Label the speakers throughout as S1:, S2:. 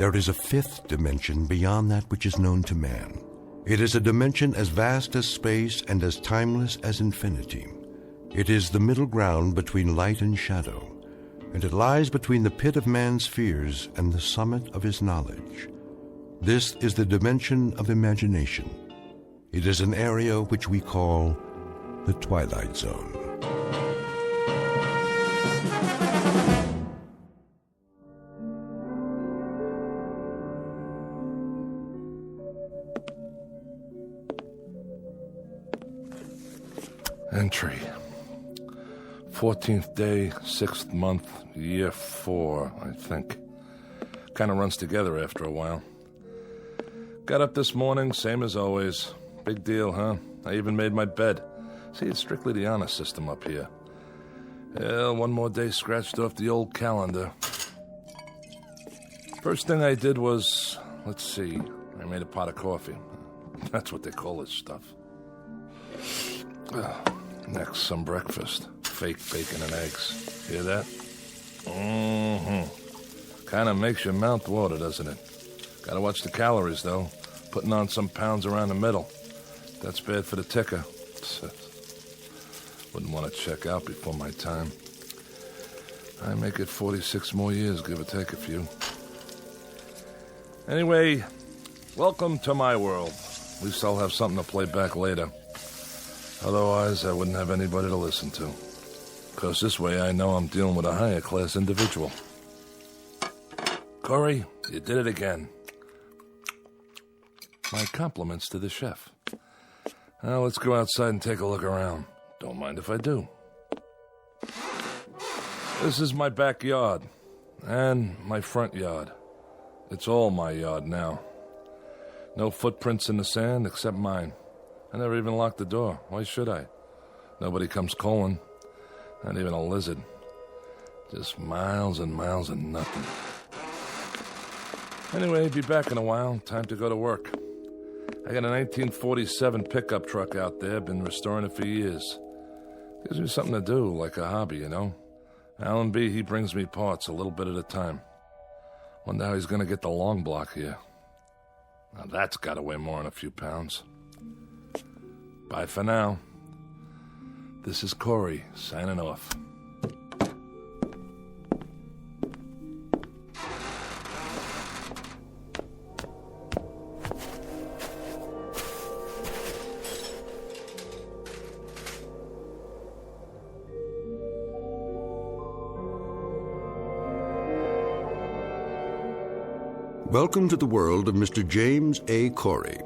S1: there is a fifth dimension beyond that which is known to man. It is a dimension as vast as space and as timeless as infinity. It is the middle ground between light and shadow, and it lies between the pit of man's fears and the summit of his knowledge. This is the dimension of imagination. It is an area which we call the Twilight Zone.
S2: Entry. 14th day, 6th month, year 4, I think. Kind of runs together after a while. Got up this morning, same as always. Big deal, huh? I even made my bed. See, it's strictly the honor system up here. Well, one more day scratched off the old calendar. First thing I did was, let's see, I made a pot of coffee. That's what they call this stuff. Next, some breakfast. Fake bacon and eggs. Hear that? Kind of makes your mouth water, doesn't it? Gotta watch the calories, though. Putting on some pounds around the middle. That's bad for the ticker. Wouldn't want to check out before my time. I make it 46 more years, give or take a few. Anyway, welcome to my world. At least I'll have something to play back later. Otherwise, I wouldn't have anybody to listen to. Because this way I know I'm dealing with a higher class individual. Corey, you did it again. My compliments to the chef. Now let's go outside and take a look around. Don't mind if I do. This is my backyard. And my front yard. It's all my yard now. No footprints in the sand except mine. I never even locked the door. Why should I? Nobody comes calling. Not even a lizard. Just miles and miles of nothing. Anyway, be back in a while. Time to go to work. I got a 1947 pickup truck out there. Been restoring it for years. Gives me something to do, like a hobby, you know? Alan B., he brings me parts a little bit at a time. Wonder how he's going to get the long block here. Now that's got to weigh more than a few pounds. Bye for now. This is Corey, signing off.
S1: Welcome to the world of Mr. James A. Corey.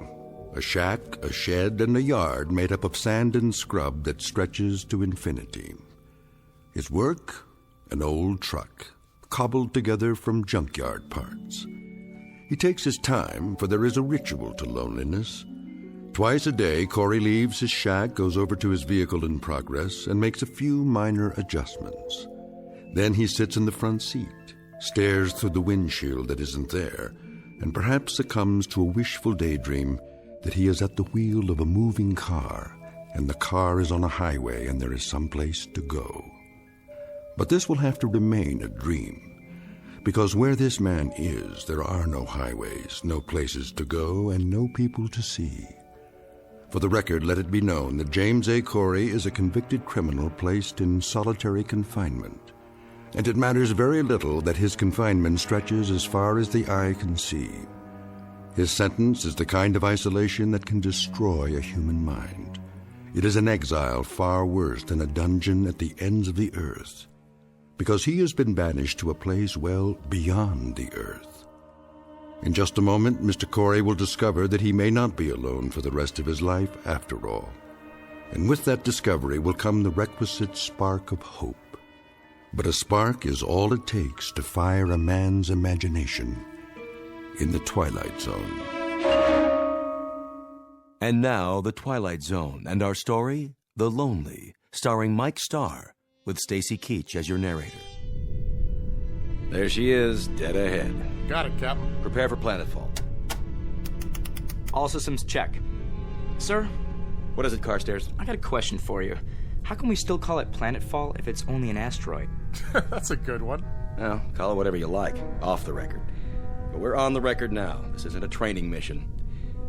S1: A shack, a shed, and a yard made up of sand and scrub that stretches to infinity. His work? An old truck, cobbled together from junkyard parts. He takes his time, for there is a ritual to loneliness. Twice a day, Corey leaves his shack, goes over to his vehicle in progress, and makes a few minor adjustments. Then he sits in the front seat, stares through the windshield that isn't there, and perhaps succumbs to a wishful daydream that he is at the wheel of a moving car, and the car is on a highway and there is someplace to go. But this will have to remain a dream, because where this man is, there are no highways, no places to go, and no people to see. For the record, let it be known that James A. Corey is a convicted criminal placed in solitary confinement, and it matters very little that his confinement stretches as far as the eye can see. His sentence is the kind of isolation that can destroy a human mind. It is an exile far worse than a dungeon at the ends of the earth, because he has been banished to a place well beyond the earth. In just a moment, Mr. Corey will discover that he may not be alone for the rest of his life after all. And with that discovery will come the requisite spark of hope. But a spark is all it takes to fire a man's imagination in the Twilight Zone.
S3: And now, The Twilight Zone, and our story, The Lonely, starring Mike Starr, with Stacy Keach as your narrator.
S4: There she is, dead ahead.
S5: Got it, Captain.
S4: Prepare for planetfall.
S6: All systems check. Sir?
S4: What is it, Carstairs?
S6: I got a question for you. How can we still call it planetfall if it's only an asteroid?
S5: That's a good one.
S4: Well, call it whatever you like, off the record. But we're on the record now. This isn't a training mission.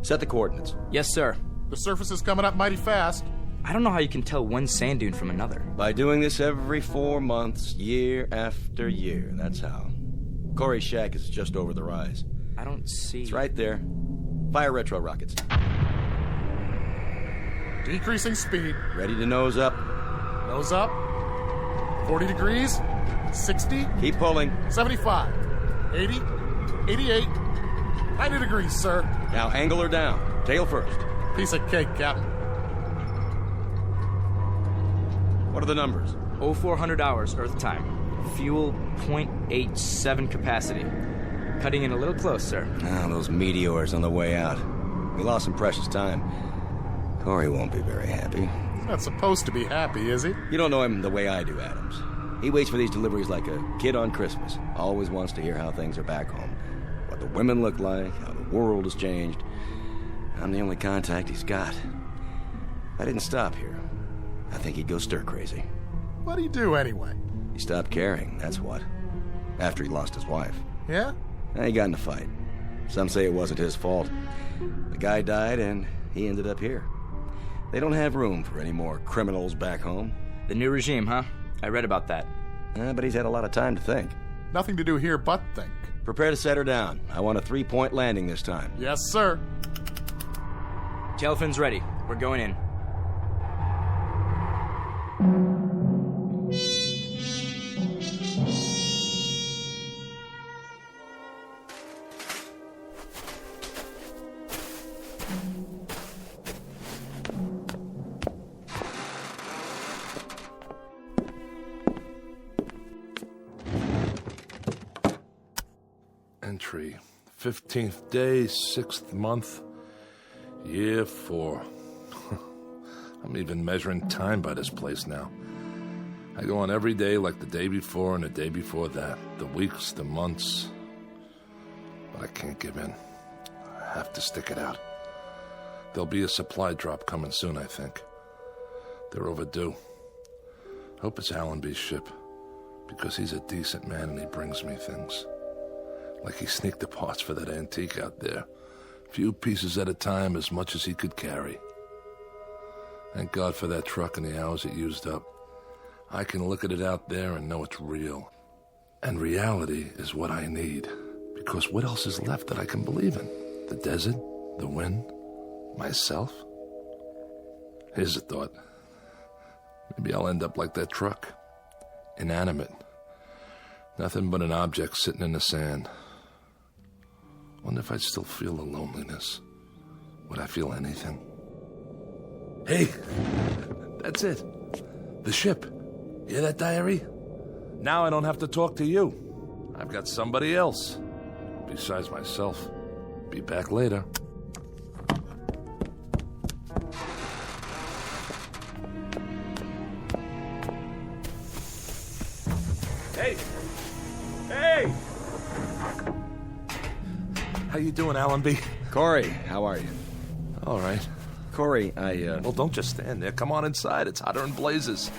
S4: Set the coordinates.
S6: Yes, sir.
S5: The surface is coming up mighty fast.
S6: I don't know how you can tell one sand dune from another.
S4: By doing this every 4 months, year after year. That's how. Corey's shack is just over the rise.
S6: I don't see...
S4: It's right there. Fire retro rockets.
S5: Decreasing speed.
S4: Ready to nose up.
S5: Nose up. 40 degrees. 60.
S4: Keep pulling.
S5: 75. 80. 88. 90 degrees, sir.
S4: Now angle her down. Tail first.
S5: Piece of cake, Captain.
S4: What are the numbers?
S6: 0400 hours, Earth time. Fuel 0.87 capacity. Cutting in a little close, sir.
S4: Ah, those meteors on the way out. We lost some precious time. Corey won't be very happy.
S5: He's not supposed to be happy, is he?
S4: You don't know him the way I do, Adams. He waits for these deliveries like a kid on Christmas. Always wants to hear how things are back home. What the women look like, how the world has changed. I'm the only contact he's got. If I didn't stop here, I think he'd go stir-crazy.
S5: What'd he do, anyway?
S4: He stopped caring, that's what. After he lost his wife.
S5: Yeah?
S4: He got in a fight. Some say it wasn't his fault. The guy died, and he ended up here. They don't have room for any more criminals back home.
S6: The new regime, huh? I read about that.
S4: But he's had a lot of time to think.
S5: Nothing to do here but think.
S4: Prepare to set her down. I want a 3-point landing this time.
S5: Yes, sir.
S6: Tail fins ready. We're going in.
S2: Entry, 15th day, 6th month, year 4. I'm even measuring time by this place now. I go on every day like the day before and the day before that. The weeks, the months. But I can't give in. I have to stick it out. There'll be a supply drop coming soon, I think. They're overdue. Hope it's Allenby's ship, because he's a decent man and he brings me things. Like he sneaked the parts for that antique out there. Few pieces at a time, as much as he could carry. Thank God for that truck and the hours it used up. I can look at it out there and know it's real. And reality is what I need. Because what else is left that I can believe in? The desert? The wind? Myself? Here's a thought. Maybe I'll end up like that truck. Inanimate. Nothing but an object sitting in the sand. Wonder if I'd still feel the loneliness. Would I feel anything? Hey, that's it. The ship. Hear that, diary? Now I don't have to talk to you. I've got somebody else. Besides myself. Be back later. Hey! Hey! How you doing, Allenby?
S4: Corey, how are you?
S2: All right.
S4: Corey,
S2: Well, don't just stand there. Come on inside. It's hotter than blazes.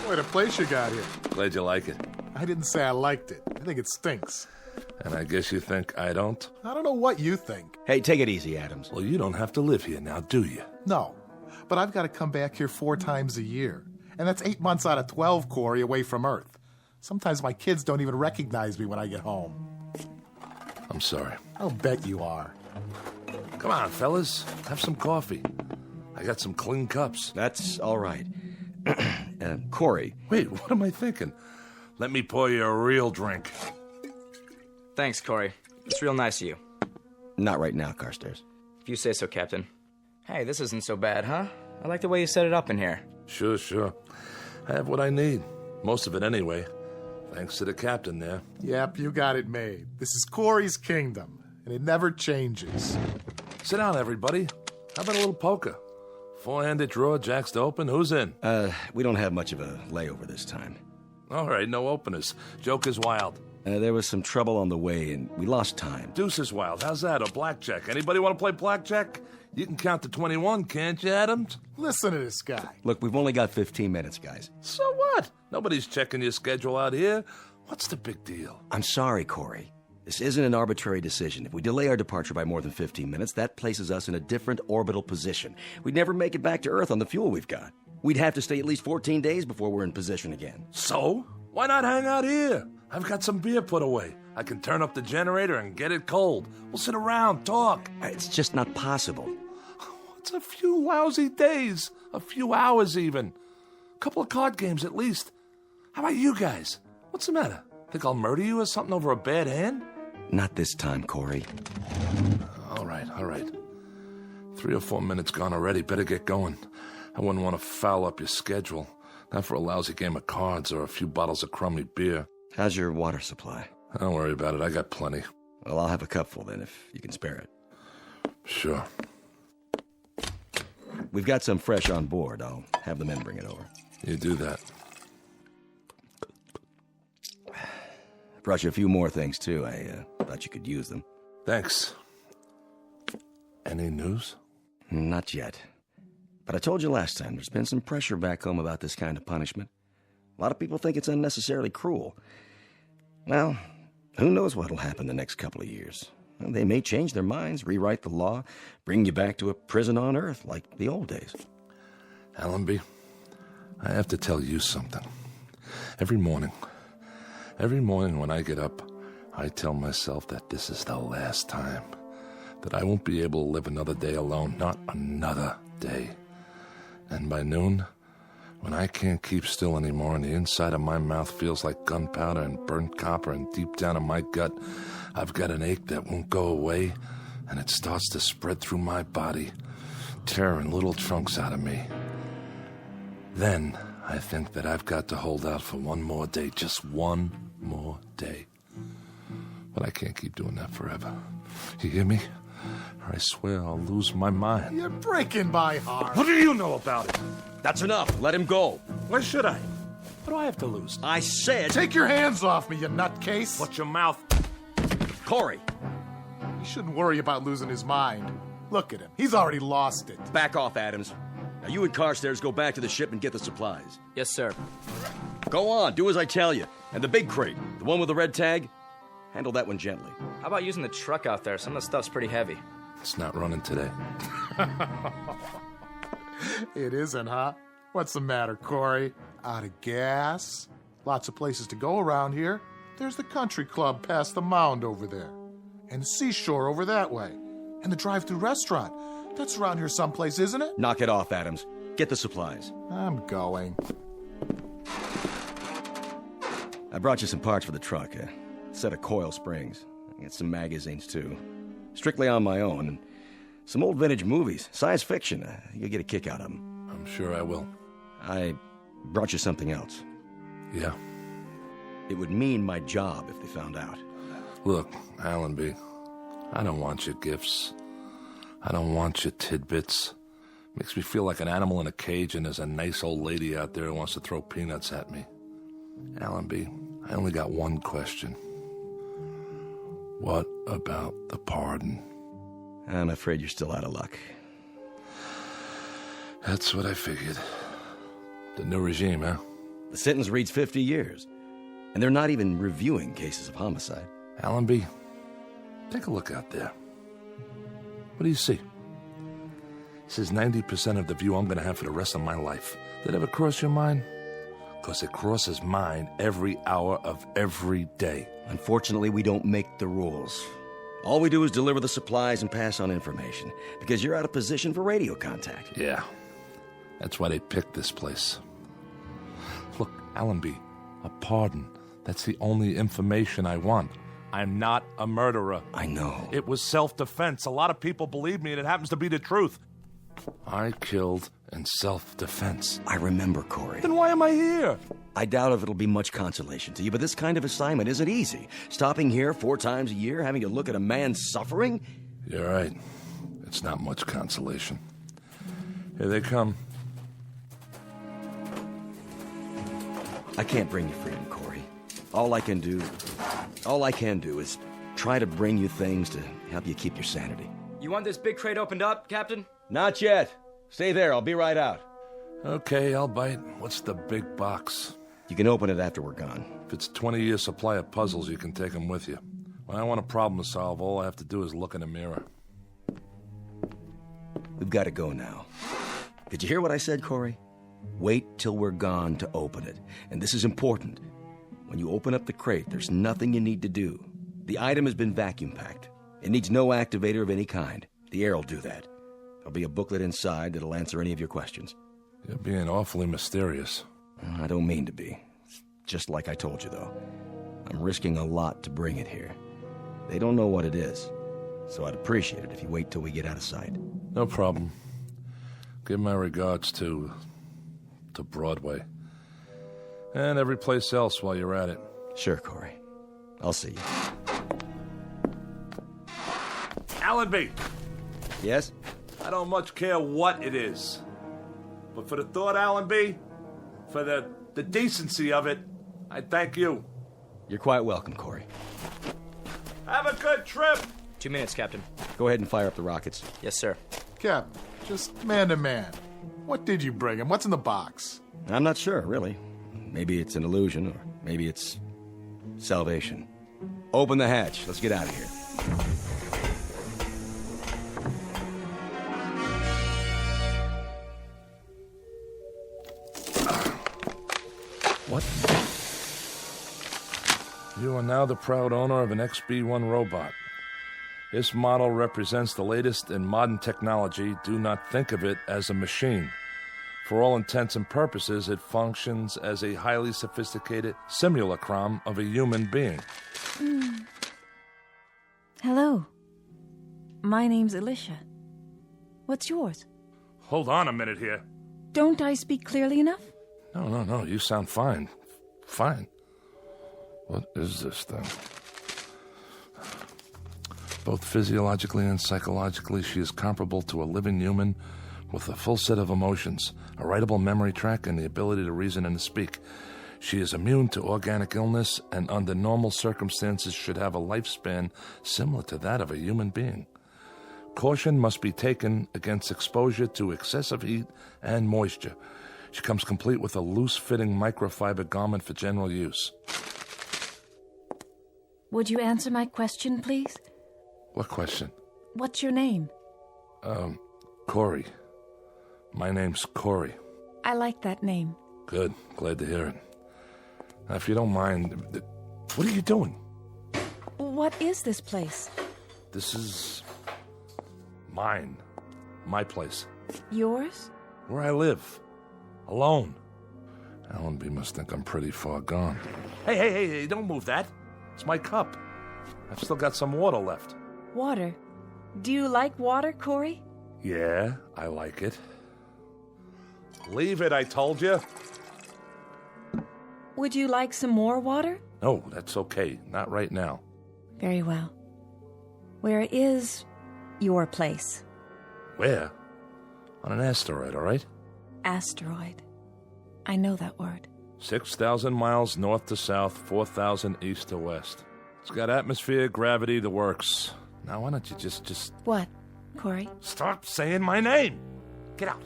S5: What a place you got here.
S2: Glad you like it.
S5: I didn't say I liked it. I think it stinks.
S2: And I guess you think I don't?
S5: I don't know what you think.
S4: Hey, take it easy, Adams.
S2: Well, you don't have to live here now, do you?
S5: No, but I've got to come back here 4 times a year. And that's 8 months out of 12, Corey, away from Earth. Sometimes my kids don't even recognize me when I get home.
S2: I'm sorry.
S5: I'll bet you are.
S2: Come on, fellas. Have some coffee. I got some clean cups.
S4: That's all right. Corey.
S2: Wait, what am I thinking? Let me pour you a real drink.
S6: Thanks, Corey. It's real nice of you.
S4: Not right now, Carstairs.
S6: If you say so, Captain. Hey, this isn't so bad, huh? I like the way you set it up in here.
S2: Sure. I have what I need. Most of it anyway. Thanks to the captain there.
S5: Yep, you got it made. This is Corey's kingdom, and it never changes.
S2: Sit down, everybody. How about a little poker? 4-handed draw, jacks to open. Who's in?
S4: We don't have much of a layover this time.
S2: All right, no openers. Joker's wild.
S4: There was some trouble on the way, and we lost time.
S2: Deuces wild. How's that? Or blackjack? Anybody want to play blackjack? You can count to 21, can't you, Adams?
S5: Listen to this guy.
S4: Look, we've only got 15 minutes, guys.
S2: So what? Nobody's checking your schedule out here. What's the big deal?
S4: I'm sorry, Corey. This isn't an arbitrary decision. If we delay our departure by more than 15 minutes, that places us in a different orbital position. We'd never make it back to Earth on the fuel we've got. We'd have to stay at least 14 days before we're in position again.
S2: So? Why not hang out here? I've got some beer put away. I can turn up the generator and get it cold. We'll sit around, talk.
S4: It's just not possible.
S2: It's a few lousy days. A few hours, even. A couple of card games, at least. How about you guys? What's the matter? Think I'll murder you or something over a bad hand?
S4: Not this time, Corey.
S2: All right. 3 or 4 minutes gone already. Better get going. I wouldn't want to foul up your schedule. Not for a lousy game of cards or a few bottles of crummy beer.
S4: How's your water supply?
S2: Don't worry about it. I got plenty.
S4: Well, I'll have a cupful then, if you can spare it.
S2: Sure.
S4: We've got some fresh on board. I'll have the men bring it over.
S2: You do that.
S4: Brought you a few more things, too. I thought you could use them.
S2: Thanks. Any news?
S4: Not yet. But I told you last time, there's been some pressure back home about this kind of punishment. A lot of people think it's unnecessarily cruel. Well, who knows what'll happen the next couple of years. Well, they may change their minds, rewrite the law, bring you back to a prison on Earth like the old days.
S2: Allenby, I have to tell you something. Every morning when I get up, I tell myself that this is the last time. That I won't be able to live another day alone, not another day. And by noon, when I can't keep still anymore and the inside of my mouth feels like gunpowder and burnt copper and deep down in my gut, I've got an ache that won't go away, and it starts to spread through my body, tearing little chunks out of me. Then I think that I've got to hold out for one more day, just one more day. But I can't keep doing that forever. You hear me? Or I swear I'll lose my mind.
S5: You're breaking my heart.
S2: What do you know about it?
S4: That's enough. Let him go.
S2: Why should I? What do I have to lose?
S4: I said...
S5: Take your hands off me, you nutcase.
S2: Watch your mouth.
S4: Corey.
S5: He shouldn't worry about losing his mind. Look at him. He's already lost it.
S4: Back off, Adams. Now you and Carstairs go back to the ship and get the supplies.
S6: Yes, sir.
S4: Go on. Do as I tell you. And the big crate, the one with the red tag, handle that one gently.
S6: How about using the truck out there? Some of the stuff's pretty heavy.
S2: It's not running today.
S5: It isn't, huh? What's the matter, Corey? Out of gas? Lots of places to go around here. There's the country club past the mound over there. And the seashore over that way. And the drive-thru restaurant. That's around here someplace, isn't it?
S4: Knock it off, Adams. Get the supplies.
S5: I'm going.
S4: I brought you some parts for the truck. A set of coil springs. I got some magazines, too. Strictly on my own. And some old vintage movies. Science fiction. You'll get a kick out of them.
S2: I'm sure I will.
S4: I brought you something else.
S2: Yeah.
S4: It would mean my job if they found out.
S2: Look, Allenby, I don't want your gifts. I don't want your tidbits. Makes me feel like an animal in a cage and there's a nice old lady out there who wants to throw peanuts at me. Allenby, I only got one question. What about the pardon?
S4: I'm afraid you're still out of luck.
S2: That's what I figured. The new regime, huh?
S4: The sentence reads 50 years. And they're not even reviewing cases of homicide.
S2: Allenby, take a look out there. What do you see? This is 90% of the view I'm going to have for the rest of my life. Did it ever cross your mind? Because it crosses mine every hour of every day.
S4: Unfortunately, we don't make the rules. All we do is deliver the supplies and pass on information, because you're out of position for radio contact.
S2: Yeah, that's why they picked this place. Look, Allenby, a pardon. That's the only information I want. I'm not a murderer.
S4: I know.
S2: It was self-defense. A lot of people believe me, and it happens to be the truth. I killed in self-defense.
S4: I remember, Corey.
S2: Then why am I here?
S4: I doubt if it'll be much consolation to you, but this kind of assignment isn't easy. Stopping here 4 times a year, having to look at a man suffering?
S2: You're right. It's not much consolation. Here they come.
S4: I can't bring you freedom, Corey. All I can do All I can do is try to bring you things to help you keep your sanity.
S6: You want this big crate opened up, Captain?
S4: Not yet. Stay there, I'll be right out.
S2: Okay, I'll bite. What's the big box?
S4: You can open it after we're gone.
S2: If it's 20-year supply of puzzles, you can take them with you. When I want a problem to solve, all I have to do is look in the mirror.
S4: We've got to go now. Did you hear what I said, Corey? Wait till we're gone to open it. And this is important. When you open up the crate, there's nothing you need to do. The item has been vacuum packed. It needs no activator of any kind. The air will do that. There'll be a booklet inside that'll answer any of your questions.
S2: You're being awfully mysterious.
S4: I don't mean to be. It's just like I told you, though. I'm risking a lot to bring it here. They don't know what it is, so I'd appreciate it if you wait till we get out of sight.
S2: No problem. Give my regards to Broadway. And every place else while you're at it.
S4: Sure, Corey. I'll see you.
S2: Allenby!
S4: Yes?
S2: I don't much care what it is. But for the thought, Allenby, for the decency of it, I thank you.
S4: You're quite welcome, Corey.
S2: Have a good trip!
S6: 2 minutes, Captain.
S4: Go ahead and fire up the rockets.
S6: Yes, sir.
S5: Captain, just man to man. What did you bring him? What's in the box?
S4: I'm not sure, really. Maybe it's an illusion, or maybe it's salvation. Open the hatch. Let's get out of here.
S2: What? You are now the proud owner of an XB-1 robot. This model represents the latest in modern technology. Do not think of it as a machine. For all intents and purposes, it functions as a highly sophisticated simulacrum of a human being.
S7: Hello. My name's Alicia. What's yours?
S2: Hold on a minute here.
S7: Don't I speak clearly enough?
S2: No, you sound fine. Fine. What is this thing? Both physiologically and psychologically, she is comparable to a living human with a full set of emotions, a writable memory track, and the ability to reason and to speak. She is immune to organic illness and under normal circumstances should have a lifespan similar to that of a human being. Caution must be taken against exposure to excessive heat and moisture. She comes complete with a loose-fitting microfiber garment for general use.
S7: Would you answer my question, please?
S2: What question?
S7: What's your name?
S2: Corey. My name's Corey.
S7: I like that name.
S2: Good. Glad to hear it. Now, if you don't mind, what are you doing?
S7: What is this place?
S2: This is mine. My place.
S7: Yours?
S2: Where I live. Alone. Allenby must think I'm pretty far gone. Hey, don't move that. It's my cup. I've still got some water left.
S7: Water? Do you like water, Corey?
S2: Yeah, I like it. Leave it, I told you.
S7: Would you like some more water?
S2: No, that's okay. Not right now.
S7: Very well. Where is your place?
S2: Where? On an asteroid, all right?
S7: Asteroid. I know that word.
S2: 6,000 miles north to south, 4,000 east to west. It's got atmosphere, gravity, the works. Now, why don't you just...
S7: What, Corey?
S2: Stop saying my name! Get out.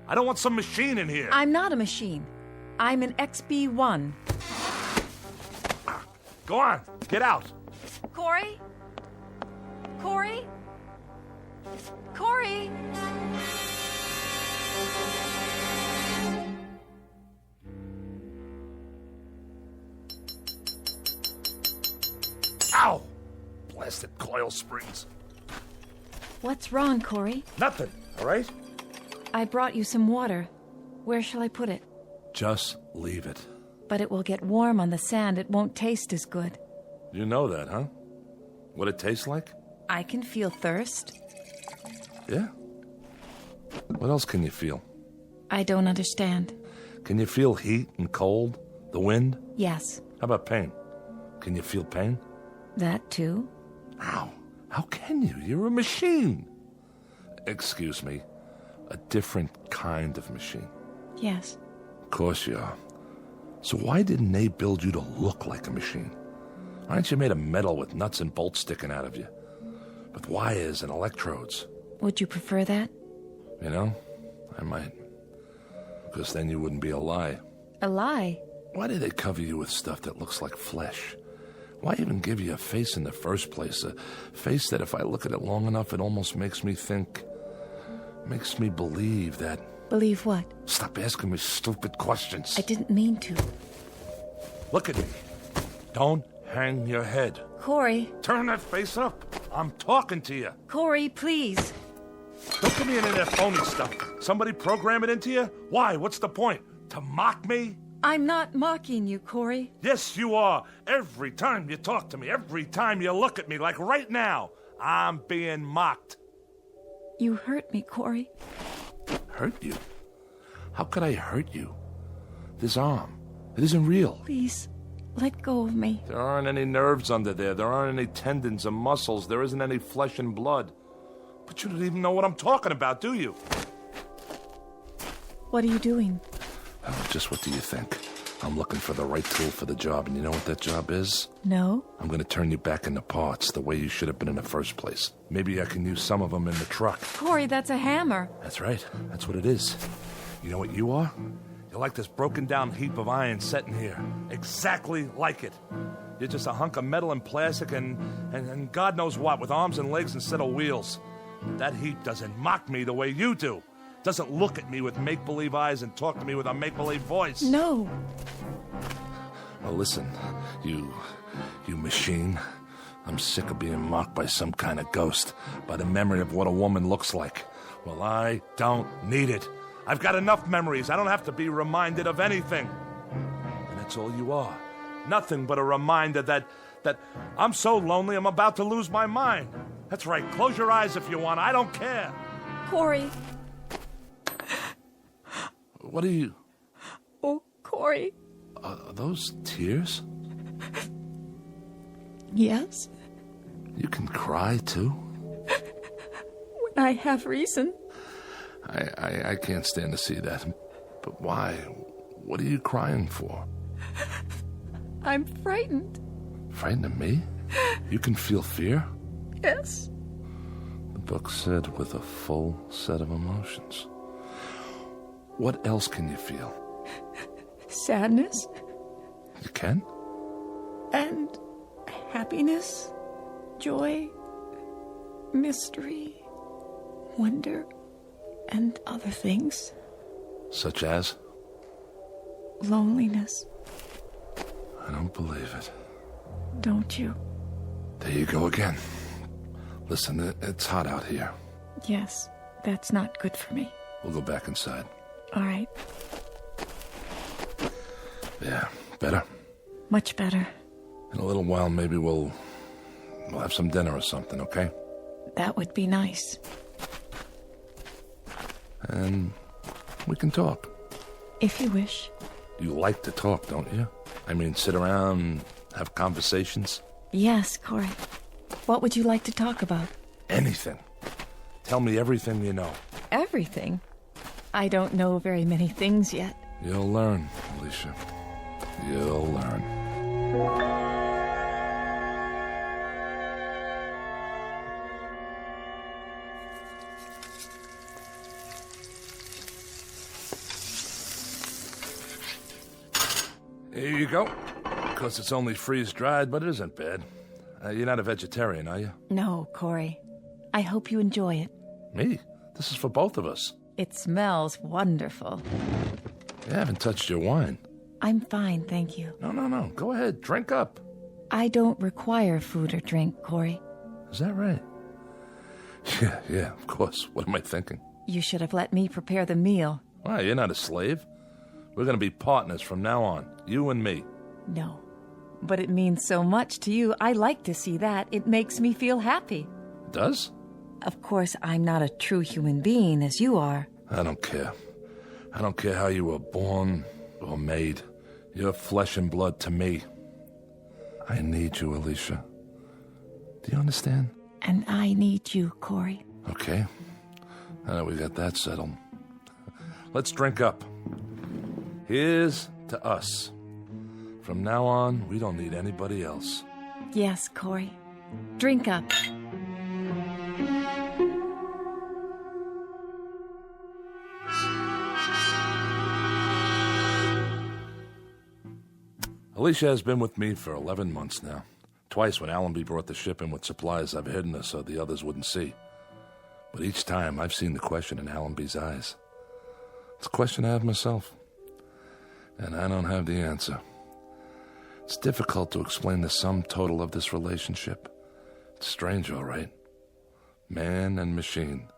S2: I don't want some machine in here.
S7: I'm not a machine. I'm an XB-1.
S2: Go on, get out.
S7: Corey? Corey? Corey?
S2: Ow! Blasted coil springs.
S7: What's wrong, Corey?
S2: Nothing, all right?
S7: I brought you some water. Where shall I put it?
S2: Just leave it.
S7: But it will get warm on the sand. It won't taste as good.
S2: You know that, huh? What it tastes like?
S7: I can feel thirst.
S2: Yeah? What else can you feel?
S7: I don't understand.
S2: Can you feel heat and cold? The wind?
S7: Yes.
S2: How about pain? Can you feel pain?
S7: That too?
S2: Ow. How can you? You're a machine. Excuse me. A different kind of machine.
S7: Yes.
S2: Of course you are. So why didn't they build you to look like a machine? Aren't you made of metal with nuts and bolts sticking out of you? With wires and electrodes?
S7: Would you prefer that?
S2: You know, I might. Because then you wouldn't be a lie.
S7: A lie?
S2: Why do they cover you with stuff that looks like flesh? Why even give you a face in the first place? A face that if I look at it long enough, it almost makes me think... makes me believe that...
S7: Believe what?
S2: Stop asking me stupid questions.
S7: I didn't mean to.
S2: Look at me. Don't hang your head.
S7: Corey.
S2: Turn that face up. I'm talking to you.
S7: Corey, please.
S2: Don't give me any of that phony stuff. Somebody program it into you? Why? What's the point? To mock me?
S7: I'm not mocking you, Corey.
S2: Yes, you are. Every time you talk to me, every time you look at me, like right now, I'm being mocked.
S7: You hurt me, Corey.
S2: Hurt you? How could I hurt you? This arm, it isn't real.
S7: Please, let go of me.
S2: There aren't any nerves under there. There aren't any tendons or muscles. There isn't any flesh and blood. But you don't even know what I'm talking about, do you?
S7: What are you doing?
S2: Oh, just what do you think? I'm looking for the right tool for the job, and you know what that job is?
S7: No.
S2: I'm going to turn you back into parts the way you should have been in the first place. Maybe I can use some of them in the truck.
S7: Corey, that's a hammer.
S2: That's right. That's what it is. You know what you are? You're like this broken down heap of iron sitting here. Exactly like it. You're just a hunk of metal and plastic and God knows what, with arms and legs instead of wheels. That heap doesn't mock me the way you do. Doesn't look at me with make-believe eyes and talk to me with a make-believe voice.
S7: No.
S2: Well, listen, you machine. I'm sick of being mocked by some kind of ghost, by the memory of what a woman looks like. Well, I don't need it. I've got enough memories. I don't have to be reminded of anything. And that's all you are. Nothing but a reminder that I'm so lonely I'm about to lose my mind. That's right. Close your eyes if you want. I don't care.
S7: Corey.
S2: What are you...
S7: Oh, Corey.
S2: Are those tears?
S7: Yes.
S2: You can cry, too?
S7: When I have reason.
S2: I can't stand to see that. But why? What are you crying for?
S7: I'm frightened.
S2: Frightened of me? You can feel fear?
S7: Yes.
S2: The book said with a full set of emotions. What else can you feel?
S7: Sadness.
S2: You can?
S7: And happiness, joy, mystery, wonder, and other things.
S2: Such as?
S7: Loneliness.
S2: I don't believe it.
S7: Don't you?
S2: There you go again. Listen, it's hot out here.
S7: Yes, that's not good for me.
S2: We'll go back inside.
S7: All right.
S2: Yeah, better?
S7: Much better.
S2: In a little while, maybe we'll have some dinner or something, okay?
S7: That would be nice.
S2: And we can talk.
S7: If you wish.
S2: You like to talk, don't you? I mean, sit around, have conversations?
S7: Yes, Corey. What would you like to talk about?
S2: Anything. Tell me everything you know.
S7: Everything? I don't know very many things yet.
S2: You'll learn, Alicia. You'll learn. Here you go. Of course, it's only freeze-dried, but it isn't bad. You're not a vegetarian, are you?
S7: No, Corey. I hope you enjoy it.
S2: Me? This is for both of us.
S7: It smells wonderful.
S2: You haven't touched your wine.
S7: I'm fine, thank you.
S2: No. Go ahead. Drink up.
S7: I don't require food or drink, Corey.
S2: Is that right? Yeah, of course. What am I thinking?
S7: You should have let me prepare the meal.
S2: Why, you're not a slave. We're going to be partners from now on. You and me.
S7: No. But it means so much to you. I like to see that. It makes me feel happy.
S2: It does?
S7: Of course, I'm not a true human being as you are.
S2: I don't care. I don't care how you were born or made. You're flesh and blood to me. I need you, Alicia. Do you understand?
S7: And I need you, Corey.
S2: Okay. Now that we got that settled, let's drink up. Here's to us. From now on, we don't need anybody else.
S7: Yes, Corey. Drink up.
S2: Alicia has been with me for 11 months now. Twice when Allenby brought the ship in with supplies, I've hidden her so the others wouldn't see. But each time, I've seen the question in Allenby's eyes. It's a question I have myself. And I don't have the answer. It's difficult to explain the sum total of this relationship. It's strange, all right. Man and machine.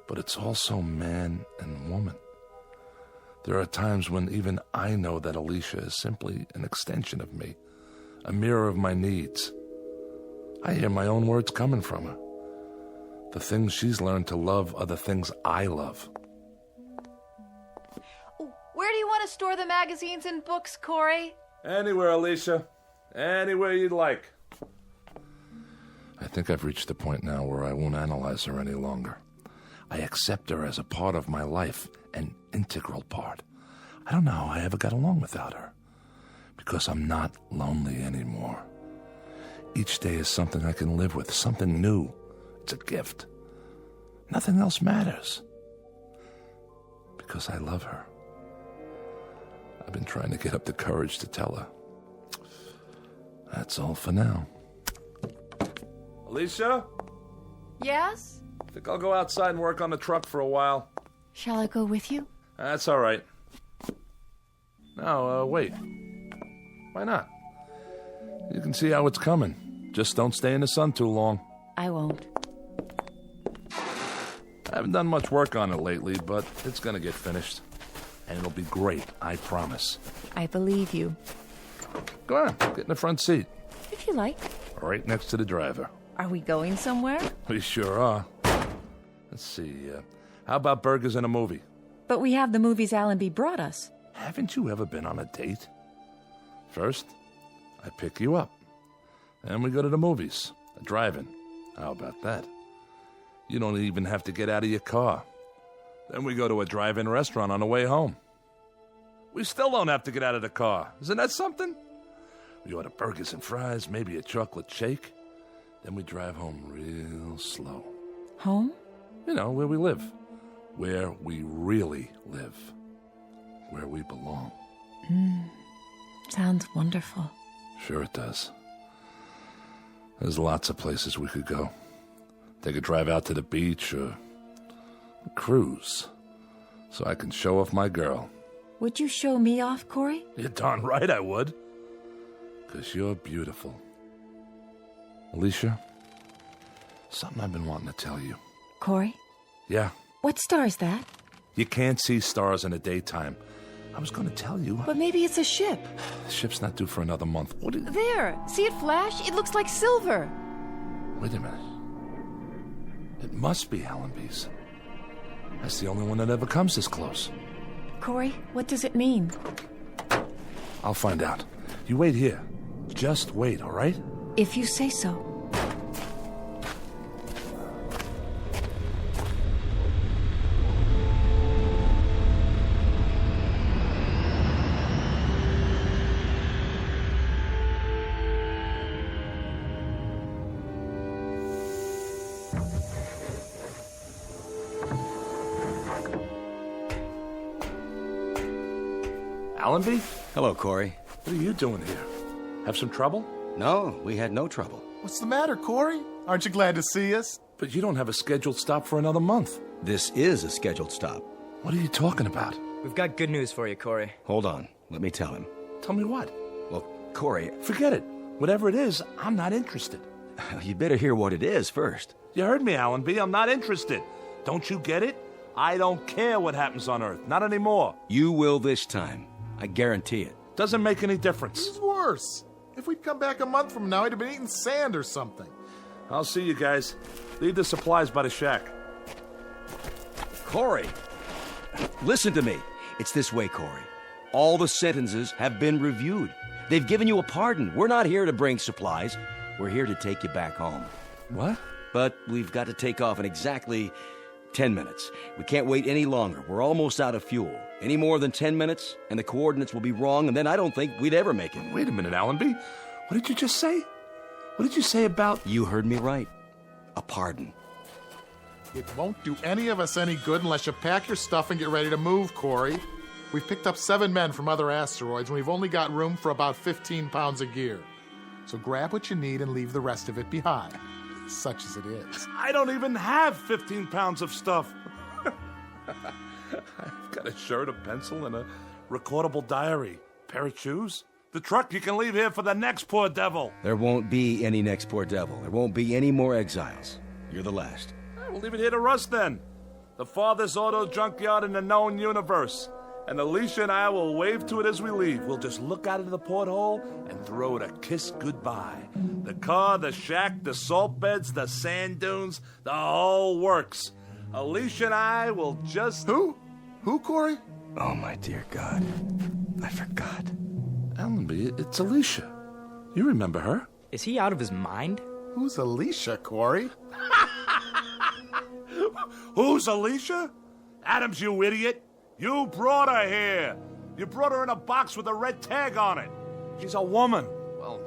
S2: But it's also man and woman. There are times when even I know that Alicia is simply an extension of me, a mirror of my needs. I hear my own words coming from her. The things she's learned to love are the things I love.
S7: Where do you want to store the magazines and books, Corey?
S2: Anywhere, Alicia. Anywhere you'd like. I think I've reached the point now where I won't analyze her any longer. I accept her as a part of my life, an integral part. I don't know how I ever got along without her. Because I'm not lonely anymore. Each day is something I can live with, something new. It's a gift. Nothing else matters. Because I love her. I've been trying to get up the courage to tell her. That's all for now. Alicia?
S7: Yes?
S2: I think I'll go outside and work on the truck for a while.
S7: Shall I go with you?
S2: That's all right. No, wait. Why not? You can see how it's coming. Just don't stay in the sun too long.
S7: I won't.
S2: I haven't done much work on it lately, but it's gonna get finished. And it'll be great, I promise.
S7: I believe you.
S2: Go on, get in the front seat.
S7: If you like.
S2: Right next to the driver.
S7: Are we going somewhere?
S2: We sure are. Let's see, how about burgers and a movie?
S7: But we have the movies Allenby brought us.
S2: Haven't you ever been on a date? First, I pick you up. Then we go to the movies, a drive-in. How about that? You don't even have to get out of your car. Then we go to a drive-in restaurant on the way home. We still don't have to get out of the car. Isn't that something? We order burgers and fries, maybe a chocolate shake. Then we drive home real slow.
S7: Home?
S2: You know, where we live. Where we really live. Where we belong.
S7: Sounds wonderful.
S2: Sure it does. There's lots of places we could go. Take a drive out to the beach or a cruise. So I can show off my girl.
S7: Would you show me off, Corey?
S2: You're darn right I would. 'Cause you're beautiful. Alicia, something I've been wanting to tell you.
S7: Corey?
S2: Yeah.
S7: What star is that?
S2: You can't see stars in the daytime. I was going to tell you.
S7: But maybe it's a ship.
S2: The ship's not due for another month. What is...
S7: There! See it flash? It looks like silver.
S2: Wait a minute. It must be Allenby's. That's the only one that ever comes this close.
S7: Corey, what does it mean?
S2: I'll find out. You wait here. Just wait, all right?
S7: If you say so.
S2: Allenby?
S4: Hello, Corey.
S2: What are you doing here? Have some trouble?
S4: No, we had no trouble.
S5: What's the matter, Corey? Aren't you glad to see us?
S2: But you don't have a scheduled stop for another month.
S4: This is a scheduled stop.
S2: What are you talking about?
S6: We've got good news for you, Corey.
S4: Hold on. Let me tell him.
S2: Tell me what?
S4: Well, Corey,
S2: Forget it. Whatever it is, I'm not interested.
S4: you better hear what it is first.
S2: You heard me, Allenby. I'm not interested. Don't you get it? I don't care what happens on Earth. Not anymore.
S4: You will this time. I guarantee it.
S2: Doesn't make any difference.
S5: It's worse. If we'd come back a month from now, he'd have been eating sand or something.
S2: I'll see you guys. Leave the supplies by the shack.
S4: Corey, listen to me. It's this way, Corey. All the sentences have been reviewed. They've given you a pardon. We're not here to bring supplies. We're here to take you back home.
S2: What?
S4: But we've got to take off in exactly 10 minutes. We can't wait any longer. We're almost out of fuel. Any more than 10 minutes, and the coordinates will be wrong, and then I don't think we'd ever make it.
S2: Wait a minute, Allenby. What did you just say? What did you say about...
S3: You heard me right. A pardon.
S5: It won't do any of us any good unless you pack your stuff and get ready to move, Corey. We've picked up 7 men from other asteroids, and we've only got room for about 15 pounds of gear. So grab what you need and leave the rest of it behind, such as it is.
S2: I don't even have 15 pounds of stuff. I've got a shirt, a pencil, and a recordable diary. Pair of shoes. The truck you can leave here for the next poor devil.
S3: There won't be any next poor devil. There won't be any more exiles. You're the last.
S2: We'll leave it here to rust then. The farthest auto junkyard in the known universe. And Alicia and I will wave to it as we leave. We'll just look out of the porthole and throw it a kiss goodbye. The car, the shack, the salt beds, the sand dunes, the whole works. Alicia and I will just...
S5: Who? Who, Corey?
S3: Oh, my dear God. I forgot.
S2: Allenby, it's Alicia. You remember her?
S6: Is he out of his mind?
S5: Who's Alicia, Corey?
S2: Who's Alicia? Adams, you idiot. You brought her here. You brought her in a box with a red tag on it. She's a woman. Well,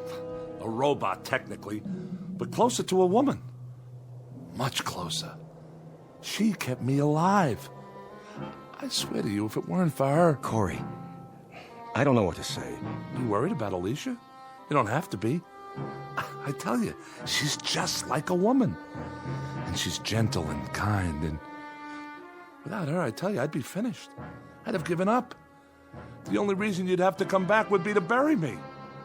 S2: a robot, technically, but closer to a woman. Much closer. She kept me alive. I swear to you, if it weren't for her...
S3: Corey, I don't know what to say.
S2: You worried about Alicia? You don't have to be. I tell you, she's just like a woman. And she's gentle and kind, and without her, I tell you, I'd be finished. I'd have given up. The only reason you'd have to come back would be to bury me.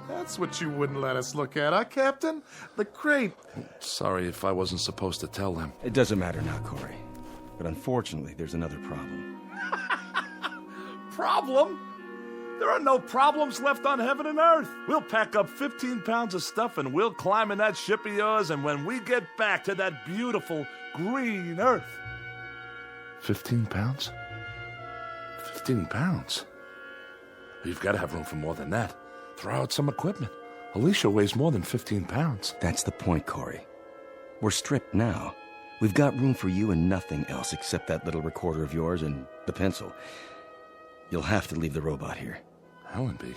S5: That's what you wouldn't let us look at, huh, Captain? The crate.
S2: Sorry if I wasn't supposed to tell them.
S3: It doesn't matter now, Corey. But unfortunately, there's another problem.
S2: Problem? There are no problems left on heaven and earth. We'll pack up 15 pounds of stuff and we'll climb in that ship of yours, and when we get back to that beautiful green earth... 15 pounds? 15 pounds? You've got to have room for more than that. Throw out some equipment. Alicia weighs more than 15 pounds.
S3: That's the point, Corey. We're stripped now. We've got room for you and nothing else except that little recorder of yours and the pencil. You'll have to leave the robot here.
S2: Allenby,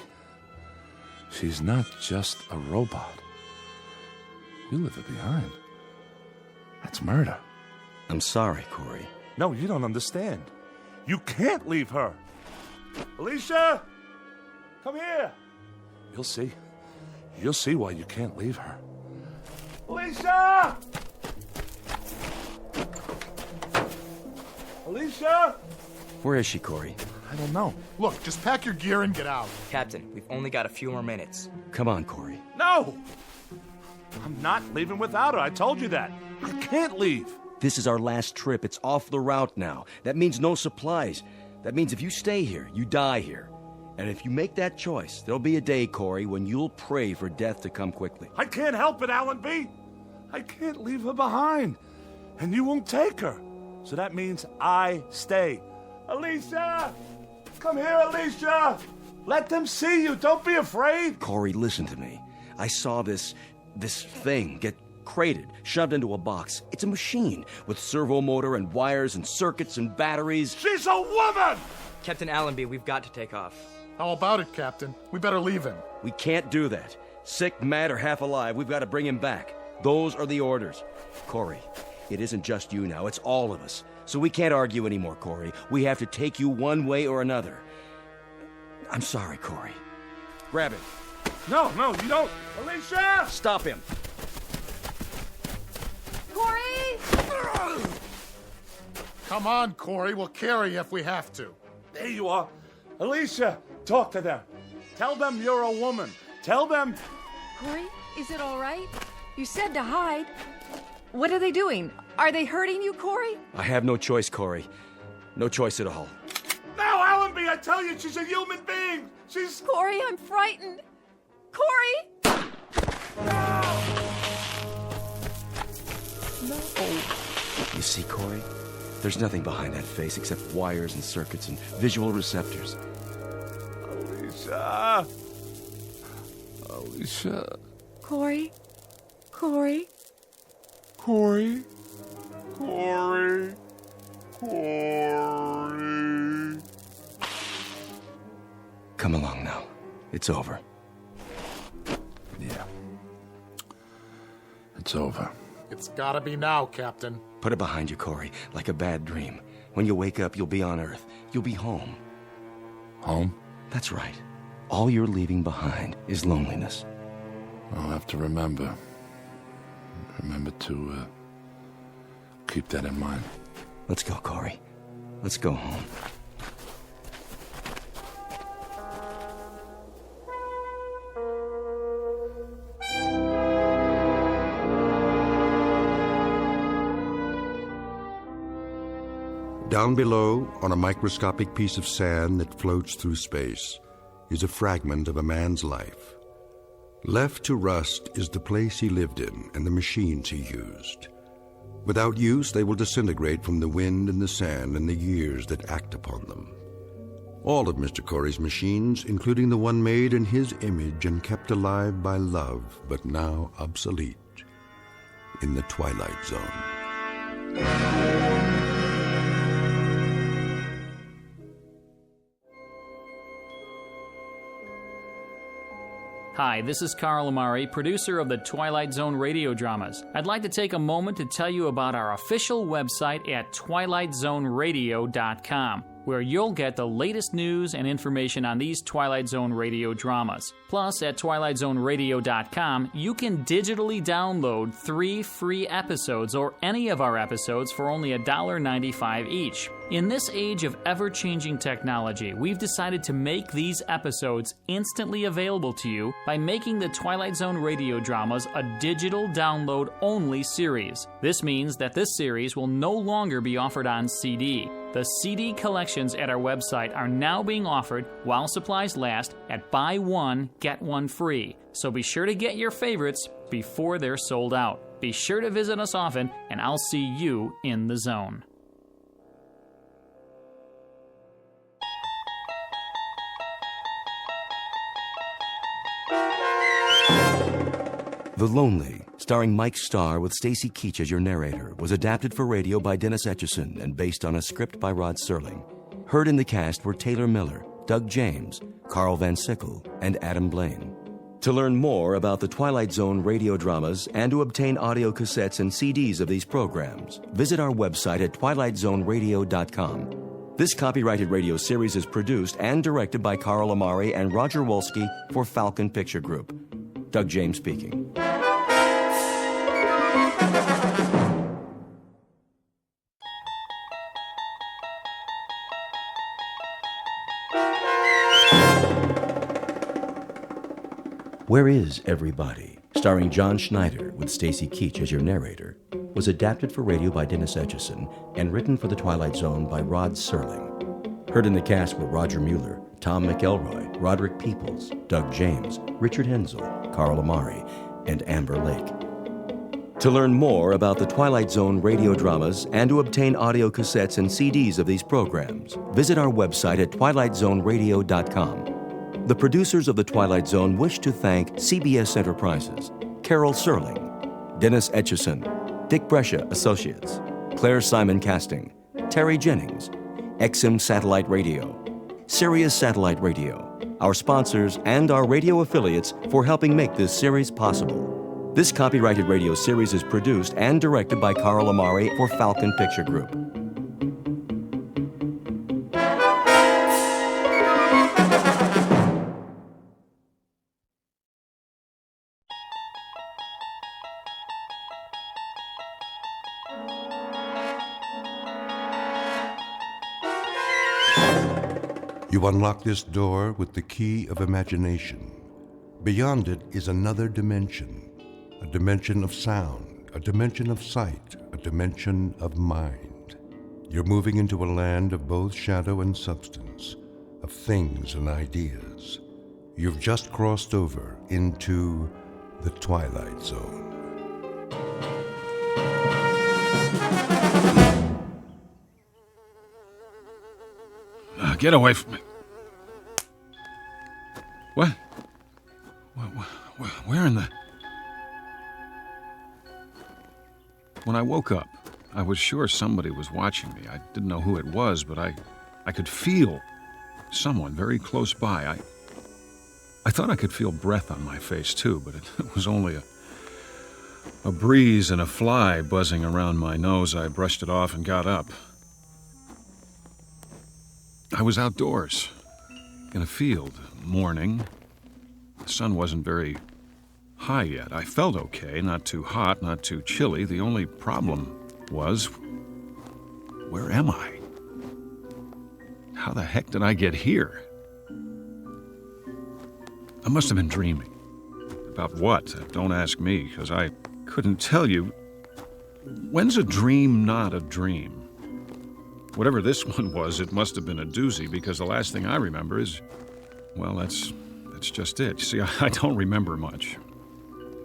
S2: she's not just a robot. You leave her behind. That's murder.
S3: I'm sorry, Corey.
S2: No, you don't understand. You can't leave her. Alicia! Come here! You'll see. You'll see why you can't leave her. Alicia! Alicia!
S3: Where is she, Corey?
S2: I don't know.
S5: Look, just pack your gear and get out.
S6: Captain, we've only got a few more minutes.
S3: Come on, Corey.
S2: No! I'm not leaving without her. I told you that. I can't leave.
S3: This is our last trip. It's off the route now. That means no supplies. That means if you stay here, you die here. And if you make that choice, there'll be a day, Corey, when you'll pray for death to come quickly.
S2: I can't help it, Allenby. I can't leave her behind. And you won't take her. So that means I stay. Alicia! Come here, Alicia! Let them see you. Don't be afraid.
S3: Corey, listen to me. I saw this thing get crated, shoved into a box. It's a machine with servo motor and wires and circuits and batteries.
S2: She's a woman!
S6: Captain Allenby, we've got to take off.
S5: How about it, Captain? We better leave him.
S3: We can't do that. Sick, mad, or half alive, we've got to bring him back. Those are the orders. Corey, it isn't just you now, it's all of us. So we can't argue anymore, Corey. We have to take you one way or another. I'm sorry, Corey. Grab it.
S2: No, you don't. Alicia!
S3: Stop him.
S7: Corey!
S5: Come on, Corey. We'll carry you if we have to.
S2: There you are. Alicia, talk to them. Tell them you're a woman. Tell them...
S7: Corey, is it all right? You said to hide. What are they doing? Are they hurting you, Corey?
S3: I have no choice, Corey. No choice at all.
S2: No, Allenby, I tell you, she's a human being. She's...
S7: Corey, I'm frightened. Corey!
S3: No. You see, Corey? There's nothing behind that face except wires and circuits and visual receptors.
S2: Alicia. Alicia.
S7: Corey? Corey?
S2: Corey. Corey. Corey.
S3: Come along now. It's over.
S2: Yeah. it's over.
S5: It's gotta be now, Captain.
S3: Put it behind you, Corey, like a bad dream. When you wake up, you'll be on Earth. You'll be home.
S2: Home?
S3: That's right. All you're leaving behind is loneliness.
S2: I'll have to remember. Remember to keep that in mind.
S3: Let's go, Corey. Let's go home.
S1: Down below, on a microscopic piece of sand that floats through space, is a fragment of a man's life. Left to rust is the place he lived in and the machines he used. Without use, they will disintegrate from the wind and the sand and the years that act upon them. All of Mr. Corey's machines, including the one made in his image and kept alive by love, but now obsolete, in the Twilight Zone.
S8: Hi, this is Carl Amari, producer of the Twilight Zone Radio Dramas. I'd like to take a moment to tell you about our official website at twilightzoneradio.com, where you'll get the latest news and information on these Twilight Zone Radio dramas. Plus, at twilightzoneradio.com, you can digitally download 3 free episodes or any of our episodes for only $1.95 each. In this age of ever-changing technology, we've decided to make these episodes instantly available to you by making the Twilight Zone Radio Dramas a digital download-only series. This means that this series will no longer be offered on CD. The CD collections at our website are now being offered while supplies last at buy one, get one free. So be sure to get your favorites before they're sold out. Be sure to visit us often, and I'll see you in the zone.
S3: The Lonely, starring Mike Starr with Stacy Keach as your narrator, was adapted for radio by Dennis Etchison and based on a script by Rod Serling. Heard in the cast were Taylor Miller, Doug James, Carl Van Sickle, and Adam Blaine. To learn more about the Twilight Zone radio dramas and to obtain audio cassettes and CDs of these programs, visit our website at twilightzoneradio.com. This copyrighted radio series is produced and directed by Carl Amari and Roger Wolski for Falcon Picture Group. Doug James speaking. Where Is Everybody, starring John Schneider with Stacy Keach as your narrator, was adapted for radio by Dennis Etchison and written for The Twilight Zone by Rod Serling. Heard in the cast were Roger Mueller, Tom McElroy, Roderick Peoples, Doug James, Richard Hensel, Carl Amari, and Amber Lake. To learn more about the Twilight Zone radio dramas and to obtain audio cassettes and CDs of these programs, visit our website at twilightzoneradio.com. The producers of The Twilight Zone wish to thank CBS Enterprises, Carol Serling, Dennis Etchison, Dick Brescia Associates, Claire Simon Casting, Terry Jennings, XM Satellite Radio, Sirius Satellite Radio, our sponsors, and our radio affiliates for helping make this series possible. This copyrighted radio series is produced and directed by Carl Amari for Falcon Picture Group.
S1: You unlock this door with the key of imagination. Beyond it is another dimension, a dimension of sound, a dimension of sight, a dimension of mind. You're moving into a land of both shadow and substance, of things and ideas. You've just crossed over into the Twilight Zone.
S9: Get away from me. What? Where in the... When I woke up, I was sure somebody was watching me. I didn't know who it was, but I could feel someone very close by. I thought I could feel breath on my face, too, but it was only a breeze and a fly buzzing around my nose. I brushed it off and got up. I was outdoors, in a field, morning. The sun wasn't very high yet. I felt okay, not too hot, not too chilly. The only problem was, where am I? How the heck did I get here? I must have been dreaming. About what? Don't ask me, because I couldn't tell you. When's a dream not a dream? Whatever this one was, it must have been a doozy, because the last thing I remember is, well, that's just it. See, I don't remember much.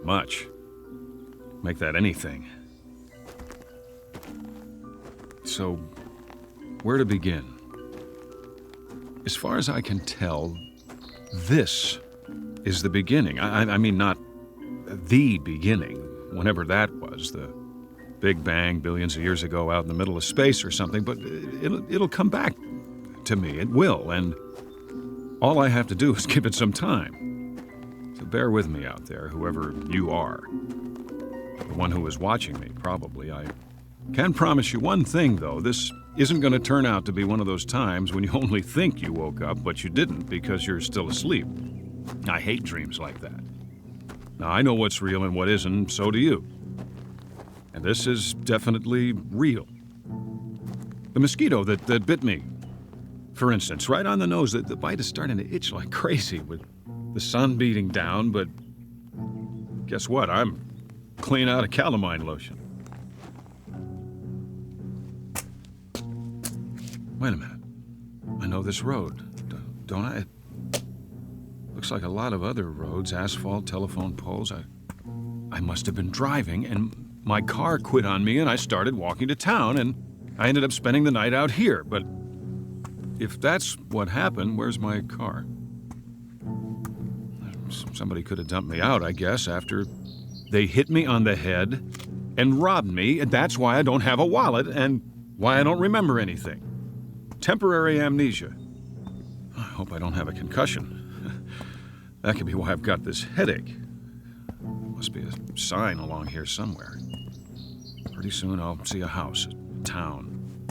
S9: Much. Make that anything. So, where to begin? As far as I can tell, this is the beginning. I mean, not the beginning, whenever that was, the Big Bang billions of years ago out in the middle of space or something, but it'll come back to me. It will, and all I have to do is give it some time. So bear with me out there, whoever you are. The one who is watching me, probably. I can promise you one thing, though. This isn't going to turn out to be one of those times when you only think you woke up, but you didn't because you're still asleep. I hate dreams like that. Now, I know what's real and what isn't, so do you. And this is definitely real. The mosquito that bit me, for instance, right on the nose, the bite is starting to itch like crazy with the sun beating down, but guess what? I'm clean out of calamine lotion. Wait a minute. I know this road, don't I? Looks like a lot of other roads, asphalt, telephone poles. I must have been driving, and my car quit on me, and I started walking to town, and I ended up spending the night out here. But if that's what happened, where's my car? Somebody could have dumped me out, I guess, after they hit me on the head and robbed me, and that's why I don't have a wallet and why I don't remember anything. Temporary amnesia. I hope I don't have a concussion. That could be why I've got this headache. Must be a sign along here somewhere. Pretty soon I'll see a house, a town,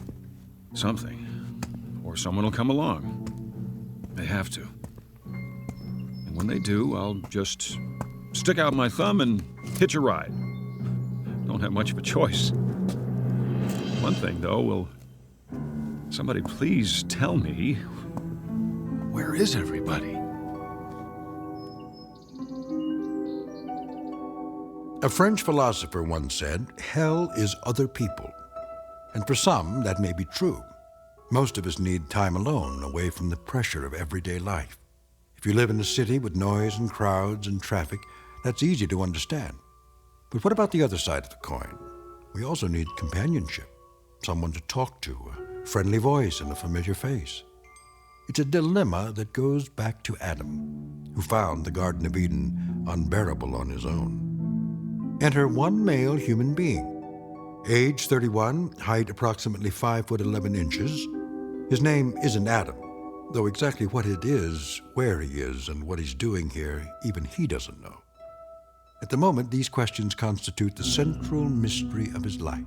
S9: something. Or someone will come along. They have to. And when they do, I'll just stick out my thumb and hitch a ride. Don't have much of a choice. One thing, though, will somebody please tell me, where is everybody?
S1: A French philosopher once said, hell is other people. And for some, that may be true. Most of us need time alone, away from the pressure of everyday life. If you live in a city with noise and crowds and traffic, that's easy to understand. But what about the other side of the coin? We also need companionship, someone to talk to, a friendly voice and a familiar face. It's a dilemma that goes back to Adam, who found the Garden of Eden unbearable on his own. Enter one male human being. Age 31, height approximately 5'11". His name isn't Adam, though exactly what it is, where he is, and what he's doing here, even he doesn't know. At the moment, these questions constitute the central mystery of his life.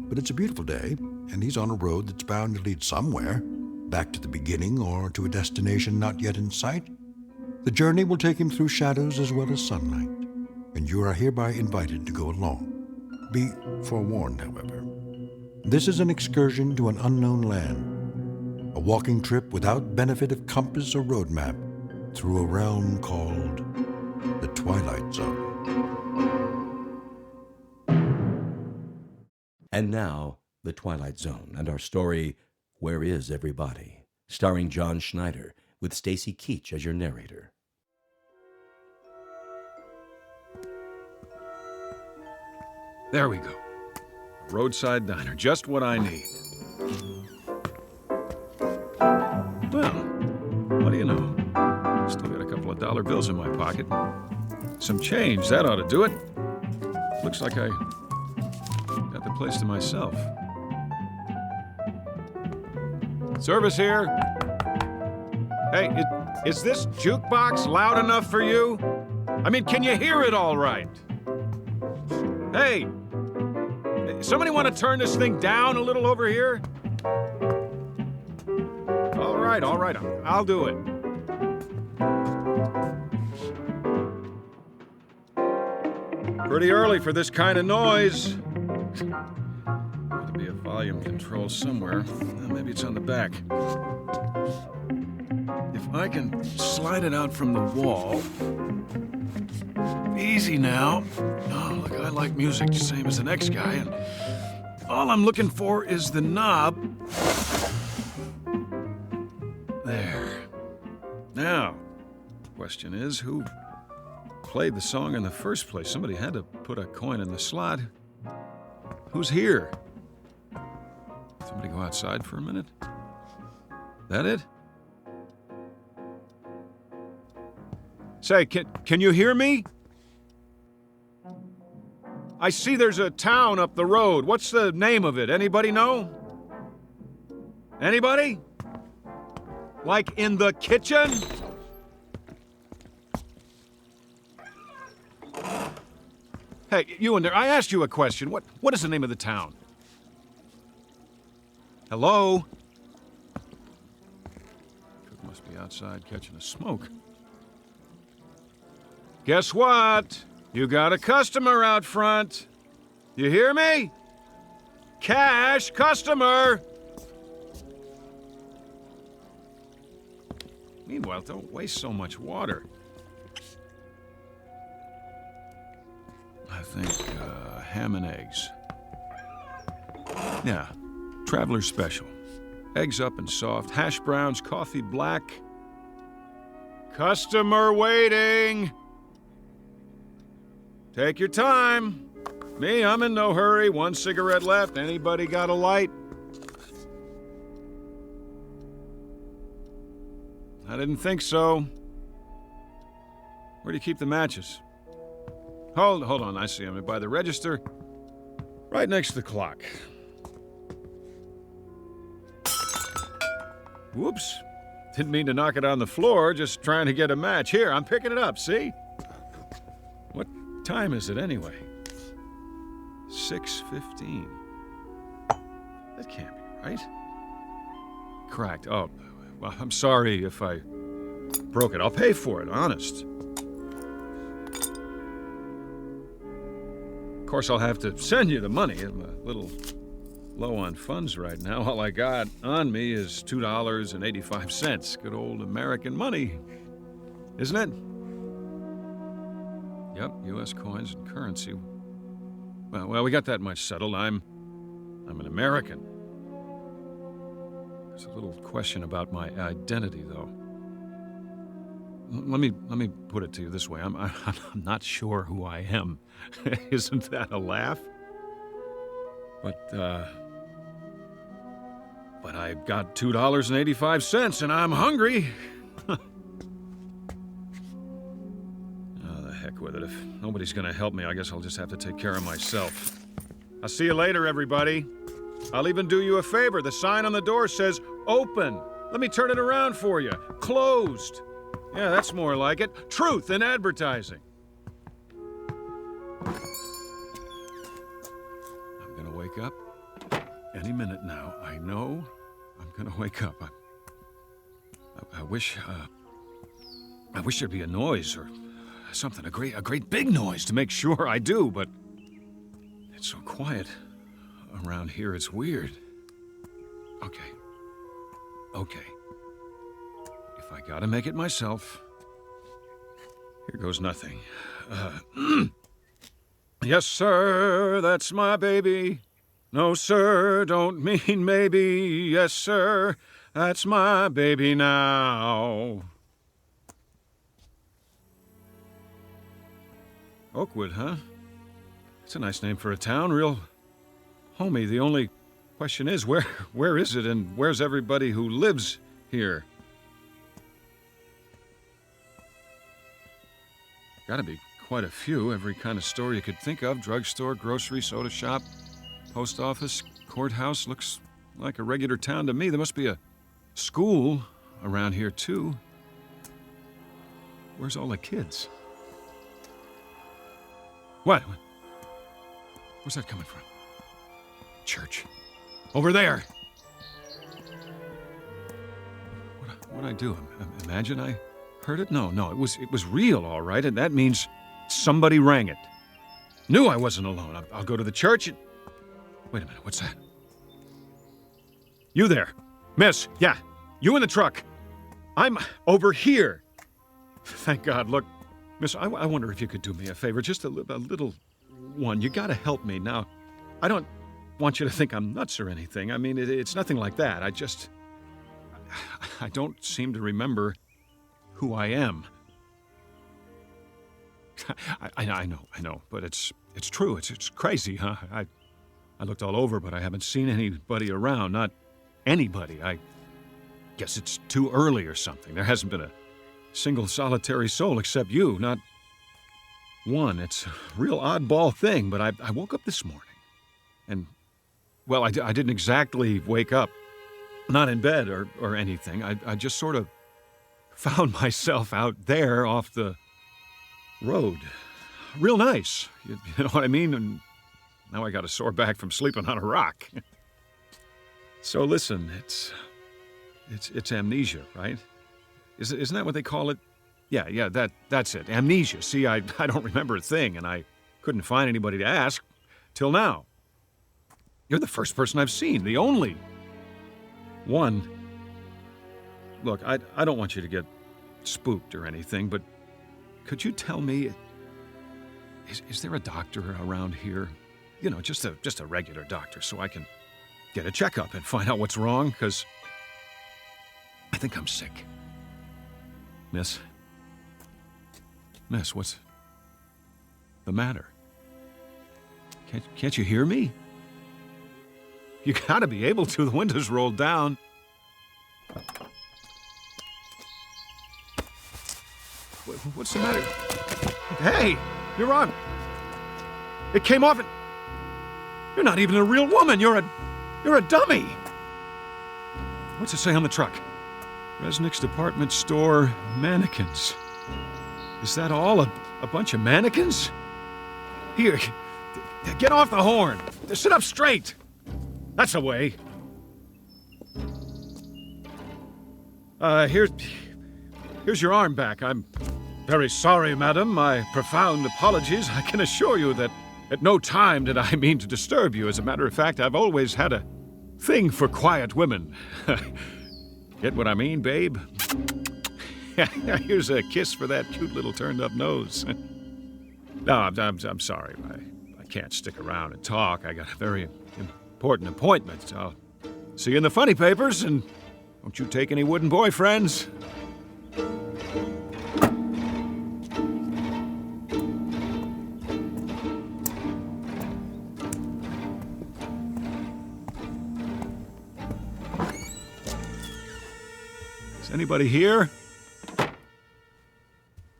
S1: But it's a beautiful day, and he's on a road that's bound to lead somewhere, back to the beginning or to a destination not yet in sight. The journey will take him through shadows as well as sunlight, and you are hereby invited to go along. Be forewarned, however. This is an excursion to an unknown land, a walking trip without benefit of compass or road map through a realm called the Twilight Zone.
S3: And now, the Twilight Zone and our story, Where Is Everybody? Starring John Schneider, with Stacy Keach as your narrator.
S9: There we go. Roadside diner, just what I need. Well, what do you know? Still got a couple of dollar bills in my pocket. Some change, that ought to do it. Looks like I got the place to myself. Service here. Hey, is this jukebox loud enough for you? I mean, can you hear it all right? Hey! Somebody want to turn this thing down a little over here? All right, I'll do it. Pretty early for this kind of noise. Ought to be a volume control somewhere. Maybe it's on the back. If I can slide it out from the wall. Easy now. Oh, look, I like music, same as the next guy, and all I'm looking for is the knob. There. Now, question is, who played the song in the first place? Somebody had to put a coin in the slot. Who's here? Somebody go outside for a minute? That it? Say, can you hear me? I see there's a town up the road. What's the name of it? Anybody know? Anybody? Like in the kitchen? Hey, you in there, I asked you a question. What is the name of the town? Hello? Cook must be outside catching a smoke. Guess what? You got a customer out front. You hear me? Cash customer. Meanwhile, don't waste so much water. I think ham and eggs. Yeah, traveler special. Eggs up and soft, hash browns, coffee black. Customer waiting. Take your time. Me, I'm in no hurry. 1 cigarette left. Anybody got a light? I didn't think so. Where do you keep the matches? Hold on, I see them by the register. Right next to the clock. Whoops. Didn't mean to knock it on the floor, just trying to get a match. Here, I'm picking it up, see? What time is it anyway? 6:15. That can't be right. Cracked. Oh, well, I'm sorry if I broke it. I'll pay for it, honest. Of course, I'll have to send you the money. I'm a little low on funds right now. All I got on me is $2.85. Good old American money, isn't it? Yep, U.S. coins and currency. Well, we got that much settled. I'm an American. There's a little question about my identity, though. Let me put it to you this way. I'm not sure who I am. Isn't that a laugh? But I've got $2.85 and I'm hungry. Oh, the heck with it. If nobody's gonna help me, I guess I'll just have to take care of myself. I'll see you later, everybody. I'll even do you a favor. The sign on the door says open. Let me turn it around for you. Closed. Yeah, that's more like it. Truth in advertising. I'm gonna wake up any minute now. I know I'm gonna wake up. I wish there'd be a noise or something, a great big noise to make sure I do, but it's so quiet around here, it's weird. Okay. If I gotta make it myself, here goes nothing. Yes, sir, that's my baby. No, sir, don't mean maybe. Yes, sir, that's my baby now. Oakwood, huh? It's a nice name for a town, real homey. The only question is, where is it and where's everybody who lives here? Gotta be quite a few. Every kind of store you could think of. Drugstore, grocery, soda shop, post office, courthouse. Looks like a regular town to me. There must be a school around here, too. Where's all the kids? What? Where's that coming from? Church. Over there. What'd I do? Imagine I heard it? No, it was real, all right, and that means somebody rang it. Knew I wasn't alone. I'll go to the church and... Wait a minute, what's that? You there. Miss, yeah, you in the truck. I'm over here. Thank God. Look, miss, I wonder if you could do me a favor, just a little one. You gotta help me now. I don't want you to think I'm nuts or anything. I mean, it's nothing like that. I don't seem to remember who I am. I know, but it's true. It's crazy, huh? I looked all over, but I haven't seen anybody around. Not anybody. I guess it's too early or something. There hasn't been a single solitary soul except you. Not one. It's a real oddball thing, but I woke up this morning. And, well, I didn't exactly wake up. Not in bed or anything. I just sort of found myself out there off the road. Real nice. You know what I mean? And now I got a sore back from sleeping on a rock. So listen, it's amnesia, right? Isn't that what they call it? Yeah, that's it. Amnesia. See, I don't remember a thing, and I couldn't find anybody to ask till now. You're the first person I've seen, the only one. Look, I don't want you to get spooked or anything, but could you tell me, is there a doctor around here? You know, just a regular doctor, so I can get a checkup and find out what's wrong, because I think I'm sick. Miss, what's the matter? Can't you hear me? You gotta be able to. The window's rolled down. What's the matter? Hey, you're on. It came off and... You're not even a real woman. You're a dummy. What's it say on the truck? Resnick's department store mannequins. Is that all? A bunch of mannequins? Here, get off the horn. Sit up straight. That's the way. Here's your arm back. I'm very sorry, madam. My profound apologies. I can assure you that at no time did I mean to disturb you. As a matter of fact, I've always had a thing for quiet women. Get what I mean, babe? Here's a kiss for that cute little turned-up nose. No, I'm sorry. I can't stick around and talk. I got a very important appointment. I'll see you in the funny papers, and don't you take any wooden boyfriends. Is anybody here?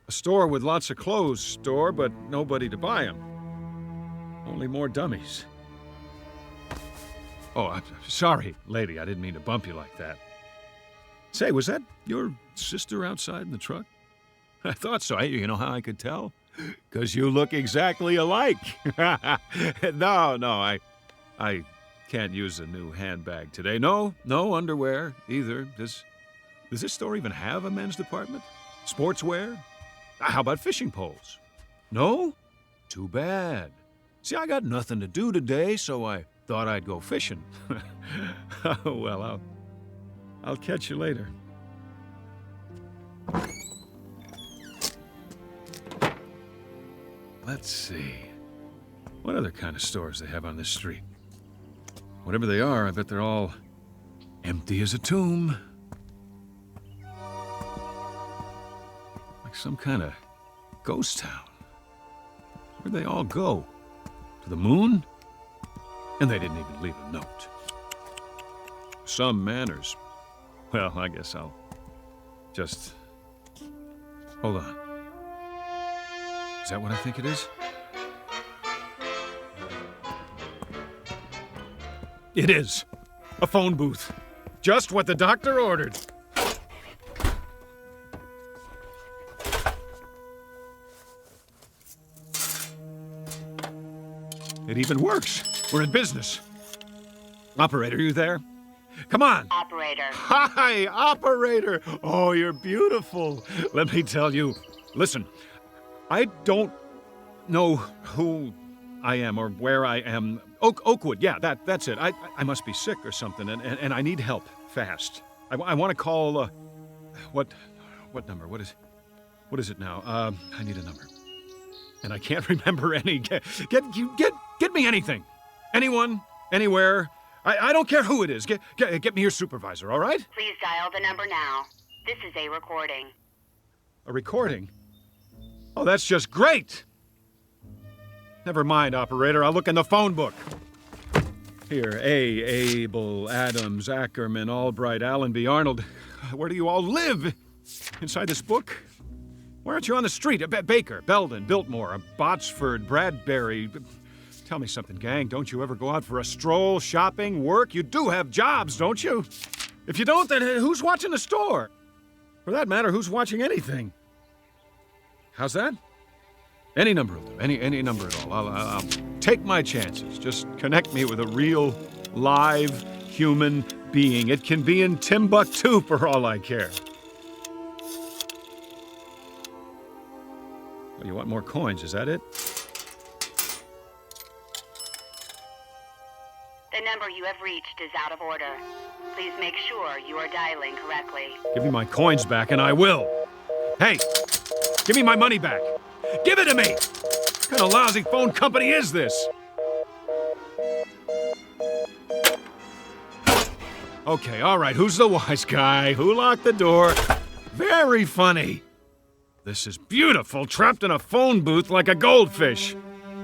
S9: A store with lots of clothes store, but nobody to buy them. Only more dummies. Oh, I'm sorry, lady. I didn't mean to bump you like that. Say, was that your sister outside in the truck? I thought so. You know how I could tell? 'Cause you look exactly alike. No, I can't use a new handbag today. No underwear either. Does this store even have a men's department? Sportswear? How about fishing poles? No? Too bad. See, I got nothing to do today, so I thought I'd go fishing. Well, I'll catch you later. Let's see. What other kind of stores they have on this street? Whatever they are, I bet they're all empty as a tomb. Like some kind of ghost town. Where'd they all go? To the moon? And they didn't even leave a note. Some manners. Well, I guess I'll just... Hold on. Is that what I think it is? It is. A phone booth. Just what the doctor ordered. It even works. We're in business. Operator, you there? Come on.
S10: Operator.
S9: Hi, operator. Oh, you're beautiful. Let me tell you. Listen, I don't know who I am or where I am. Oakwood, yeah, that's it. I must be sick or something, and I need help fast. I want to call, what number? What is it now? I need a number. And I can't remember any. Get me anything. Anyone, anywhere. I don't care who it is. Get me your supervisor, all right?
S10: Please dial the number now. This is a recording.
S9: A recording? Oh, that's just great! Never mind, operator. I'll look in the phone book. Here, Abel, Adams, Ackerman, Albright, Allenby, Arnold. Where do you all live? Inside this book? Why aren't you on the street? Baker, Belden, Biltmore, Botsford, Bradbury. Tell me something, gang. Don't you ever go out for a stroll, shopping, work? You do have jobs, don't you? If you don't, then who's watching the store? For that matter, who's watching anything? How's that? Any number will do. Any number at all. I'll take my chances. Just connect me with a real, live, human being. It can be in Timbuktu for all I care. Well, you want more coins, is that it?
S10: The number you have reached is out of order. Please make sure you are dialing correctly.
S9: Give me my coins back and I will. Hey, give me my money back. Give it to me! What kind of lousy phone company is this? Okay, all right, who's the wise guy? Who locked the door? Very funny. This is beautiful, trapped in a phone booth like a goldfish.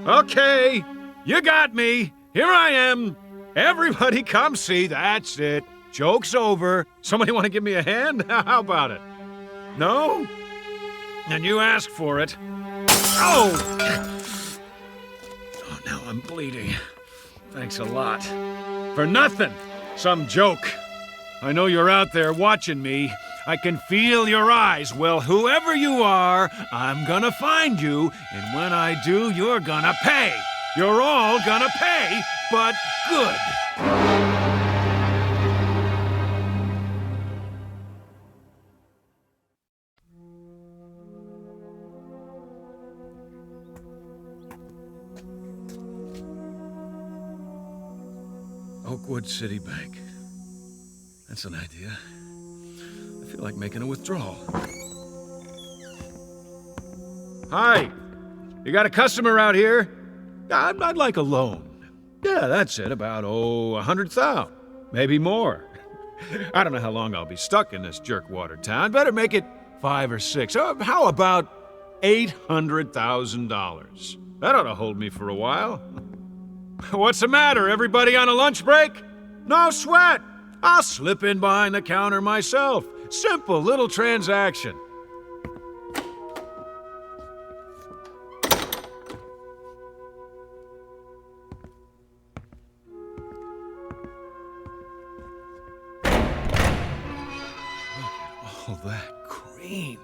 S9: Okay, you got me. Here I am. Everybody come see. That's it. Joke's over. Somebody want to give me a hand? How about it? No? And you asked for it. Oh! Oh, now I'm bleeding. Thanks a lot. For nothing. Some joke. I know you're out there watching me. I can feel your eyes. Well, whoever you are, I'm gonna find you. And when I do, you're gonna pay. You're all gonna pay, but good. Oakwood City Bank. That's an idea. I feel like making a withdrawal. Hi! You got a customer out here? I'd like a loan. Yeah, that's it. About, $100,000. Maybe more. I don't know how long I'll be stuck in this jerkwater town. Better make it 5 or 6. How about $800,000? That ought to hold me for a while. What's the matter? Everybody on a lunch break? No sweat. I'll slip in behind the counter myself. Simple little transaction. Oh, that cream.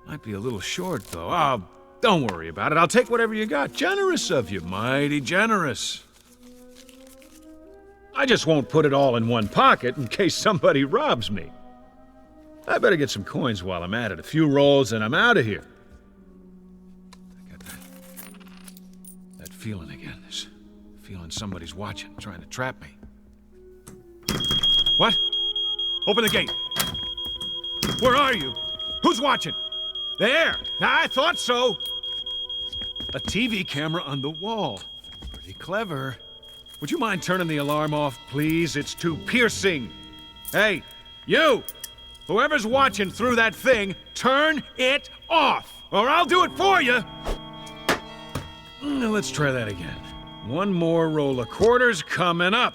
S9: Might be a little short, though. Oh, don't worry about it. I'll take whatever you got. Generous of you. Mighty generous. I just won't put it all in one pocket in case somebody robs me. I better get some coins while I'm at it. A few rolls and I'm out of here. I got that feeling again. This feeling somebody's watching, trying to trap me. What? Open the gate. Where are you? Who's watching? There! I thought so! A TV camera on the wall. Pretty clever. Would you mind turning the alarm off, please? It's too piercing. Hey, you! Whoever's watching through that thing, turn it off, or I'll do it for you! Let's try that again. One more roll of quarters coming up.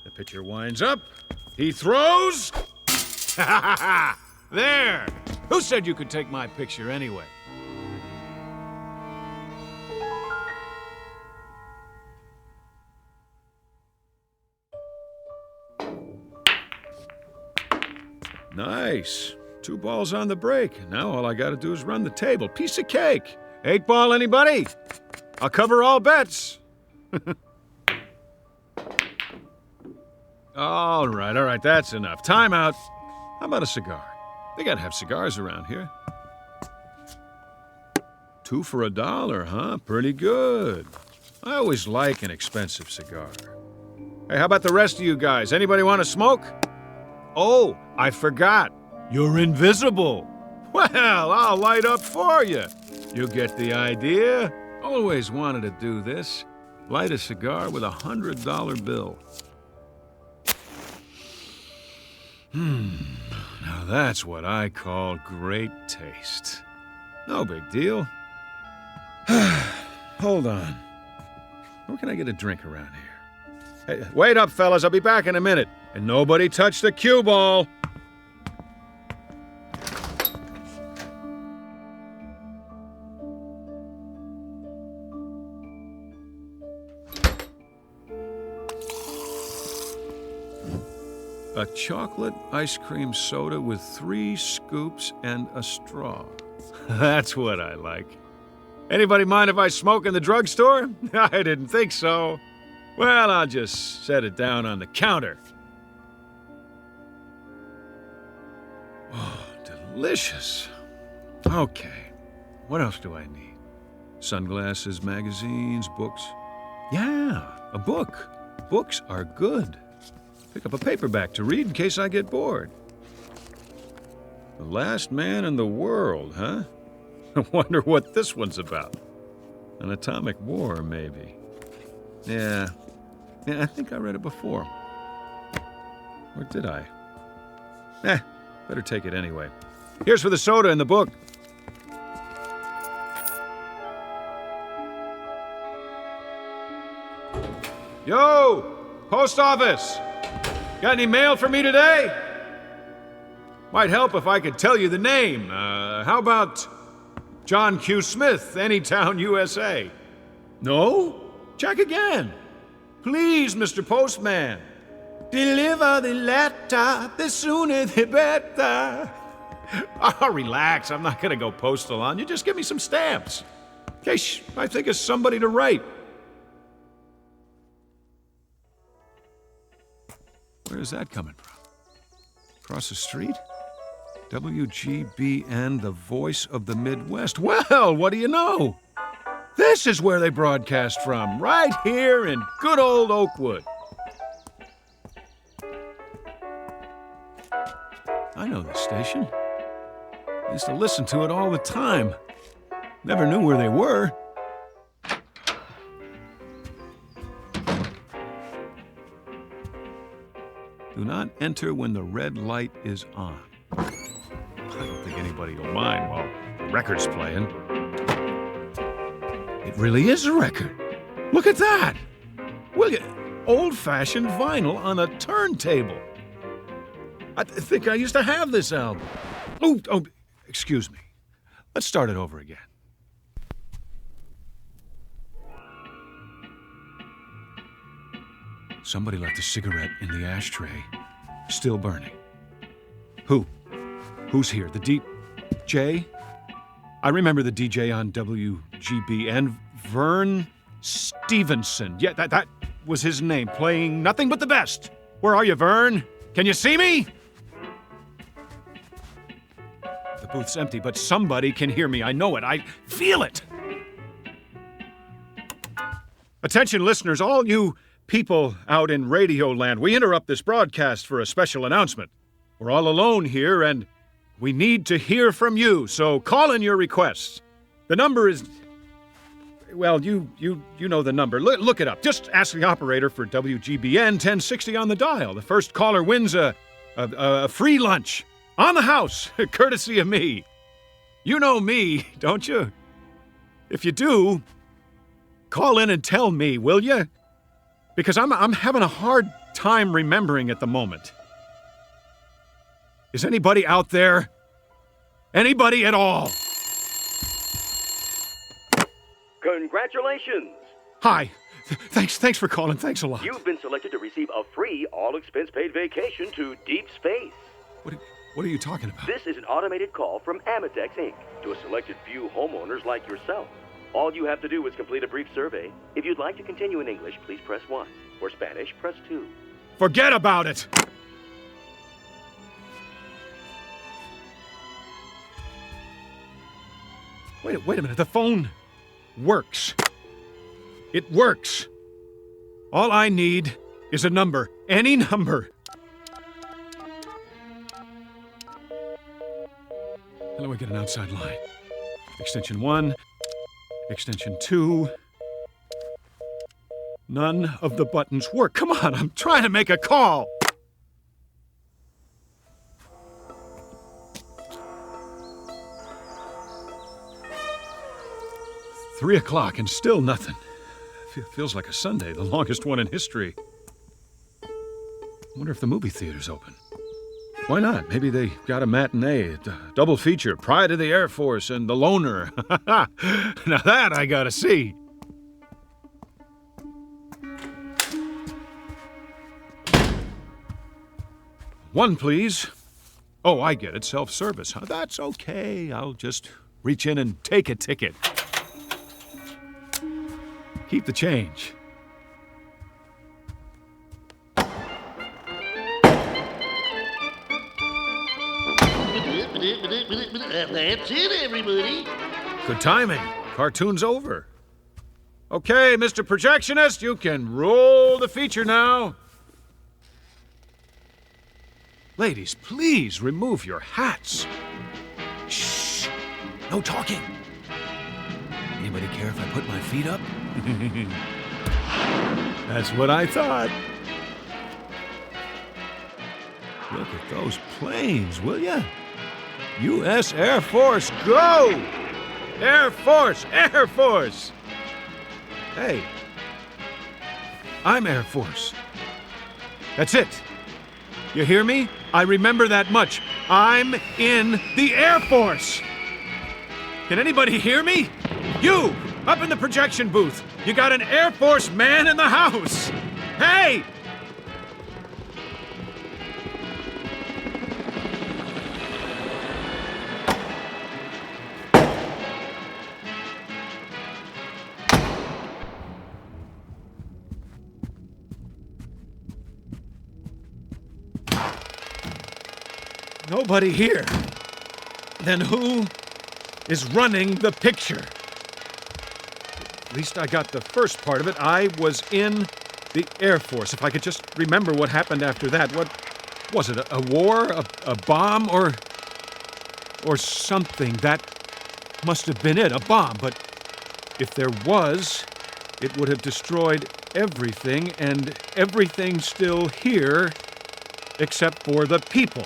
S9: The pitcher winds up. He throws. Ha ha ha! There! Who said you could take my picture anyway? Nice. 2 balls on the break. Now all I gotta do is run the table. Piece of cake. 8 ball, anybody? I'll cover all bets. All right, that's enough. Time out. How about a cigar? They gotta have cigars around here. 2 for $1, huh? Pretty good. I always like an expensive cigar. Hey, how about the rest of you guys? Anybody want to smoke? Oh, I forgot. You're invisible. Well, I'll light up for you. You get the idea? Always wanted to do this. Light a cigar with a $100 bill. Now that's what I call great taste. No big deal. Hold on. Where can I get a drink around here? Hey, wait up, fellas. I'll be back in a minute. And nobody touch the cue ball. A chocolate ice cream soda with 3 scoops and a straw. That's what I like. Anybody mind if I smoke in the drugstore? I didn't think so. Well, I'll just set it down on the counter. Oh, delicious. Okay, what else do I need? Sunglasses, magazines, books. Yeah, a book. Books are good. Pick up a paperback to read in case I get bored. The Last Man in the World, huh? I wonder what this one's about. An atomic war, maybe. Yeah, I think I read it before. Or did I? Better take it anyway. Here's for the soda in the book. Yo! Post office! Got any mail for me today? Might help if I could tell you the name. How about John Q. Smith, Anytown, USA? No? Check again. Please, Mr. Postman. Deliver the letter, the sooner the better. Oh, relax. I'm not gonna go postal on you. Just give me some stamps. In case I think of somebody to write. Where's that coming from? Across the street? WGBN, the voice of the Midwest. Well, what do you know? This is where they broadcast from, right here in good old Oakwood. I know this station. I used to listen to it all the time. Never knew where they were. Do not enter when the red light is on. I don't think anybody will mind while the record's playing. It really is a record. Look at that. Will you? Old-fashioned vinyl on a turntable. I think I used to have this album. Oh, excuse me. Let's start it over again. Somebody left a cigarette in the ashtray, still burning. Who? Who's here? The DJ? I remember the DJ on WGBN, Vern Stevenson. Yeah, that was his name, playing nothing but the best. Where are you, Vern? Can you see me? The booth's empty, but somebody can hear me. I know it. I feel it. Attention, listeners, all you people out in Radio Land, we interrupt this broadcast for a special announcement. We're all alone here, and we need to hear from you, so call in your requests. The number is... Well, you know the number. Look it up. Just ask the operator for WGBN 1060 on the dial. The first caller wins a free lunch on the house, courtesy of me. You know me, don't you? If you do, call in and tell me, will you? Because I'm having a hard time remembering at the moment. Is anybody out there? Anybody at all?
S11: Congratulations!
S9: Hi. Thanks for calling. Thanks a lot.
S11: You've been selected to receive a free, all-expense-paid vacation to deep space.
S9: What are you talking about?
S11: This is an automated call from Amadex, Inc. to a selected few homeowners like yourself. All you have to do is complete a brief survey. If you'd like to continue in English, please press 1. For Spanish, press 2.
S9: Forget about it! Wait a minute. The phone works. It works. All I need is a number. Any number. How do we get an outside line? Extension 1. Extension 2. None of the buttons work. Come on, I'm trying to make a call. Three o'clock and still nothing. Feels like a Sunday, the longest one in history. I wonder if the movie theater's open. Why not? Maybe they got a matinee, a double feature, Pride of the Air Force and The Loner. Now that I gotta see. One, please. Oh, I get it. Self-service. Huh? That's okay. I'll just reach in and take a ticket. Keep the change.
S12: That's it, everybody.
S9: Good timing. Cartoon's over. Okay, Mr. Projectionist, you can roll the feature now. Ladies, please remove your hats. Shh. No talking. Anybody care if I put my feet up? That's what I thought. Look at those planes, will ya? U.S. Air Force, go! Air Force, Air Force! Hey, I'm Air Force. That's it. You hear me? I remember that much. I'm in the Air Force. Can anybody hear me? You, up in the projection booth. You got an Air Force man in the house. Hey! Nobody here. Then who is running the picture? At least I got the first part of it. I was in the Air Force. If I could just remember what happened after that. What was it? A war? A bomb? Or something? That must have been it. A bomb. But if there was, it would have destroyed everything, and everything's still here except for the people.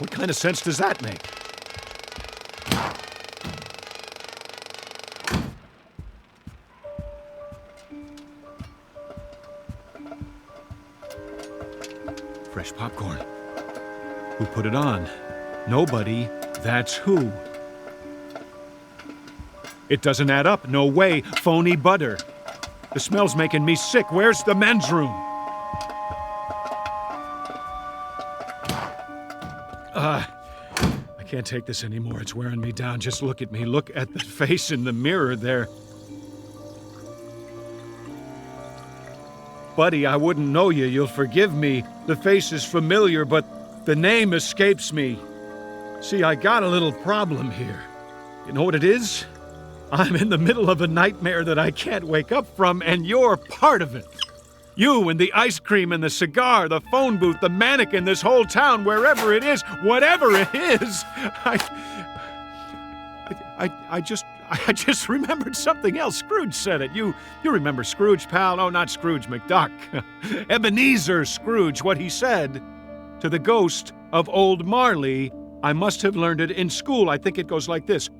S9: What kind of sense does that make? Fresh popcorn. Who put it on? Nobody. That's who. It doesn't add up. No way. Phony butter. The smell's making me sick. Where's the men's room? I can't take this anymore. It's wearing me down. Just look at me. Look at the face in the mirror there. Buddy, I wouldn't know you. You'll forgive me. The face is familiar, but the name escapes me. See, I got a little problem here. You know what it is? I'm in the middle of a nightmare that I can't wake up from, and you're part of it. You and the ice cream and the cigar, the phone booth, the mannequin, this whole town, wherever it is, whatever it is, I just remembered something else. Scrooge said it. You remember Scrooge, pal? Oh, not Scrooge McDuck. Ebenezer Scrooge, what he said to the ghost of old Marley. I must have learned it in school. I think it goes like this.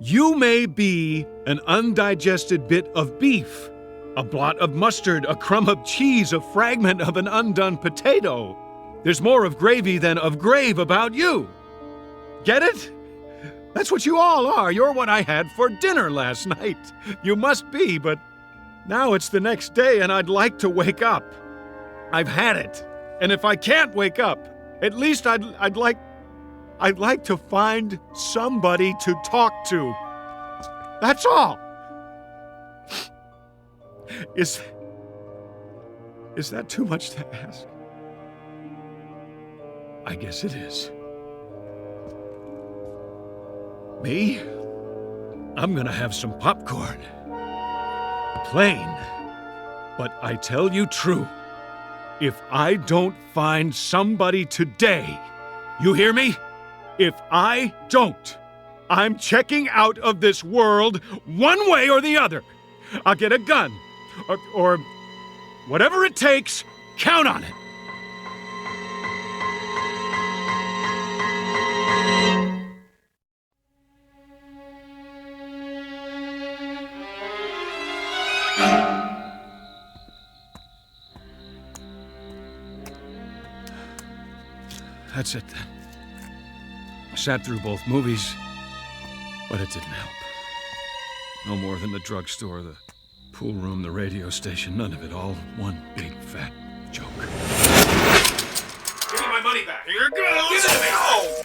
S9: You may be an undigested bit of beef, a blot of mustard, a crumb of cheese, a fragment of an undone potato. There's more of gravy than of grave about you. Get it? That's what you all are. You're what I had for dinner last night. You must be, but now it's the next day and I'd like to wake up. I've had it. And if I can't wake up, at least I'd like to find somebody to talk to. That's all. Is that too much to ask? I guess it is. Me? I'm gonna have some popcorn. Plain. But I tell you true, if I don't find somebody today, you hear me? If I don't, I'm checking out of this world one way or the other. I'll get a gun, or whatever it takes, count on it. That's it then. Sat through both movies, but it didn't help. No more than the drugstore, the pool room, the radio station, none of it, all one big fat joke. Give me my money back. Here it goes. Give it to me. Oh!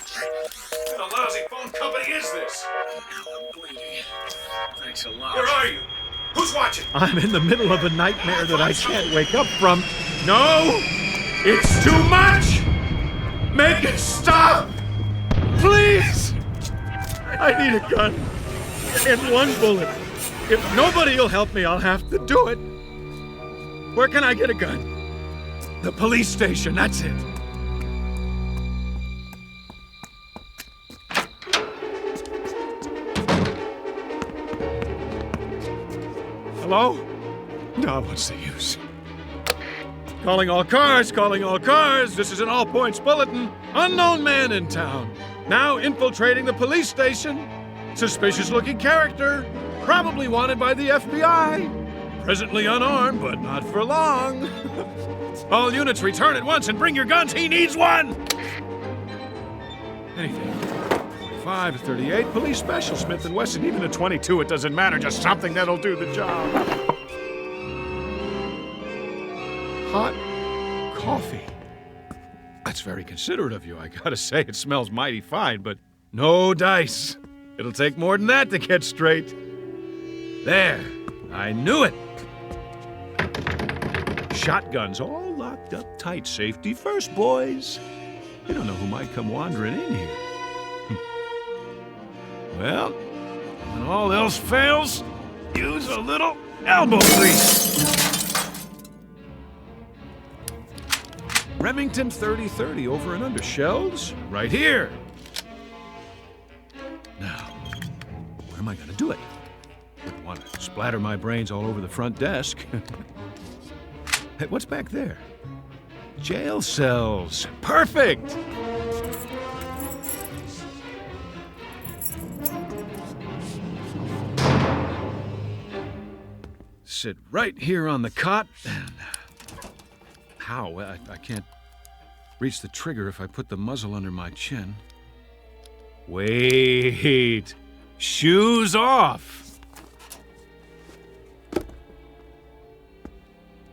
S9: What a lousy phone company is this? Now I'm bleeding. Thanks a lot. Where are you? Who's watching? I'm in the middle of a nightmare that I can't wake up from. No! It's too much! Make it stop! Please! I need a gun. And one bullet. If nobody will help me, I'll have to do it. Where can I get a gun? The police station, that's it. Hello? No, what's the use? Calling all cars, calling all cars. This is an all-points bulletin. Unknown man in town. Now infiltrating the police station. Suspicious-looking character. Probably wanted by the FBI. Presently unarmed, but not for long. All units return at once and bring your guns. He needs one! Anything. 45, a 38, police special, Smith & Wesson. Even a 22, it doesn't matter. Just something that'll do the job. Hot coffee. That's very considerate of you. I gotta say, it smells mighty fine, but no dice. It'll take more than that to get straight. There. I knew it. Shotguns all locked up tight. Safety first, boys. You don't know who might come wandering in here. Well, when all else fails, use a little elbow grease. Remington 30-30 over and under. Shells right here. Now, where am I going to do it? Wouldn't want to splatter my brains all over the front desk. Hey, what's back there? Jail cells. Perfect! Sit right here on the cot and... How? I can't reach the trigger if I put the muzzle under my chin. Wait. Shoes off.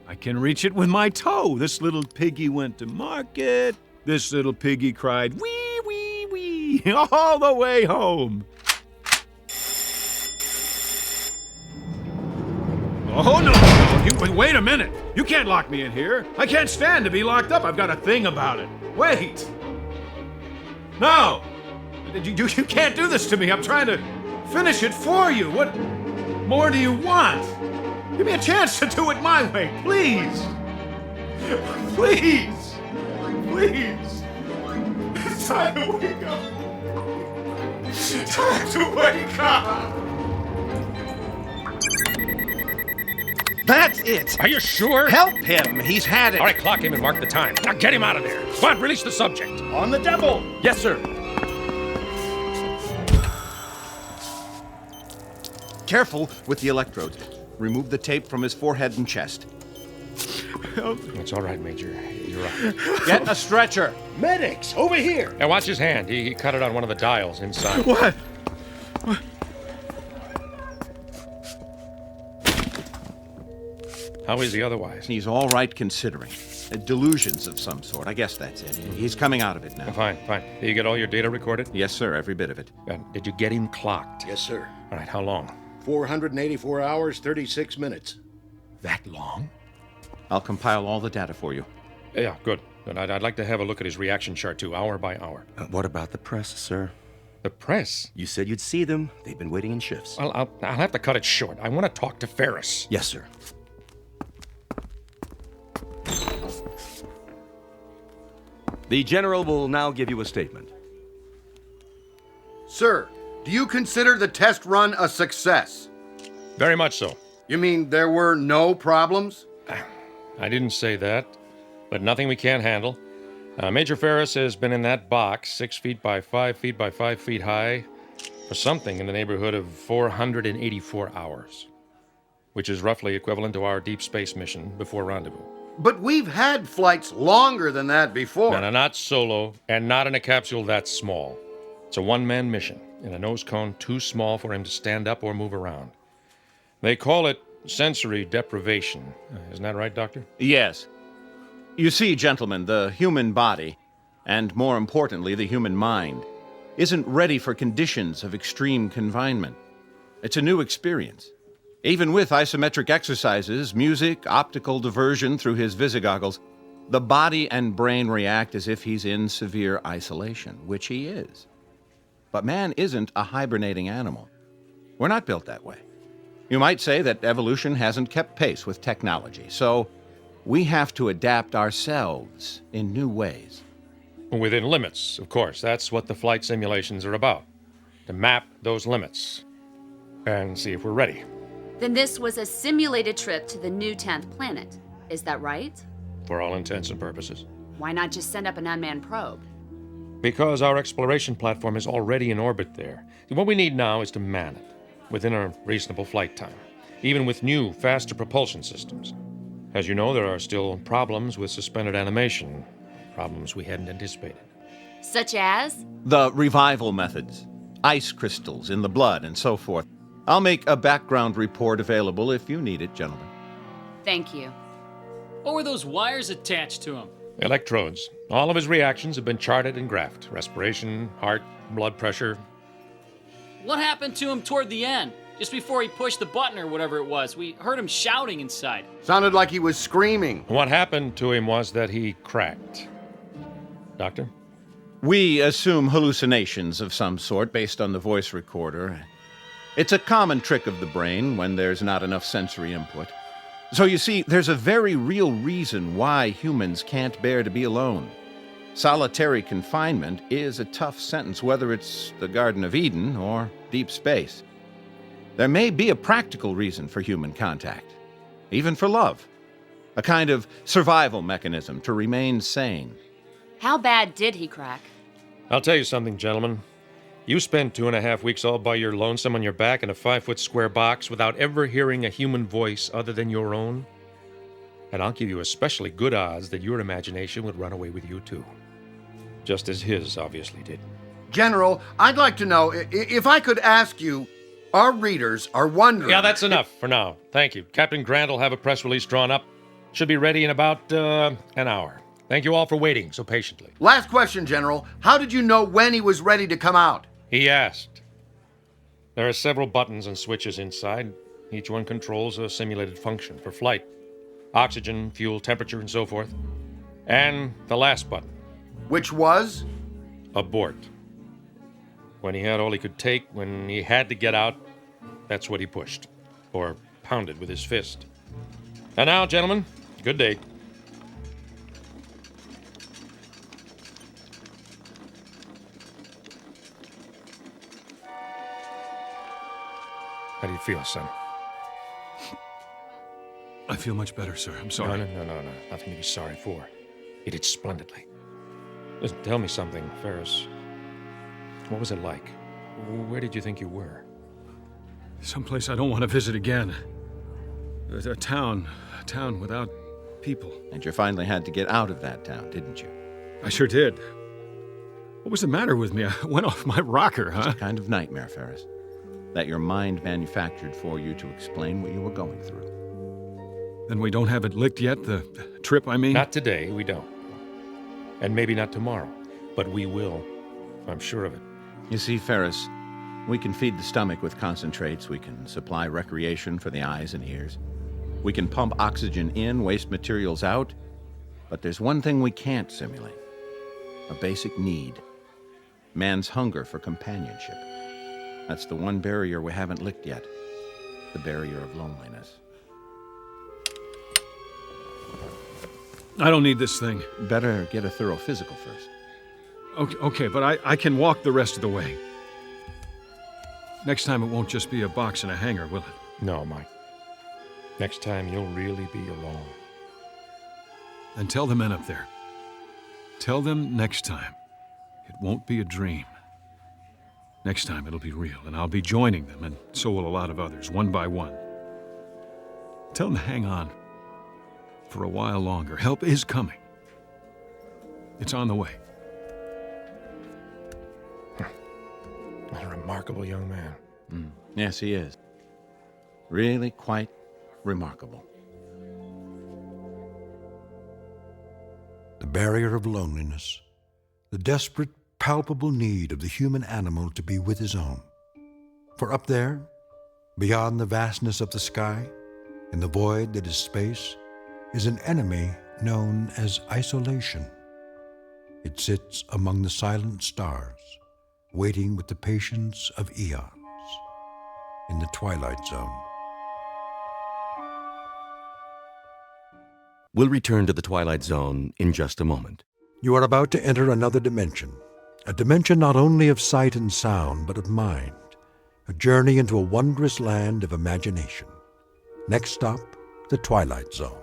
S9: I can reach it with my toe. This little piggy went to market. This little piggy cried, wee, wee, wee, all the way home. Oh, no. Wait a minute. You can't lock me in here. I can't stand to be locked up. I've got a thing about it. Wait. No. You can't do this to me. I'm trying to finish it for you. What more do you want? Give me a chance to do it my way, please. Please. Please. It's time to wake up. Time to wake up.
S13: That's it!
S14: Are you sure?
S13: Help him! He's had it!
S14: All right, clock him and mark the time. Now get him out of there. Come on, release the subject.
S13: On the devil!
S14: Yes, sir.
S13: Careful with the electrodes. Remove the tape from his forehead and chest.
S14: It's all right, Major. You're right.
S13: Get a stretcher. Medics, over here!
S14: Now watch his hand. He cut it on one of the dials inside.
S9: What?
S14: How is he otherwise?
S13: He's all right considering. Delusions of some sort. I guess that's it. He's coming out of it now.
S14: Fine. Did you get all your data recorded?
S13: Yes, sir. Every bit of it.
S14: Did you get him clocked?
S13: Yes, sir.
S14: All right, how long?
S15: 484 hours, 36 minutes.
S14: That long?
S13: I'll compile all the data for you.
S14: Yeah, good. And I'd like to have a look at his reaction chart, too, hour by hour.
S3: What about the press, sir?
S14: The press?
S3: You said you'd see them. They've been waiting in shifts.
S14: I'll have to cut it short. I want to talk to Ferris.
S3: Yes, sir. The General will now give you a statement.
S16: Sir, do you consider the test run a success?
S14: Very much so.
S16: You mean there were no problems?
S14: I didn't say that, but nothing we can't handle. Major Ferris has been in that box, 6 feet by 5 feet by 5 feet high, for something in the neighborhood of 484 hours, which is roughly equivalent to our deep space mission before rendezvous.
S16: But we've had flights longer than that before.
S14: No, not solo, and not in a capsule that small. It's a one-man mission, in a nose cone too small for him to stand up or move around. They call it sensory deprivation. Isn't that right, Doctor?
S13: Yes. You see, gentlemen, the human body, and more importantly, the human mind, isn't ready for conditions of extreme confinement. It's a new experience. Even with isometric exercises, music, optical diversion through his visigoggles, the body and brain react as if he's in severe isolation, which he is. But man isn't a hibernating animal. We're not built that way. You might say that evolution hasn't kept pace with technology, so we have to adapt ourselves in new ways.
S14: Within limits, of course. That's what the flight simulations are about. To map those limits and see if we're ready.
S17: Then this was a simulated trip to the new 10th planet. Is that right?
S14: For all intents and purposes.
S17: Why not just send up an unmanned probe?
S14: Because our exploration platform is already in orbit there. What we need now is to man it, within a reasonable flight time, even with new, faster propulsion systems. As you know, there are still problems with suspended animation, problems we hadn't anticipated.
S17: Such as?
S13: The revival methods, ice crystals in the blood, and so forth. I'll make a background report available if you need it, gentlemen.
S17: Thank you.
S8: What were those wires attached to him?
S14: Electrodes. All of his reactions have been charted and graphed. Respiration, heart, blood pressure.
S8: What happened to him toward the end? Just before he pushed the button or whatever it was. We heard him shouting inside.
S16: Sounded like he was screaming.
S14: What happened to him was that he cracked. Doctor?
S13: We assume hallucinations of some sort based on the voice recorder. It's a common trick of the brain when there's not enough sensory input. So you see, there's a very real reason why humans can't bear to be alone. Solitary confinement is a tough sentence, whether it's the Garden of Eden or deep space. There may be a practical reason for human contact, even for love. A kind of survival mechanism to remain sane.
S17: How bad did he crack?
S14: I'll tell you something, gentlemen. You spend 2.5 weeks all by your lonesome on your back in a 5-foot square box without ever hearing a human voice other than your own, and I'll give you especially good odds that your imagination would run away with you too. Just as his obviously did.
S16: General, I'd like to know, if I could ask you, our readers are wondering...
S14: Yeah, that's enough for now. Thank you. Captain Grant will have a press release drawn up. Should be ready in about an hour. Thank you all for waiting so patiently.
S16: Last question, General. How did you know when he was ready to come out?
S14: He asked. There are several buttons and switches inside. Each one controls a simulated function for flight. Oxygen, fuel, temperature, and so forth. And the last button.
S16: Which was?
S14: Abort. When he had all he could take, when he had to get out, that's what he pushed. Or pounded with his fist. And now, gentlemen, good day. How do you feel, son?
S9: I feel much better, sir. I'm sorry.
S14: No. Nothing to be sorry for. You did splendidly. Listen, tell me something, Ferris. What was it like? Where did you think you were?
S9: Someplace I don't want to visit again. A town without people.
S13: And you finally had to get out of that town, didn't you?
S9: I sure did. What was the matter with me? I went off my rocker, huh?
S13: It's a kind of nightmare, Ferris, that your mind manufactured for you to explain what you were going through.
S9: Then we don't have it licked yet, the trip, I mean?
S14: Not today, we don't. And maybe not tomorrow, but we will. I'm sure of it.
S13: You see, Ferris, We can feed the stomach with concentrates. We can supply recreation for the eyes and ears. We can pump oxygen in, waste materials out. But there's one thing we can't simulate. A basic need. Man's hunger for companionship. That's the one barrier we haven't licked yet. The barrier of loneliness.
S9: I don't need this thing.
S13: Better get a thorough physical first.
S9: Okay, but I can walk the rest of the way. Next time it won't just be a box and a hanger, will it?
S14: No, Mike. Next time you'll really be alone.
S9: And tell the men up there. Tell them next time it won't be a dream. Next time it'll be real, and I'll be joining them, and so will a lot of others, one by one. Tell them to hang on for a while longer. Help is coming. It's on the way.
S14: What a remarkable young man.
S13: Yes, he is. Really quite remarkable.
S1: The barrier of loneliness, the desperate, palpable need of the human animal to be with his own. For up there, beyond the vastness of the sky, in the void that is space, is an enemy known as isolation. It sits among the silent stars, waiting with the patience of eons, in the Twilight Zone.
S3: We'll return to the Twilight Zone in just a moment.
S1: You are about to enter another dimension, a dimension not only of sight and sound, but of mind, a journey into a wondrous land of imagination. Next stop, the Twilight Zone.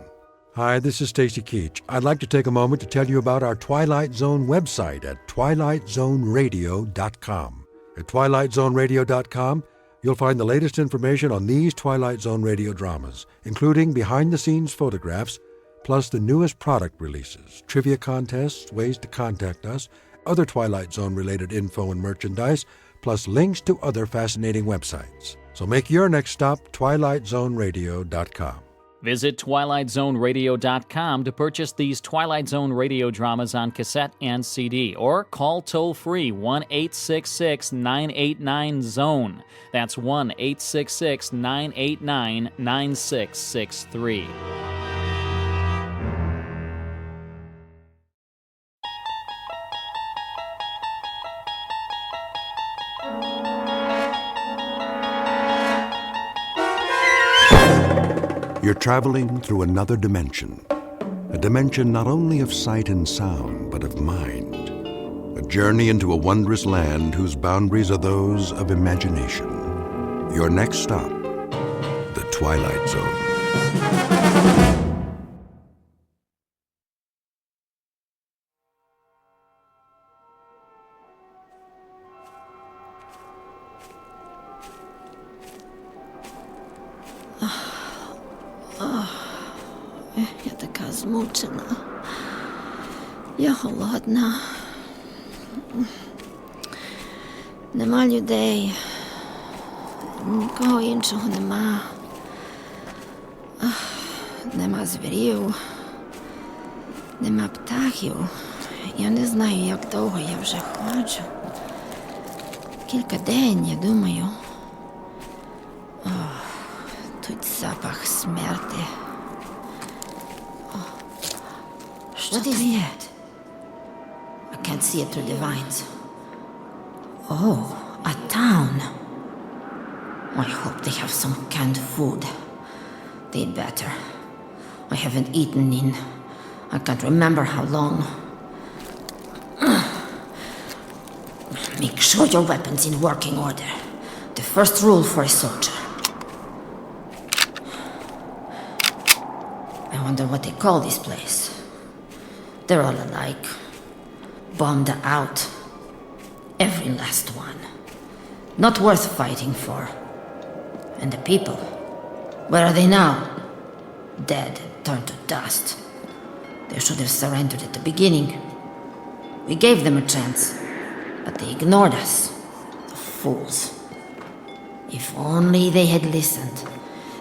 S1: Hi, this is Stacy Keach. I'd like to take a moment to tell you about our Twilight Zone website at twilightzoneradio.com. At twilightzoneradio.com, you'll find the latest information on these Twilight Zone radio dramas, including behind-the-scenes photographs, plus the newest product releases, trivia contests, ways to contact us, other Twilight Zone-related info and merchandise, plus links to other fascinating websites. So make your next stop twilightzoneradio.com.
S8: Visit twilightzoneradio.com to purchase these Twilight Zone radio dramas on cassette and CD, or call toll-free 1-866-989-ZONE. That's 1-866-989-9663.
S1: You're traveling through another dimension, a dimension not only of sight and sound, but of mind, a journey into a wondrous land whose boundaries are those of imagination. Your next stop, the Twilight Zone.
S18: Я така змучена. Я голодна. Нема людей. Нікого іншого нема. Нема звірів. Нема птахів. Я не знаю, як довго я вже ходжу. Кілька день, я думаю. Тут запах смерти. What is that? I can't see it through the vines. Oh, a town. I hope they have some canned food. They'd better. I haven't eaten in I can't remember how long. Make sure your weapon's in working order. The first rule for a soldier. I wonder what they call this place. They're all alike. Bombed out. Every last one. Not worth fighting for. And the people, where are they now? Dead, turned to dust. They should have surrendered at the beginning. We gave them a chance, but they ignored us. The fools. If only they had listened,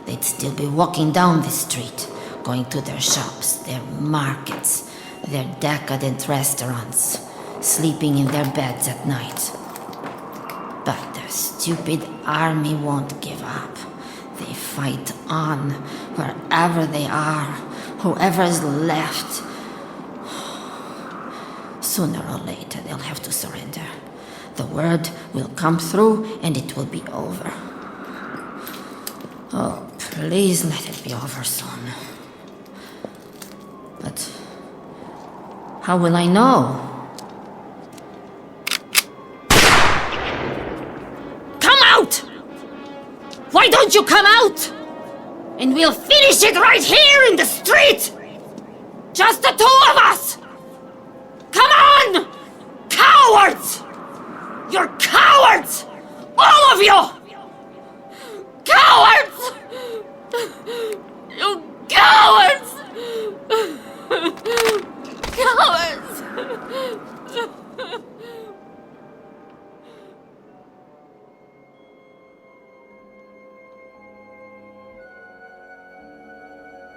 S18: they'd still be walking down this street, going to their shops, their markets, their decadent restaurants, sleeping in their beds at night. But The stupid army won't give up. They fight on, wherever they are, whoever is left. Sooner or later, they'll have to surrender. The word will come through, and it will be over. Oh, please let it be over soon. But how will I know? Come out! Why don't you come out? And we'll finish it right here in the street! Just the two of us! Come on! Cowards! You're cowards! All of you! Cowards! You cowards! Cowards!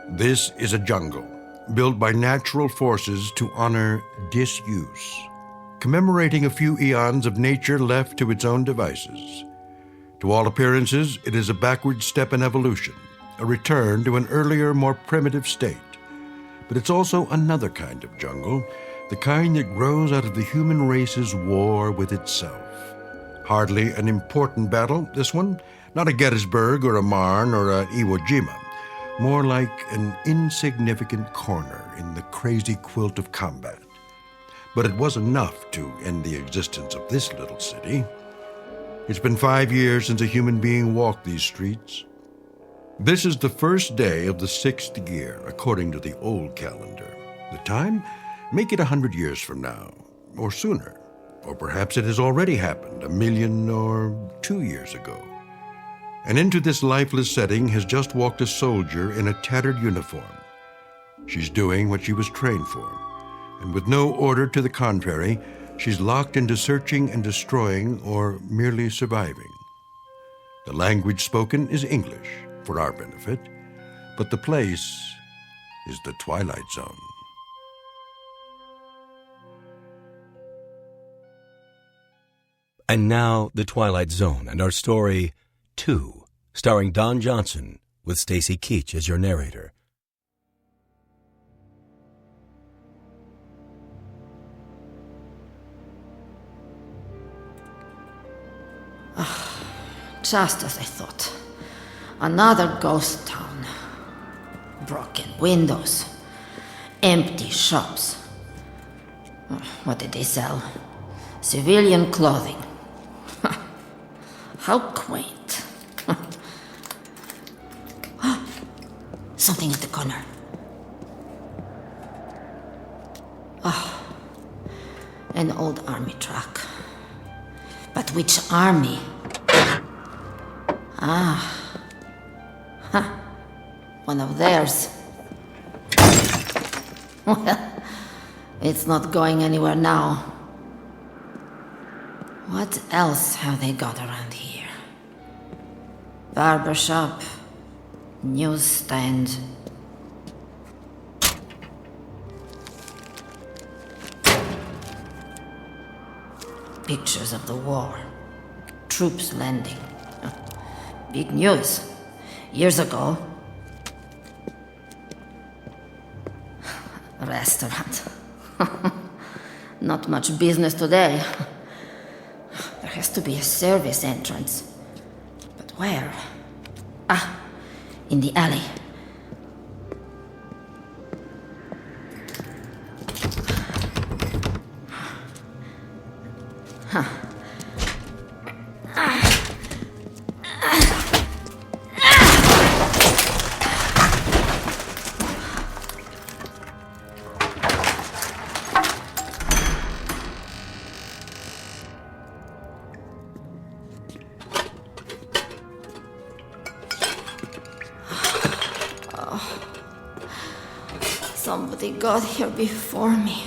S1: This is a jungle built by natural forces to honor disuse, commemorating a few eons of nature left to its own devices. To all appearances, it is a backward step in evolution, a return to an earlier, more primitive state. But it's also another kind of jungle, the kind that grows out of the human race's war with itself. Hardly an important battle, this one. Not a Gettysburg or a Marne or a Iwo Jima. More like an insignificant corner in the crazy quilt of combat. But it was enough to end the existence of this little city. It's been 5 years since a human being walked these streets. This is the first day of the 6th year, according to the old calendar. The time? Make it 100 years from now, or sooner. Or perhaps it has already happened 1 million or 2 years ago. And into this lifeless setting has just walked a soldier in a tattered uniform. She's doing what she was trained for, and with no order to the contrary, she's locked into searching and destroying or merely surviving. The language spoken is English, for our benefit, but the place is the Twilight Zone.
S3: And now, The Twilight Zone and our story, 2, starring Don Johnson, with Stacy Keach as your narrator.
S18: Just as I thought. Another ghost town. Broken windows. Empty shops. What did they sell? Civilian clothing. How quaint. Something at the corner. An old army truck. But which army? One of theirs. Well, it's not going anywhere now. What else have they got around here? Barber shop, newsstand. Pictures of the war. Troops landing. Big news. Years ago. Restaurant. Not much business today. There has to be a service entrance. But where? In the alley. Somebody got here before me.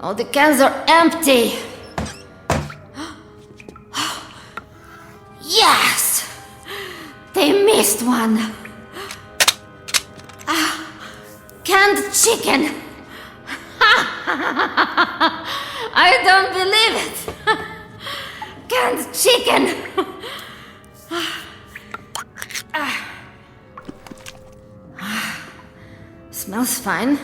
S18: Oh, the cans are empty. Yes! They missed one. Canned chicken. I don't believe it. canned chicken. Smells fine.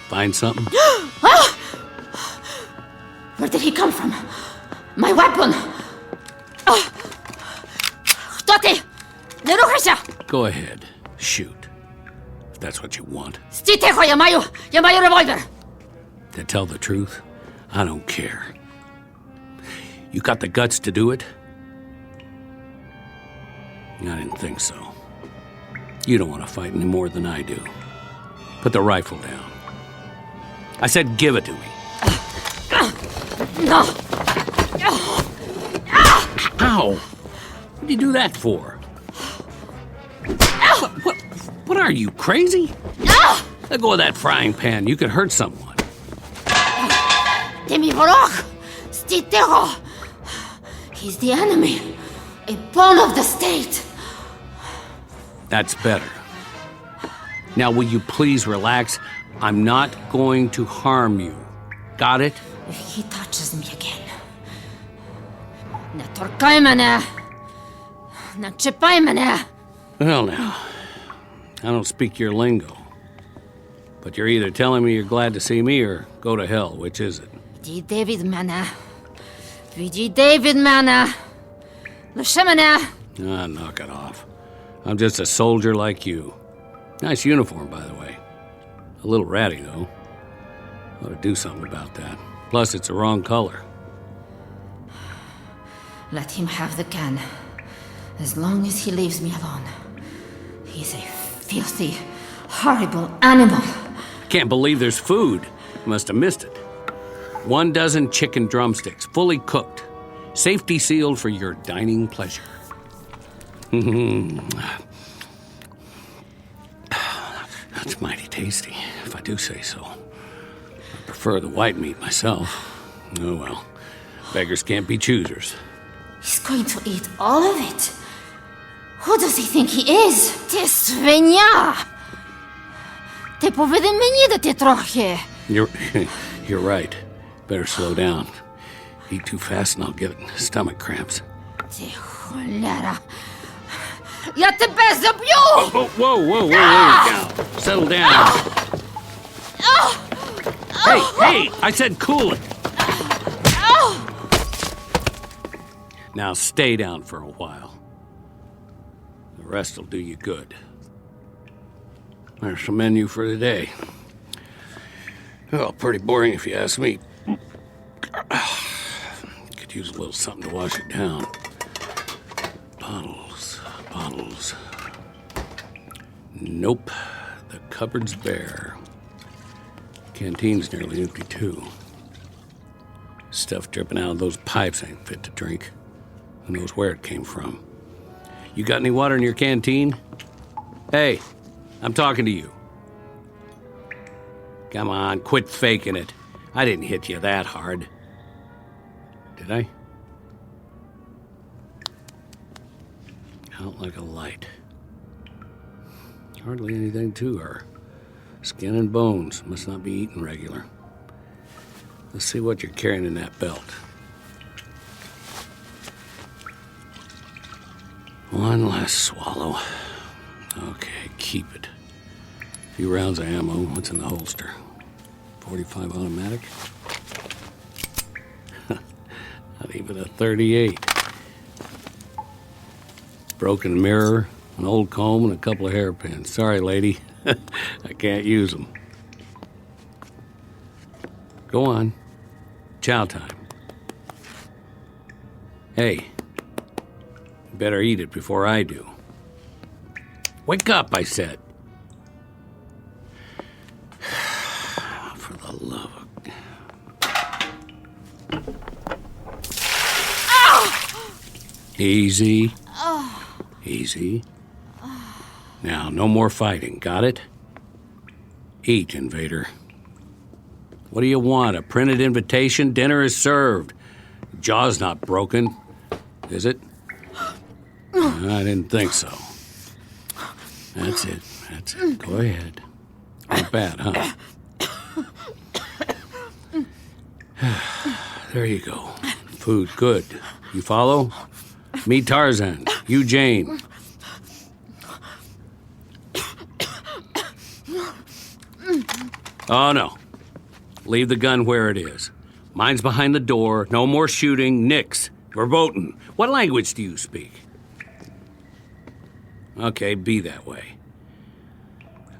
S19: Find something?
S18: Where did he come from? My weapon! Кто-то! Не рухайся!
S19: Go ahead. Shoot. If that's what you want.
S18: Стій тихо, я маю револьвер!
S19: To tell the truth, I don't care. You got the guts to do it? I didn't think so. You don't want to fight any more than I do. Put the rifle down. I said give it to me.
S18: No!
S19: Ow! What do you do that for? What are you, crazy? Let go of that frying pan. You could hurt someone.
S18: Ти мій ворог! Стій тихо! He's the enemy. A pawn of the state.
S19: That's better. Now, will you please relax? I'm not going to harm you. Got it?
S18: If he touches me again. Не торкай мене! Не чіпай мене!
S19: Well, now, I don't speak your lingo. But you're either telling me you're glad to see me or go to hell. Which is it?
S18: Відійди від мене. Відійди від мене. Лиши мене.
S19: Knock it off. I'm just a soldier like you. Nice uniform, by the way. A little ratty, though. Ought to do something about that. Plus, it's the wrong color.
S18: Let him have the gun. As long as he leaves me alone. He's a filthy, horrible animal.
S19: Can't believe there's food. Must have missed it. 1 dozen chicken drumsticks, fully cooked. Safety sealed for your dining pleasure. That's mighty tasty, if I do say so. I prefer the white meat myself. Oh well, beggars can't be choosers.
S18: He's going to eat all of it. Who does he think he is? Ти свиня! Ти повинен мені дати трохи.
S19: You're right. Better slow down. Eat too fast and I'll get stomach cramps.
S18: Ти холера. Я тебе заб'ю!
S19: Whoa. Down. Settle down. Hey, I said cool it. Now stay down for a while. The rest will do you good. There's the menu for today. Well, pretty boring if you ask me. Could use a little something to wash it down. Bottles. Nope. The cupboard's bare. Canteen's nearly empty, too. Stuff dripping out of those pipes ain't fit to drink. Who knows where it came from? You got any water in your canteen? Hey, I'm talking to you. Come on, quit faking it. I didn't hit you that hard. Did I? Out like a light. Hardly anything to her. Skin and bones. Must not be eating regular. Let's see what you're carrying in that belt. One last swallow. Okay, keep it. A few rounds of ammo. What's in the holster? 45 automatic? Not even a 38. Broken mirror, an old comb, and a couple of hairpins. Sorry, lady. I can't use them. Go on. Chow time. Hey, you better eat it before I do. Wake up, I said. For the love of... Easy. Easy. Now, no more fighting, got it? Eat, invader. What do you want, a printed invitation? Dinner is served. Jaw's not broken, is it? I didn't think so. That's it. Go ahead. Not bad, huh? There you go. Food, good. You follow? Me, Tarzan. You, Jane. Oh, no. Leave the gun where it is. Mine's behind the door. No more shooting. Nix. Verboten. What language do you speak? Okay, be that way.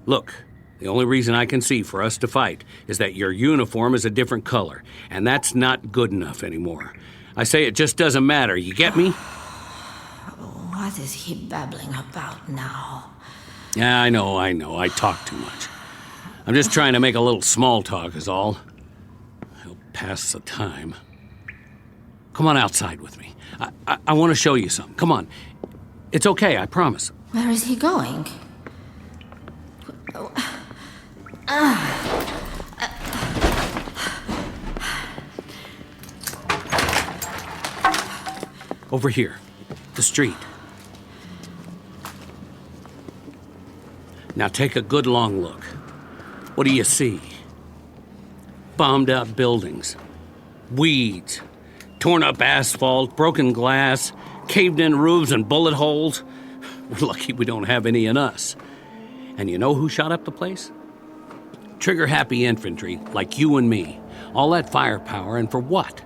S19: Look, the only reason I can see for us to fight is that your uniform is a different color, and that's not good enough anymore. I say it just doesn't matter. You get me?
S18: What is he babbling about now?
S19: Yeah, I know. I talk too much. I'm just trying to make a little small talk is all. Help pass the time. Come on outside with me. I want to show you something. Come on. It's okay, I promise.
S18: Where is he going?
S19: Over here. The street. Now take a good long look. What do you see? Bombed out buildings. Weeds. Torn up asphalt, broken glass, caved in roofs and bullet holes. We're lucky we don't have any in us. And you know who shot up the place? Trigger-happy infantry, like you and me. All that firepower, and for what?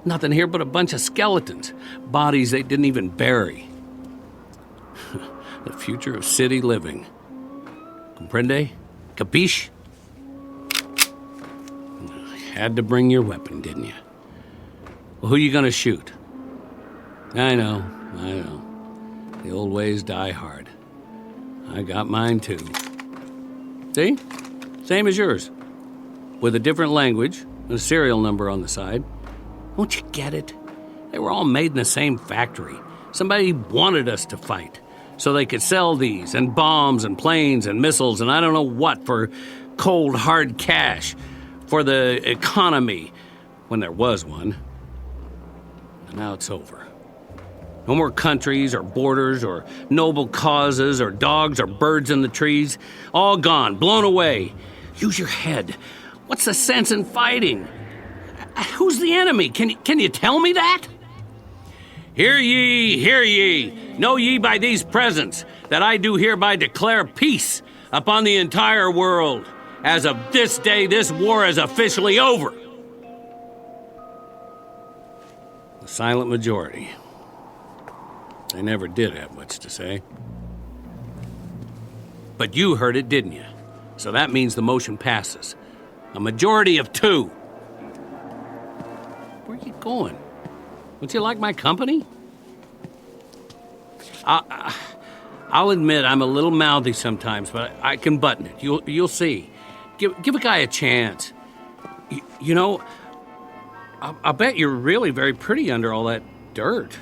S19: Nothing here but a bunch of skeletons. Bodies they didn't even bury. The future of city living. Comprende? Capiche? Had to bring your weapon, didn't you? Well, who you gonna shoot? I know. The old ways die hard. I got mine too. See? Same as yours. With a different language and a serial number on the side. Don't you get it? They were all made in the same factory. Somebody wanted us to fight so they could sell these and bombs and planes and missiles and I don't know what for cold, hard cash for the economy when there was one. And now it's over. No more countries or borders or noble causes or dogs or birds in the trees. All gone, blown away. Use your head. What's the sense in fighting? Who's the enemy? Can you tell me that? Hear ye, hear ye. Know ye by these presents that I do hereby declare peace upon the entire world. As of this day, this war is officially over. The silent majority. They never did have much to say. But you heard it, didn't you? So that means the motion passes. A majority of 2. Where are you going? Don't you like my company? I'll admit I'm a little mouthy sometimes, but I can button it. You'll see. Give a guy a chance. You know, I'll bet you're really very pretty under all that dirt.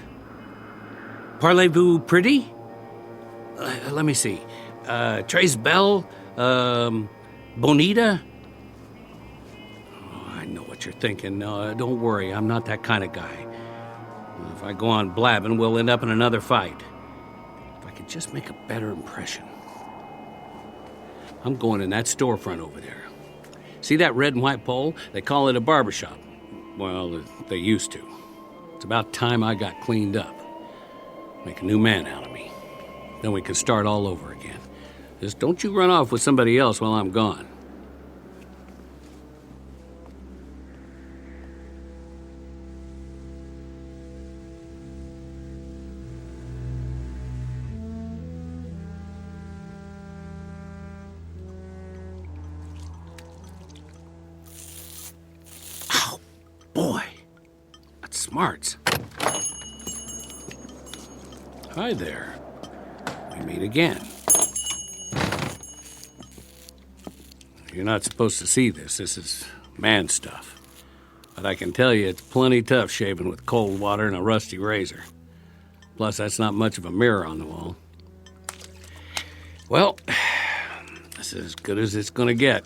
S19: Parlez-vous pretty? Let me see. Tres Belle? Bonita? Oh, I know what you're thinking. Don't worry, I'm not that kind of guy. If I go on blabbing, we'll end up in another fight. If I could just make a better impression. I'm going in that storefront over there. See that red and white pole? They call it a barbershop. Well, they used to. It's about time I got cleaned up. Make a new man out of me. Then we can start all over again. Just don't you run off with somebody else while I'm gone. Oh, boy. That's smarts. Hi there. We meet again. You're not supposed to see this. This is man stuff. But I can tell you it's plenty tough shaving with cold water and a rusty razor. Plus, that's not much of a mirror on the wall. Well, this is as good as it's gonna get.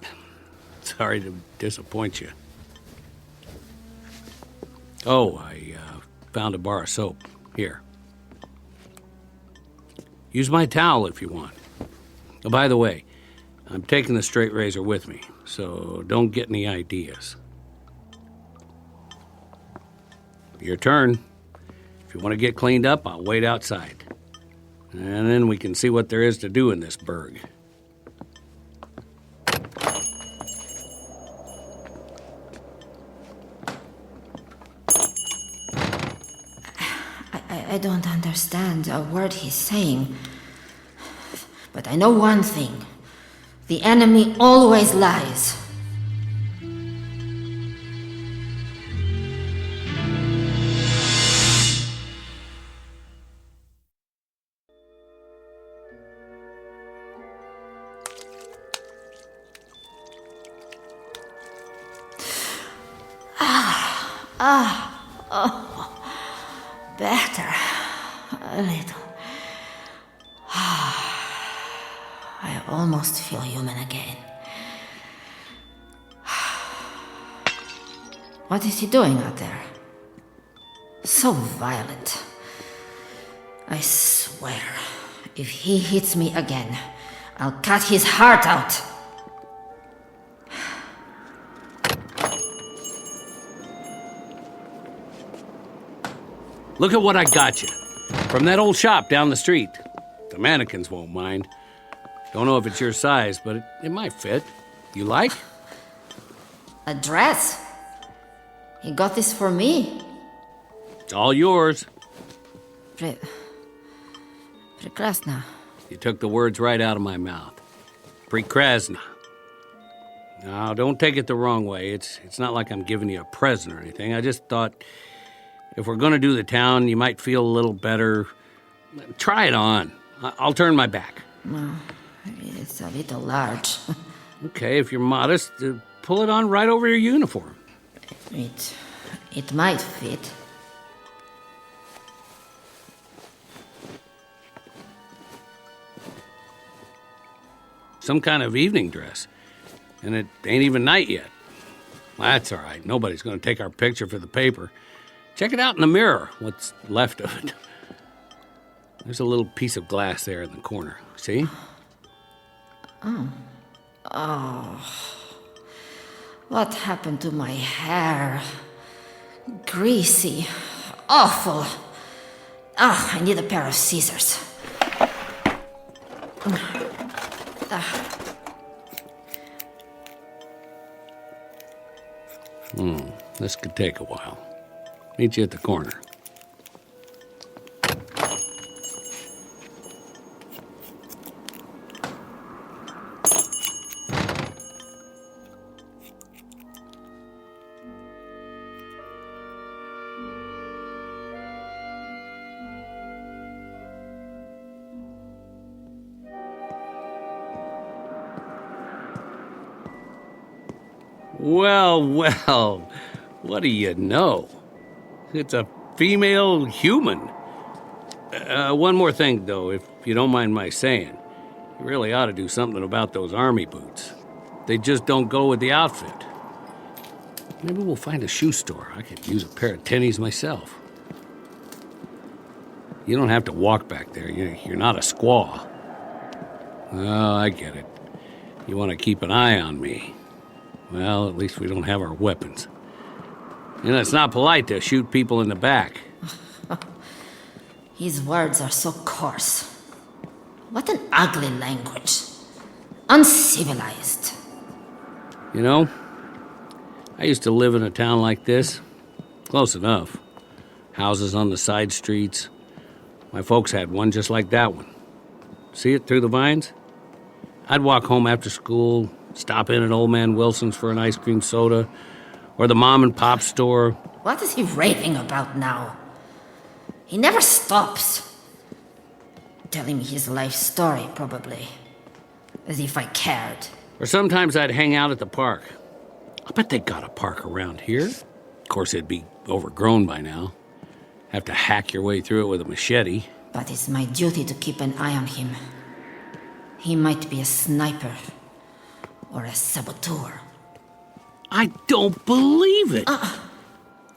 S19: Sorry to disappoint you. Oh, I found a bar of soap. Here. Use my towel if you want. Oh, by the way, I'm taking the straight razor with me, so don't get any ideas. Your turn. If you want to get cleaned up, I'll wait outside. And then we can see what there is to do in this burg.
S18: I don't understand a word he's saying. But I know one thing. The enemy always lies. Better. A little. I almost feel human again. What is he doing out there? So violent. I swear, if he hits me again, I'll cut his heart out.
S19: Look at what I got you. From that old shop down the street. The mannequins won't mind. Don't know if it's your size, but it might fit. You like?
S18: A dress? He got this for me?
S19: It's all yours.
S18: Прекрасно.
S19: You took the words right out of my mouth. Прекрасно. Now, don't take it the wrong way. It's not like I'm giving you a present or anything. I just thought, if we're going to do the town, you might feel a little better. Try it on. I'll turn my back.
S18: No, it's a little large.
S19: Okay, if you're modest, pull it on right over your uniform.
S18: It might fit.
S19: Some kind of evening dress. And it ain't even night yet. Well, that's all right. Nobody's going to take our picture for the paper. Check it out in the mirror, what's left of it. There's a little piece of glass there in the corner. See?
S18: Oh. What happened to my hair? Greasy. Awful. I need a pair of scissors.
S19: This could take a while. Meet you at the corner. Well, what do you know? It's a female human. One more thing, though, if you don't mind my saying. You really ought to do something about those army boots. They just don't go with the outfit. Maybe we'll find a shoe store. I could use a pair of tennies myself. You don't have to walk back there. You're not a squaw. Oh, I get it. You want to keep an eye on me. Well, at least we don't have our weapons. You know, it's not polite to shoot people in the back.
S18: His words are so coarse. What an ugly language. Uncivilized.
S19: You know, I used to live in a town like this. Close enough. Houses on the side streets. My folks had one just like that one. See it through the vines? I'd walk home after school, stop in at Old Man Wilson's for an ice cream soda, or the mom and pop store.
S18: What is he raving about now? He never stops. Telling me his life story, probably. As if I cared.
S19: Or sometimes I'd hang out at the park. I bet they got a park around here. Of course, it'd be overgrown by now. Have to hack your way through it with a machete.
S18: But it's my duty to keep an eye on him. He might be a sniper. Or a saboteur.
S19: I don't believe it.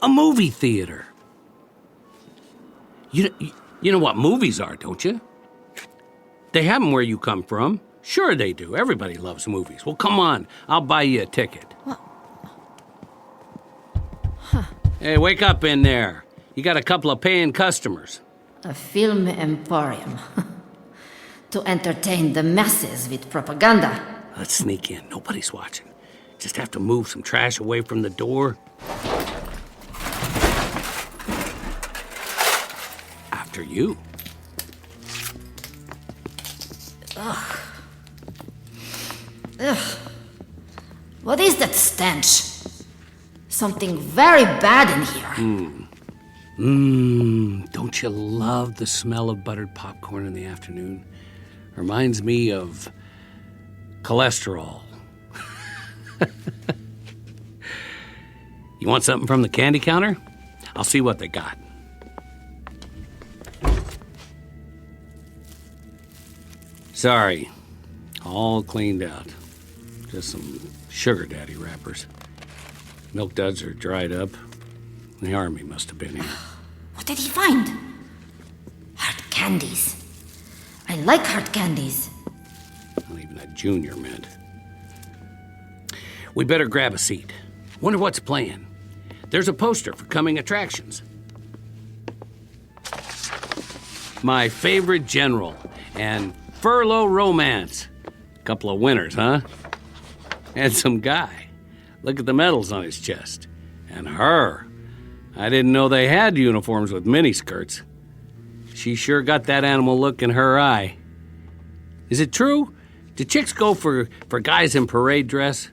S19: A movie theater. You know what movies are, don't you? They have them where you come from. Sure they do. Everybody loves movies. Well, come on. I'll buy you a ticket.
S18: What? Huh.
S19: Hey, wake up in there. You got a couple of paying customers.
S18: A film emporium. To entertain the masses with propaganda.
S19: Let's sneak in. Nobody's watching. Just have to move some trash away from the door. After you.
S18: Ugh. Ugh. What is that stench? Something very bad in here.
S19: Don't you love the smell of buttered popcorn in the afternoon? Reminds me of cholesterol. You want something from the candy counter? I'll see what they got. Sorry, all cleaned out. Just some sugar daddy wrappers. Milk duds are dried up. The army must have been here.
S18: What did he find? Hard candies. I like hard candies.
S19: Not even a junior mint. We better grab a seat. Wonder what's playing. There's a poster for coming attractions. My favorite general and furlough romance. Couple of winners, huh? And some guy. Look at the medals on his chest. And her. I didn't know they had uniforms with miniskirts. She sure got that animal look in her eye. Is it true? Do chicks go for guys in parade dress?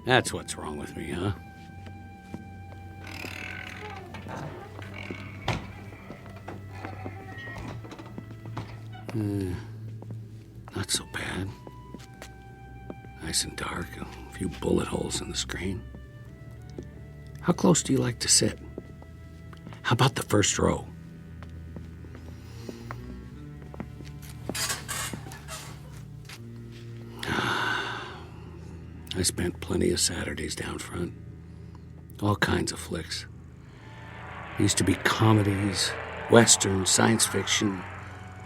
S19: That's what's wrong with me, huh? Not so bad. Nice and dark, a few bullet holes in the screen. How close do you like to sit? How about the first row? I spent plenty of Saturdays down front. All kinds of flicks. Used to be comedies, westerns, science fiction,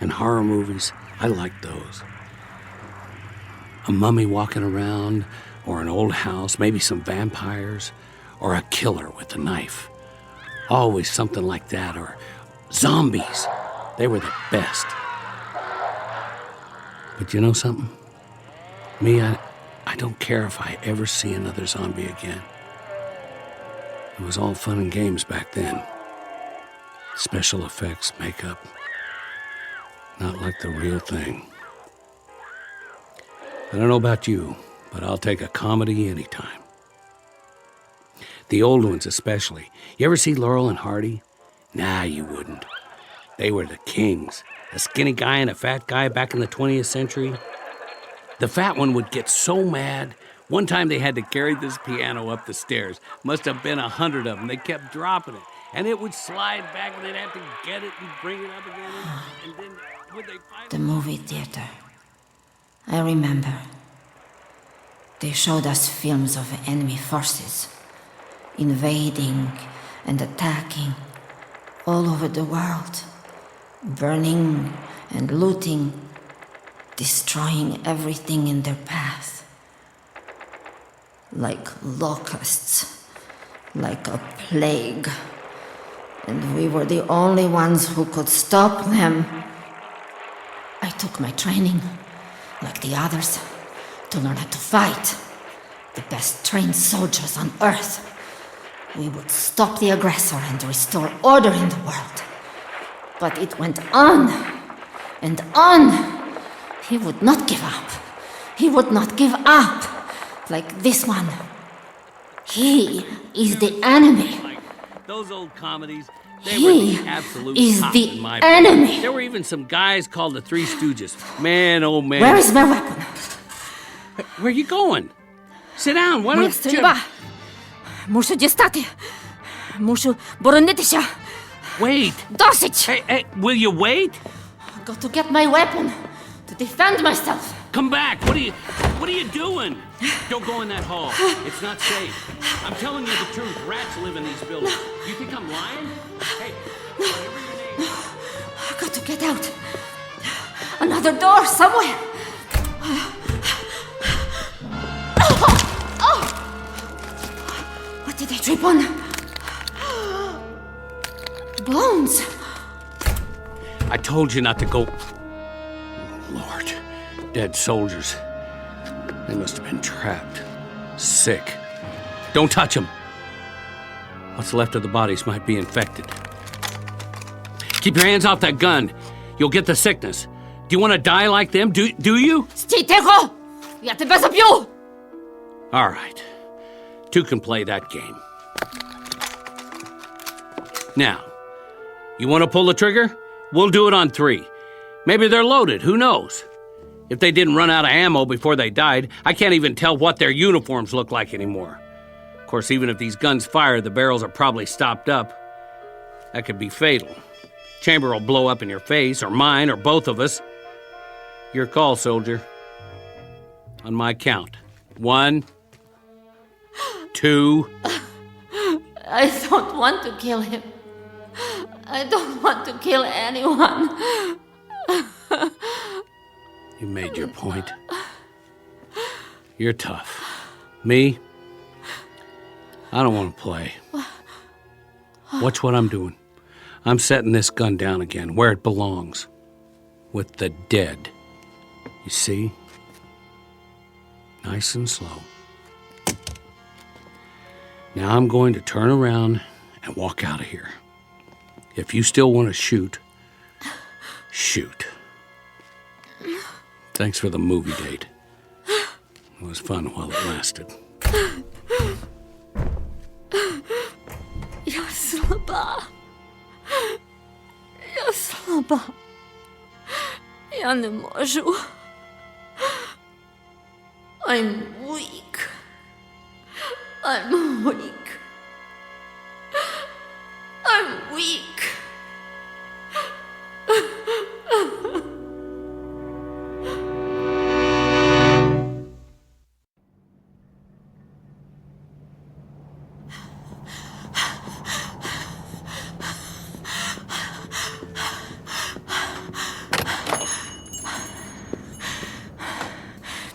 S19: and horror movies. I liked those. A mummy walking around, or an old house, maybe some vampires, or a killer with a knife. Always something like that, or zombies. They were the best. But you know something? Me, I don't care if I ever see another zombie again. It was all fun and games back then. Special effects, makeup. Not like the real thing. I don't know about you, but I'll take a comedy anytime. The old ones especially. You ever see Laurel and Hardy? Nah, you wouldn't. They were the kings. A skinny guy and a fat guy back in the 20th century. The fat one would get so mad. One time they had to carry this piano up the stairs. Must have been 100 of them. They kept dropping it. And it would slide back and they'd have to get it and bring it up again. And then would they finally...
S18: The movie theater. I remember. They showed us films of enemy forces. Invading and attacking all over the world. Burning and looting. Destroying everything in their path. Like locusts. Like a plague. And we were the only ones who could stop them. I took my training, like the others, to learn how to fight. The best trained soldiers on Earth. We would stop the aggressor and restore order in the world. But it went on and on. He would not give up. He would not give up. Like this one. He is the enemy.
S19: Those old comedies, they
S18: He
S19: were the absolute
S18: is
S19: top
S18: the
S19: in my
S18: enemy.
S19: book. There were even some guys called the Three Stooges. Man, oh man.
S18: Where is my weapon?
S19: Where are you going? Sit down. Why
S18: Моя
S19: don't you...
S18: стрільба. Мушу дістати. Мушу боронитися.
S19: Wait.
S18: Досить.
S19: Hey, will you wait?
S18: I've got to get my weapon to defend myself.
S19: Come back. What are you doing? Don't go in that hall. It's not safe. I'm telling you the truth. Rats live in these buildings. You think I'm lying? Hey, whatever your name.
S18: I've got to get out. Another door somewhere. Trip on bones.
S19: I told you not to go. Lord, dead soldiers. They must have been trapped. Sick. Don't touch them. What's left of the bodies might be infected. Keep your hands off that gun. You'll get the sickness. Do you want to die like them? Do you?
S18: Stay, Tejo! Я тебя забью!
S19: All right. Two can play that game. Now, you want to pull the trigger? We'll do it on 3. Maybe they're loaded, who knows? If they didn't run out of ammo before they died, I can't even tell what their uniforms look like anymore. Of course, even if these guns fire, the barrels are probably stopped up. That could be fatal. Chamber will blow up in your face, or mine, or both of us. Your call, soldier. On my count. 1, 2...
S18: I don't want to kill him. I don't want to kill anyone.
S19: You made your point. You're tough. Me? I don't want to play. Watch what I'm doing. I'm setting this gun down again, where it belongs. With the dead. You see? Nice and slow. Now I'm going to turn around and walk out of here. If you still want to shoot, shoot. Thanks for the movie date. It was fun while it lasted.
S18: Я слаба. Я слаба. Я не можу. I'm weak. I'm weak. I'm weak.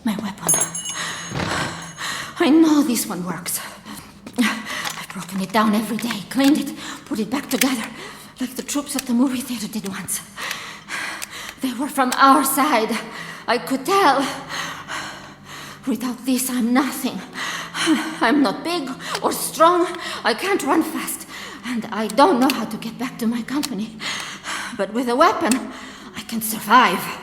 S18: My weapon. I know this one works. I've broken it down every day, cleaned it, put it back together, like the troops at the movie theater did once. They were from our side. I could tell. Without this, I'm nothing. I'm not big or strong. I can't run fast. And I don't know how to get back to my company. But with a weapon, I can survive.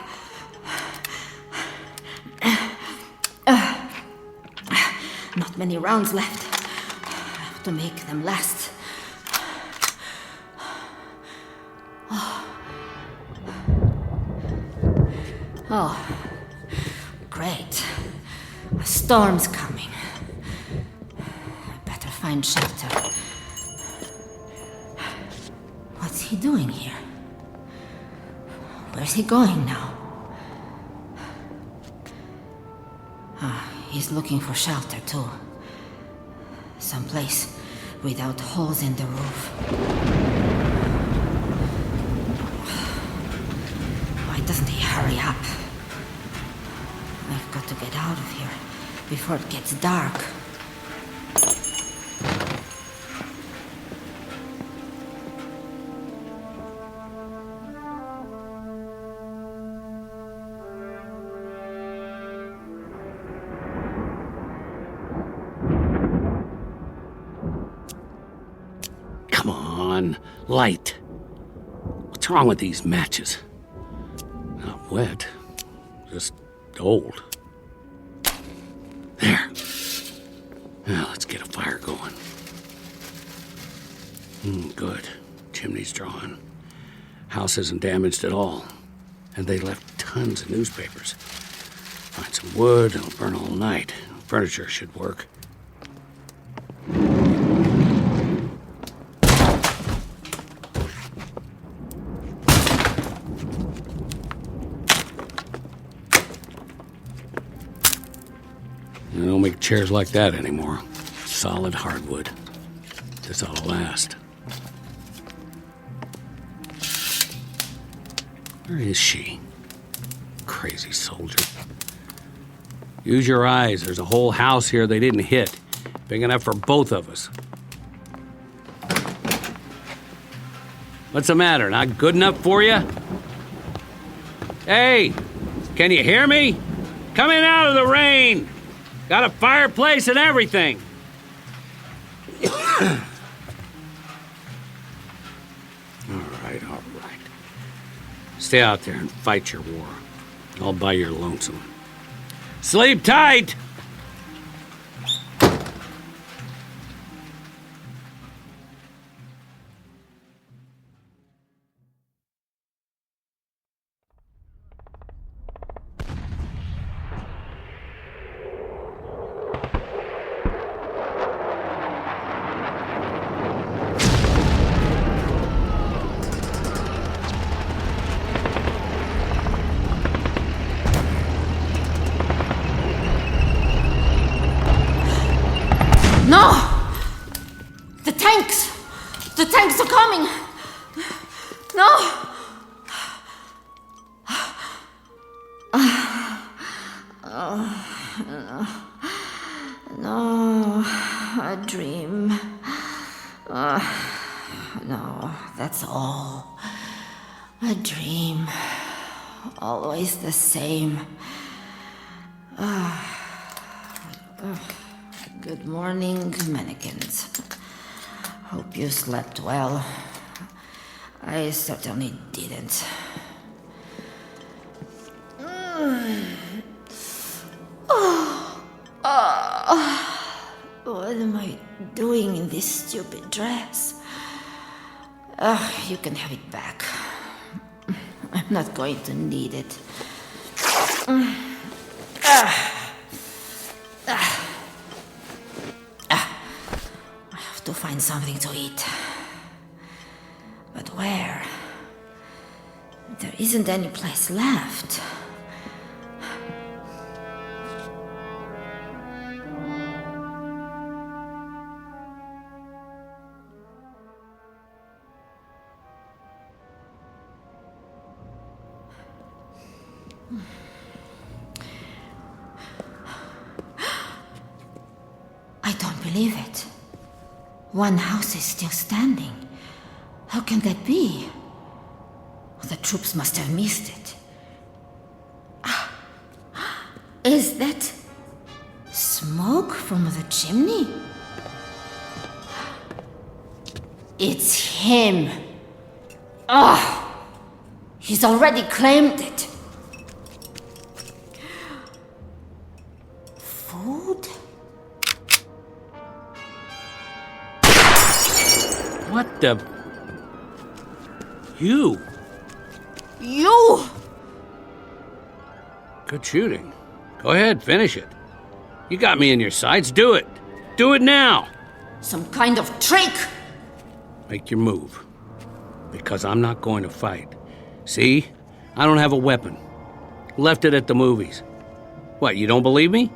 S18: Not many rounds left. I have to make them last. Oh, great. A storm's coming. I better find shelter. What's he doing here? Where's he going now? He's looking for shelter, too. Someplace without holes in the roof. Why doesn't he hurry up? I've got to get out of here before it gets dark.
S19: Light. What's wrong with these matches? Not wet, just old. There. Now let's get a fire going. Good. Chimney's drawn. House isn't damaged at all. And they left tons of newspapers. Find some wood, it'll burn all night. Furniture should work. They don't make chairs like that anymore. Solid hardwood. This ought to last. Where is she? Crazy soldier. Use your eyes. There's a whole house here they didn't hit. Big enough for both of us. What's the matter? Not good enough for you? Hey, can you hear me? Coming out of the rain. Got a fireplace and everything. All right. Stay out there and fight your war. All by your lonesome. Sleep tight!
S18: No! The tanks! The tanks are coming! No! No, a dream. No, that's all. A dream. Always the same. Good morning, mannequins. Hope you slept well. I certainly didn't. What am I doing in this stupid dress? You can have it back. I'm not going to need it. To find something to eat. But where? There isn't any place left. I don't believe it. One house is still standing. How can that be? The troops must have missed it. Is that smoke from the chimney? It's him. He's already claimed it. Food?
S19: What the... You? Good shooting. Go ahead, finish it. You got me in your sights. Do it. Do it now.
S18: Some kind of trick.
S19: Make your move. Because I'm not going to fight. See? I don't have a weapon. Left it at the movies. What, you don't believe me?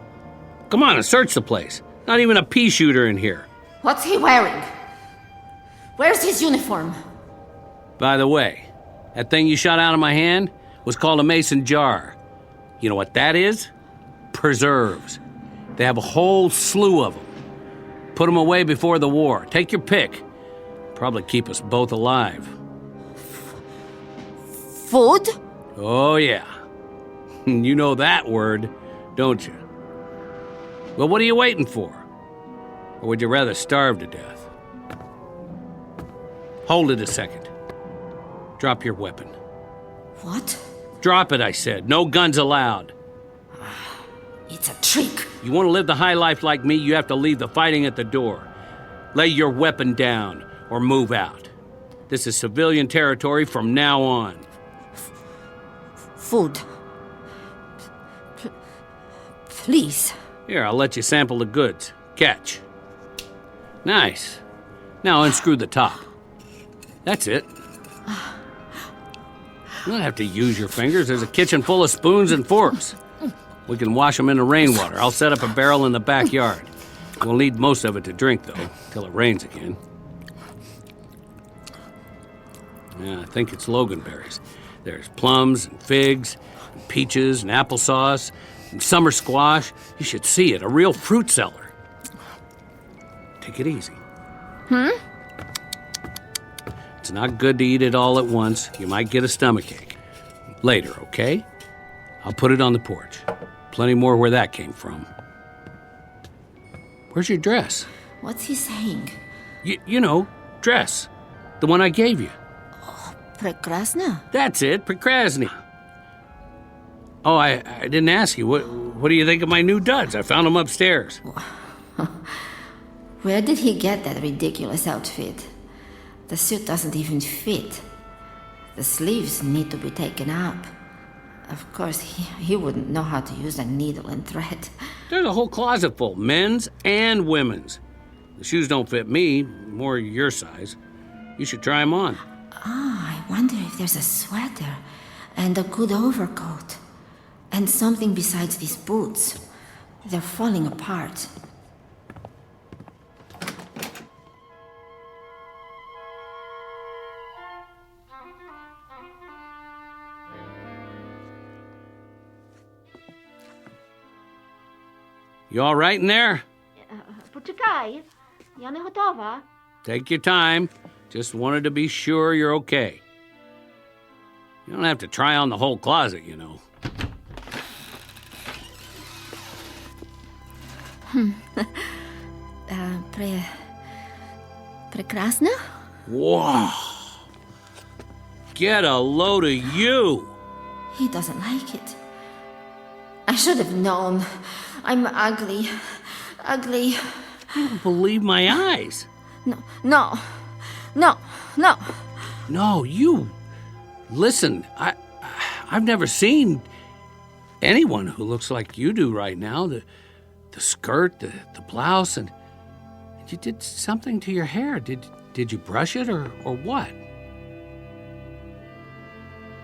S19: Come on and search the place. Not even a pea shooter in here.
S18: What's he wearing? Where's his uniform?
S19: By the way, that thing you shot out of my hand was called a mason jar. You know what that is? Preserves. They have a whole slew of them. Put them away before the war. Take your pick. Probably keep us both alive.
S18: Food?
S19: Oh, yeah. You know that word, don't you? Well, what are you waiting for? Or would you rather starve to death? Hold it a second. Drop your weapon.
S18: What?
S19: Drop it, I said. No guns allowed.
S18: It's a trick.
S19: You want to live the high life like me, you have to leave the fighting at the door. Lay your weapon down or move out. This is civilian territory from now on.
S18: Food. Please.
S19: Here, I'll let you sample the goods. Catch. Nice. Now unscrew the top. That's it. You don't have to use your fingers. There's a kitchen full of spoons and forks. We can wash them in the rainwater. I'll set up a barrel in the backyard. We'll need most of it to drink, though, till it rains again. Yeah, I think it's loganberries. There's plums and figs, and peaches and applesauce, and summer squash. You should see it, a real fruit cellar. Take it easy. It's not good to eat it all at once. You might get a stomachache. Later, okay? I'll put it on the porch. Plenty more where that came from. Where's your dress?
S18: What's he saying?
S19: You know, dress. The one I gave you.
S18: Prekrasna?
S19: That's it, Prekrasny. Oh, I didn't ask you. What do you think of my new duds? I found them upstairs.
S18: Where did he get that ridiculous outfit? The suit doesn't even fit. The sleeves need to be taken up. Of course, he wouldn't know how to use a needle and thread.
S19: There's a whole closet full, men's and women's. The shoes don't fit me, more your size. You should try them on.
S18: I wonder if there's a sweater and a good overcoat. And something besides these boots. They're falling apart.
S19: You all right in there?
S20: Poczekaj, ja nie gotowa.
S19: Take your time. Just wanted to be sure you're okay. You don't have to try on the whole closet, you know.
S18: Prekrasna?
S19: Whoa! Get a load of you!
S18: He doesn't like it. I should have known. I'm ugly. Ugly.
S19: I don't believe my eyes.
S18: No.
S19: No, you. Listen, I've never seen anyone who looks like you do right now. The skirt, the blouse, and you did something to your hair. Did you brush it or what?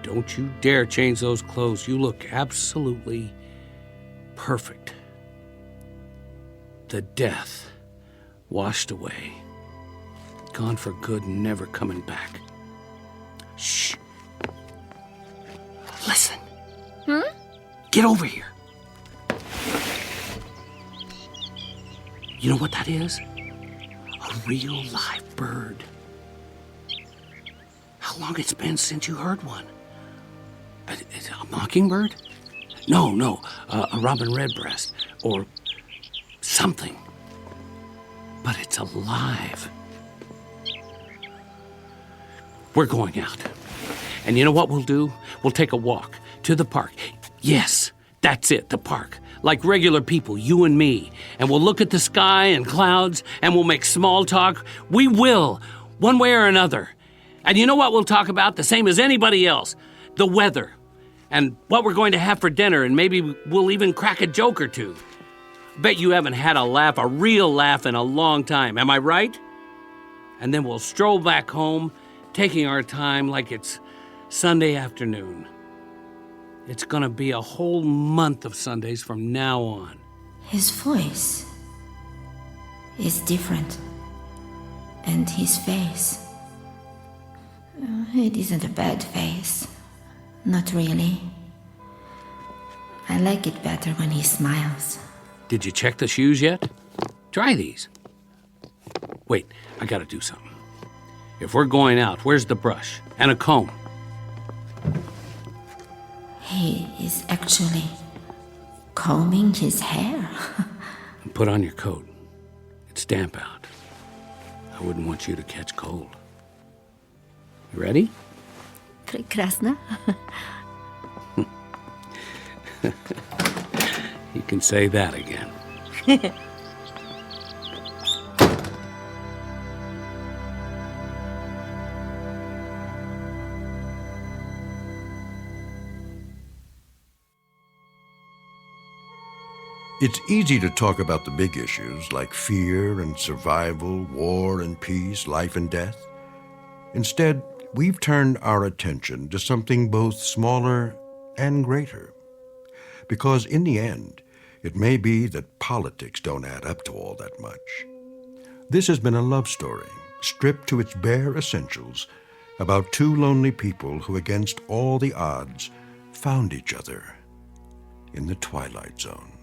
S19: Don't you dare change those clothes. You look absolutely perfect. The death washed away. Gone for good and never coming back. Shh. Listen. Get over here. You know what that is? A real live bird. How long it's been since you heard one? A mockingbird? No, a robin redbreast or something. But it's alive. We're going out. And you know what we'll do? We'll take a walk to the park. Yes, that's it, the park. Like regular people, you and me. And we'll look at the sky and clouds, and we'll make small talk. We will, one way or another. And you know what we'll talk about? The same as anybody else. The weather. And what we're going to have for dinner, and maybe we'll even crack a joke or two. Bet you haven't had a real laugh in a long time. Am I right? And then we'll stroll back home, taking our time like it's Sunday afternoon. It's gonna be a whole month of Sundays from now on.
S18: His voice is different. And his face. It isn't a bad face. Not really. I like it better when he smiles.
S19: Did you check the shoes yet? Try these. Wait, I gotta do something. If we're going out, where's the brush and a comb?
S18: He is actually combing his hair.
S19: Put on your coat. It's damp out. I wouldn't want you to catch cold. You ready?
S18: Prekrasna.
S19: You can say that again.
S1: It's easy to talk about the big issues like fear and survival, war and peace, life and death. Instead, we've turned our attention to something both smaller and greater. Because in the end, it may be that politics don't add up to all that much. This has been a love story, stripped to its bare essentials, about two lonely people who, against all the odds, found each other in the Twilight Zone.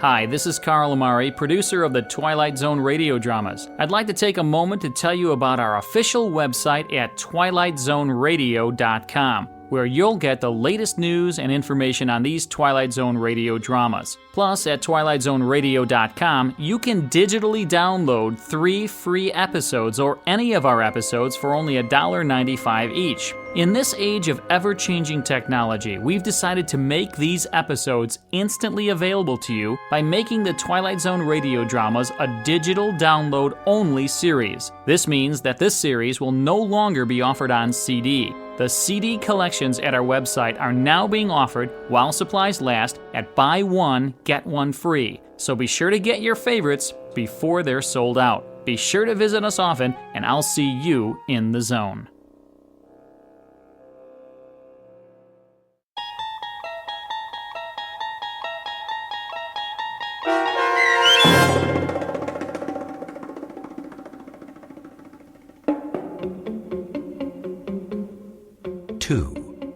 S8: Hi, this is Carl Amari, producer of the Twilight Zone Radio Dramas. I'd like to take a moment to tell you about our official website at twilightzoneradio.com, where you'll get the latest news and information on these Twilight Zone radio dramas. Plus, at twilightzoneradio.com, you can digitally download 3 free episodes or any of our episodes for only $1.95 each. In this age of ever-changing technology, we've decided to make these episodes instantly available to you by making the Twilight Zone radio dramas a digital download-only series. This means that this series will no longer be offered on CD. The CD collections at our website are now being offered, while supplies last, at buy one, get one free. So be sure to get your favorites before they're sold out. Be sure to visit us often, and I'll see you in the zone.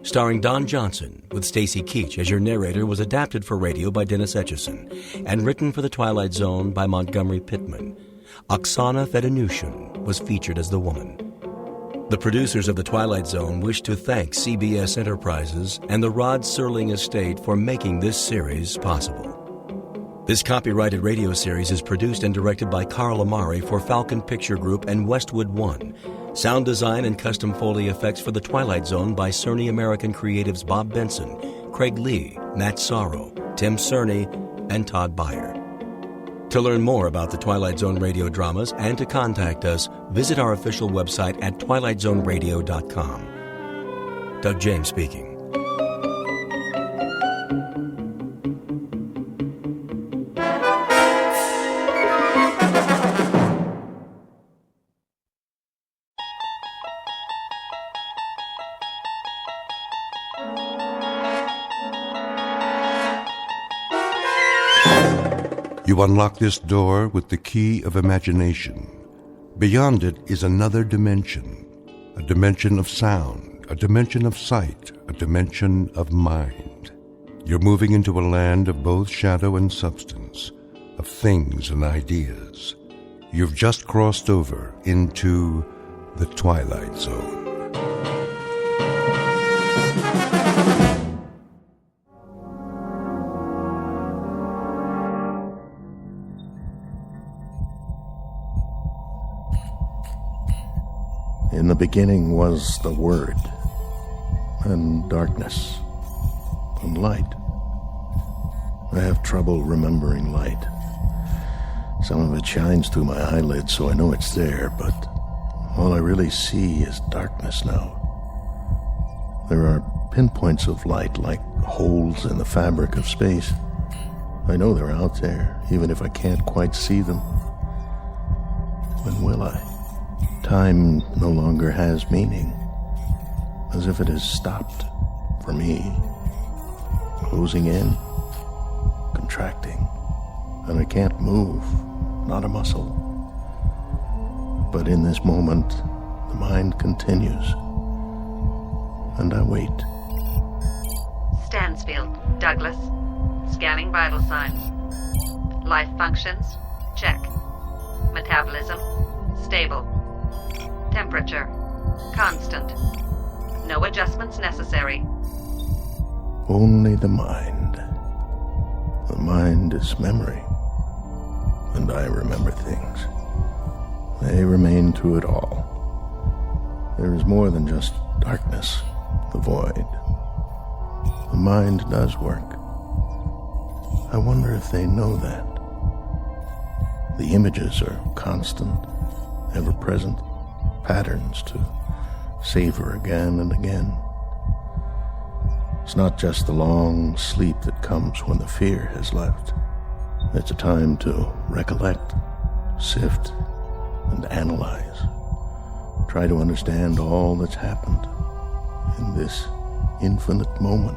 S3: Starring Don Johnson, with Stacy Keach as your narrator, was adapted for radio by Dennis Etchison and written for the Twilight Zone by Montgomery Pittman. Oksana Fedonusian was featured as the woman. The producers of the Twilight Zone wish to thank CBS Enterprises and the Rod Serling Estate for making this series possible. This copyrighted radio series is produced and directed by Carl Amari for Falcon Picture Group and Westwood One. Sound design and custom Foley effects for The Twilight Zone by Cerny American Creatives Bob Benson, Craig Lee, Matt Sorrow, Tim Cerny, and Todd Beyer. To learn more about the Twilight Zone radio dramas and to contact us, visit our official website at twilightzoneradio.com. Doug James speaking.
S1: You unlock this door with the key of imagination. Beyond it is another dimension, a dimension of sound, a dimension of sight, a dimension of mind. You're moving into a land of both shadow and substance, of things and ideas. You've just crossed over into the Twilight Zone.
S15: In the beginning was the Word, and darkness, and light. I have trouble remembering light. Some of it shines through my eyelids, so I know it's there, but all I really see is darkness now. There are pinpoints of light like holes in the fabric of space. I know they're out there, even if I can't quite see them. When will I? Time no longer has meaning, as if it has stopped for me, closing in, contracting, and I can't move, not a muscle. But in this moment, the mind continues, and I wait.
S21: Stansfield, Douglas. Scanning vital signs. Life functions, check. Metabolism, stable. Temperature, constant. No adjustments necessary.
S15: Only the mind. The mind is memory, and I remember things. They remain through it all. There is more than just darkness, the void. The mind does work. I wonder if they know that. The images are constant, ever present, patterns to savor again and again. It's not just the long sleep that comes when the fear has left. It's a time to recollect, sift, and analyze. Try to understand all that's happened in this infinite moment.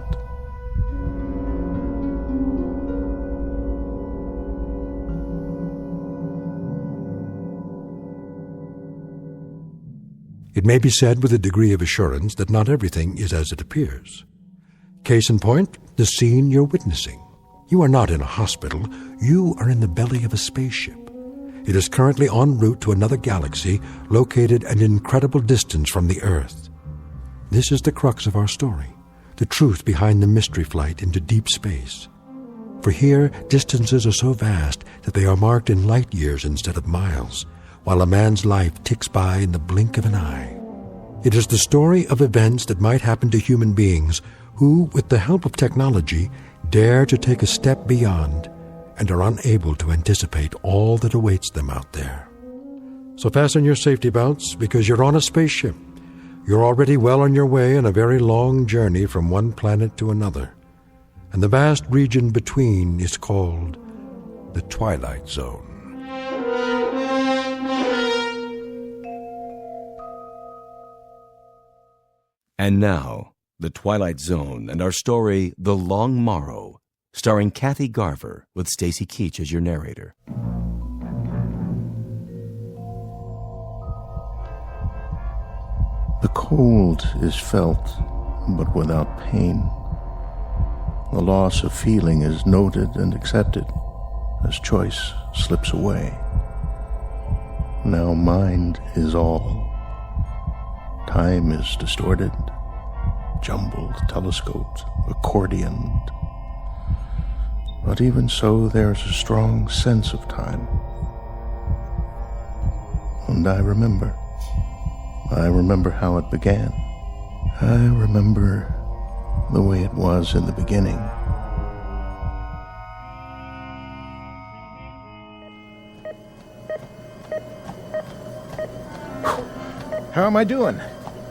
S1: It may be said with a degree of assurance that not everything is as it appears. Case in point, the scene you're witnessing. You are not in a hospital. You are in the belly of a spaceship. It is currently en route to another galaxy located at an incredible distance from the Earth. This is the crux of our story, the truth behind the mystery flight into deep space. For here, distances are so vast that they are marked in light years instead of miles, while a man's life ticks by in the blink of an eye. It is the story of events that might happen to human beings who, with the help of technology, dare to take a step beyond and are unable to anticipate all that awaits them out there. So fasten your safety belts, because you're on a spaceship. You're already well on your way on a very long journey from one planet to another. And the vast region between is called the Twilight Zone.
S3: And now, the Twilight Zone and our story, The Long Morrow, starring Kathy Garver with Stacy Keach as your narrator.
S15: The cold is felt, but without pain. The loss of feeling is noted and accepted as choice slips away. Now mind is all. Time is distorted, jumbled, telescoped, accordioned. But even so, there's a strong sense of time. And I remember. I remember how it began. I remember the way it was in the beginning.
S4: How am I doing?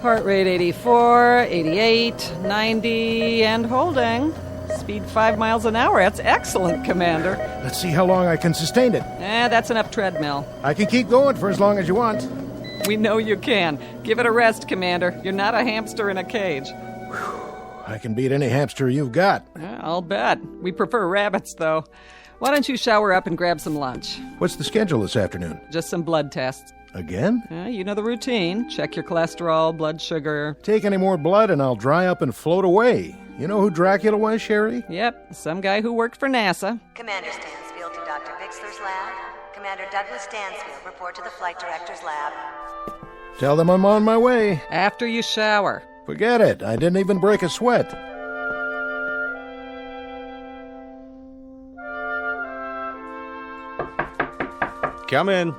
S22: Heart rate 84, 88, 90, and holding. Speed 5 miles an hour. That's excellent, Commander.
S4: Let's see how long I can sustain it.
S22: That's enough treadmill.
S4: I can keep going for as long as you want.
S22: We know you can. Give it a rest, Commander. You're not a hamster in a cage.
S4: I can beat any hamster you've got.
S22: I'll bet. We prefer rabbits, though. Why don't you shower up and grab some lunch?
S4: What's the schedule this afternoon?
S22: Just some blood tests.
S4: Again?
S22: You know the routine. Check your cholesterol, blood sugar.
S4: Take any more blood and I'll dry up and float away. You know who Dracula was, Sherry?
S22: Yep, some guy who worked for NASA.
S23: Commander Stansfield to Dr. Bixler's lab. Commander Douglas Stansfield, report to the flight director's lab.
S4: Tell them I'm on my way.
S22: After you shower.
S4: Forget it. I didn't even break a sweat.
S13: Come in.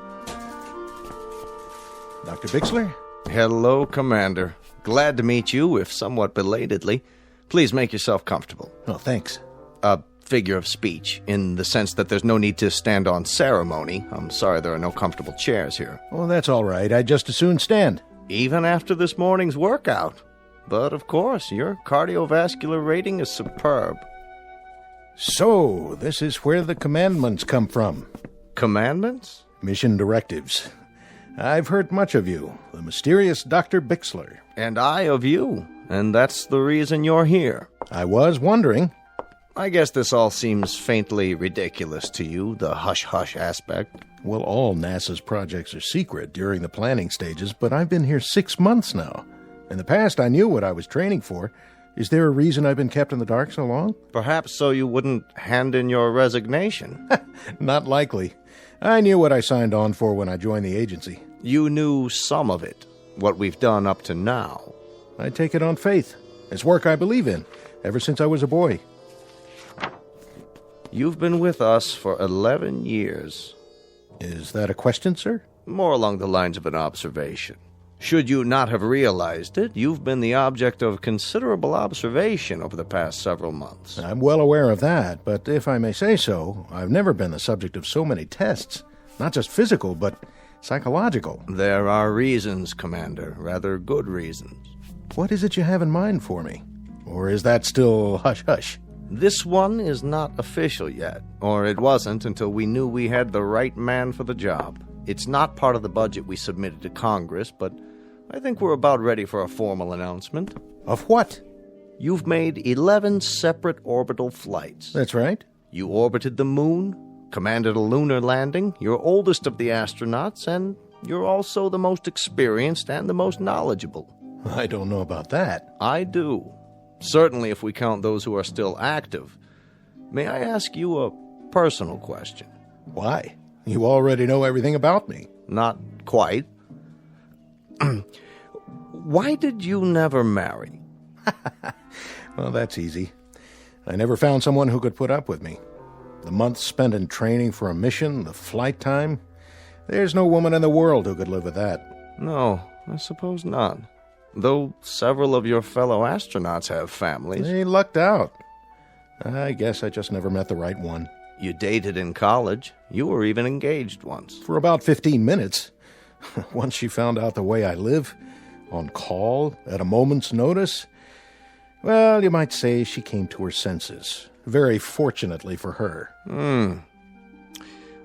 S4: Dr. Bixler?
S13: Hello, Commander. Glad to meet you, if somewhat belatedly. Please make yourself comfortable.
S4: Oh, thanks.
S13: A figure of speech, in the sense that there's no need to stand on ceremony. I'm sorry there are no comfortable chairs here.
S4: Oh, that's all right. I'd just as soon stand.
S13: Even after this morning's workout. But, of course, your cardiovascular rating is superb.
S4: So, this is where the commandments come from.
S13: Commandments?
S4: Mission directives. I've heard much of you, the mysterious Dr. Bixler.
S13: And I of you, and that's the reason you're here.
S4: I was wondering.
S13: I guess this all seems faintly ridiculous to you, the hush-hush aspect.
S4: Well, all NASA's projects are secret during the planning stages, but I've been here 6 months now. In the past, I knew what I was training for. Is there a reason I've been kept in the dark so long?
S13: Perhaps so you wouldn't hand in your resignation.
S4: Not likely. I knew what I signed on for when I joined the agency.
S13: You knew some of it, what we've done up to now.
S4: I take it on faith. It's work I believe in, ever since I was a boy.
S13: You've been with us for 11 years.
S4: Is that a question, sir?
S13: More along the lines of an observation. Should you not have realized it, you've been the object of considerable observation over the past several months.
S4: I'm well aware of that, but if I may say so, I've never been the subject of so many tests. Not just physical, but psychological.
S13: There are reasons, Commander, rather good reasons.
S4: What is it you have in mind for me? Or is that still hush-hush?
S13: This one is not official yet, or it wasn't until we knew we had the right man for the job. It's not part of the budget we submitted to Congress, but I think we're about ready for a formal announcement.
S4: Of what?
S13: You've made 11 separate orbital flights.
S4: That's right.
S13: You orbited the moon, commanded a lunar landing, you're oldest of the astronauts, and you're also the most experienced and the most knowledgeable.
S4: I don't know about that.
S13: I do. Certainly if we count those who are still active.
S5: May I ask you a personal question?
S4: Why? You already know everything about me.
S5: Not quite. Why did you never marry?
S4: Well, that's easy. I never found someone who could put up with me. The months spent in training for a mission, the flight time, there's no woman in the world who could live with that.
S5: No, I suppose not. Though several of your fellow astronauts have families.
S4: They lucked out. I guess I just never met the right one.
S5: You dated in college. You were even engaged once.
S4: For about 15 minutes. Once she found out the way I live, on call, at a moment's notice, well, you might say she came to her senses. Very fortunately for her.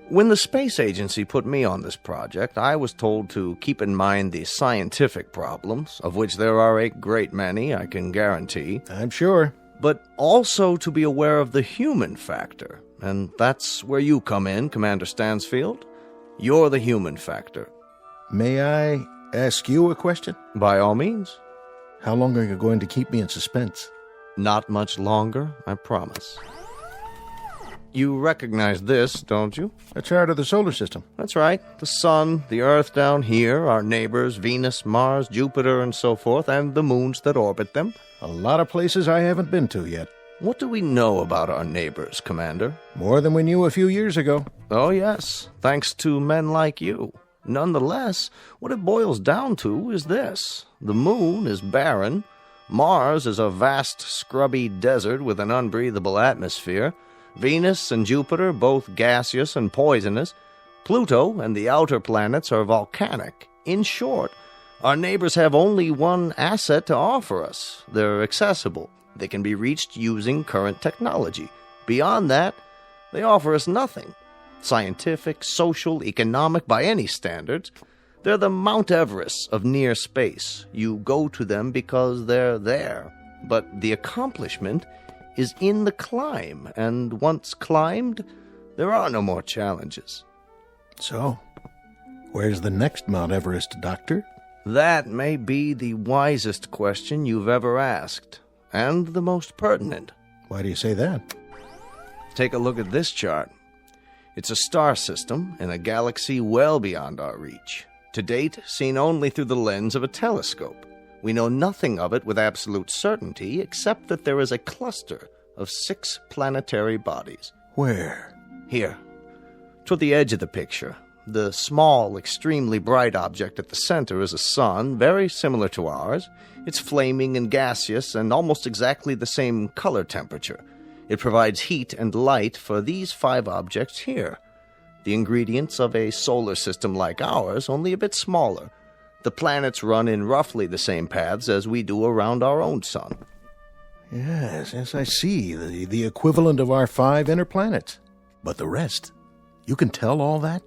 S5: When the space agency put me on this project, I was told to keep in mind the scientific problems, of which there are a great many, I can guarantee.
S4: I'm sure.
S5: But also to be aware of the human factor. And that's where you come in, Commander Stansfield. You're the human factor.
S4: May I ask you a question?
S5: By all means.
S4: How long are you going to keep me in suspense?
S5: Not much longer, I promise. You recognize this, don't you?
S4: A chart of the solar system.
S5: That's right. The Sun, the Earth down here, our neighbors, Venus, Mars, Jupiter, and so forth, and the moons that orbit them.
S4: A lot of places I haven't been to yet.
S5: What do we know about our neighbors, Commander?
S4: More than we knew a few years ago.
S5: Oh, yes, thanks to men like you. Nonetheless, what it boils down to is this. The moon is barren. Mars is a vast, scrubby desert with an unbreathable atmosphere. Venus and Jupiter, both gaseous and poisonous. Pluto and the outer planets are volcanic. In short, our neighbors have only one asset to offer us. They're accessible. They can be reached using current technology. Beyond that, they offer us nothing. Scientific, social, economic, by any standards. They're the Mount Everest of near space. You go to them because they're there. But the accomplishment is in the climb, and once climbed, there are no more challenges.
S4: So, where's the next Mount Everest, Doctor?
S5: That may be the wisest question you've ever asked, and the most pertinent.
S4: Why do you say that?
S5: Take a look at this chart. It's a star system in a galaxy well beyond our reach. To date, seen only through the lens of a telescope. We know nothing of it with absolute certainty, except that there is a cluster of 6 planetary bodies.
S4: Where?
S5: Here, toward the edge of the picture. The small, extremely bright object at the center is a sun, very similar to ours. It's flaming and gaseous and almost exactly the same color temperature. It provides heat and light for these 5 objects here. The ingredients of a solar system like ours, only a bit smaller. The planets run in roughly the same paths as we do around our own sun.
S4: Yes, I see. The equivalent of our 5 inner planets. But the rest? You can tell all that?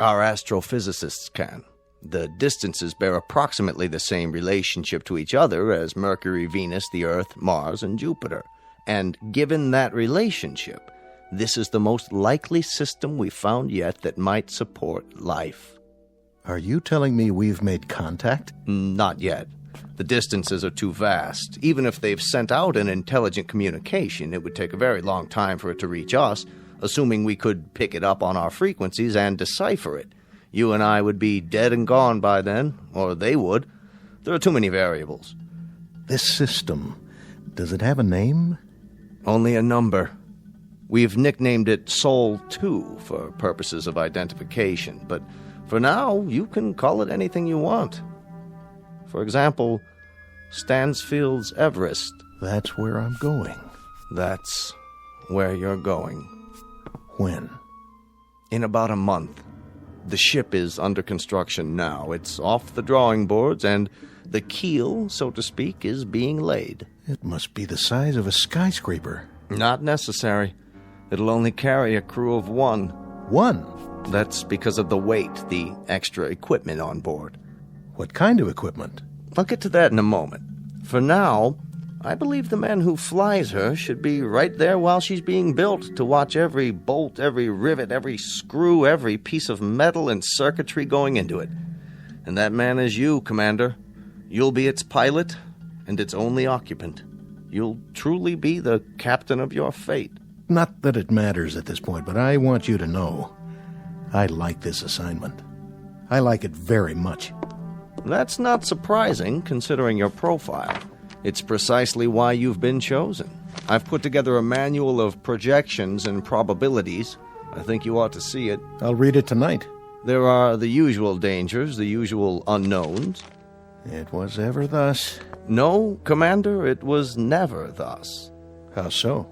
S5: Our astrophysicists can. The distances bear approximately the same relationship to each other as Mercury, Venus, the Earth, Mars, and Jupiter. And given that relationship, this is the most likely system we've found yet that might support life.
S4: Are you telling me we've made contact?
S5: Not yet. The distances are too vast. Even if they've sent out an intelligent communication, it would take a very long time for it to reach us, assuming we could pick it up on our frequencies and decipher it. You and I would be dead and gone by then, or they would. There are too many variables.
S4: This system, does it have a name?
S5: Only a number. We've nicknamed it Sol 2 for purposes of identification, but for now, you can call it anything you want. For example, Stansfield's Everest.
S4: That's where I'm going.
S5: That's where you're going.
S4: When?
S5: In about a month. The ship is under construction now. It's off the drawing boards, and the keel, so to speak, is being laid.
S4: It must be the size of a skyscraper.
S5: Not necessary. It'll only carry a crew of 1.
S4: 1?
S5: That's because of the weight, the extra equipment on board.
S4: What kind of equipment?
S5: I'll get to that in a moment. For now, I believe the man who flies her should be right there while she's being built to watch every bolt, every rivet, every screw, every piece of metal and circuitry going into it. And that man is you, Commander. You'll be its pilot and its only occupant. You'll truly be the captain of your fate.
S15: Not that it matters at this point, but I want you to know I like this assignment. I like it very much.
S5: That's not surprising, considering your profile. It's precisely why you've been chosen. I've put together a manual of projections and probabilities. I think you ought to see it.
S15: I'll read it tonight.
S5: There are the usual dangers, the usual unknowns.
S15: It was ever thus.
S5: No, Commander, it was never thus.
S15: How so?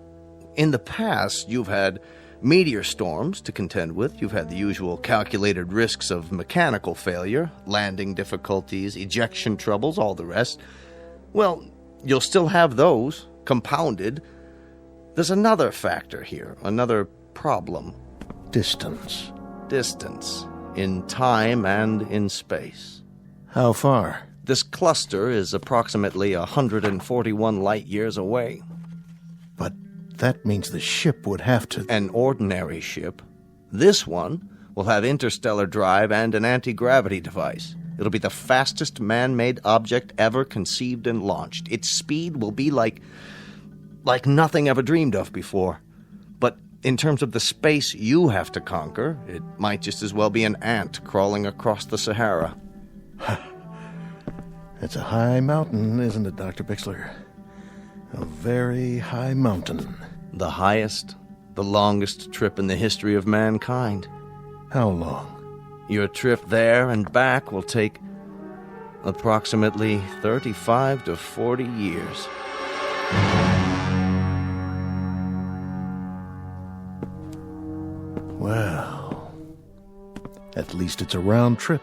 S5: In the past, you've had meteor storms to contend with. You've had the usual calculated risks of mechanical failure, landing difficulties, ejection troubles, all the rest. Well, you'll still have those, compounded. There's another factor here, another problem.
S15: Distance.
S5: Distance. In time and in space.
S15: How far?
S5: This cluster is approximately 141 light years away.
S15: But that means the ship would have to...
S5: An ordinary ship. This one will have interstellar drive and an anti-gravity device. It'll be the fastest man-made object ever conceived and launched. Its speed will be like nothing ever dreamed of before. But in terms of the space you have to conquer, it might just as well be an ant crawling across the Sahara.
S15: It's a high mountain, isn't it, Dr. Bixler? A very high mountain.
S5: The highest, the longest trip in the history of mankind.
S15: How long?
S5: Your trip there and back will take approximately 35 to 40 years.
S15: Well, at least it's a round trip.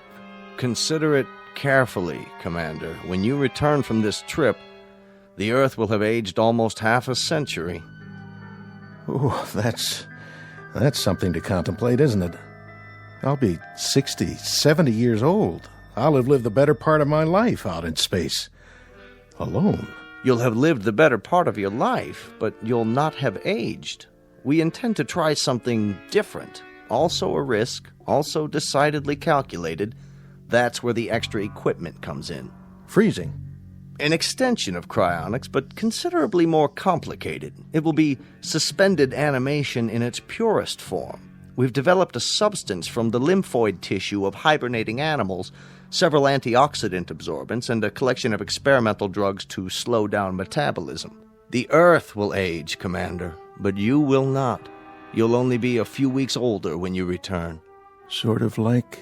S5: Consider it carefully, Commander. When you return from this trip, the Earth will have aged almost half a century.
S15: Oh, that's something to contemplate, isn't it? I'll be 60, 70 years old. I'll have lived the better part of my life out in space. Alone.
S5: You'll have lived the better part of your life, but you'll not have aged. We intend to try something different. Also a risk, also decidedly calculated. That's where the extra equipment comes in.
S15: Freezing.
S5: An extension of cryonics, but considerably more complicated. It will be suspended animation in its purest form. We've developed a substance from the lymphoid tissue of hibernating animals, several antioxidant absorbents, and a collection of experimental drugs to slow down metabolism. The Earth will age, Commander, but you will not. You'll only be a few weeks older when you return.
S15: Sort of like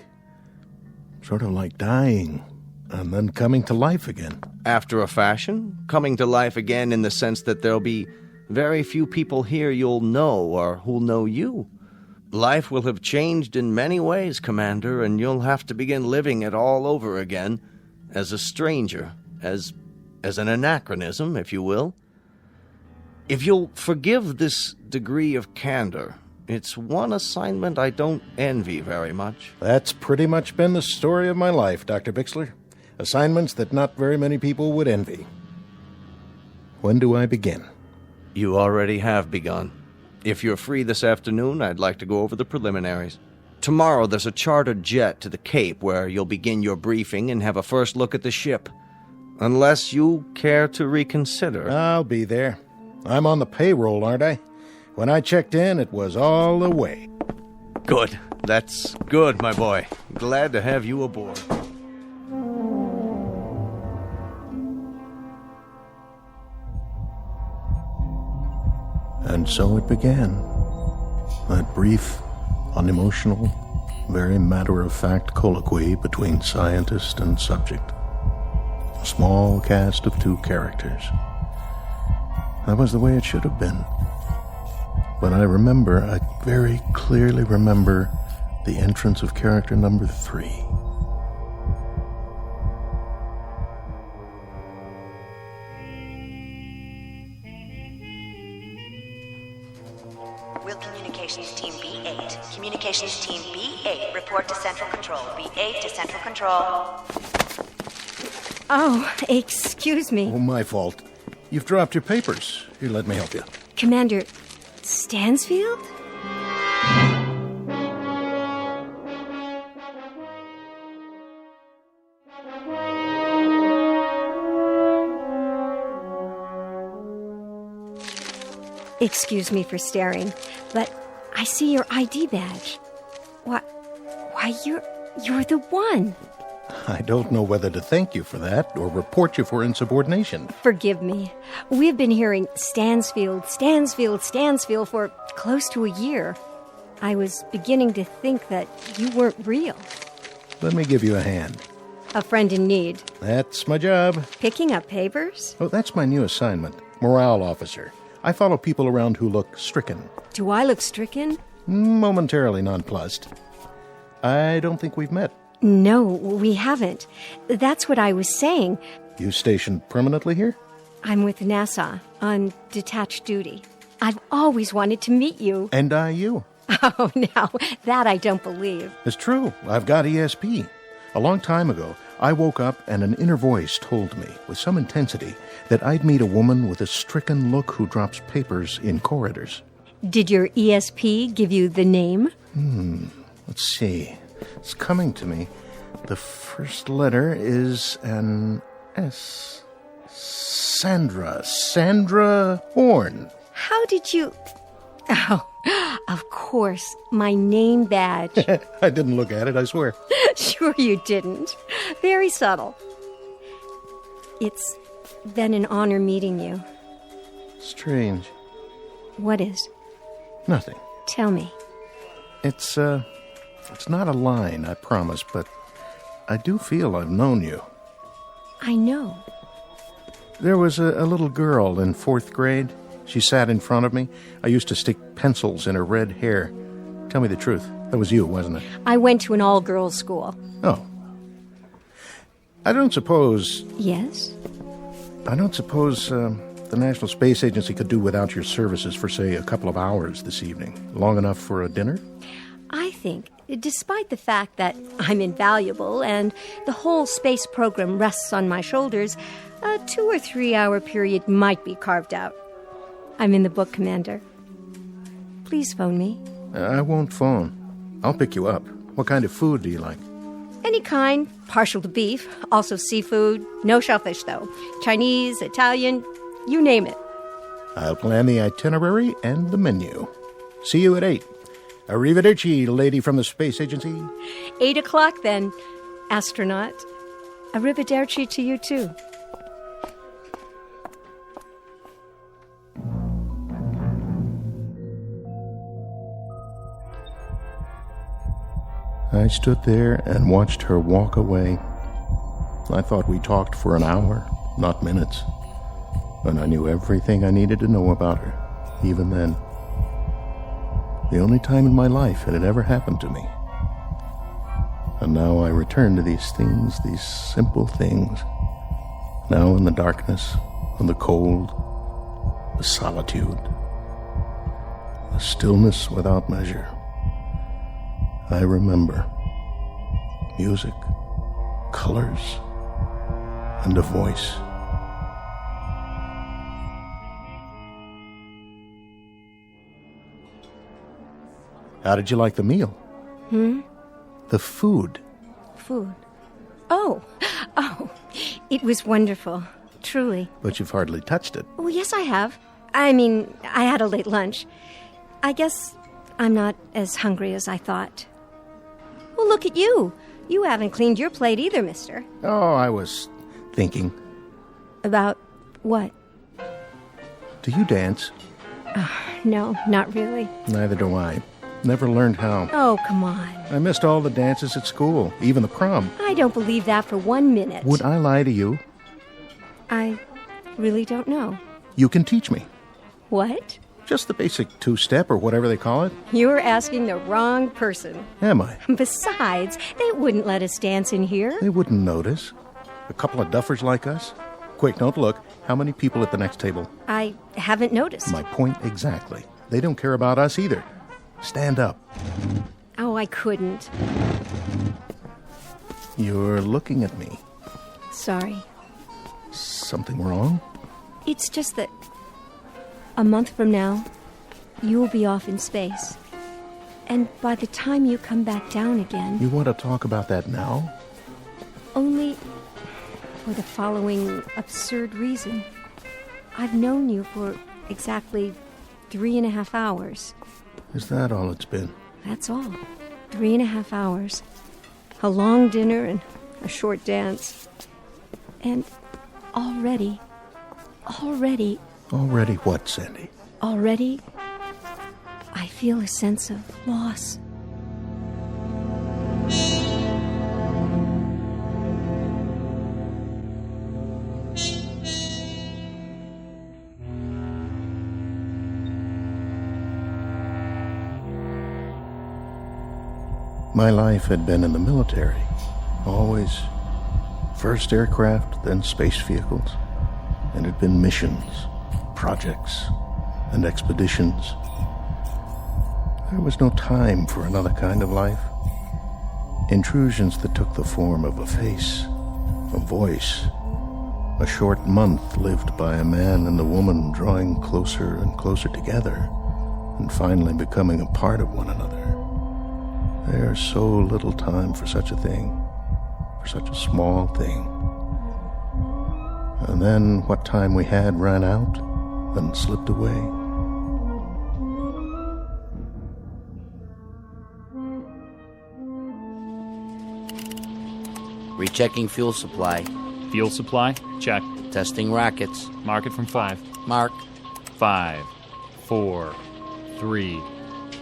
S15: dying, and then coming to life again.
S5: After a fashion, coming to life again in the sense that there'll be very few people here you'll know or who'll know you. Life will have changed in many ways, Commander, and you'll have to begin living it all over again, as a stranger, as an anachronism, if you will. If you'll forgive this degree of candor, it's one assignment I don't envy very much.
S15: That's pretty much been the story of my life, Dr. Bixler. Assignments that not very many people would envy. When do I begin?
S5: You already have begun. If you're free this afternoon, I'd like to go over the preliminaries. Tomorrow there's a chartered jet to the Cape where you'll begin your briefing and have a first look at the ship. Unless you care to reconsider.
S15: I'll be there. I'm on the payroll, aren't I? When I checked in, it was all the way.
S5: Good. That's good, my boy. Glad to have you aboard.
S15: And so it began. That brief, unemotional, very matter-of-fact colloquy between scientist and subject. A small cast of 2 characters. That was the way it should have been. But I very clearly remember the entrance of character number 3.
S23: Will Communications Team B8. Communications Team B8, report to Central Control. B8 to Central Control.
S2: Oh, excuse me.
S15: Oh, my fault. You've dropped your papers. Here, let me help you.
S2: Commander Stansfield? Excuse me for staring, but I see your ID badge. Why, you're the one.
S4: I don't know whether to thank you for that or report you for insubordination.
S2: Forgive me. We've been hearing Stansfield for close to a year. I was beginning to think that you weren't real.
S4: Let me give you a hand.
S2: A friend in need.
S4: That's my job.
S2: Picking up papers?
S4: Oh, that's my new assignment. Morale officer. I follow people around who look stricken.
S2: Do I look stricken?
S4: Momentarily nonplussed. I don't think we've met.
S2: No, we haven't. That's what I was saying.
S4: You stationed permanently here?
S2: I'm with NASA on detached duty. I've always wanted to meet you.
S4: And I you.
S2: Oh, now, that I don't believe.
S4: It's true. I've got ESP. A long time ago, I woke up and an inner voice told me, with some intensity, that I'd meet a woman with a stricken look who drops papers in corridors.
S2: Did your ESP give you the name?
S4: Let's see. It's coming to me. The first letter is an S. Sandra Horn.
S2: How did you... Oh, of course, my name badge.
S4: I didn't look at it, I swear.
S2: Sure you didn't. Very subtle. It's been an honor meeting you.
S4: Strange.
S2: What is?
S4: Nothing.
S2: Tell me.
S4: It's not a line, I promise, but I do feel I've known you.
S2: I know.
S4: There was a little girl in 4th grade. She sat in front of me. I used to stick pencils in her red hair. Tell me the truth. That was you, wasn't it?
S2: I went to an all-girls school.
S4: Oh. I don't suppose...
S2: Yes?
S4: I don't suppose the National Space Agency could do without your services for, say, a couple of hours this evening. Long enough for a dinner?
S2: I think, despite the fact that I'm invaluable and the whole space program rests on my shoulders, a 2 or 3 hour period might be carved out. I'm in the book, Commander. Please phone me.
S4: I won't phone. I'll pick you up. What kind of food do you like?
S2: Any kind. Partial to beef. Also seafood. No shellfish, though. Chinese, Italian, you name it.
S4: I'll plan the itinerary and the menu. See you at 8. Arrivederci, lady from the Space Agency.
S2: 8 o'clock, then, astronaut. Arrivederci to you, too.
S4: I stood there and watched her walk away. I thought we talked for an hour, not minutes. And I knew everything I needed to know about her, even then. The only time in my life it had ever happened to me. And now I return to these things, these simple things. Now in the darkness, and the cold, the solitude, the stillness without measure. I remember music, colors, and a voice. How did you like the meal? The food.
S2: Food. Oh, it was wonderful, truly.
S4: But you've hardly touched it.
S2: Oh, yes, I have. I mean, I had a late lunch. I guess I'm not as hungry as I thought. Well, look at you. You haven't cleaned your plate either, mister.
S4: Oh, I was thinking.
S2: About what?
S4: Do you dance?
S2: No, not really.
S4: Neither do I. Never learned how.
S2: Oh, come on.
S4: I missed all the dances at school, even the prom.
S2: I don't believe that for 1 minute.
S4: Would I lie to you?
S2: I really don't know.
S4: You can teach me.
S2: What?
S4: Just the basic 2-step or whatever they call it.
S2: You're asking the wrong person.
S4: Am I?
S2: Besides, they wouldn't let us dance in here.
S4: They wouldn't notice. A couple of duffers like us. Quick, don't look. How many people at the next table?
S2: I haven't noticed.
S4: My point exactly. They don't care about us either. Stand up.
S2: Oh, I couldn't.
S4: You're looking at me.
S2: Sorry.
S4: Something wrong?
S2: It's just that a month from now, you'll be off in space. And by the time you come back down again...
S4: You want to talk about that now?
S2: Only for the following absurd reason. I've known you for exactly 3.5 hours.
S15: Is that all it's been?
S2: That's all. 3.5 hours. A long dinner and a short dance. And already...
S15: Already what, Sandy?
S2: Already, I feel a sense of loss.
S15: My life had been in the military. Always first aircraft, then space vehicles. And it had been missions, projects, and expeditions. There was no time for another kind of life. Intrusions that took the form of a face, a voice, a short month lived by a man and a woman drawing closer and closer together, and finally becoming a part of one another. There's so little time for such a thing, for such a small thing. And then what time we had ran out and slipped away.
S6: Rechecking fuel supply.
S8: Fuel supply? Check.
S6: Testing rockets.
S8: Mark it from 5.
S6: Mark.
S8: 5, 4, 3,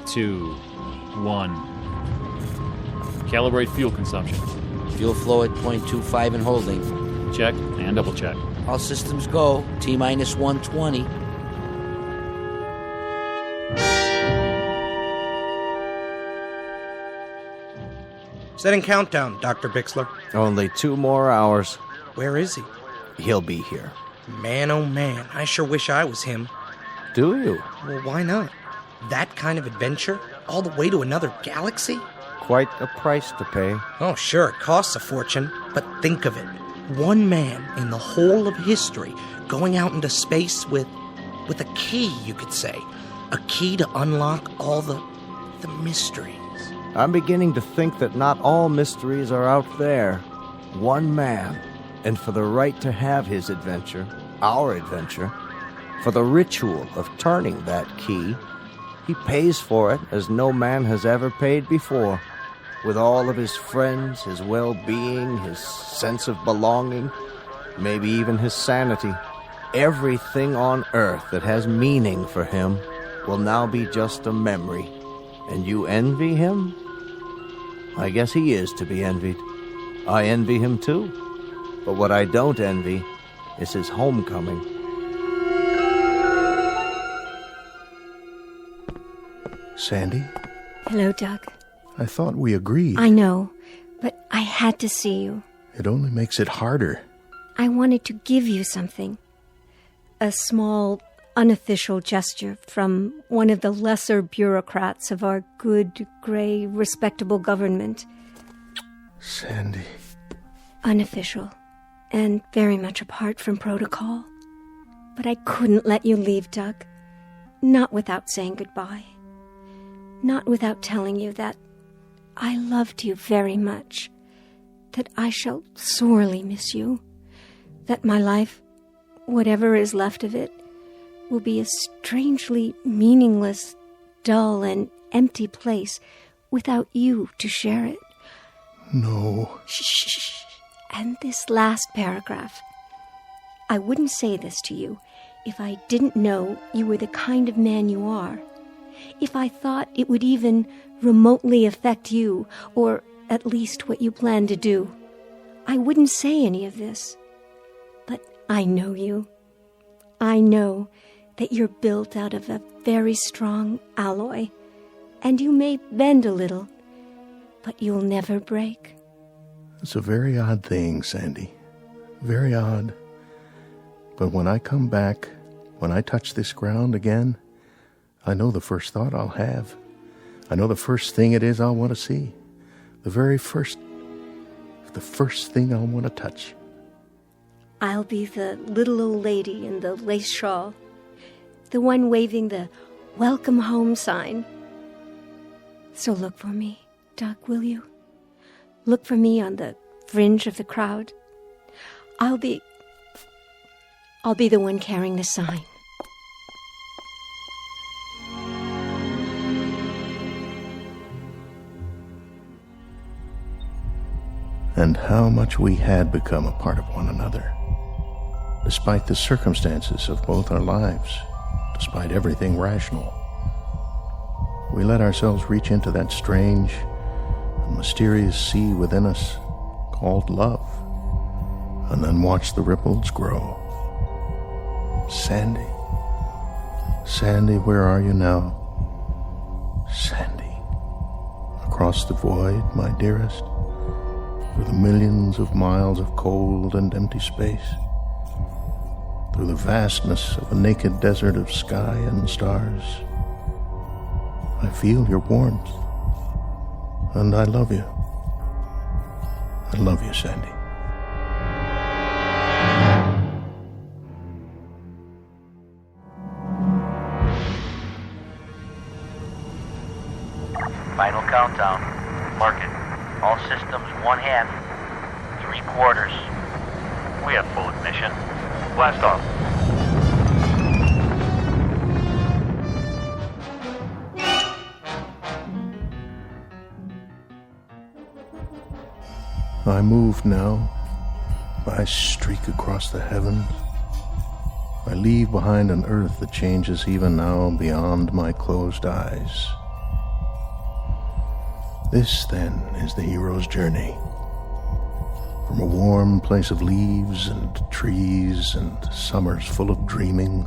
S8: 2, 1. Calibrate fuel consumption.
S6: Fuel flow at 0.25 and holding.
S8: Check and double check.
S6: All systems go. T-minus 120.
S7: Setting countdown, Dr. Bixler.
S5: Only 2 more hours.
S7: Where is he?
S5: He'll be here.
S7: Man, oh man, I sure wish I was him.
S5: Do you?
S7: Well, why not? That kind of adventure? All the way to another galaxy?
S5: Quite a price to pay.
S7: Oh, sure, it costs a fortune. But think of it. One man in the whole of history going out into space with a key, you could say. A key to unlock all the mysteries.
S5: I'm beginning to think that not all mysteries are out there. One man, and for the right to have his adventure, our adventure, for the ritual of turning that key, he pays for it as no man has ever paid before, with all of his friends, his well-being, his sense of belonging, maybe even his sanity. Everything on earth that has meaning for him will now be just a memory. And you envy him? I guess he is to be envied. I envy him too. But what I don't envy is his homecoming.
S15: Sandy?
S2: Hello, Doug.
S15: I thought we agreed.
S2: I know, but I had to see you.
S15: It only makes it harder.
S2: I wanted to give you something. A small, unofficial gesture from one of the lesser bureaucrats of our good, gray, respectable government.
S15: Sandy.
S2: Unofficial, and very much apart from protocol. But I couldn't let you leave, Doug. Not without saying goodbye. Not without telling you that I loved you very much. That I shall sorely miss you. That my life, whatever is left of it, will be a strangely meaningless, dull, and empty place without you to share it.
S15: No.
S2: Shh. And this last paragraph. I wouldn't say this to you if I didn't know you were the kind of man you are. If I thought it would even remotely affect you, or at least what you plan to do. I wouldn't say any of this. But I know you. I know that you're built out of a very strong alloy, and you may bend a little, but you'll never break.
S15: It's a very odd thing, Sandy. Very odd. But when I come back, when I touch this ground again, I know the first thought I'll have. I know the first thing it is I'll want to see. The first thing I'll want to touch.
S2: I'll be the little old lady in the lace shawl. The one waving the welcome home sign. So look for me, Doug, will you? Look for me on the fringe of the crowd. I'll be the one carrying the sign.
S15: and how much we had become a part of one another. Despite the circumstances of both our lives, despite everything rational, we let ourselves reach into that strange and mysterious sea within us called love, and then watch the ripples grow. Sandy, Sandy, where are you now? Sandy, across the void, my dearest, through the millions of miles of cold and empty space, through the vastness of a naked desert of sky and stars. I feel your warmth, and I love you. I love you, Sandy.
S10: Final countdown. Mark it. All systems 1 half, 3/4. We have full ignition. Blast off.
S15: I move now. I streak across the heavens. I leave behind an earth that changes even now beyond my closed eyes. This, then, is the hero's journey. From a warm place of leaves and trees and summers full of dreaming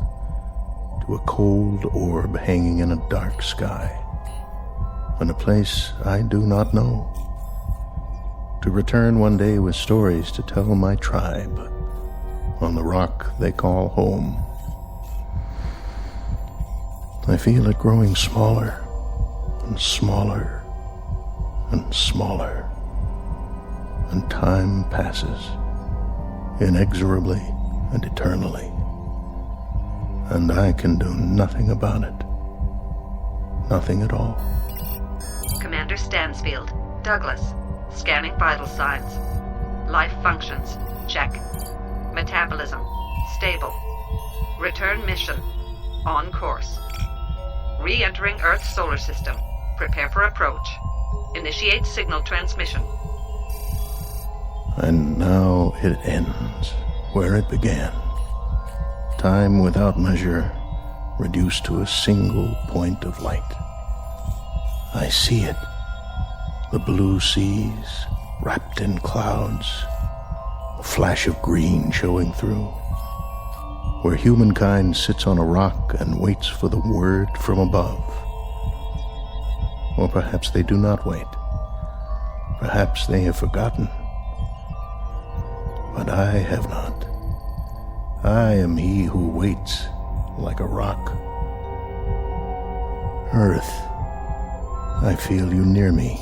S15: to a cold orb hanging in a dark sky, and a place I do not know. To return one day with stories to tell my tribe on the rock they call home. I feel it growing smaller and smaller and smaller, and time passes inexorably and eternally, and I can do nothing about it. Nothing at all.
S21: Commander Stansfield. Douglas. Scanning vital signs. Life functions. Check. Metabolism. Stable. Return mission. On course. Re-entering Earth's solar system. Prepare for approach. Initiate signal transmission.
S15: And now it ends where it began. Time without measure, reduced to a single point of light. I see it. The blue seas, wrapped in clouds, a flash of green showing through, where humankind sits on a rock and waits for the word from above. Or perhaps they do not wait. Perhaps they have forgotten. But I have not. I am he who waits like a rock. Earth, I feel you near me.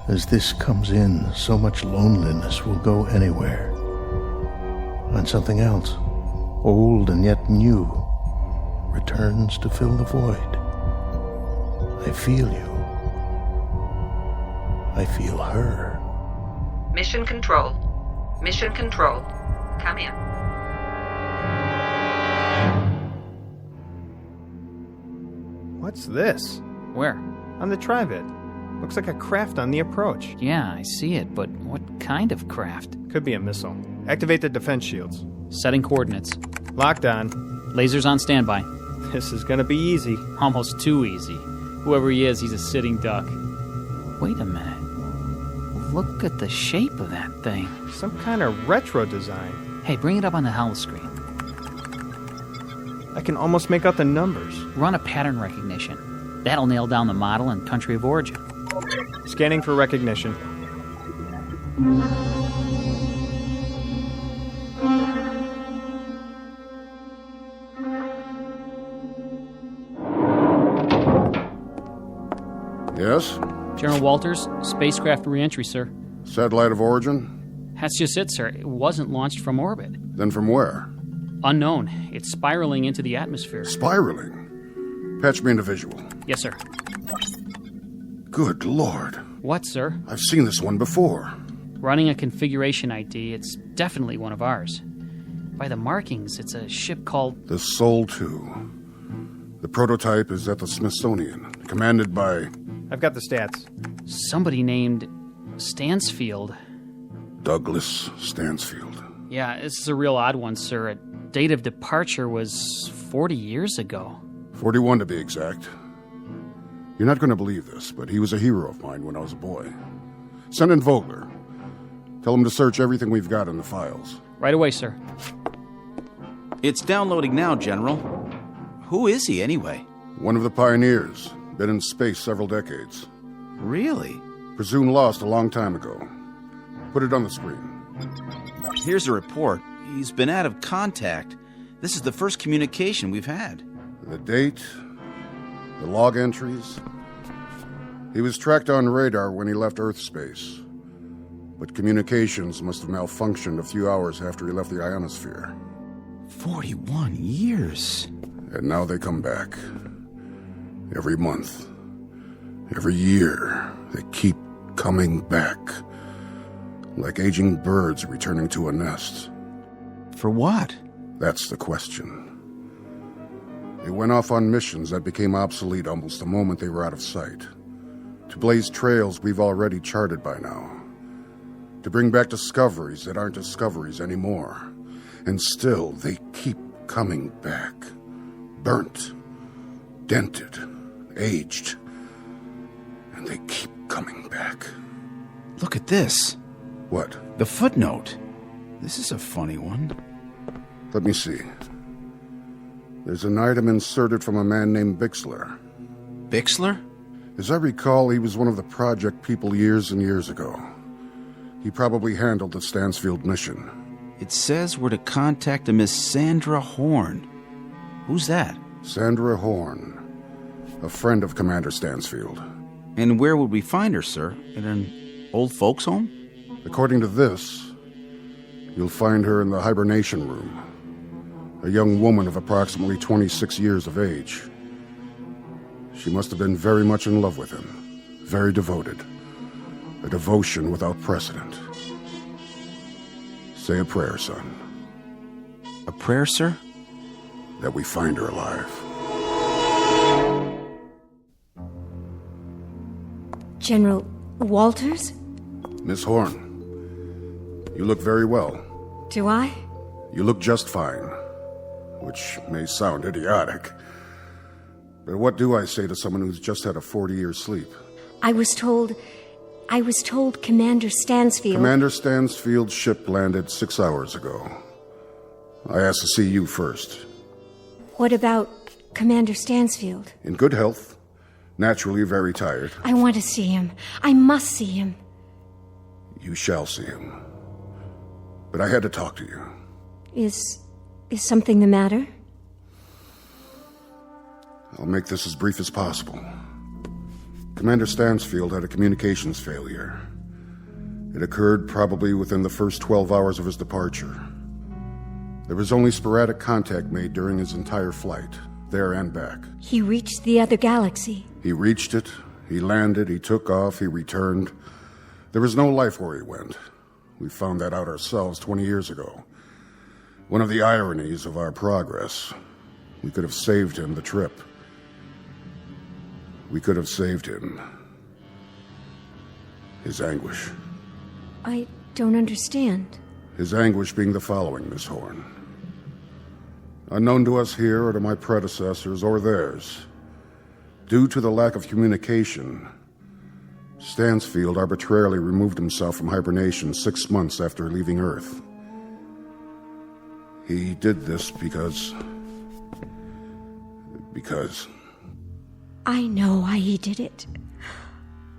S15: As this comes in, so much loneliness will go anywhere. And something else, old and yet new, returns to fill the void. I feel you. I feel her.
S21: Mission control. Mission control. Come in.
S11: What's this?
S8: Where?
S11: On the Trivet. Looks like a craft on the approach.
S8: Yeah, I see it, but what kind of craft?
S11: Could be a missile. Activate the defense shields.
S8: Setting coordinates.
S11: Locked on.
S8: Lasers on standby.
S11: This is gonna be easy.
S8: Almost too easy. Whoever he is, he's a sitting duck. Wait a minute. Look at the shape of that thing.
S11: Some kind of retro design.
S8: Hey, bring it up on the holoscreen.
S11: I can almost make out the numbers.
S8: Run a pattern recognition. That'll nail down the model and country of origin.
S11: Scanning for recognition.
S12: Yes?
S8: General Walters, spacecraft re-entry, sir.
S12: Satellite of origin?
S8: That's just it, sir. It wasn't launched from orbit.
S12: Then from where?
S8: Unknown. It's spiraling into the atmosphere.
S12: Spiraling? Patch me into visual.
S8: Yes, sir.
S12: Good Lord.
S8: What, sir?
S12: I've seen this one before.
S8: Running a configuration ID, it's definitely one of ours. By the markings, it's a ship called...
S12: The Sol 2. The prototype is at the Smithsonian, commanded by...
S11: I've got the stats.
S8: Somebody named Stansfield.
S12: Douglas Stansfield.
S8: Yeah, this is a real odd one, sir. Date of departure was 40 years ago.
S12: 41 to be exact. You're not going to believe this, but he was a hero of mine when I was a boy. Send in Vogler. Tell him to search everything we've got in the files.
S8: Right away, sir.
S9: It's downloading now, General. Who is he, anyway?
S12: One of the pioneers. Been in space several decades.
S9: Really?
S12: Presumed lost a long time ago. Put it on the screen.
S9: Here's a report. He's been out of contact. This is the first communication we've had.
S12: The date, the log entries. He was tracked on radar when he left Earth space. But communications must have malfunctioned a few hours after he left the ionosphere.
S9: 41 years.
S12: And now they come back. Every month. Every year. They keep coming back. Like aging birds returning to a nest.
S9: For what?
S12: That's the question. They went off on missions that became obsolete almost the moment they were out of sight. To blaze trails we've already charted by now. To bring back discoveries that aren't discoveries anymore. And still, they keep coming back. Burnt. Dented. Aged. And they keep coming back.
S9: Look at this.
S12: What?
S9: The footnote. This is a funny one.
S12: Let me see. There's an item inserted from a man named Bixler.
S9: Bixler?
S12: As I recall, he was one of the project people years and years ago. He probably handled the Stansfield mission.
S9: It says we're to contact a Miss Sandra Horn. Who's that?
S12: Sandra Horn. A friend of Commander Stansfield.
S9: And where would we find her, sir? In an old folks' home?
S12: According to this, you'll find her in the hibernation room. A young woman of approximately 26 years of age. She must have been very much in love with him. Very devoted. A devotion without precedent. Say a prayer, son.
S9: A prayer, sir?
S12: That we find her alive.
S2: General Walters?
S12: Miss Horn, you look very well.
S2: Do I?
S12: You look just fine. Which may sound idiotic. But what do I say to someone who's just had a 40-year sleep?
S2: I was told Commander Stansfield...
S12: Commander Stansfield's ship landed 6 hours ago. I asked to see you first.
S2: What about Commander Stansfield?
S12: In good health. Naturally very tired.
S2: I want to see him. I must see him.
S12: You shall see him. But I had to talk to you.
S2: Is something the matter?
S12: I'll make this as brief as possible. Commander Stansfield had a communications failure. It occurred probably within the first 12 hours of his departure. There was only sporadic contact made during his entire flight, there and back.
S2: He reached the other galaxy.
S12: He reached it, he landed, he took off, he returned. There was no life where he went. We found that out ourselves 20 years ago. One of the ironies of our progress. We could have saved him the trip. We could have saved him his anguish.
S2: I don't understand.
S12: His anguish being the following, Miss Horn. Unknown to us here or to my predecessors or theirs, due to the lack of communication, Stansfield arbitrarily removed himself from hibernation 6 months after leaving Earth. He did this because...
S2: I know why he did it.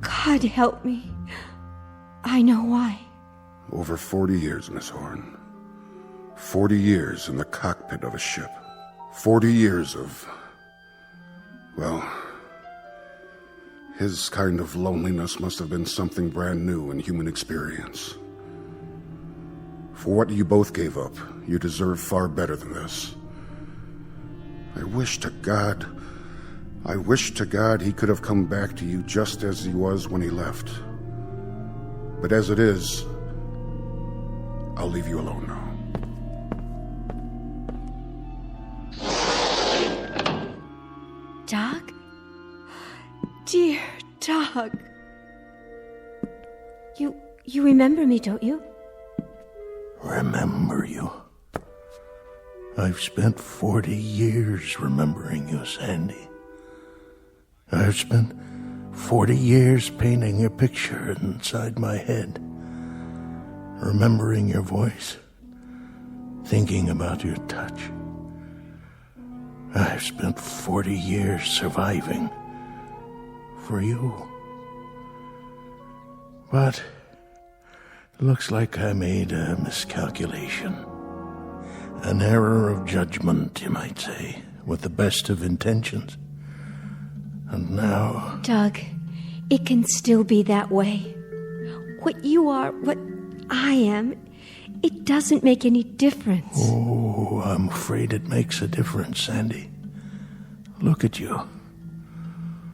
S2: God help me. I know why.
S12: Over 40 years, Miss Horn. 40 years in the cockpit of a ship. 40 years of... well... his kind of loneliness must have been something brand new in human experience. For what you both gave up, you deserve far better than this. I wish to God he could have come back to you just as he was when he left. But as it is, I'll leave you alone now.
S2: Doug? Dear Doug. You remember me, don't you?
S15: remember you. I've spent 40 years remembering you, Sandy. I've spent 40 years painting your picture inside my head, remembering your voice, thinking about your touch. I've spent 40 years surviving for you. But it looks like I made a miscalculation. An error of judgment, you might say, with the best of intentions. And now...
S2: Doug, it can still be that way. What you are, what I am, it doesn't make any difference.
S15: Oh, I'm afraid it makes a difference, Sandy. Look at you.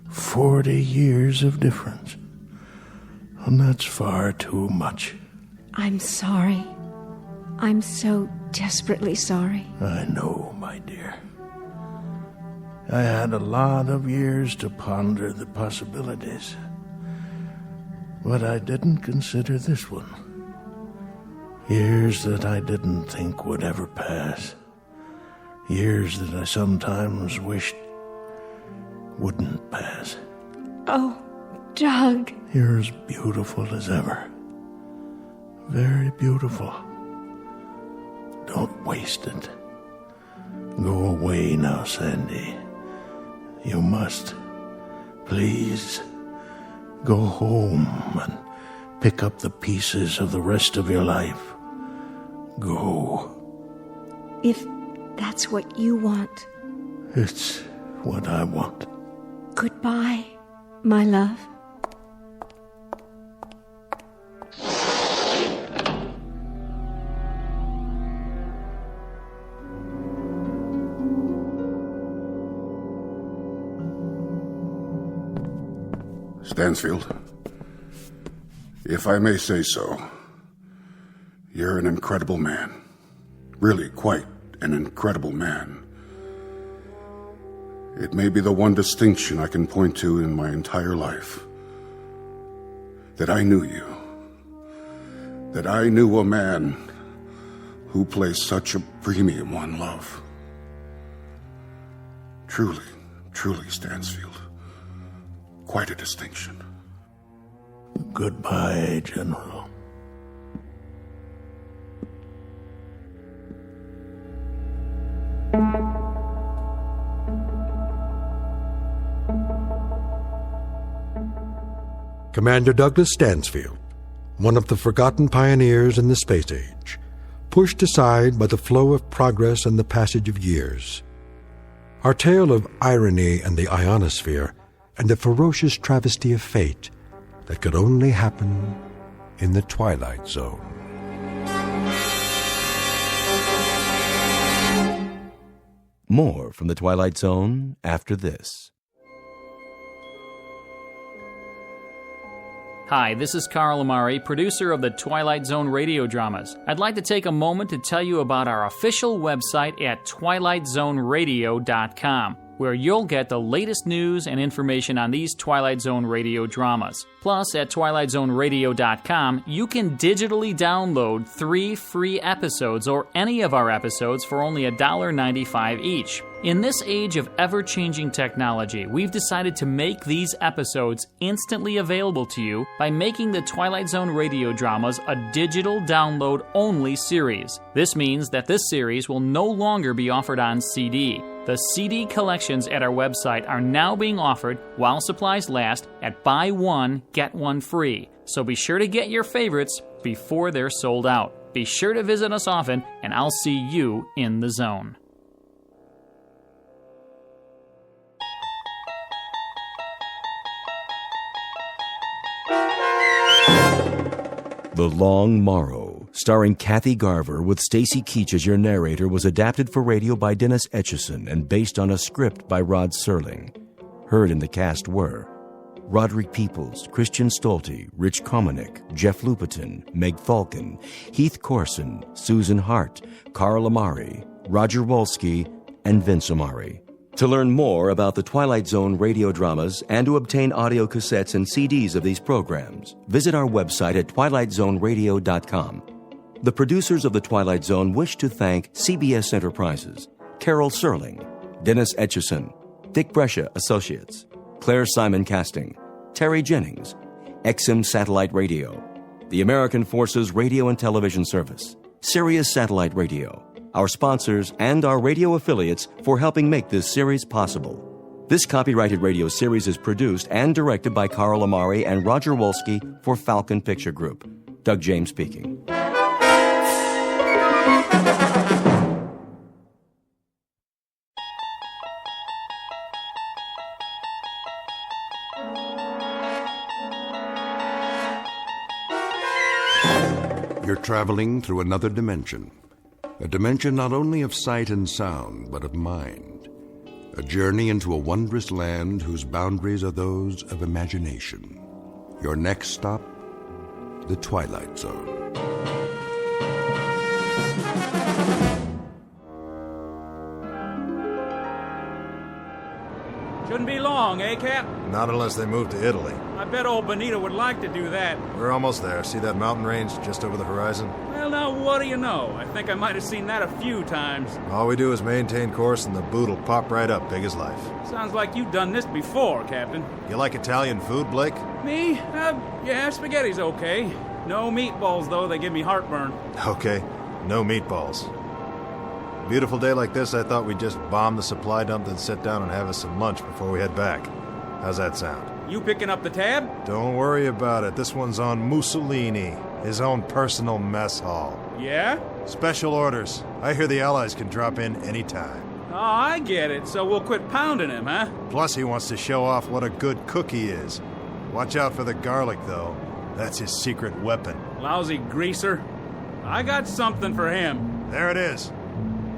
S15: 40 years of difference. And that's far too much.
S2: I'm sorry. I'm so desperately sorry.
S15: I know, my dear. I had a lot of years to ponder the possibilities. But I didn't consider this one. Years that I didn't think would ever pass. Years that I sometimes wished wouldn't pass.
S2: Oh, Doug.
S15: You're as beautiful as ever. Very beautiful. Don't waste it. Go away now, Sandy. You must. Please. Go home and pick up the pieces of the rest of your life. Go.
S2: If that's what you want.
S15: It's what I want.
S2: Goodbye, my love.
S12: Stansfield, if I may say so, you're an incredible man. Really quite an incredible man. It may be the one distinction I can point to in my entire life. That I knew you. That I knew a man who placed such a premium on love. Truly, truly, Stansfield. Quite a distinction.
S15: Goodbye, General.
S1: Commander Douglas Stansfield, one of the forgotten pioneers in the space age, pushed aside by the flow of progress and the passage of years. Our tale of irony and the ionosphere and the ferocious travesty of fate that could only happen in the Twilight Zone.
S3: More from the Twilight Zone after this.
S8: Hi, this is Carl Amari, producer of the Twilight Zone Radio Dramas. I'd like to take a moment to tell you about our official website at twilightzoneradio.com, where you'll get the latest news and information on these Twilight Zone radio dramas. Plus, at twilightzoneradio.com, you can digitally download 3 free episodes or any of our episodes for only $1.95 each. In this age of ever-changing technology, we've decided to make these episodes instantly available to you by making the Twilight Zone radio dramas a digital download-only series. This means that this series will no longer be offered on CD. The CD collections at our website are now being offered while supplies last at buy one, get one free. So be sure to get your favorites before they're sold out. Be sure to visit us often, and I'll see you in the zone.
S3: The Long Morrow, starring Kathy Garver with Stacy Keach as your narrator, was adapted for radio by Dennis Etchison and based on a script by Rod Serling. Heard in the cast were Roderick Peoples, Christian Stolte, Rich Komanek, Jeff Lupetin, Meg Falcon, Heath Corson, Susan Hart, Carl Amari, Roger Wolski, and Vince Amari. To learn more about the Twilight Zone radio dramas and to obtain audio cassettes and CDs of these programs, visit our website at twilightzoneradio.com. The producers of The Twilight Zone wish to thank CBS Enterprises, Carol Serling, Dennis Etchison, Dick Brescia Associates, Claire Simon Casting, Terry Jennings, XM Satellite Radio, the American Forces Radio and Television Service, Sirius Satellite Radio, our sponsors, and our radio affiliates for helping make this series possible. This copyrighted radio series is produced and directed by Carl Amari and Roger Wolski for Falcon Picture Group. Doug James speaking.
S1: You're traveling through another dimension. A dimension not only of sight and sound, but of mind. A journey into a wondrous land whose boundaries are those of imagination. Your next stop, the Twilight Zone.
S14: Shouldn't be long, eh, Cap?
S16: Not unless they move to Italy.
S14: I bet old Benito would like to do that.
S16: We're almost there. See that mountain range just over the horizon?
S14: Well, now, what do you know? I think I might have seen that a few times.
S16: All we do is maintain course and the boot will pop right up, big as life.
S14: Sounds like you've done this before, Captain.
S16: You like Italian food, Blake?
S14: Me? Yeah, spaghetti's okay. No meatballs, though. They give me heartburn.
S16: Okay, no meatballs. Beautiful day like this, I thought we'd just bomb the supply dump and sit down and have us some lunch before we head back. How's that sound?
S14: You picking up the tab?
S16: Don't worry about it. This one's on Mussolini, his own personal mess hall.
S14: Yeah?
S16: Special orders. I hear the Allies can drop in anytime.
S14: Oh, I get it. So we'll quit pounding him, huh?
S16: Plus, he wants to show off what a good cook he is. Watch out for the garlic, though. That's his secret weapon.
S14: Lousy greaser. I got something for him.
S16: There it is.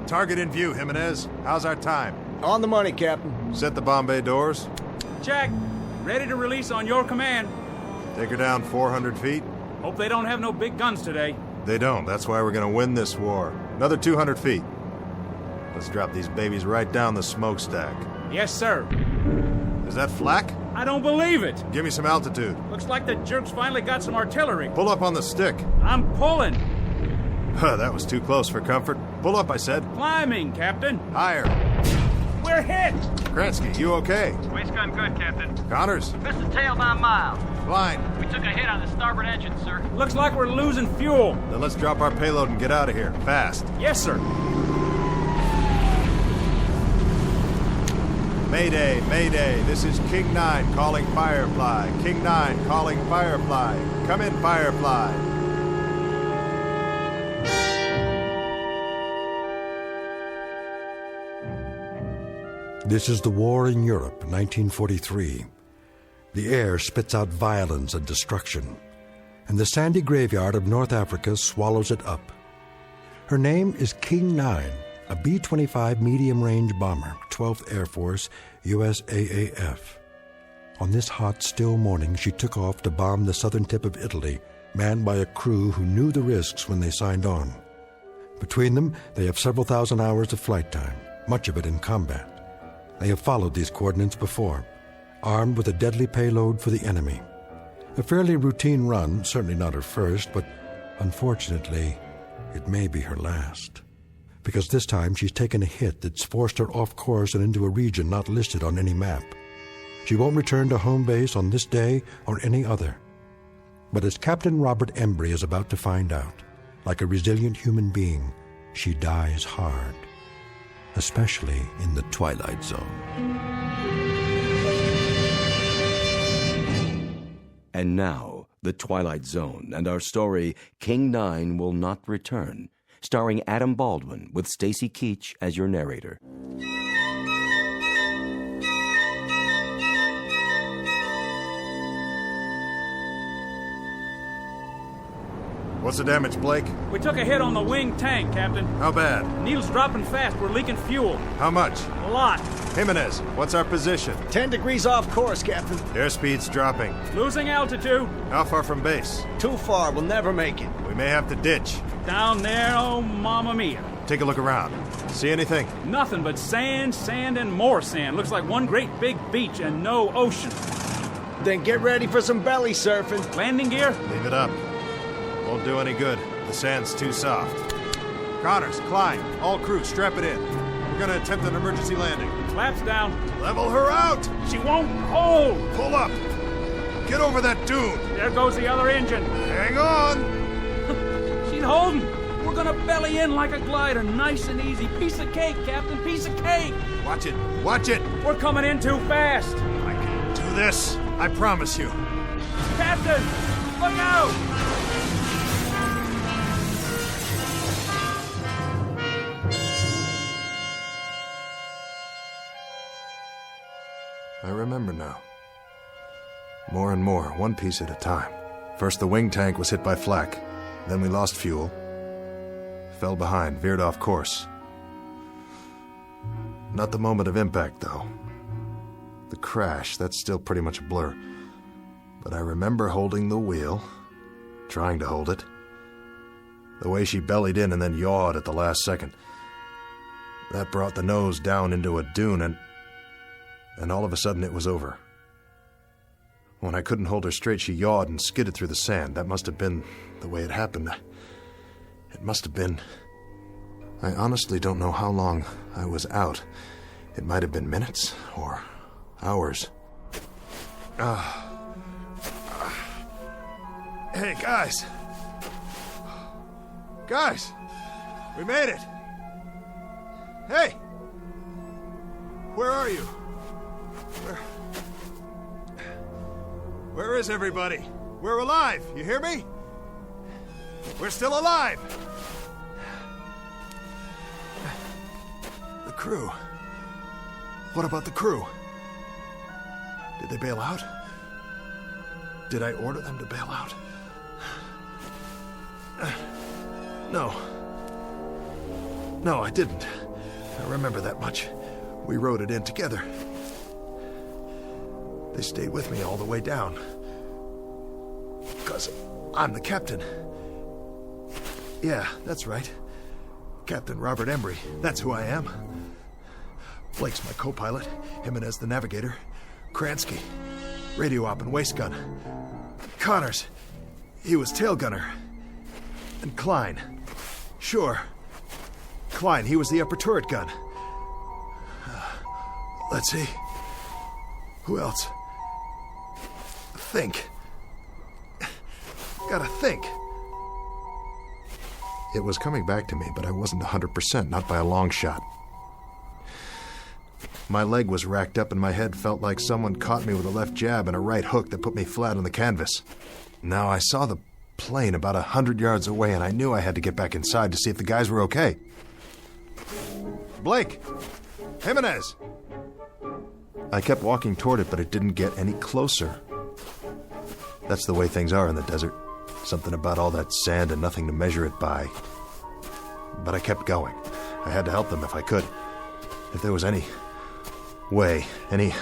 S16: Target in view, Jimenez. How's our time?
S17: On the money, Captain.
S16: Set the bomb bay doors.
S14: Check. Ready to release on your command.
S16: Take her down 400 feet.
S14: Hope they don't have no big guns today.
S16: They don't. That's why we're going to win this war. Another 200 feet. Let's drop these babies right down the smokestack.
S14: Yes, sir.
S16: Is that flak?
S14: I don't believe it.
S16: Give me some altitude.
S14: Looks like the jerks finally got some artillery.
S16: Pull up on the stick.
S14: I'm pulling.
S16: That was too close for comfort. Pull up, I said.
S14: Climbing, Captain.
S16: Higher.
S14: We're hit.
S16: Kransky, you okay?
S24: Waist gun good, Captain.
S16: Connors?
S24: Missed the tail 9 miles.
S16: Blind.
S24: We took a hit on the starboard engine, sir.
S14: Looks like we're losing fuel.
S16: Then let's drop our payload and get out of here. Fast.
S14: Yes, sir.
S16: Mayday, Mayday. This is King 9 calling Firefly. King 9 calling Firefly. Come in, Firefly.
S1: This is the war in Europe, 1943. The air spits out violence and destruction, and the sandy graveyard of North Africa swallows it up. Her name is King 9, a B-25 medium-range bomber, 12th Air Force, USAAF. On this hot, still morning, she took off to bomb the southern tip of Italy, manned by a crew who knew the risks when they signed on. Between them, they have several thousand hours of flight time, much of it in combat. They have followed these coordinates before, armed with a deadly payload for the enemy. A fairly routine run, certainly not her first, but unfortunately, it may be her last. Because this time she's taken a hit that's forced her off course and into a region not listed on any map. She won't return to home base on this day or any other. But as Captain Robert Embry is about to find out, like a resilient human being, she dies hard. Especially in the Twilight Zone.
S3: And now, the Twilight Zone and our story, King 9 Will Not Return, starring Adam Baldwin with Stacy Keach as your narrator.
S16: What's the damage, Blake?
S14: We took a hit on the wing tank, Captain.
S16: How bad?
S14: Needle's dropping fast. We're leaking fuel.
S16: How much?
S14: A lot.
S16: Jimenez, what's our position?
S17: 10 degrees off course, Captain.
S16: Airspeed's dropping.
S14: Losing altitude.
S16: How far from base?
S17: Too far. We'll never make it.
S16: We may have to ditch.
S14: Down there, oh, mamma mia.
S16: Take a look around. See anything?
S14: Nothing but sand, sand, and more sand. Looks like one great big beach and no ocean.
S17: Then get ready for some belly surfing.
S14: Landing gear?
S16: Leave it up. Won't do any good. The sand's too soft. Connors, Klein, all crew, strap it in. We're gonna attempt an emergency landing.
S14: Flaps down.
S16: Level her out!
S14: She won't hold.
S16: Pull up. Get over that dune.
S14: There goes the other engine.
S16: Hang on.
S14: She's holding. We're gonna belly in like a glider, nice and easy. Piece of cake, Captain, piece of cake.
S16: Watch it. Watch it.
S14: We're coming in too fast.
S16: I can do this. I promise you.
S14: Captain, look out!
S16: I remember now. More and more, one piece at a time. First the wing tank was hit by flak. Then we lost fuel. Fell behind, veered off course. Not the moment of impact, though. The crash, that's still pretty much a blur. But I remember holding the wheel, trying to hold it. The way she bellied in and then yawed at the last second. That brought the nose down into a dune, and all of a sudden it was over. When I couldn't hold her straight, she yawed and skidded through the sand. That must have been the way it happened. It must have been... I honestly don't know how long I was out. It might have been minutes or hours. Hey, guys! Guys! We made it! Hey! Where are you? Where is everybody? We're alive, you hear me? We're still alive! The crew. What about the crew? Did they bail out? Did I order them to bail out? No. No, I didn't. I remember that much. We rode it in together. They stayed with me all the way down. Because I'm the captain. Yeah, that's right. Captain Robert Embry. That's who I am. Blake's my co-pilot. Jimenez the navigator. Kransky, radio op and waist gun. Connors, he was tail gunner. And Klein. Sure. Klein, he was the upper turret gun. Let's see. Who else? Think. Gotta think. It was coming back to me, but I wasn't 100%, not by a long shot. My leg was racked up and my head felt like someone caught me with a left jab and a right hook that put me flat on the canvas. Now I saw the plane about 100 yards away and I knew I had to get back inside to see if the guys were okay. Blake! Jimenez! I kept walking toward it, but it didn't get any closer. That's the way things are in the desert. Something about all that sand and nothing to measure it by. But I kept going. I had to help them if I could. If there was any way, any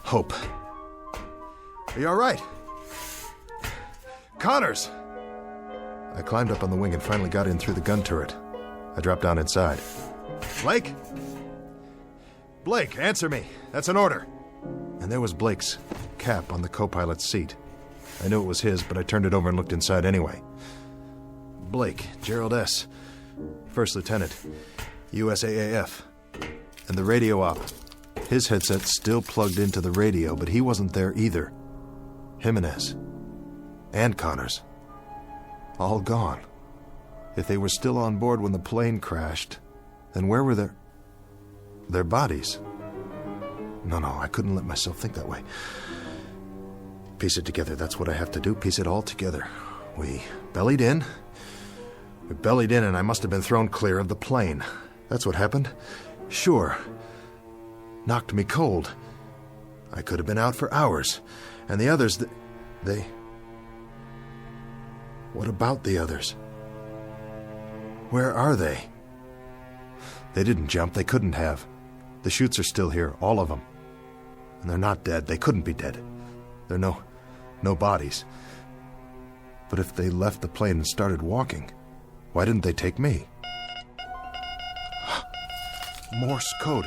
S16: hope. Are you all right? Connors! I climbed up on the wing and finally got in through the gun turret. I dropped down inside. Blake? Blake, answer me. That's an order. And there was Blake's cap on the co-pilot's seat. I knew it was his, but I turned it over and looked inside anyway. Blake, Gerald S., First Lieutenant, USAAF. And the radio op. His headset still plugged into the radio, but he wasn't there either. Jimenez. And Connors. All gone. If they were still on board when the plane crashed, then where were their bodies? No, I couldn't let myself think that way. Piece it together, that's what I have to do, piece it all together. We bellied in, and I must have been thrown clear of the plane. That's what happened. Sure. Knocked me cold. I could have been out for hours. And the others, they... What about the others? Where are they? They didn't jump, they couldn't have. The chutes are still here, all of them. And they're not dead, they couldn't be dead. There are no bodies. But if they left the plane and started walking, why didn't they take me? Morse code.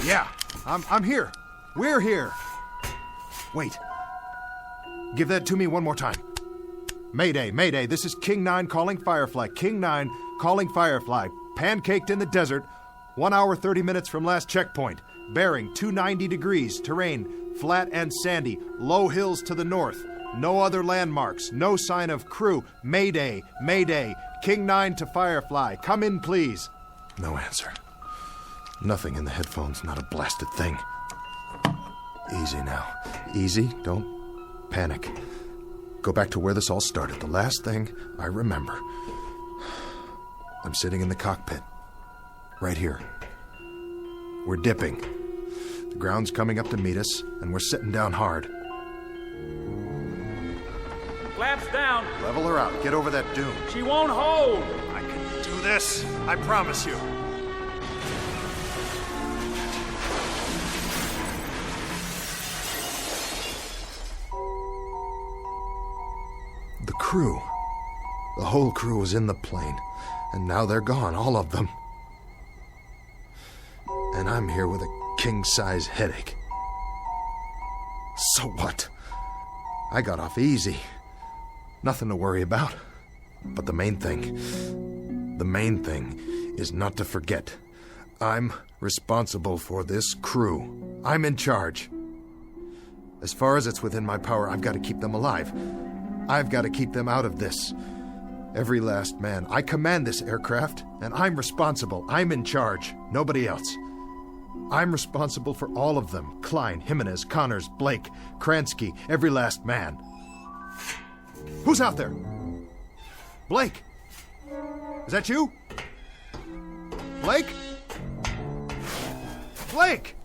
S16: Yeah, I'm here. We're here. Wait. Give that to me one more time. Mayday, Mayday, this is King 9 calling Firefly. King 9 calling Firefly. Pancaked in the desert, 1 hour 30 minutes from last checkpoint. Bearing 290 degrees, terrain flat and sandy, low hills to the north. No other landmarks, no sign of crew. Mayday, Mayday, King 9 to Firefly. Come in, please.
S15: No answer. Nothing in the headphones, not a blasted thing. Easy now. Easy, don't panic. Go back to where this all started. The last thing I remember. I'm sitting in the cockpit. Right here. We're dipping. The ground's coming up to meet us, and we're sitting down hard.
S14: Flaps down.
S16: Level her out. Get over that dune.
S14: She won't hold.
S16: I can do this. I promise you. The crew. The whole crew was in the plane, and now they're gone, all of them. And I'm here with a king-size headache. So what? I got off easy. Nothing to worry about. But the main thing is not to forget. I'm responsible for this crew. I'm in charge. As far as it's within my power, I've got to keep them alive. I've got to keep them out of this. Every last man. I command this aircraft, and I'm responsible. I'm in charge. Nobody else. I'm responsible for all of them. Klein, Jimenez, Connors, Blake, Kransky, every last man. Who's out there? Blake? Is that you? Blake? Blake!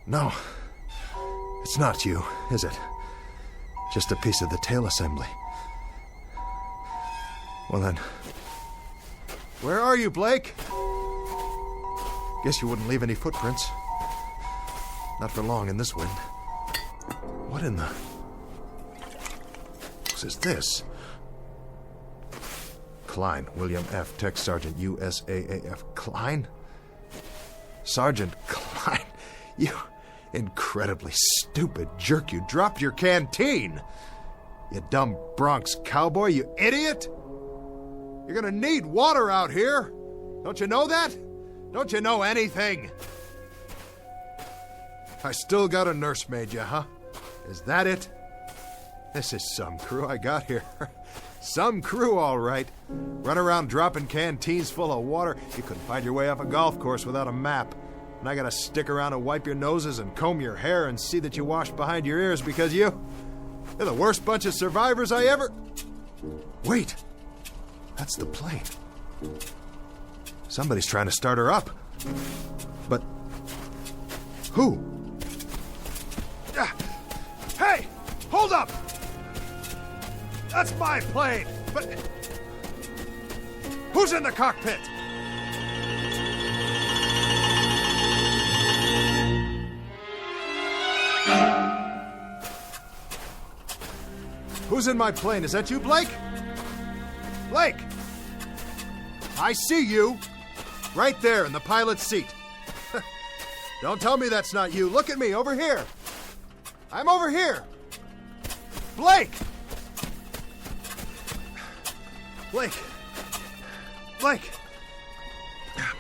S16: No. It's not you, is it? Just a piece of the tail assembly. Well then, where are you, Blake? Guess you wouldn't leave any footprints. Not for long in this wind. What in the... What is this? Klein, William F., Tech Sergeant, USAAF. Klein? Sergeant Klein, you incredibly stupid jerk. You dropped your canteen. You dumb Bronx cowboy, you idiot. You're gonna need water out here. Don't you know that? Don't you know anything? I still got a nursemaid, you, huh? Is that it? This is some crew I got here. Some crew, all right. Run around dropping canteens full of water. You couldn't find your way off a golf course without a map. And I gotta stick around and wipe your noses and comb your hair and see that you wash behind your ears because you're the worst bunch of survivors I ever... Wait. That's the plane. Somebody's trying to start her up. But... who? Hey! Hold up! That's my plane! But... who's in the cockpit? Who's in my plane? Is that you, Blake? Blake! I see you! Right there in the pilot's seat. Don't tell me that's not you. Look at me, over here. I'm over here. Blake! Blake! Blake!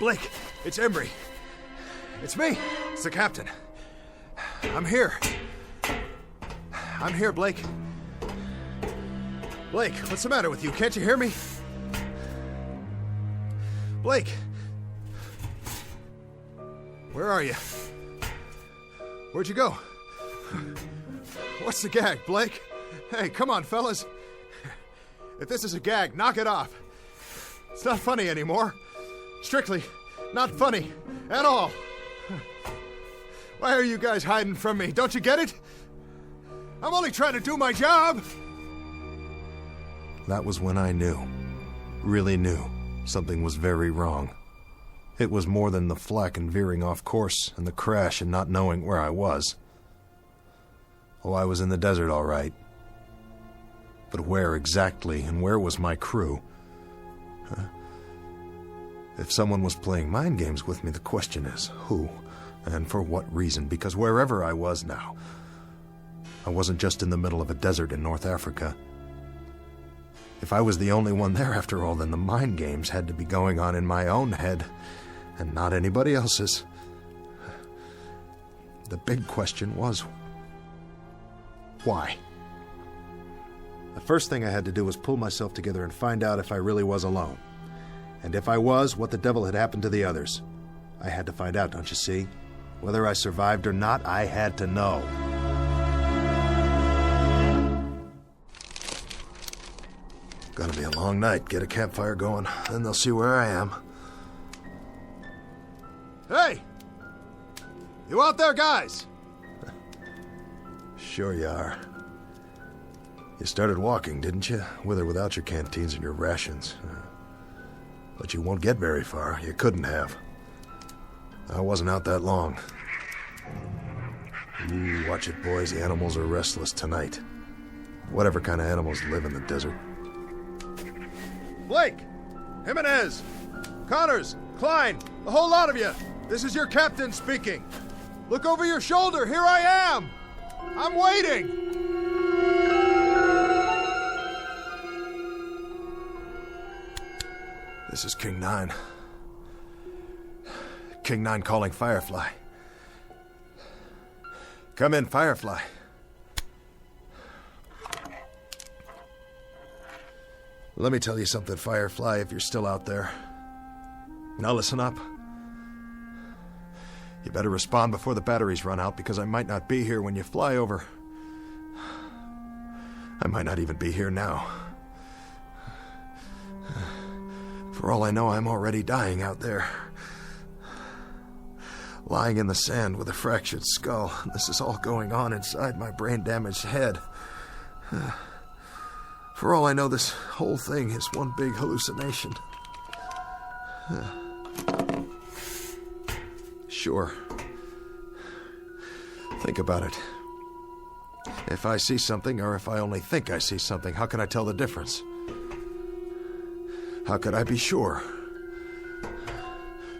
S16: Blake, it's Embry. It's me. It's the captain. I'm here. I'm here, Blake. Blake, what's the matter with you? Can't you hear me? Blake! Where are you? Where'd you go? What's the gag, Blake? Hey, come on, fellas. If this is a gag, knock it off. It's not funny anymore. Strictly not funny at all. Why are you guys hiding from me? Don't you get it? I'm only trying to do my job. That was when I knew, really knew, something was very wrong. It was more than the flak and veering off course and the crash and not knowing where I was. Oh, I was in the desert, all right. But where exactly, and where was my crew? If someone was playing mind games with me, the question is, who and for what reason? Because wherever I was now, I wasn't just in the middle of a desert in North Africa. If I was the only one there after all, then the mind games had to be going on in my own head, and not anybody else's. The big question was, why? The first thing I had to do was pull myself together and find out if I really was alone. And if I was, what the devil had happened to the others. I had to find out, don't you see? Whether I survived or not, I had to know. Gonna be a long night. Get a campfire going, then they'll see where I am. Hey! You out there, guys? Sure you are. You started walking, didn't you? With or without your canteens and your rations. But you won't get very far. You couldn't have. I wasn't out that long. You watch it, boys. The animals are restless tonight. Whatever kind of animals live in the desert. Blake! Jimenez! Connors! Klein! The whole lot of you! This is your captain speaking! Look over your shoulder! Here I am! I'm waiting! This is King 9. King 9 calling Firefly. Come in, Firefly. Let me tell you something, Firefly, if you're still out there. Now listen up. You better respond before the batteries run out, because I might not be here when you fly over. I might not even be here now. For all I know, I'm already dying out there. Lying in the sand with a fractured skull. This is all going on inside my brain-damaged head. For all I know, this whole thing is one big hallucination. Sure. Think about it. If I see something, or if I only think I see something, how can I tell the difference? How could I be sure?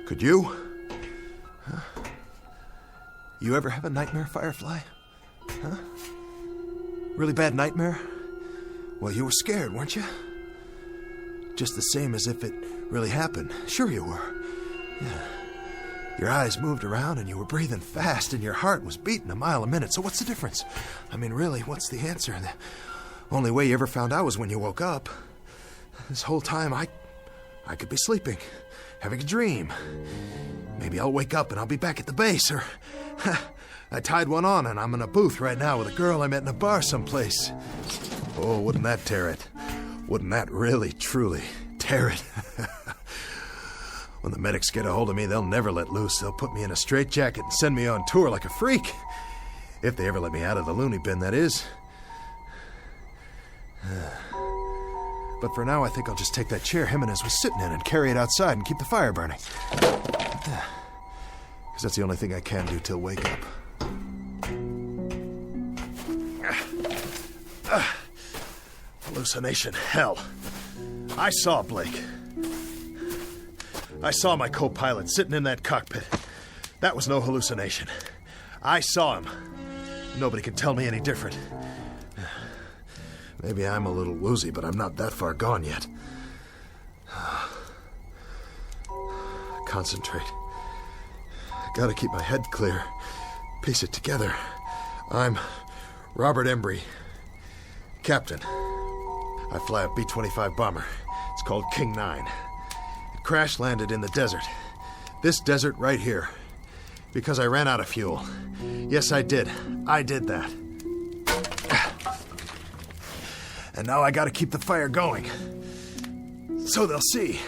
S16: Could you? You ever have a nightmare, Firefly? Huh? Really bad nightmare? Well, you were scared, weren't you? Just the same as if it really happened. Sure you were. Yeah. Your eyes moved around and you were breathing fast and your heart was beating a mile a minute. So what's the difference? I mean, really, what's the answer? The only way you ever found out was when you woke up. This whole time, I could be sleeping, having a dream. Maybe I'll wake up and I'll be back at the base, or I tied one on and I'm in a booth right now with a girl I met in a bar someplace. Oh, wouldn't that tear it? Wouldn't that really, truly tear it? When the medics get a hold of me, they'll never let loose. They'll put me in a straitjacket and send me on tour like a freak. If they ever let me out of the loony bin, that is. But for now, I think I'll just take that chair Jimenez was sitting in and carry it outside and keep the fire burning. Because that's the only thing I can do till wake up. Hallucination, hell. I saw Blake. I saw my co-pilot sitting in that cockpit. That was no hallucination. I saw him. Nobody can tell me any different. Maybe I'm a little woozy, but I'm not that far gone yet. Concentrate. Gotta keep my head clear. Piece it together. I'm Robert Embry, captain. I fly a B-25 bomber. It's called King 9. It crash-landed in the desert. This desert right here. Because I ran out of fuel. Yes, I did. I did that. And now I gotta keep the fire going. So they'll see.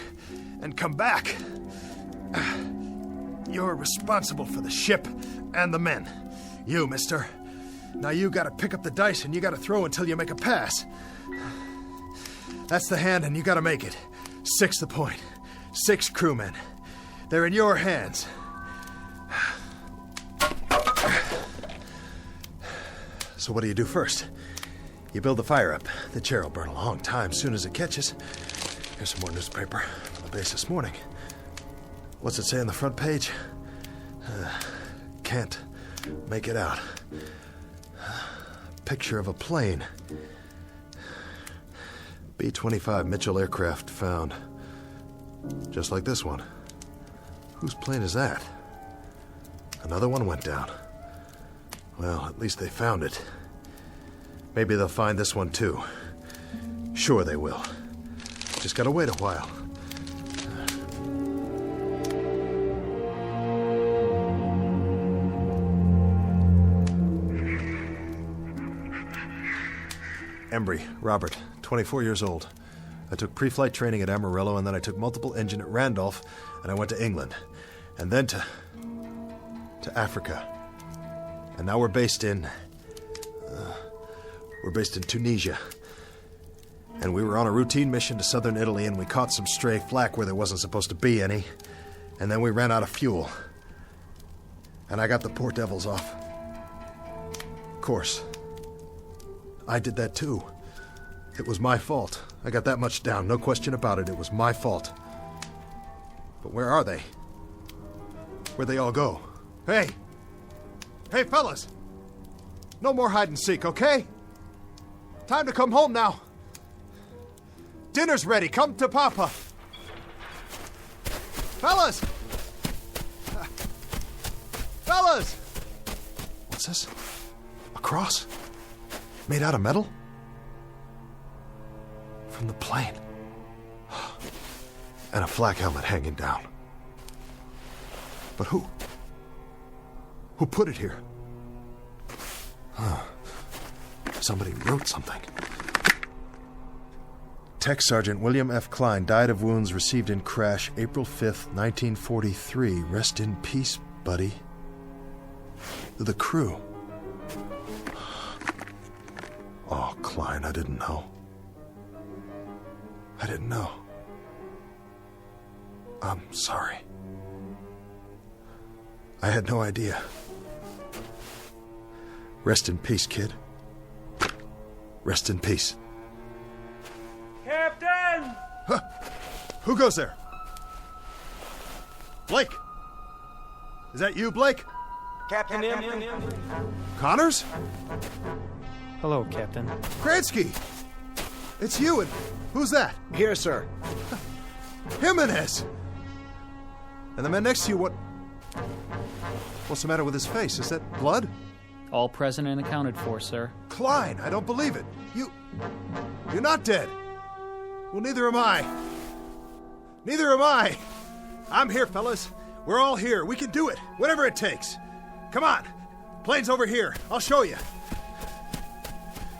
S16: And come back. You're responsible for the ship and the men. You, mister. Now you gotta pick up the dice and you gotta throw until you make a pass. That's the hand and you gotta make it. 6 the point. 6 crewmen. They're in your hands. So what do you do first? You build the fire up. The chair will burn a long time soon as it catches. Here's some more newspaper from the base this morning. What's it say on the front page? Can't make it out. picture of a plane. B-25 Mitchell aircraft found. Just like this one. Whose plane is that? Another one went down. Well, at least they found it. Maybe they'll find this one too. Sure they will. Just gotta wait a while. Embry, Robert, 24 years old. I took pre-flight training at Amarillo, and then I took multiple engine at Randolph, and I went to England. And then to Africa. And now we're based in Tunisia. And we were on a routine mission to southern Italy, and we caught some stray flak where there wasn't supposed to be any. And then we ran out of fuel. And I got the poor devils off. Of course. I did that too. It was my fault. I got that much down, no question about it. It was my fault. But where are they? Where'd they all go? Hey! Hey, fellas! No more hide and seek, okay? Time to come home now. Dinner's ready. Come to Papa. Fellas! Fellas! What's this? A cross? Made out of metal? From the plane. And a flak helmet hanging down. But who? Who put it here? Somebody wrote something. Tech Sergeant William F. Klein died of wounds received in crash April 5th, 1943. Rest in peace, buddy. The crew. Oh, Klein, I didn't know. I didn't know. I'm sorry. I had no idea. Rest in peace, kid. Rest in peace.
S14: Captain!
S16: Huh. Who goes there? Blake! Is that you, Blake?
S14: Captain
S16: Connors?
S11: Hello, Captain.
S16: Kransky! It's you, and who's that?
S17: Here, sir.
S16: Jimenez! And the man next to you, what's the matter with his face? Is that blood?
S8: All present and accounted for, sir.
S16: Klein, I don't believe it. You're not dead. Well, neither am I. Neither am I. I'm here, fellas. We're all here. We can do it. Whatever it takes. Come on. Plane's over here. I'll show you.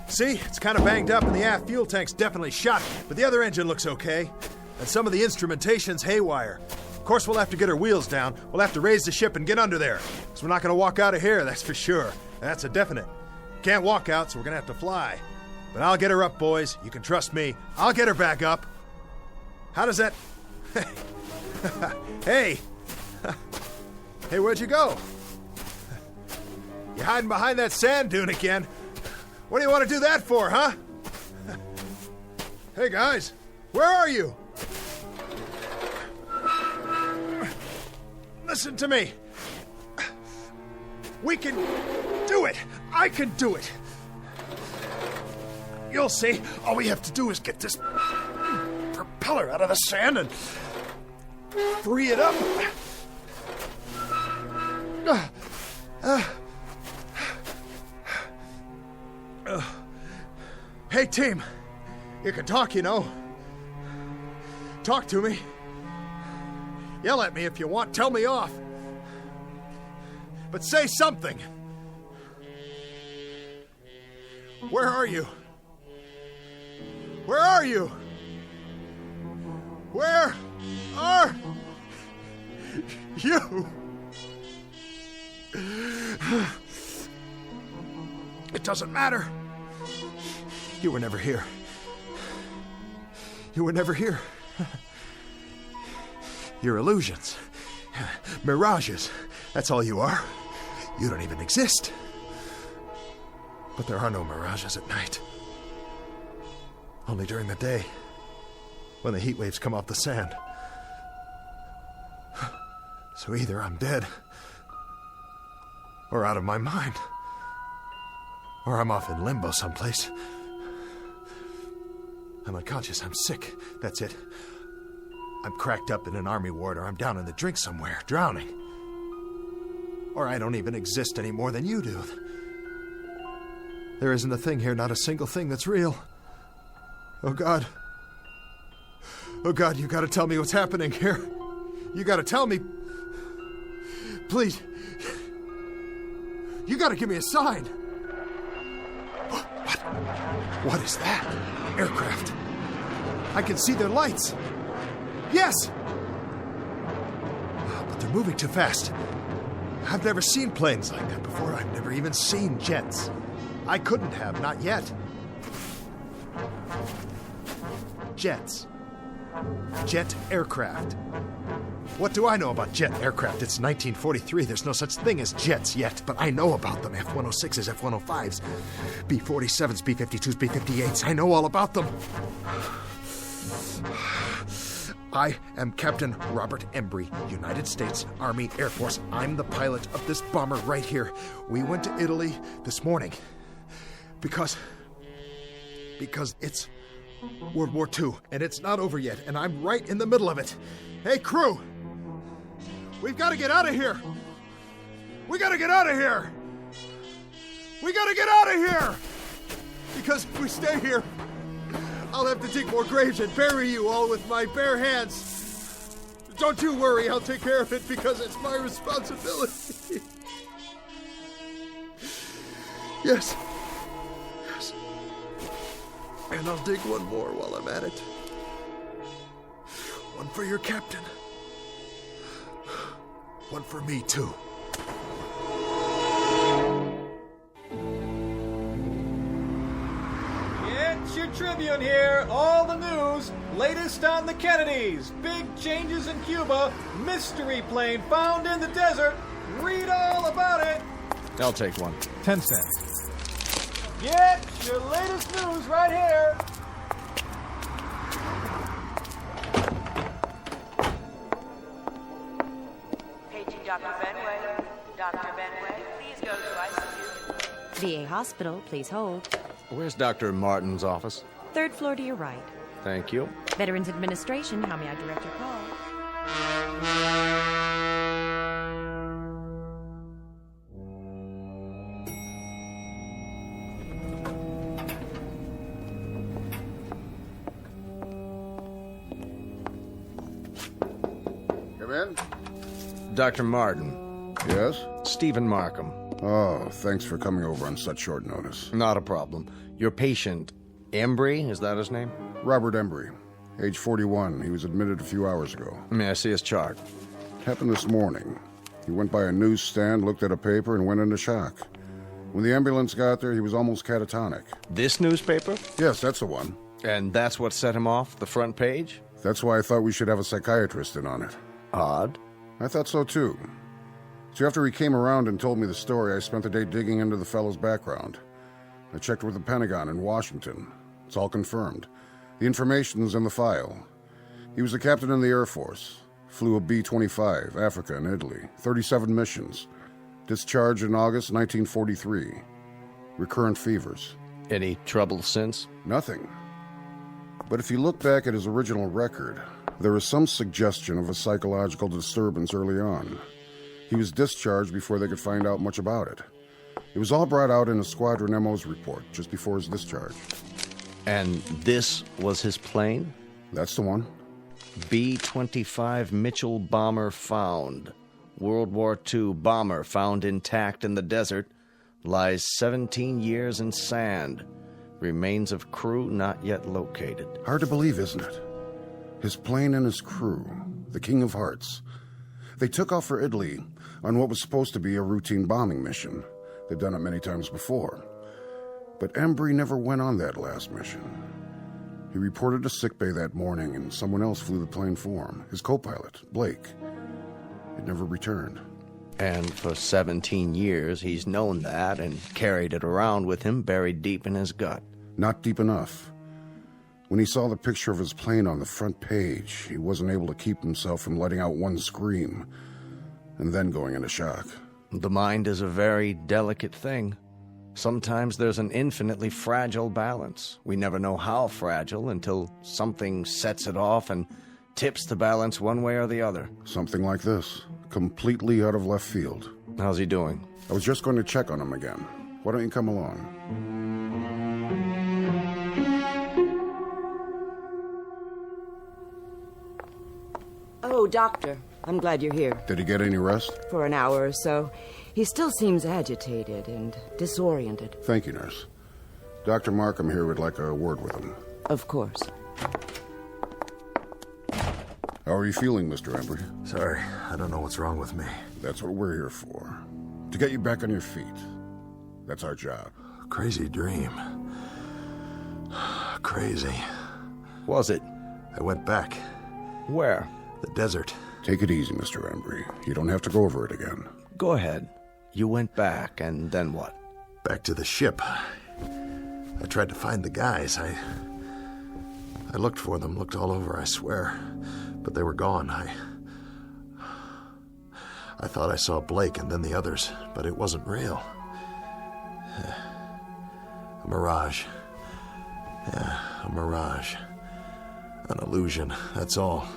S16: See, it's kind of banged up and the aft fuel tank's definitely shot, but the other engine looks okay. And some of the instrumentation's haywire. Of course, we'll have to get our wheels down. We'll have to raise the ship and get under there. So we're not going to walk out of here, that's for sure. That's a definite. Can't walk out, so we're going to have to fly. But I'll get her up, boys. You can trust me. I'll get her back up. How does that... Hey! Hey, where'd you go? You hiding behind that sand dune again? What do you want to do that for, huh? Hey, guys. Where are you? Listen to me. We can do it. I can do it. You'll see. All we have to do is get this propeller out of the sand and free it up. Hey, team. You can talk, you know. Talk to me. Yell at me if you want. Tell me off. But say something. Where are you? Where are you? Where are you? It doesn't matter. You were never here. You were never here. You're illusions. Mirages. That's all you are. You don't even exist. But there are no mirages at night. Only during the day, when the heat waves come off the sand. So either I'm dead, or out of my mind. Or I'm off in limbo someplace. I'm unconscious. I'm sick. That's it. I'm cracked up in an army ward, or I'm down in the drink somewhere, drowning. Or I don't even exist any more than you do. There isn't a thing here, not a single thing that's real. Oh, God. Oh, God, you gotta tell me what's happening here. You gotta tell me. Please. You gotta give me a sign. What? What is that? Aircraft. I can see their lights. Yes! But they're moving too fast. I've never seen planes like that before. I've never even seen jets. I couldn't have, not yet. Jets. Jet aircraft. What do I know about jet aircraft? It's 1943. There's no such thing as jets yet, but I know about them. F-106s, F-105s, B-47s, B-52s, B-58s. I know all about them. I am Captain Robert Embry, United States Army Air Force. I'm the pilot of this bomber right here. We went to Italy this morning because it's World War II, and it's not over yet, and I'm right in the middle of it. Hey, crew! We've got to get out of here! We got to get out of here! We got to get out of here! Because if we stay here, I'll have to dig more graves and bury you all with my bare hands. Don't you worry, I'll take care of it because it's my responsibility. Yes. Yes. And I'll dig one more while I'm at it. One for your captain. One for me, too.
S14: It's your Tribune here. All the news. Latest on the Kennedys. Big changes in Cuba. Mystery plane found in the desert. Read all about it.
S5: I'll take one.
S11: 10 cents.
S14: Get your latest news right here.
S23: Paging Dr. Benway. Dr. Benway, please go to ICU. VA Hospital, please hold.
S5: Where's Dr. Martin's office?
S23: 3rd floor to your right.
S5: Thank you.
S23: Veterans Administration, how may I direct your call?
S12: Come in.
S5: Dr. Martin.
S12: Yes?
S5: Stephen Markham.
S12: Oh, thanks for coming over on such short notice.
S5: Not a problem. Your patient, Embry, is that his name?
S12: Robert Embry, age 41. He was admitted a few hours ago.
S5: May I see his chart?
S12: It happened this morning. He went by a newsstand, looked at a paper, and went into shock. When the ambulance got there, he was almost catatonic.
S5: This newspaper?
S12: Yes, that's the one.
S5: And that's what set him off the front page?
S12: That's why I thought we should have a psychiatrist in on it.
S5: Odd.
S12: I thought so, too. So after he came around and told me the story, I spent the day digging into the fellow's background. I checked with the Pentagon in Washington. It's all confirmed. The information's in the file. He was a captain in the Air Force. Flew a B-25, Africa and Italy. 37 missions. Discharged in August 1943. Recurrent fevers.
S5: Any trouble since?
S12: Nothing. But if you look back at his original record, there is some suggestion of a psychological disturbance early on. He was discharged before they could find out much about it. It was all brought out in a Squadron MO's report just before his discharge.
S5: And this was his plane?
S12: That's the one.
S5: B-25 Mitchell bomber found. World War II bomber found intact in the desert. Lies 17 years in sand. Remains of crew not yet located.
S12: Hard to believe, isn't it? His plane and his crew, the King of Hearts. They took off for Italy on what was supposed to be a routine bombing mission. They'd done it many times before. But Embry never went on that last mission. He reported to sickbay that morning, and someone else flew the plane for him, his co-pilot, Blake. It never returned.
S5: And for 17 years, he's known that and carried it around with him buried deep in his gut.
S12: Not deep enough. When he saw the picture of his plane on the front page, he wasn't able to keep himself from letting out one scream, and then going into shock.
S5: The mind is a very delicate thing. Sometimes there's an infinitely fragile balance. We never know how fragile until something sets it off and tips the balance one way or the other.
S12: Something like this, completely out of left field.
S5: How's he doing?
S12: I was just going to check on him again. Why don't you come along?
S18: Oh, Doctor, I'm glad you're here.
S12: Did he get any rest?
S18: For an hour or so. He still seems agitated and disoriented.
S12: Thank you, nurse. Dr. Markham here would like a word with him.
S18: Of course.
S12: How are you feeling, Mr. Embry?
S16: Sorry, I don't know what's wrong with me.
S12: That's what we're here for. To get you back on your feet. That's our job.
S16: Crazy dream. Crazy.
S5: Was it?
S16: I went back.
S5: Where?
S16: The desert.
S12: Take it easy, Mr. Embry. You don't have to go over it again.
S5: Go ahead. You went back, and then what?
S16: Back to the ship. I tried to find the guys. I looked for them, looked all over, I swear. But they were gone. I thought I saw Blake and then the others, but it wasn't real. A mirage. Yeah, a mirage. An illusion, that's all.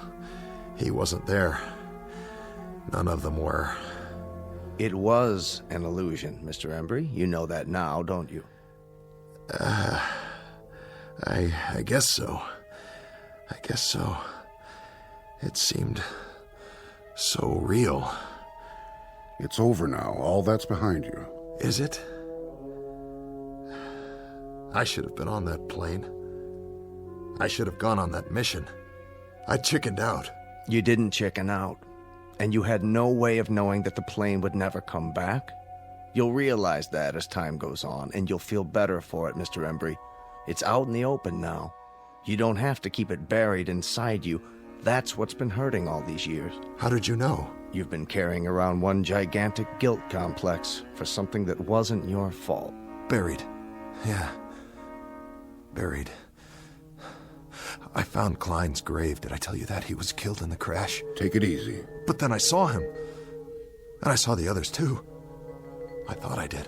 S16: He wasn't there. None of them were.
S5: It was an illusion, Mr. Embry. You know that now, don't you?
S16: I guess so. I guess so. It seemed so real.
S12: It's over now. All that's behind you.
S16: Is it? I should have been on that plane. I should have gone on that mission. I chickened out.
S5: You didn't chicken out. And you had no way of knowing that the plane would never come back. You'll realize that as time goes on, and you'll feel better for it, Mr. Embry. It's out in the open now. You don't have to keep it buried inside you. That's what's been hurting all these years.
S16: How did you know?
S5: You've been carrying around one gigantic guilt complex for something that wasn't your fault.
S16: Buried. Yeah. Buried. I found Klein's grave. Did I tell you that? He was killed in the crash.
S12: Take it easy.
S16: But then I saw him. And I saw the others, too. I thought I did.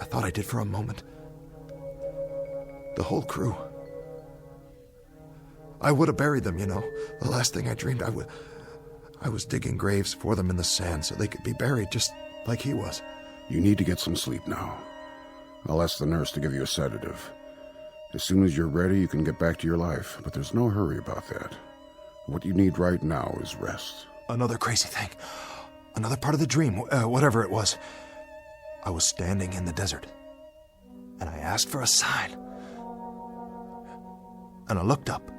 S16: I thought I did for a moment. The whole crew. I would have buried them, you know. The last thing I dreamed, I was digging graves for them in the sand so they could be buried just like he was.
S12: You need to get some sleep now. I'll ask the nurse to give you a sedative. As soon as you're ready, you can get back to your life, but there's no hurry about that. What you need right now is rest.
S16: Another crazy thing. Another part of the dream, whatever it was. I was standing in the desert, and I asked for a sign. And I looked up,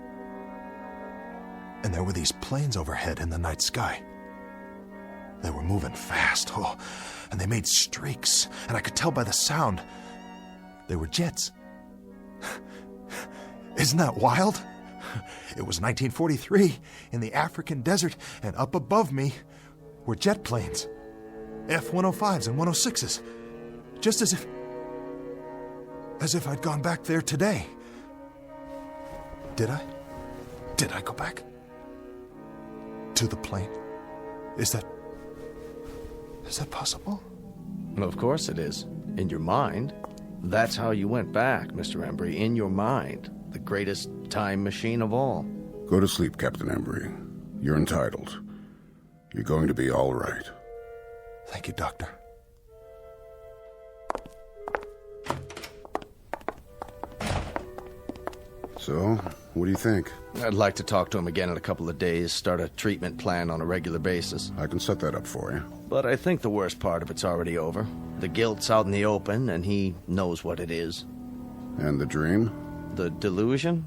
S16: and there were these planes overhead in the night sky. They were moving fast, and they made streaks, and I could tell by the sound they were jets. Isn't that wild? It was 1943 in the African desert, and up above me were jet planes, F-105s and 106s, just as if I'd gone back there today. Did I? Did I go back? To the plane? Is that possible?
S5: Of course it is. In your mind. That's how you went back, Mr. Embry. In your mind. The greatest time machine of all.
S12: Go to sleep, Captain Embry. You're entitled. You're going to be all right.
S16: Thank you, Doctor.
S12: So, what do you think?
S5: I'd like to talk to him again in a couple of days, start a treatment plan on a regular basis.
S12: I can set that up for you.
S5: But I think the worst part of it's already over. The guilt's out in the open, and he knows what it is.
S12: And the dream?
S5: The delusion?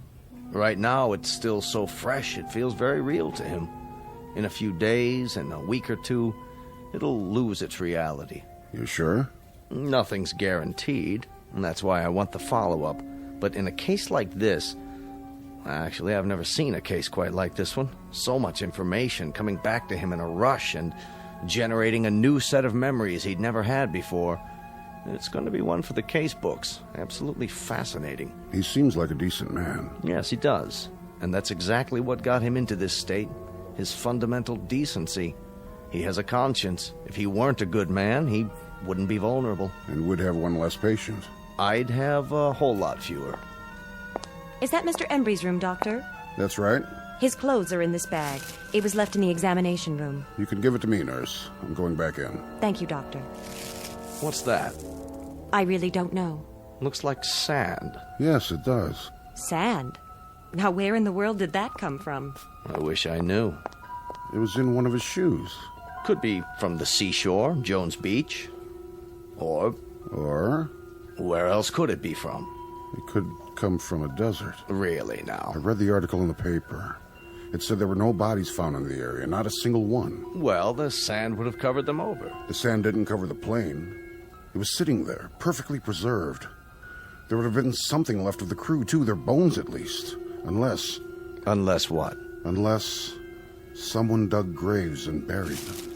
S5: Right now, it's still so fresh, it feels very real to him. In a few days, in a week or two, it'll lose its reality.
S12: You sure?
S5: Nothing's guaranteed, and that's why I want the follow-up. But in a case like this... Actually, I've never seen a case quite like this one. So much information coming back to him in a rush and generating a new set of memories he'd never had before. It's going to be one for the case books. Absolutely fascinating.
S12: He seems like a decent man.
S5: Yes, he does. And that's exactly what got him into this state. His fundamental decency. He has a conscience. If he weren't a good man, he wouldn't be vulnerable.
S12: And would have one less patient.
S5: I'd have a whole lot fewer.
S18: Is that Mr. Embry's room, Doctor?
S12: That's right.
S18: His clothes are in this bag. It was left in the examination room.
S12: You can give it to me, nurse. I'm going back in.
S18: Thank you, Doctor.
S5: What's that?
S18: I really don't know.
S5: Looks like sand.
S12: Yes, it does.
S18: Sand? Now, where in the world did that come from?
S5: I wish I knew.
S12: It was in one of his shoes.
S5: Could be from the seashore, Jones Beach. Or... where else could it be from?
S12: It could come from a desert.
S5: Really, now?
S12: I read the article in the paper. It said there were no bodies found in the area, not a single one.
S5: Well, the sand would have covered them over.
S12: The sand didn't cover the plane. It was sitting there, perfectly preserved. There would have been something left of the crew, too, their bones at least. Unless...
S5: Unless what?
S12: Unless someone dug graves and buried them.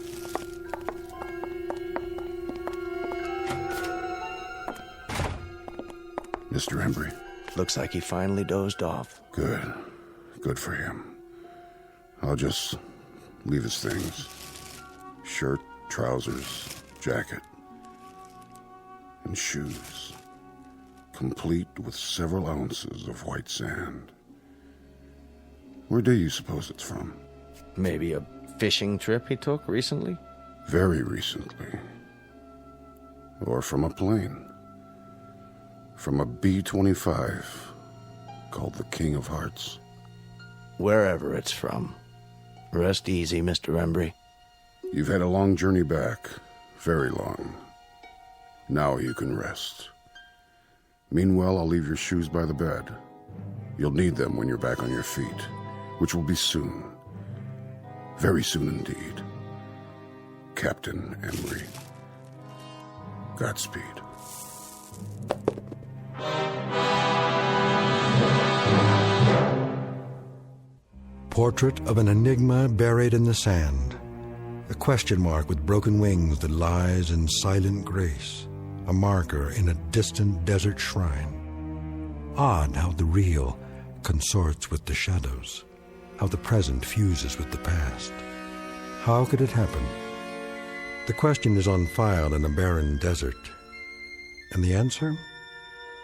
S12: Mr. Embry.
S5: Looks like he finally dozed off.
S12: Good. Good for him. I'll just leave his things. Shirt, trousers, jacket, and shoes. Complete with several ounces of white sand. Where do you suppose it's from?
S5: Maybe a fishing trip he took recently?
S12: Very recently. Or from a plane. From a B-25 called the King of Hearts.
S5: Wherever it's from. Rest easy, Mr. Embry.
S12: You've had a long journey back. Very long. Now you can rest. Meanwhile, I'll leave your shoes by the bed. You'll need them when you're back on your feet, which will be soon. Very soon indeed. Captain Embry. Godspeed.
S1: Portrait of an enigma buried in the sand. A question mark with broken wings that lies in silent grace. A marker in a distant desert shrine. Odd how the real consorts with the shadows. How the present fuses with the past. How could it happen? The question is on file in a barren desert. And the answer?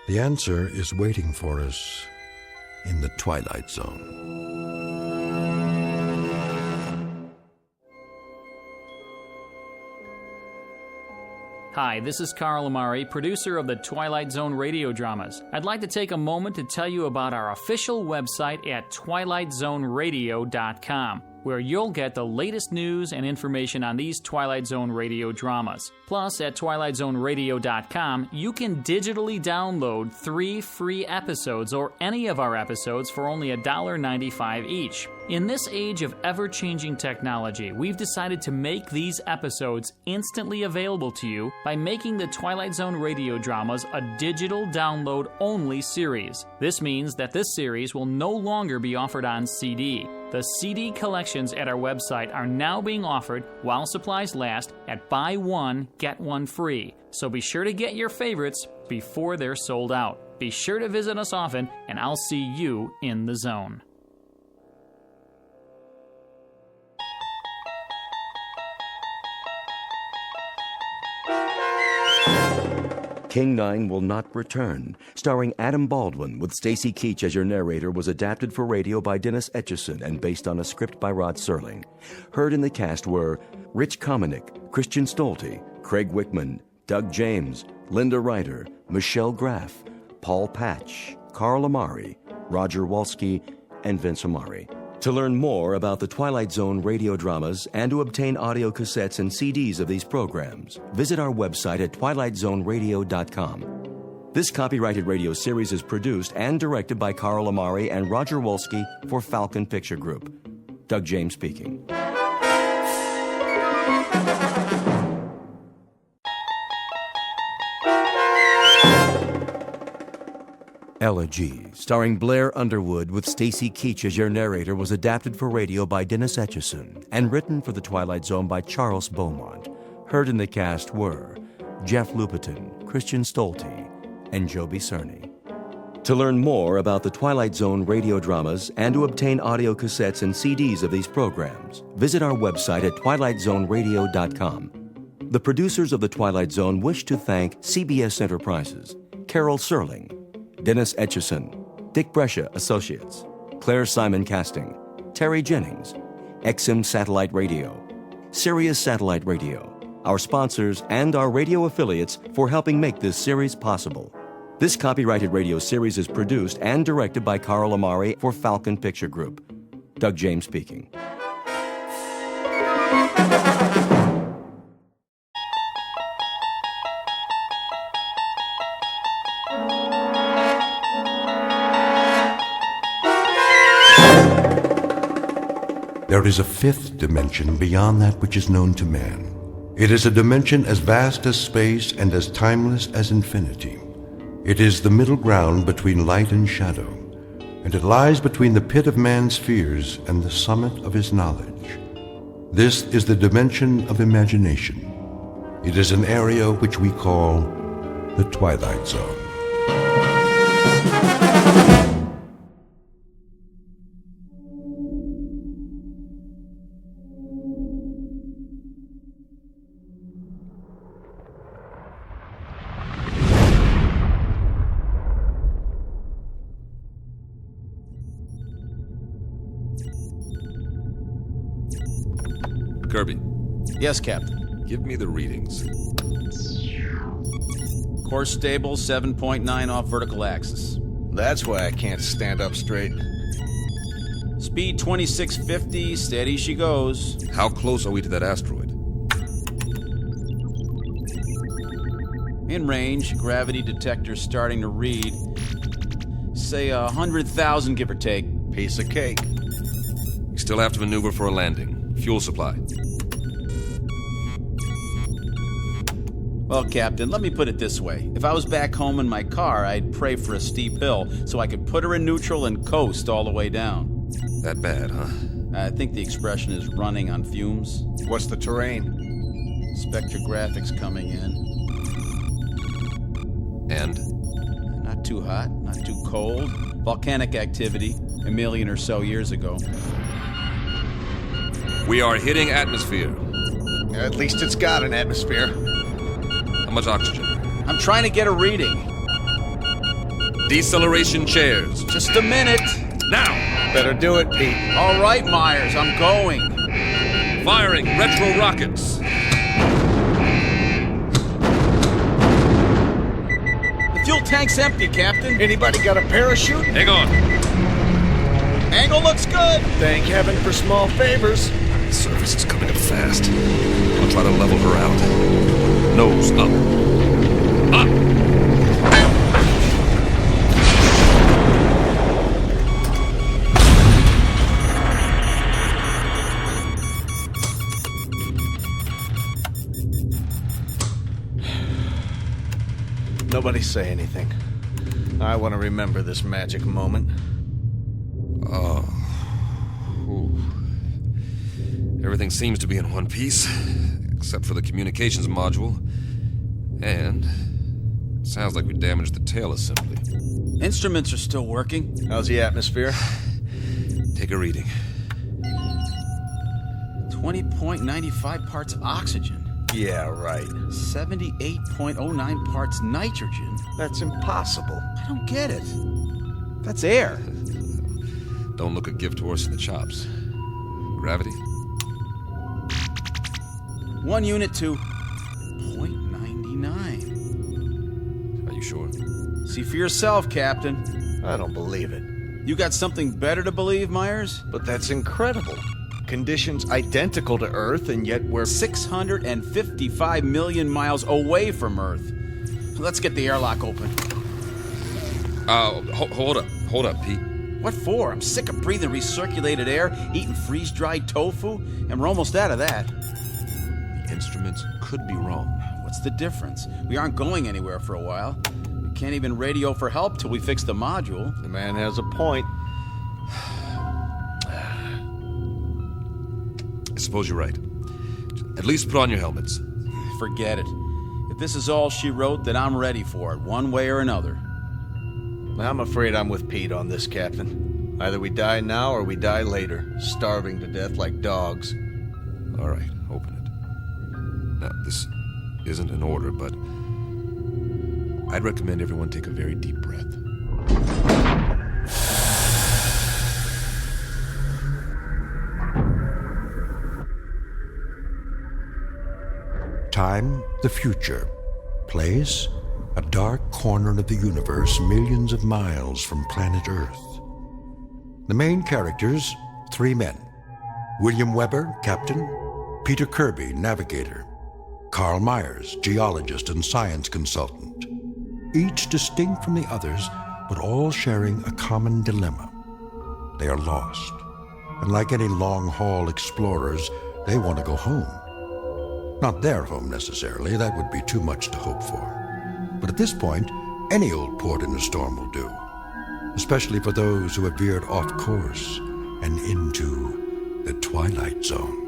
S1: The answer is waiting for us in the Twilight Zone.
S8: Hi, this is Carl Amari, producer of the Twilight Zone Radio Dramas. I'd like to take a moment to tell you about our official website at twilightzoneradio.com, where you'll get the latest news and information on these Twilight Zone radio dramas. Plus, at twilightzoneradio.com, you can digitally download 3 free episodes or any of our episodes for only $1.95 each. In this age of ever-changing technology, we've decided to make these episodes instantly available to you by making the Twilight Zone radio dramas a digital download-only series. This means that this series will no longer be offered on CD. The CD collections at our website are now being offered while supplies last at buy one, get one free. So be sure to get your favorites before they're sold out. Be sure to visit us often, and I'll see you in the zone.
S3: King 9 Will Not Return, starring Adam Baldwin with Stacy Keach as your narrator, was adapted for radio by Dennis Etchison and based on a script by Rod Serling. Heard in the cast were Rich Kominick, Christian Stolte, Craig Wickman, Doug James, Linda Ryder, Michelle Graff, Paul Patch, Carl Amari, Roger Walski, and Vince Amari. To learn more about the Twilight Zone radio dramas and to obtain audio cassettes and CDs of these programs, visit our website at twilightzoneradio.com. This copyrighted radio series is produced and directed by Carl Amari and Roger Wolski for Falcon Picture Group. Doug James speaking. Elegy, starring Blair Underwood with Stacy Keach as your narrator, was adapted for radio by Dennis Etchison and written for the Twilight Zone by Charles Beaumont. Heard in the cast were Jeff Lupetin, Christian Stolte, and Joby Cerny. To learn more about the Twilight Zone radio dramas and to obtain audio cassettes and CDs of these programs, visit our website at twilightzoneradio.com. The producers of The Twilight Zone wish to thank CBS Enterprises, Carol Serling, Dennis Etchison, Dick Brescia Associates, Claire Simon Casting, Terry Jennings, XM Satellite Radio, Sirius Satellite Radio, our sponsors, and our radio affiliates for helping make this series possible. This copyrighted radio series is produced and directed by Carl Amari for Falcon Picture Group. Doug James speaking.
S1: There is a fifth dimension beyond that which is known to man. It is a dimension as vast as space and as timeless as infinity. It is the middle ground between light and shadow, and it lies between the pit of man's fears and the summit of his knowledge. This is the dimension of imagination. It is an area which we call the Twilight Zone.
S13: Kirby.
S9: Yes, Captain.
S13: Give me the readings.
S9: Course stable, 7.9 off vertical axis.
S4: That's why I can't stand up straight.
S9: Speed 2650, steady she goes.
S13: How close are we to that asteroid?
S9: In range, gravity detector starting to read. Say 100,000, give or take.
S4: Piece of cake.
S13: We still have to maneuver for a landing. Fuel supply.
S9: Well, Captain, let me put it this way. If I was back home in my car, I'd pray for a steep hill so I could put her in neutral and coast all the way down.
S13: That bad, huh?
S9: I think the expression is running on fumes.
S4: What's the terrain?
S9: Spectrographics coming in.
S13: And?
S9: Not too hot, not too cold. Volcanic activity, 1 million or so years ago.
S13: We are hitting atmosphere.
S4: At least it's got an atmosphere.
S13: How much oxygen?
S9: I'm trying to get a reading.
S13: Deceleration chairs.
S9: Just a minute.
S13: Now!
S4: Better do it, Pete.
S9: All right, Myers, I'm going.
S13: Firing retro rockets.
S9: The fuel tank's empty, Captain.
S4: Anybody got a parachute?
S13: Hang on.
S9: Angle looks good.
S4: Thank heaven for small favors.
S13: The surface is coming up fast. I'll try to level her out. Nose up. Up!
S4: Nobody say anything. I want to remember this magic moment.
S13: Oh. Ooh. Everything seems to be in one piece, except for the communications module. And it sounds like we damaged the tail assembly.
S9: Instruments are still working.
S4: How's the atmosphere?
S13: Take a reading.
S9: 20.95 parts oxygen.
S4: Yeah, right.
S9: 78.09 parts nitrogen.
S4: That's impossible.
S9: I don't get it. That's air.
S13: Don't look a gift horse in the chops. Gravity?
S9: 1 unit to 0.99.
S13: Are you sure?
S9: See for yourself, Captain.
S4: I don't believe it.
S9: You got something better to believe, Myers?
S4: But that's incredible. Conditions identical to Earth, and yet we're
S9: 655 million miles away from Earth. Let's get the airlock open.
S13: Hold up, Pete.
S9: What for? I'm sick of breathing recirculated air, eating freeze-dried tofu, and we're almost out of that.
S13: The instruments could be wrong.
S9: What's the difference? We aren't going anywhere for a while. We can't even radio for help till we fix the module.
S4: The man has a point.
S13: I suppose you're right. At least put on your helmets.
S9: Forget it. If this is all she wrote, then I'm ready for it, one way or another.
S4: I'm afraid I'm with Pete on this, Captain. Either we die now or we die later, starving to death like dogs.
S13: All right, open it. Now, this isn't in order, but I'd recommend everyone take a very deep breath.
S1: Time, the future. Place, a dark corner of the universe millions of miles from planet Earth. The main characters, 3 men. William Weber, captain. Peter Kirby, navigator. Carl Myers, geologist and science consultant. Each distinct from the others, but all sharing a common dilemma. They are lost. And like any long-haul explorers, they want to go home. Not their home necessarily, that would be too much to hope for. But at this point, any old port in a storm will do, especially for those who have veered off course and into the Twilight Zone.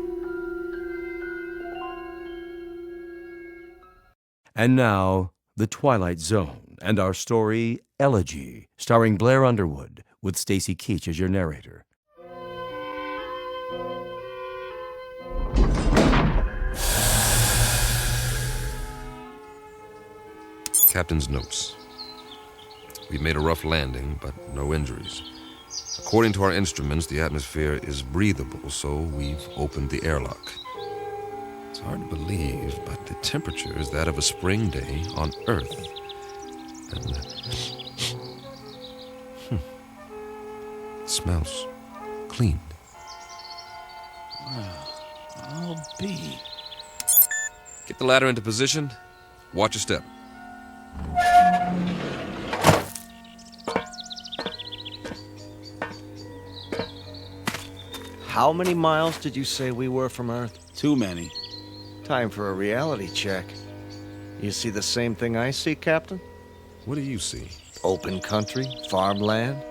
S3: And now, The Twilight Zone, and our story, Elegy, starring Blair Underwood, with Stacy Keach as your narrator.
S13: Captain's notes. We've made a rough landing, but no injuries. According to our instruments, the atmosphere is breathable, so we've opened the airlock. It's hard to believe, but the temperature is that of a spring day on Earth. And it smells clean.
S9: Well, I'll be.
S13: Get the ladder into position. Watch your step.
S5: How many miles did you say we were from Earth?
S9: Too many.
S5: Time for a reality check. You see the same thing I see, Captain?
S13: What do you see?
S5: Open country, farmland.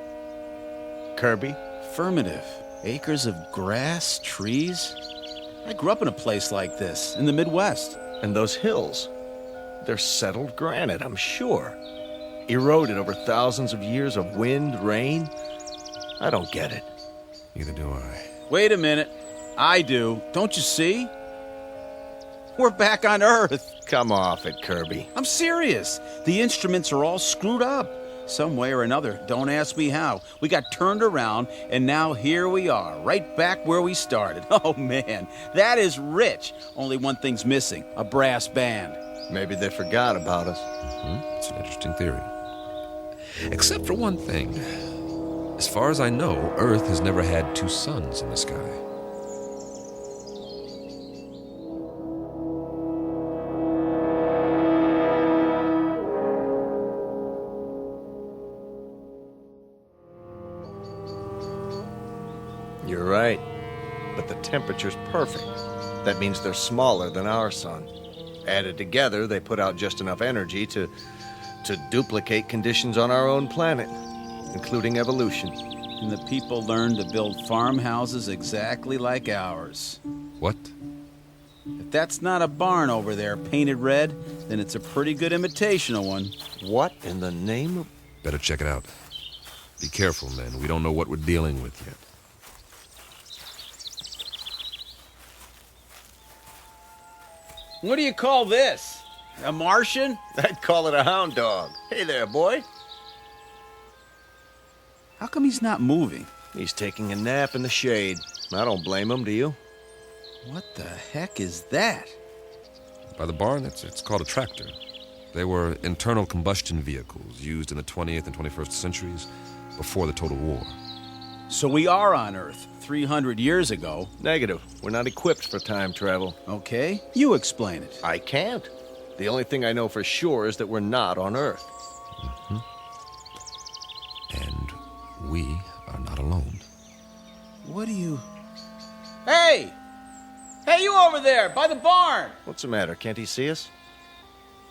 S5: Kirby?
S9: Affirmative. Acres of grass, trees. I grew up in a place like this, in the Midwest.
S5: And those hills? They're settled granite, I'm sure. Eroded over thousands of years of wind, rain. I don't get it.
S13: Neither do I.
S9: Wait a minute. I do. Don't you see? We're back on Earth.
S5: Come off it, Kirby.
S9: I'm serious. The instruments are all screwed up. Some way or another. Don't ask me how. We got turned around, and now here we are, right back where we started. Oh, man. That is rich. Only one thing's missing. A brass band.
S5: Maybe they forgot about us.
S13: It's an interesting theory. Except for one thing. As far as I know, Earth has never had 2 suns in the sky.
S5: You're right. But the temperature's perfect. That means they're smaller than our sun. Added together, they put out just enough energy to duplicate conditions on our own planet, including evolution.
S9: And the people learned to build farmhouses exactly like ours.
S13: What?
S9: If that's not a barn over there painted red, then it's a pretty good imitation of one.
S5: What in the name of...
S13: Better check it out. Be careful, men. We don't know what we're dealing with yet.
S9: What do you call this? A Martian?
S5: I'd call it a hound dog. Hey there, boy.
S9: How come he's not moving?
S5: He's taking a nap in the shade. I don't blame him, do you?
S9: What the heck is that?
S13: By the barn, it's called a tractor. They were internal combustion vehicles used in the 20th and 21st centuries before the Total War.
S9: So we are on Earth 300 years ago.
S5: Negative. We're not equipped for time travel.
S9: Okay, you explain it.
S5: I can't. The only thing I know for sure is that we're not on Earth.
S13: And we are not alone.
S9: What do you... Hey! Hey, you over there, by the barn!
S5: What's the matter? Can't he see us?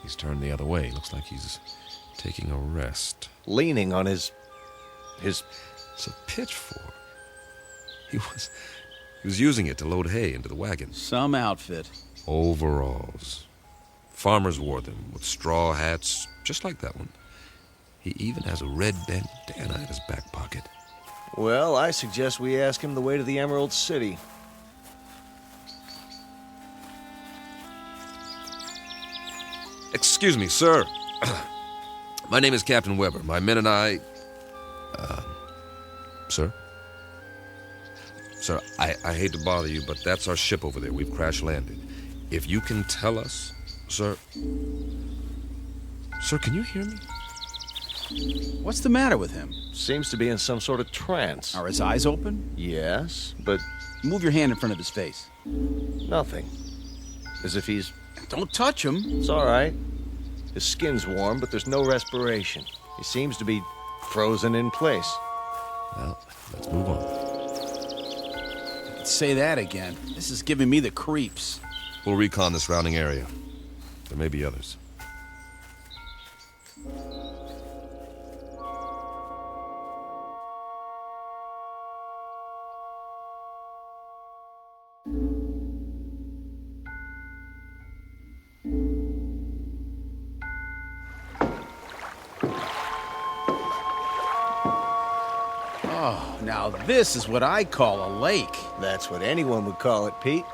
S13: He's turned the other way. Looks like he's taking a rest.
S5: Leaning on his...
S13: It's a pitchfork. He was using it to load hay into the wagon.
S9: Some outfit.
S13: Overalls. Farmers wore them with straw hats, just like that one. He even has a red bandana in his back pocket.
S5: Well, I suggest we ask him the way to the Emerald City.
S13: Excuse me, sir. My name is Captain Weber. My men and I... Sir? Sir, I hate to bother you, but that's our ship over there. We've crash-landed. If you can tell us... Sir... Sir, can you hear me?
S9: What's the matter with him?
S5: Seems to be in some sort of trance.
S9: Are his eyes open?
S5: Yes, but...
S9: Move your hand in front of his face.
S5: Nothing. As if he's...
S9: Don't touch him.
S5: It's all right. His skin's warm, but there's no respiration. He seems to be frozen in place.
S13: Well, let's move on.
S9: Say that again. This is giving me the creeps.
S13: We'll recon the surrounding area. There may be others.
S9: Oh, now this is what I call a lake.
S5: That's what anyone would call it, Pete.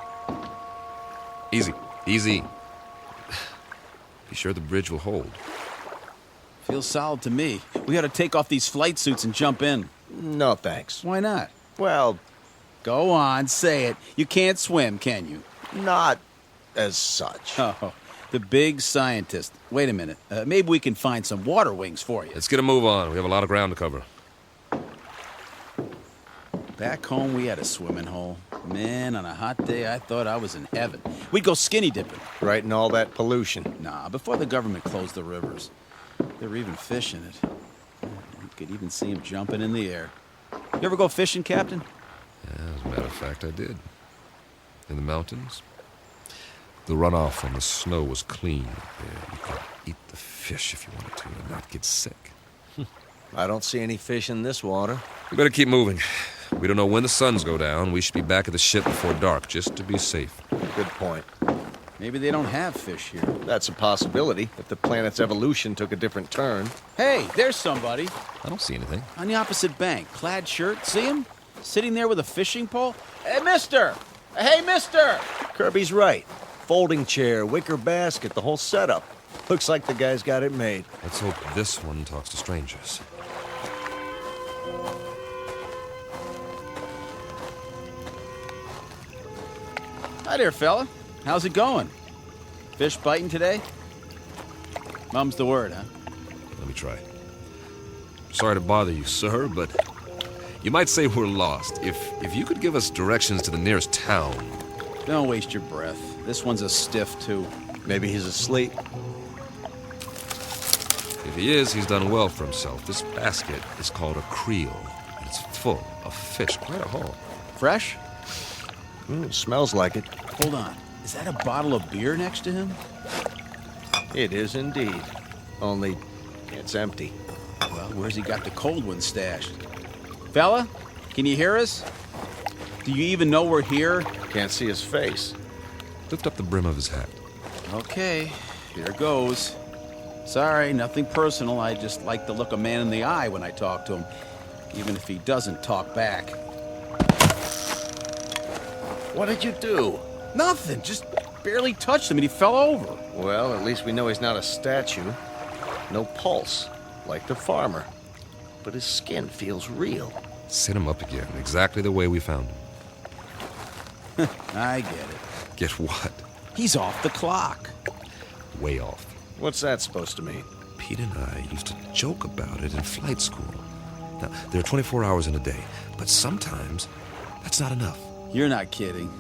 S13: Easy, easy. Be sure the bridge will hold.
S9: Feels solid to me. We ought to take off these flight suits and jump in.
S5: No, thanks.
S9: Why not?
S5: Well...
S9: Go on, say it. You can't swim, can you?
S5: Not as such.
S9: Oh, the big scientist. Wait a minute. Maybe we can find some water wings for you.
S13: Let's get a move on. We have a lot of ground to cover.
S9: Back home, we had a swimming hole. Man, on a hot day, I thought I was in heaven. We'd go skinny dipping.
S5: Right in all that pollution.
S9: Nah, before the government closed the rivers. They were even fishing it. You could even see them jumping in the air. You ever go fishing, Captain?
S13: Yeah, as a matter of fact, I did. In the mountains. The runoff from the snow was clean up there. You could eat the fish if you wanted to and not get sick.
S5: I don't see any fish in this water.
S13: We better keep moving. We don't know when the suns go down. We should be back at the ship before dark, just to be safe.
S5: Good point.
S9: Maybe they don't have fish here.
S5: That's a possibility, if the planet's evolution took a different turn.
S9: Hey, there's somebody.
S13: I don't see anything.
S9: On the opposite bank, clad shirt. See him? Sitting there with a fishing pole? Hey, mister! Hey, mister!
S5: Kirby's right. Folding chair, wicker basket, the whole setup. Looks like the guy's got it made.
S13: Let's hope this one talks to strangers.
S9: Hi there, fella. How's it going? Fish biting today? Mum's the word, huh?
S13: Let me try. Sorry to bother you, sir, but you might say we're lost. If you could give us directions to the nearest town.
S9: Don't waste your breath. This one's a stiff, too.
S5: Maybe he's asleep.
S13: If he is, he's done well for himself. This basket is called a creel, and it's full of fish. Quite a haul.
S9: Fresh?
S5: Smells like it.
S9: Hold on. Is that a bottle of beer next to him?
S5: It is indeed. Only, it's empty.
S9: Well, where's he got the cold one stashed? Fella, can you hear us? Do you even know we're here?
S5: Can't see his face.
S13: Lift up the brim of his hat.
S9: Okay, here goes. Sorry, nothing personal. I just like to look a man in the eye when I talk to him, even if he doesn't talk back.
S5: What did you do?
S9: Nothing, just barely touched him and he fell over.
S5: Well, at least we know he's not a statue. No pulse, like the farmer. But his skin feels real.
S13: Sit him up again, exactly the way we found him.
S9: I get it.
S13: Get what?
S9: He's off the clock.
S13: Way off.
S5: What's that supposed to mean?
S13: Pete and I used to joke about it in flight school. Now, there are 24 hours in a day, but sometimes that's not enough.
S9: You're not kidding.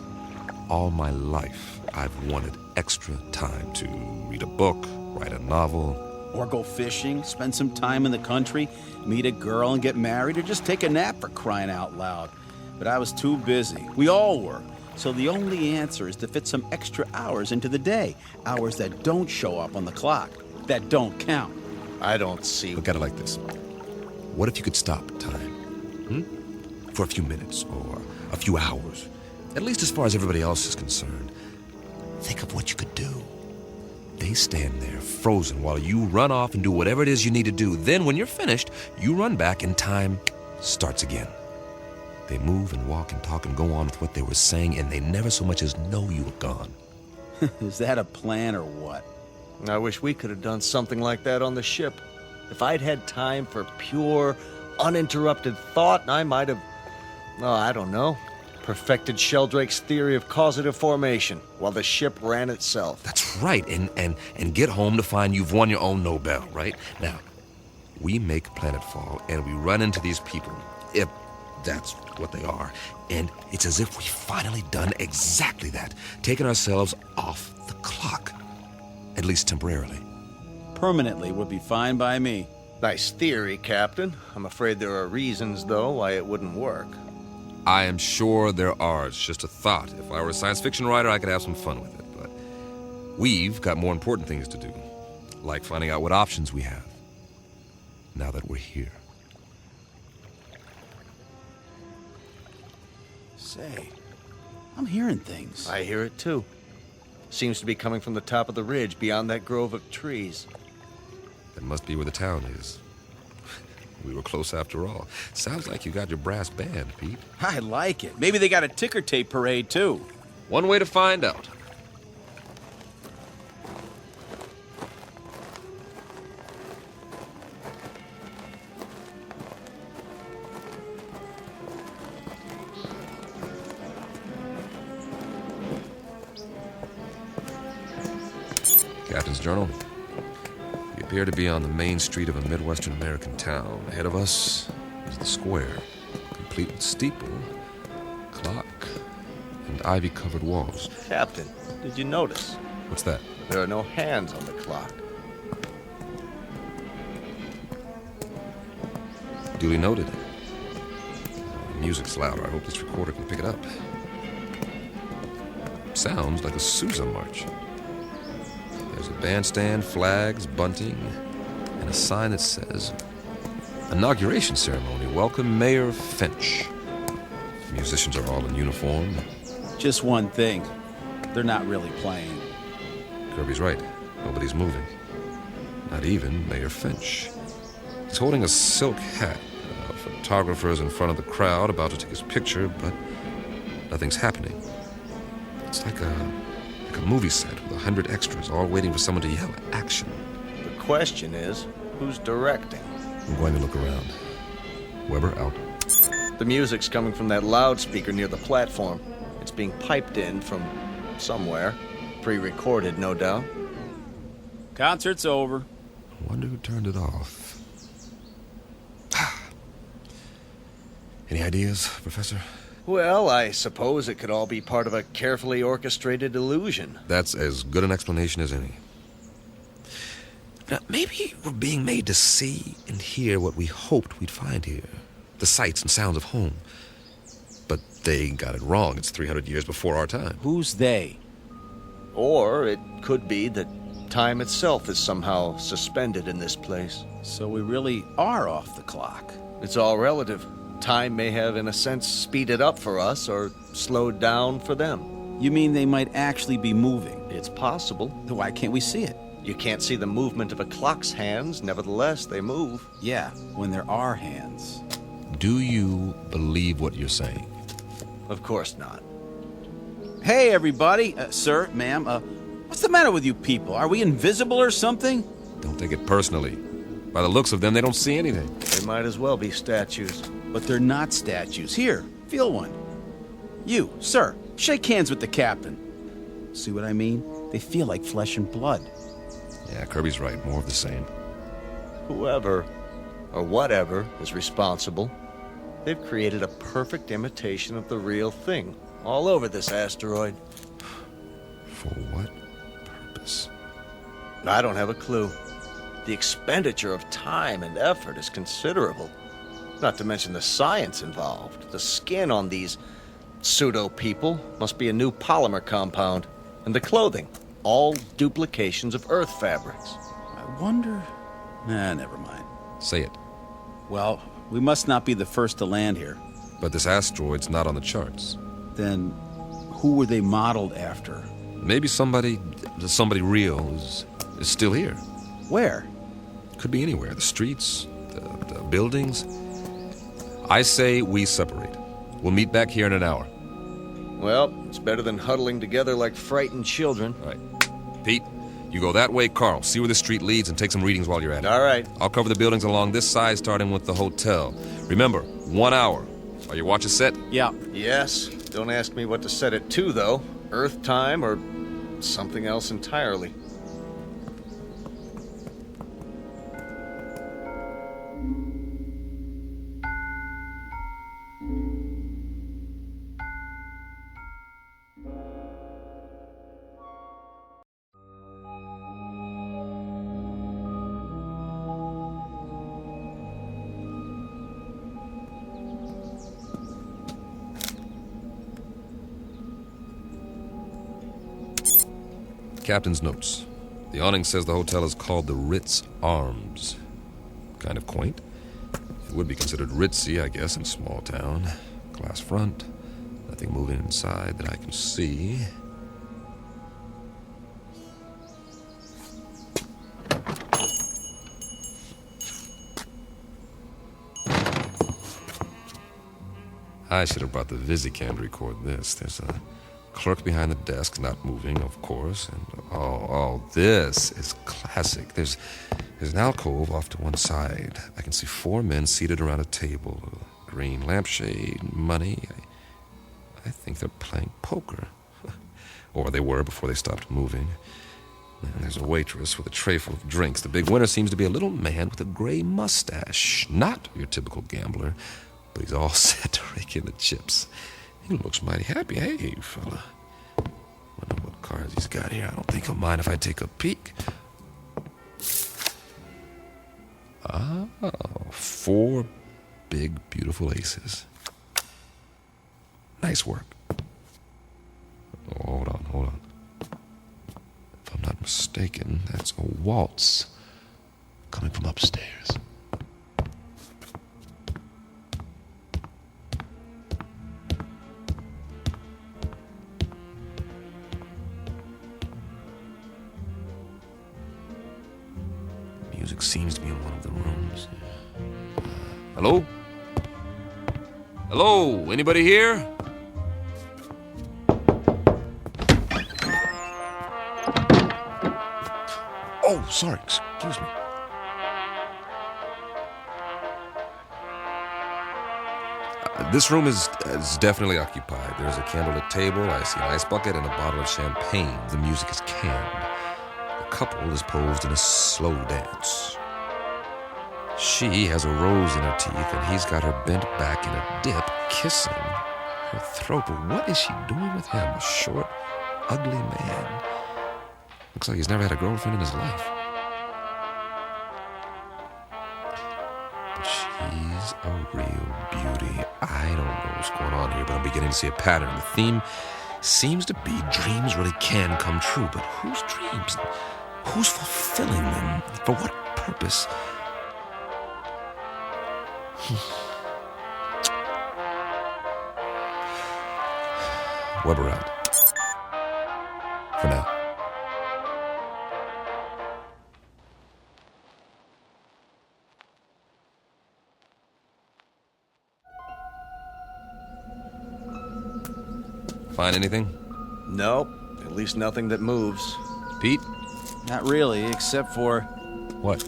S13: All my life, I've wanted extra time to read a book, write a novel.
S9: Or go fishing, spend some time in the country, meet a girl and get married, or just take a nap for crying out loud. But I was too busy. We all were. So the only answer is to fit some extra hours into the day. Hours that don't show up on the clock, that don't count.
S5: I don't see...
S13: Look at it like this. What if you could stop time? For a few minutes or a few hours? At least as far as everybody else is concerned. Think of what you could do. They stand there, frozen, while you run off and do whatever it is you need to do. Then, when you're finished, you run back and time starts again. They move and walk and talk and go on with what they were saying, and they never so much as know you were gone.
S9: Is that a plan or what?
S5: I wish we could have done something like that on the ship. If I'd had time for pure, uninterrupted thought, I might have, I don't know, perfected Sheldrake's theory of causative formation while the ship ran itself.
S13: That's right, and get home to find you've won your own Nobel, right? Now, we make planetfall, and we run into these people, if that's what they are, and it's as if we've finally done exactly that, taken ourselves off the clock, at least temporarily.
S9: Permanently would be fine by me.
S5: Nice theory, Captain. I'm afraid there are reasons, though, why it wouldn't work.
S13: I am sure there are. It's just a thought. If I were a science fiction writer, I could have some fun with it, but we've got more important things to do, like finding out what options we have, now that we're here.
S9: Say, I'm hearing things.
S5: I hear it, too. Seems to be coming from the top of the ridge beyond that grove of trees.
S13: That must be where the town is. We were close after all. Sounds like you got your brass band, Pete.
S9: I like it. Maybe they got a ticker tape parade, too.
S13: One way to find out. Captain's Journal. We appear to be on the main street of a Midwestern American town. Ahead of us is the square, complete with steeple, clock, and ivy-covered walls.
S5: Captain, did you notice?
S13: What's that?
S5: There are no hands on the clock.
S13: Duly noted. The music's louder. I hope this recorder can pick it up. Sounds like a Sousa march. There's a bandstand, flags, bunting, and a sign that says, Inauguration Ceremony. Welcome, Mayor Finch. The musicians are all in uniform.
S9: Just one thing. They're not really playing.
S13: Kirby's right. Nobody's moving. Not even Mayor Finch. He's holding a silk hat. Photographers in front of the crowd about to take his picture, but nothing's happening. It's like a movie set with 100 extras all waiting for someone to yell action.
S5: The question is, who's directing?
S13: I'm going to look around. Weber, out.
S5: The music's coming from that loudspeaker near the platform. It's being piped in from somewhere. Pre-recorded, no doubt.
S9: Concert's over.
S13: I wonder who turned it off. Any ideas, Professor?
S5: Well, I suppose it could all be part of a carefully orchestrated illusion.
S13: That's as good an explanation as any. Now, maybe we're being made to see and hear what we hoped we'd find here. The sights and sounds of home. But they got it wrong. It's 300 years before our time.
S9: Who's they?
S5: Or it could be that time itself is somehow suspended in this place.
S9: So we really are off the clock.
S5: It's all relative. Time may have, in a sense, speeded up for us or slowed down for them.
S9: You mean they might actually be moving?
S5: It's possible.
S9: Then why can't we see it?
S5: You can't see the movement of a clock's hands. Nevertheless, they move.
S9: Yeah, when there are hands.
S13: Do you believe what you're saying?
S5: Of course not.
S9: Hey, everybody. Sir, ma'am, what's the matter with you people? Are we invisible or something?
S13: Don't take it personally. By the looks of them, they don't see anything.
S5: They might as well be statues.
S9: But they're not statues. Here, feel one. You, sir, shake hands with the captain. See what I mean? They feel like flesh and blood.
S13: Yeah, Kirby's right. More of the same.
S5: Whoever, or whatever, is responsible, they've created a perfect imitation of the real thing all over this asteroid.
S13: For what purpose?
S5: I don't have a clue. The expenditure of time and effort is considerable. Not to mention the science involved. The skin on these pseudo-people must be a new polymer compound. And the clothing, all duplications of Earth fabrics.
S9: I wonder... never mind.
S13: Say it.
S9: Well, we must not be the first to land here.
S13: But this asteroid's not on the charts.
S9: Then who were they modeled after?
S13: Maybe somebody real is still here.
S9: Where?
S13: Could be anywhere. The streets, the buildings. I say we separate. We'll meet back here in an hour.
S5: Well, it's better than huddling together like frightened children.
S13: All right. Pete, You go that way, Carl. See where the street leads and take some readings while you're at it.
S5: All right.
S13: I'll cover the buildings along this side, starting with the hotel. Remember, 1 hour. Are your watches set?
S9: Yeah.
S5: Yes. Don't ask me what to set it to, though. Earth time or something else entirely.
S13: Captain's notes. The awning says the hotel is called the Ritz Arms. Kind of quaint. It would be considered ritzy, I guess, in a small town. Glass front. Nothing moving inside that I can see. I should have brought the Visicam to record this. There's a clerk behind the desk, not moving, of course. And this is classic. There's an alcove off to one side. I can see 4 men seated around a table. A green lampshade, money. I think they're playing poker. Or they were before they stopped moving. And there's a waitress with a tray full of drinks. The big winner seems to be a little man with a gray mustache. Not your typical gambler, but he's all set to rake in the chips. He looks mighty happy. Hey, fella. Wonder what cards he's got here. I don't think he'll mind if I take a peek. 4 big, beautiful aces. Nice work. Oh, hold on. If I'm not mistaken, that's a waltz coming from upstairs. Music seems to be in one of the rooms. Hello? Hello? Anybody here? Oh, sorry. Excuse me. This room is definitely occupied. There's a candlelit table. I see an ice bucket and a bottle of champagne. The music is canned. The couple is posed in a slow dance. She has a rose in her teeth, and he's got her bent back in a dip, kissing her throat. But what is she doing with him? A short, ugly man. Looks like he's never had a girlfriend in his life. But she's a real beauty. I don't know what's going on here, but I'm beginning to see a pattern. The theme seems to be dreams really can come true. But whose dreams? Who's fulfilling them? For what purpose? Weber out. For now. Find anything?
S5: Nope. At least nothing that moves.
S13: Pete?
S9: Not really, except for...
S13: What?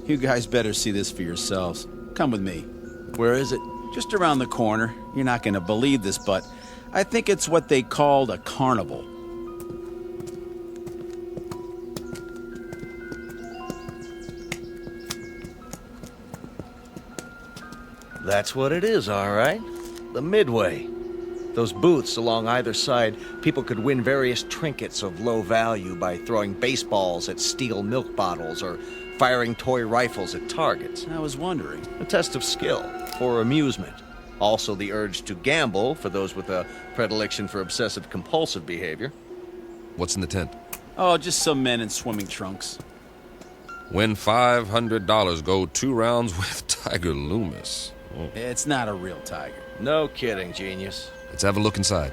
S9: You guys better see this for yourselves. Come with me.
S5: Where is it?
S9: Just around the corner. You're not going to believe this, but I think it's what they called a carnival.
S5: That's what it is, all right. The Midway. Those booths along either side, people could win various trinkets of low value by throwing baseballs at steel milk bottles or firing toy rifles at targets.
S9: I was wondering.
S5: A test of skill for amusement. Also the urge to gamble for those with a predilection for obsessive-compulsive behavior.
S13: What's in the tent?
S9: Oh, just some men in swimming trunks.
S13: Win $500. Go 2 rounds with Tiger Loomis. Oh.
S9: It's not a real tiger.
S5: No kidding, genius.
S13: Let's have a look inside.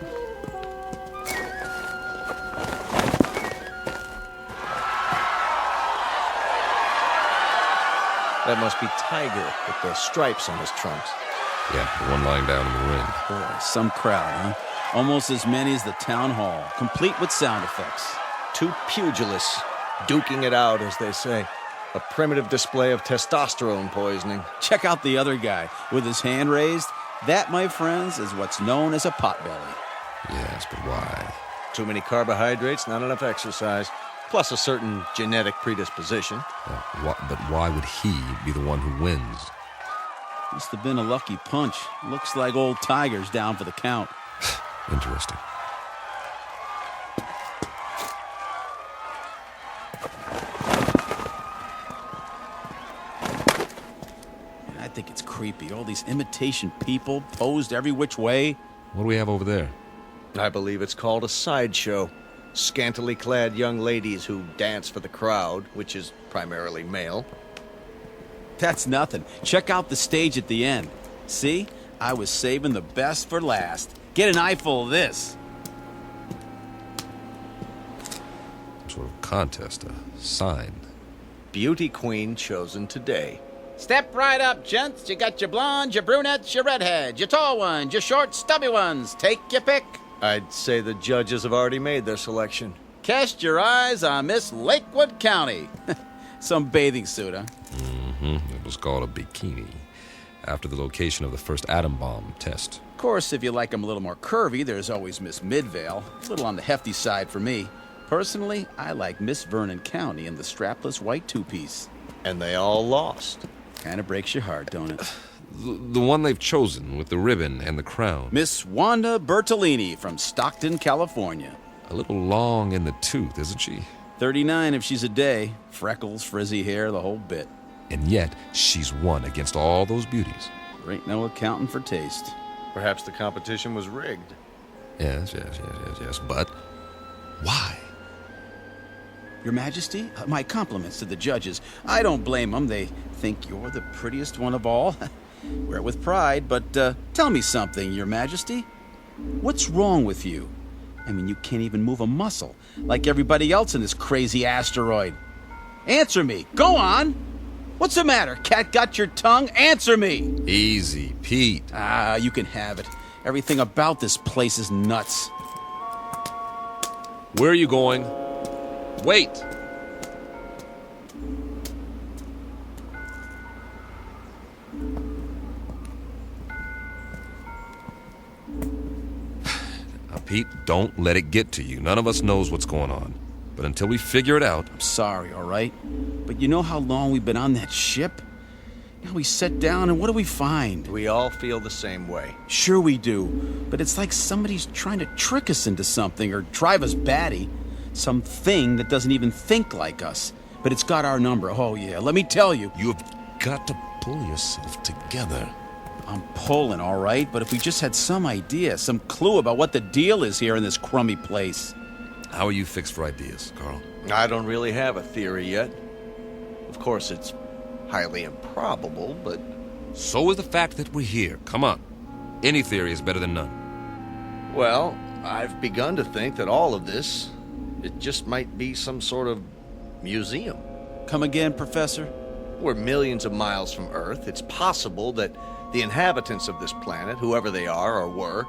S5: That must be Tiger with the stripes on his trunks.
S13: Yeah, the one lying down in the ring.
S9: Boy, some crowd, huh? Almost as many as the town hall, complete with sound effects.
S17: Two pugilists, duking it out, as they say. A primitive display of testosterone poisoning.
S9: Check out the other guy with his hand raised. That, my friends, is what's known as a potbelly.
S13: Yes, but why?
S17: Too many carbohydrates, not enough exercise, plus a certain genetic predisposition.
S13: But why would he be the one who wins?
S9: Must have been a lucky punch. Looks like old Tiger's down for the count.
S13: Interesting.
S9: I think it's creepy. All these imitation people posed every which way.
S13: What do we have over there?
S17: I believe it's called a sideshow. Scantily clad young ladies who dance for the crowd, which is primarily male.
S9: That's nothing. Check out the stage at the end. See? I was saving the best for last. Get an eyeful of this.
S13: Sort of contest, a sign.
S17: Beauty queen chosen today.
S9: Step right up, gents. You got your blondes, your brunettes, your redheads, your tall ones, your short, stubby ones. Take your pick.
S17: I'd say the judges have already made their selection.
S9: Cast your eyes on Miss Lakewood County. Some bathing suit, huh?
S13: Mm-hmm. It was called a bikini, after the location of the first atom bomb test.
S9: Of course, if you like them a little more curvy, there's always Miss Midvale. A little on the hefty side for me. Personally, I like Miss Vernon County in the strapless white two-piece.
S17: And they all lost.
S9: Kind of breaks your heart, don't it?
S13: The one they've chosen with the ribbon and the crown.
S9: Miss Wanda Bertolini from Stockton, California.
S13: A little long in the tooth, isn't she?
S9: 39 if she's a day. Freckles, frizzy hair, the whole bit.
S13: And yet, she's won against all those beauties.
S9: There ain't no accounting for taste.
S17: Perhaps the competition was rigged.
S13: Yes. But why?
S9: Your Majesty, my compliments to the judges. I don't blame them. They think you're the prettiest one of all. Wear it with pride, but tell me something, Your Majesty. What's wrong with you? I mean, you can't even move a muscle, like everybody else in this crazy asteroid. Answer me. Go on. What's the matter? Cat got your tongue? Answer me.
S13: Easy, Pete.
S9: You can have it. Everything about this place is nuts.
S13: Where are you going? Wait! Now, Pete, don't let it get to you. None of us knows what's going on. But until we figure it out...
S9: I'm sorry, all right? But you know how long we've been on that ship? Now we sit down and what do we find?
S17: We all feel the same way.
S9: Sure we do. But it's like somebody's trying to trick us into something or drive us batty. Something that doesn't even think like us. But it's got our number. Oh, yeah. Let me tell you.
S13: You've got to pull yourself together.
S9: I'm pulling, all right? But if we just had some idea, some clue about what the deal is here in this crummy place.
S13: How are you fixed for ideas, Carl?
S17: I don't really have a theory yet. Of course, it's highly improbable, but...
S13: So is the fact that we're here. Come on. Any theory is better than none.
S17: Well, I've begun to think that all of this... it just might be some sort of museum.
S9: Come again, Professor?
S17: We're millions of miles from Earth. It's possible that the inhabitants of this planet, whoever they are or were,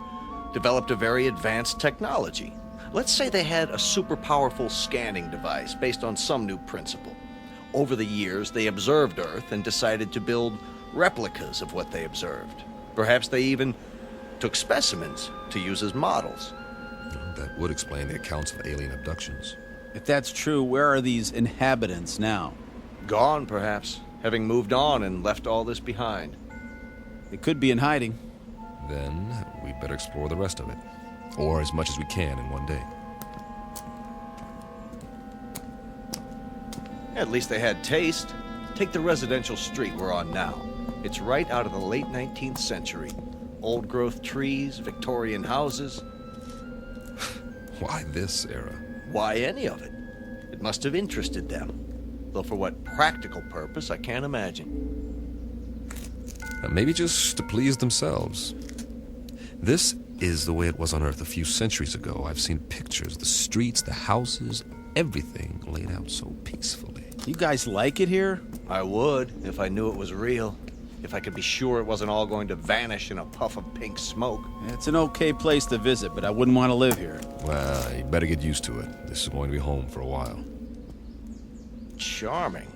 S17: developed a very advanced technology. Let's say they had a super powerful scanning device based on some new principle. Over the years, they observed Earth and decided to build replicas of what they observed. Perhaps they even took specimens to use as models.
S13: That would explain the accounts of alien abductions.
S9: If that's true, where are these inhabitants now?
S17: Gone, perhaps, having moved on and left all this behind.
S9: They could be in hiding.
S13: Then we better explore the rest of it. Or as much as we can in one day.
S17: At least they had taste. Take the residential street we're on now. It's right out of the late 19th century. Old-growth trees, Victorian houses.
S13: Why this era?
S17: Why any of it? It must have interested them. Though for what practical purpose, I can't imagine.
S13: Maybe just to please themselves. This is the way it was on Earth a few centuries ago. I've seen pictures, the streets, the houses, everything laid out so peacefully.
S9: You guys like it here?
S17: I would, if I knew it was real. if I could be sure it wasn't all going to vanish in a puff of pink smoke.
S9: It's an okay place to visit, but I wouldn't want to live here.
S13: Well, you better get used to it. This is going to be home for a while.
S17: Charming.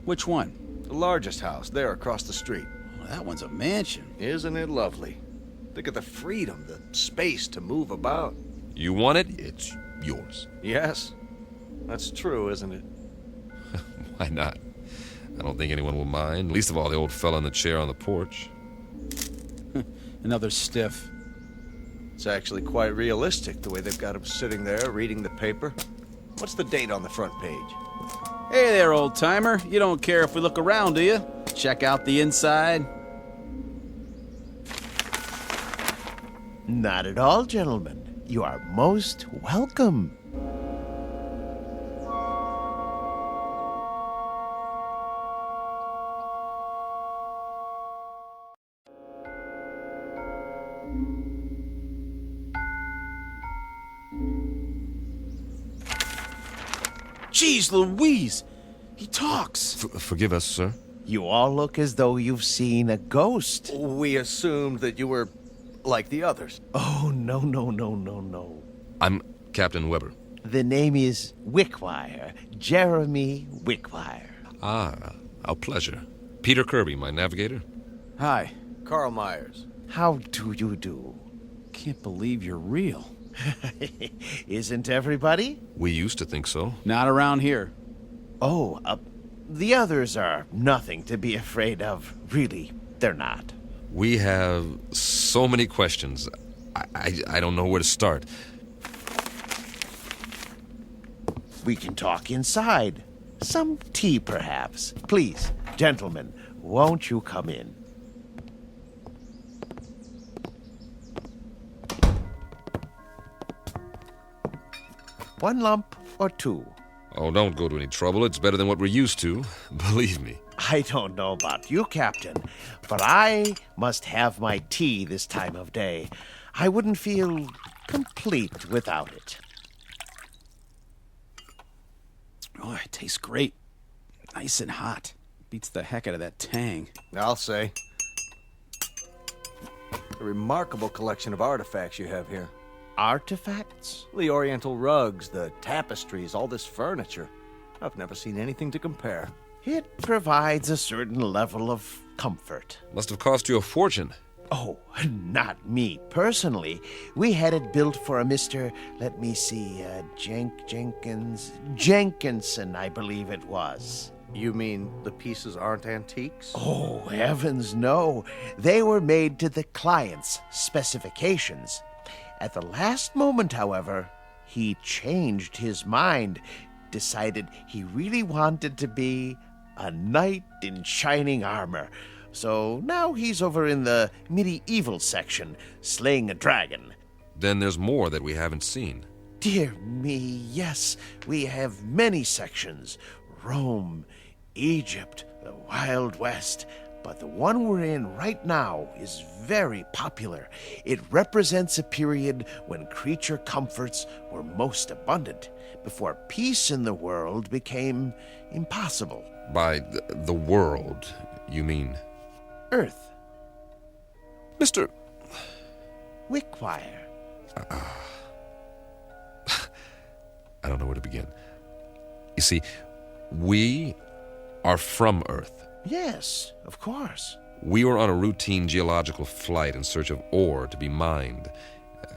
S9: Which one?
S17: The largest house, there across the street.
S9: Well, that one's a mansion.
S17: Isn't it lovely? Think of the freedom, the space to move about.
S13: You want it, it's yours.
S17: Yes. That's true, isn't it?
S13: Why not? I don't think anyone will mind, least of all the old fella in the chair on the porch.
S9: Another stiff.
S17: It's actually quite realistic, the way they've got him sitting there reading the paper. What's the date on the front page?
S9: Hey there, old-timer. You don't care if we look around, do you? Check out the inside.
S6: Not at all, gentlemen. You are most welcome.
S9: Jeez Louise! He talks!
S13: Forgive us, sir.
S6: You all look as though you've seen a ghost.
S17: We assumed that you were like the others.
S6: Oh, no.
S13: I'm Captain Weber.
S6: The name is Wickwire, Jeremy Wickwire.
S13: Ah, a pleasure. Peter Kirby, my navigator.
S9: Hi.
S17: Carl Myers.
S6: How do you do?
S9: Can't believe you're real.
S6: Isn't everybody?
S13: We used to think so.
S9: Not around here.
S6: Oh, the others are nothing to be afraid of. Really, they're not.
S13: We have so many questions. I don't know where to start.
S6: We can talk inside. Some tea, perhaps. Please, gentlemen, won't you come in? One lump or two?
S13: Oh, don't go to any trouble. It's better than what we're used to. Believe me.
S6: I don't know about you, Captain, but I must have my tea this time of day. I wouldn't feel complete without it.
S9: Oh, it tastes great. Nice and hot. Beats the heck out of that tang.
S17: I'll say. A remarkable collection of artifacts you have here.
S6: Artifacts?
S17: The oriental rugs, the tapestries, all this furniture. I've never seen anything to compare.
S6: It provides a certain level of comfort.
S13: Must have cost you a fortune.
S6: Oh, not me personally. We had it built for a Mr. Let me see, Jenkinson, I believe it was.
S17: You mean the pieces aren't antiques?
S6: Oh, heavens no. They were made to the client's specifications. At the last moment, however, he changed his mind, decided he really wanted to be a knight in shining armor. So now he's over in the medieval section, slaying a dragon.
S13: Then there's more that we haven't seen.
S6: Dear me, yes, we have many sections. Rome, Egypt, the Wild West. But the one we're in right now is very popular. It represents a period when creature comforts were most abundant, before peace in the world became impossible.
S13: By the world, you mean?
S6: Earth.
S13: Mr.
S6: Wickwire.
S13: I don't know where to begin. You see, we are from Earth.
S6: Yes, of course.
S13: We were on a routine geological flight in search of ore to be mined.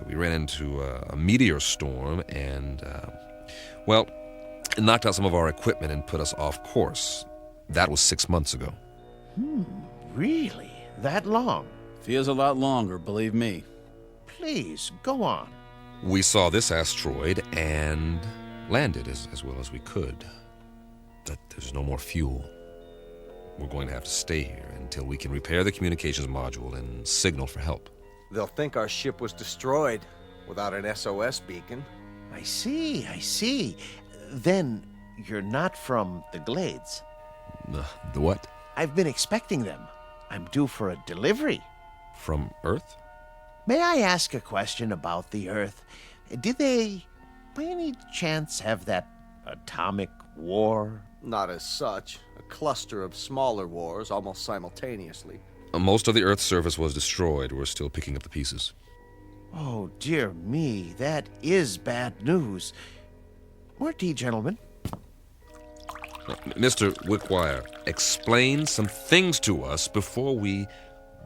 S13: We ran into a meteor storm and, it knocked out some of our equipment and put us off course. That was 6 months ago.
S6: Really? That long?
S9: Feels a lot longer, believe me.
S6: Please, go on.
S13: We saw this asteroid and landed as well as we could. But there's no more fuel. We're going to have to stay here until we can repair the communications module and signal for help.
S17: They'll think our ship was destroyed without an SOS beacon.
S6: I see. Then you're not from the Glades.
S13: The what?
S6: I've been expecting them. I'm due for a delivery.
S13: From Earth?
S6: May I ask a question about the Earth? Did they, by any chance, have that atomic war?
S17: Not as such. A cluster of smaller wars almost simultaneously.
S13: Most of the Earth's surface was destroyed. We're still picking up the pieces.
S6: Oh, dear me, that is bad news. More tea, gentlemen.
S13: Mr. Wickwire, explain some things to us before we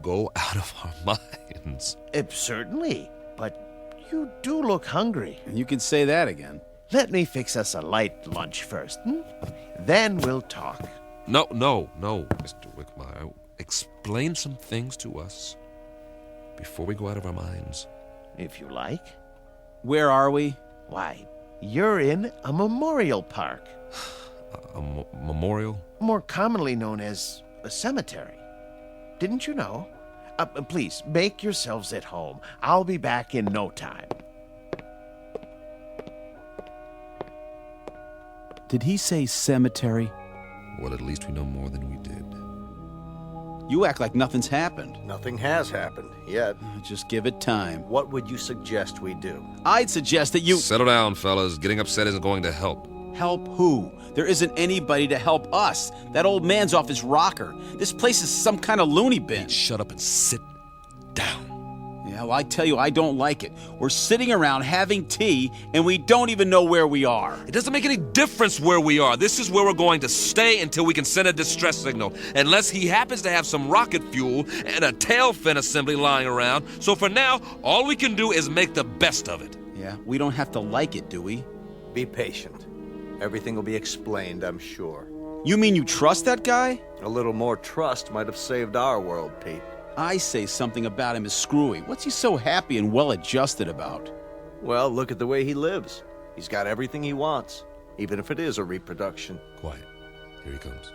S13: go out of our minds.
S6: Certainly, but you do look hungry.
S9: And you can say that again.
S6: Let me fix us a light lunch first, Then we'll talk.
S13: No, Mr. Wickwire. Explain some things to us before we go out of our minds.
S6: If you like.
S9: Where are we?
S6: Why, you're in a memorial park.
S13: A memorial?
S6: More commonly known as a cemetery. Didn't you know? Please, make yourselves at home. I'll be back in no time.
S9: Did he say cemetery?
S13: Well, at least we know more than we did.
S9: You act like nothing's happened.
S17: Nothing has happened yet.
S9: Just give it time.
S17: What would you suggest we do?
S9: I'd suggest that you...
S13: Settle down, fellas. Getting upset isn't going to help.
S9: Help who? There isn't anybody to help us. That old man's off his rocker. This place is some kind of loony bin.
S13: Shut up and sit down.
S9: Yeah, well, I tell you, I don't like it. We're sitting around having tea, and we don't even know where we are.
S13: It doesn't make any difference where we are. This is where we're going to stay until we can send a distress signal, unless he happens to have some rocket fuel and a tail fin assembly lying around. So for now, all we can do is make the best of it.
S9: Yeah, we don't have to like it, do we?
S17: Be patient. Everything will be explained, I'm sure.
S9: You mean you trust that guy?
S17: A little more trust might have saved our world, Pete.
S9: I say something about him is screwy. What's he so happy and well-adjusted about?
S17: Well, look at the way he lives. He's got everything he wants, even if it is a reproduction.
S13: Quiet. Here he comes.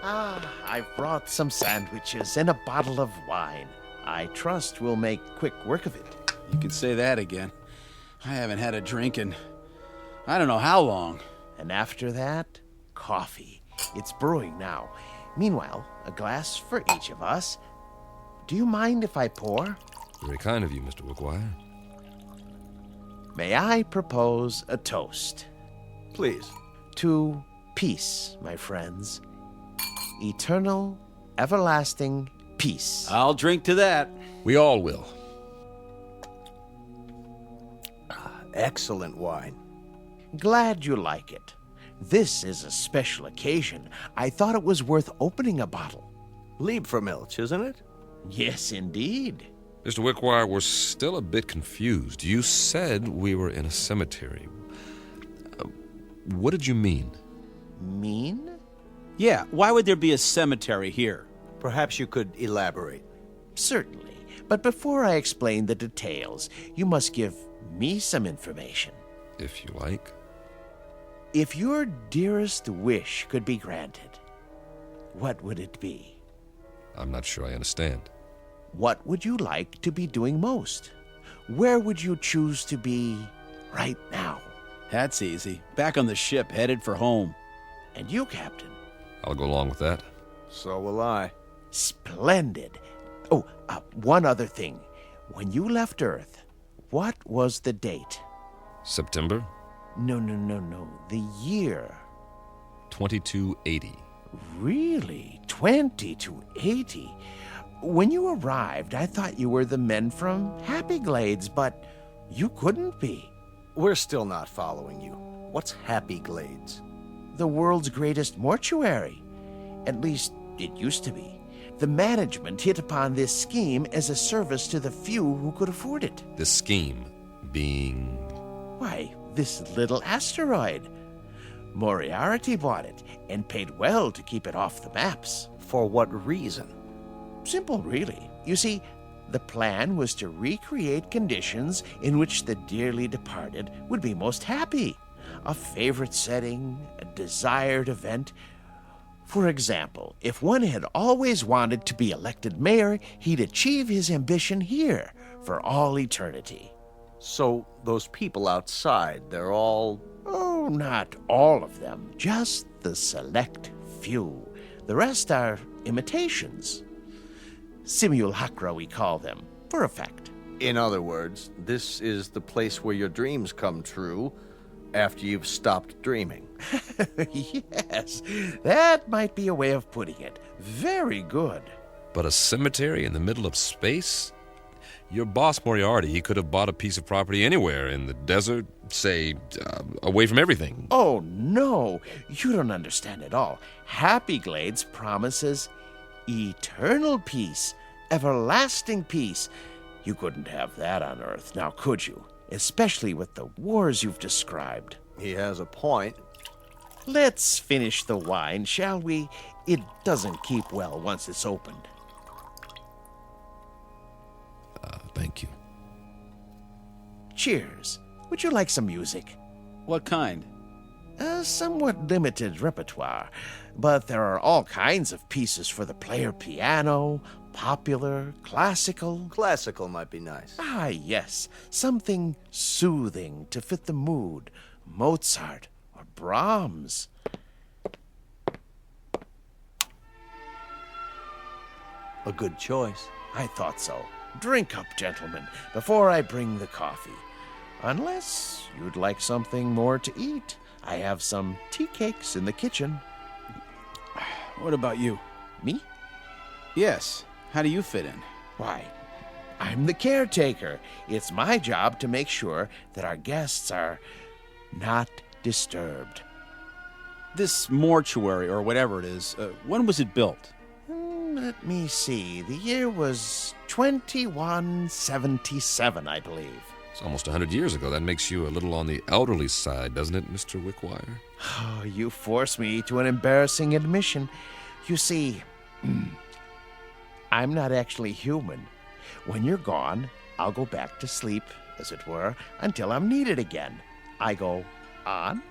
S6: I've brought some sandwiches and a bottle of wine. I trust we'll make quick work of it.
S9: You can say that again. I haven't had a drink in I don't know how long.
S6: And after that, coffee. It's brewing now. Meanwhile, a glass for each of us. Do you mind if I pour?
S13: Very kind of you, Mr. Wickwire.
S6: May I propose a toast?
S17: Please.
S6: To peace, my friends. Eternal, everlasting peace.
S9: I'll drink to that.
S13: We all will.
S17: Excellent wine.
S6: Glad you like it. This is a special occasion. I thought it was worth opening a bottle.
S17: Liebfraumilch, isn't it?
S6: Yes, indeed.
S13: Mr. Wickwire, we're still a bit confused. You said we were in a cemetery. What did you mean?
S6: Mean?
S9: Yeah, why would there be a cemetery here?
S17: Perhaps you could elaborate.
S6: Certainly. But before I explain the details, you must give me some information.
S13: If you like.
S6: If your dearest wish could be granted, what would it be?
S13: I'm not sure I understand.
S6: What would you like to be doing most? Where would you choose to be right now?
S9: That's easy. Back on the ship, headed for home.
S6: And you, Captain?
S13: I'll go along with that.
S17: So will I.
S6: Splendid. Oh, one other thing. When you left Earth, what was the date?
S13: September?
S6: No. The year.
S13: 2280.
S6: Really? 2280? When you arrived, I thought you were the men from Happy Glades, but you couldn't be.
S17: We're still not following you. What's Happy Glades?
S6: The world's greatest mortuary. At least, it used to be. The management hit upon this scheme as a service to the few who could afford it.
S13: The scheme being...
S6: Why, this little asteroid. Moriarty bought it and paid well to keep it off the maps.
S17: For what reason?
S6: Simple, really. You see, the plan was to recreate conditions in which the dearly departed would be most happy. A favorite setting, a desired event. For example, if one had always wanted to be elected mayor, he'd achieve his ambition here for all eternity.
S17: So those people outside, they're all...
S6: Oh, not all of them. Just the select few. The rest are imitations. Simulacra, we call them, for effect.
S17: In other words, this is the place where your dreams come true, after you've stopped dreaming.
S6: Yes, that might be a way of putting it. Very good.
S13: But a cemetery in the middle of space? Your boss, Moriarty, he could have bought a piece of property anywhere in the desert, say, away from everything.
S6: Oh, no. You don't understand at all. Happy Glades promises eternal peace, everlasting peace. You couldn't have that on Earth, now could you? Especially with the wars you've described.
S17: He has a point.
S6: Let's finish the wine, shall we? It doesn't keep well once it's opened.
S13: Thank you.
S6: Cheers. Would you like some music?
S9: What kind?
S6: A somewhat limited repertoire, but there are all kinds of pieces for the player piano, popular, classical.
S17: Classical might be nice.
S6: Ah, yes. Something soothing to fit the mood. Mozart or Brahms.
S17: A good choice.
S6: I thought so. Drink up, gentlemen, before I bring the coffee. Unless you'd like something more to eat. I have some tea cakes in the kitchen.
S9: What about you?
S6: Me?
S9: Yes. How do you fit in?
S6: Why, I'm the caretaker. It's my job to make sure that our guests are not disturbed.
S9: This mortuary, or whatever it is, when was it built?
S6: Let me see. The year was 2177, I believe.
S13: It's almost 100 years ago. That makes you a little on the elderly side, doesn't it, Mr. Wickwire?
S6: Oh, you force me to an embarrassing admission. You see, I'm not actually human. When you're gone, I'll go back to sleep, as it were, until I'm needed again. I go on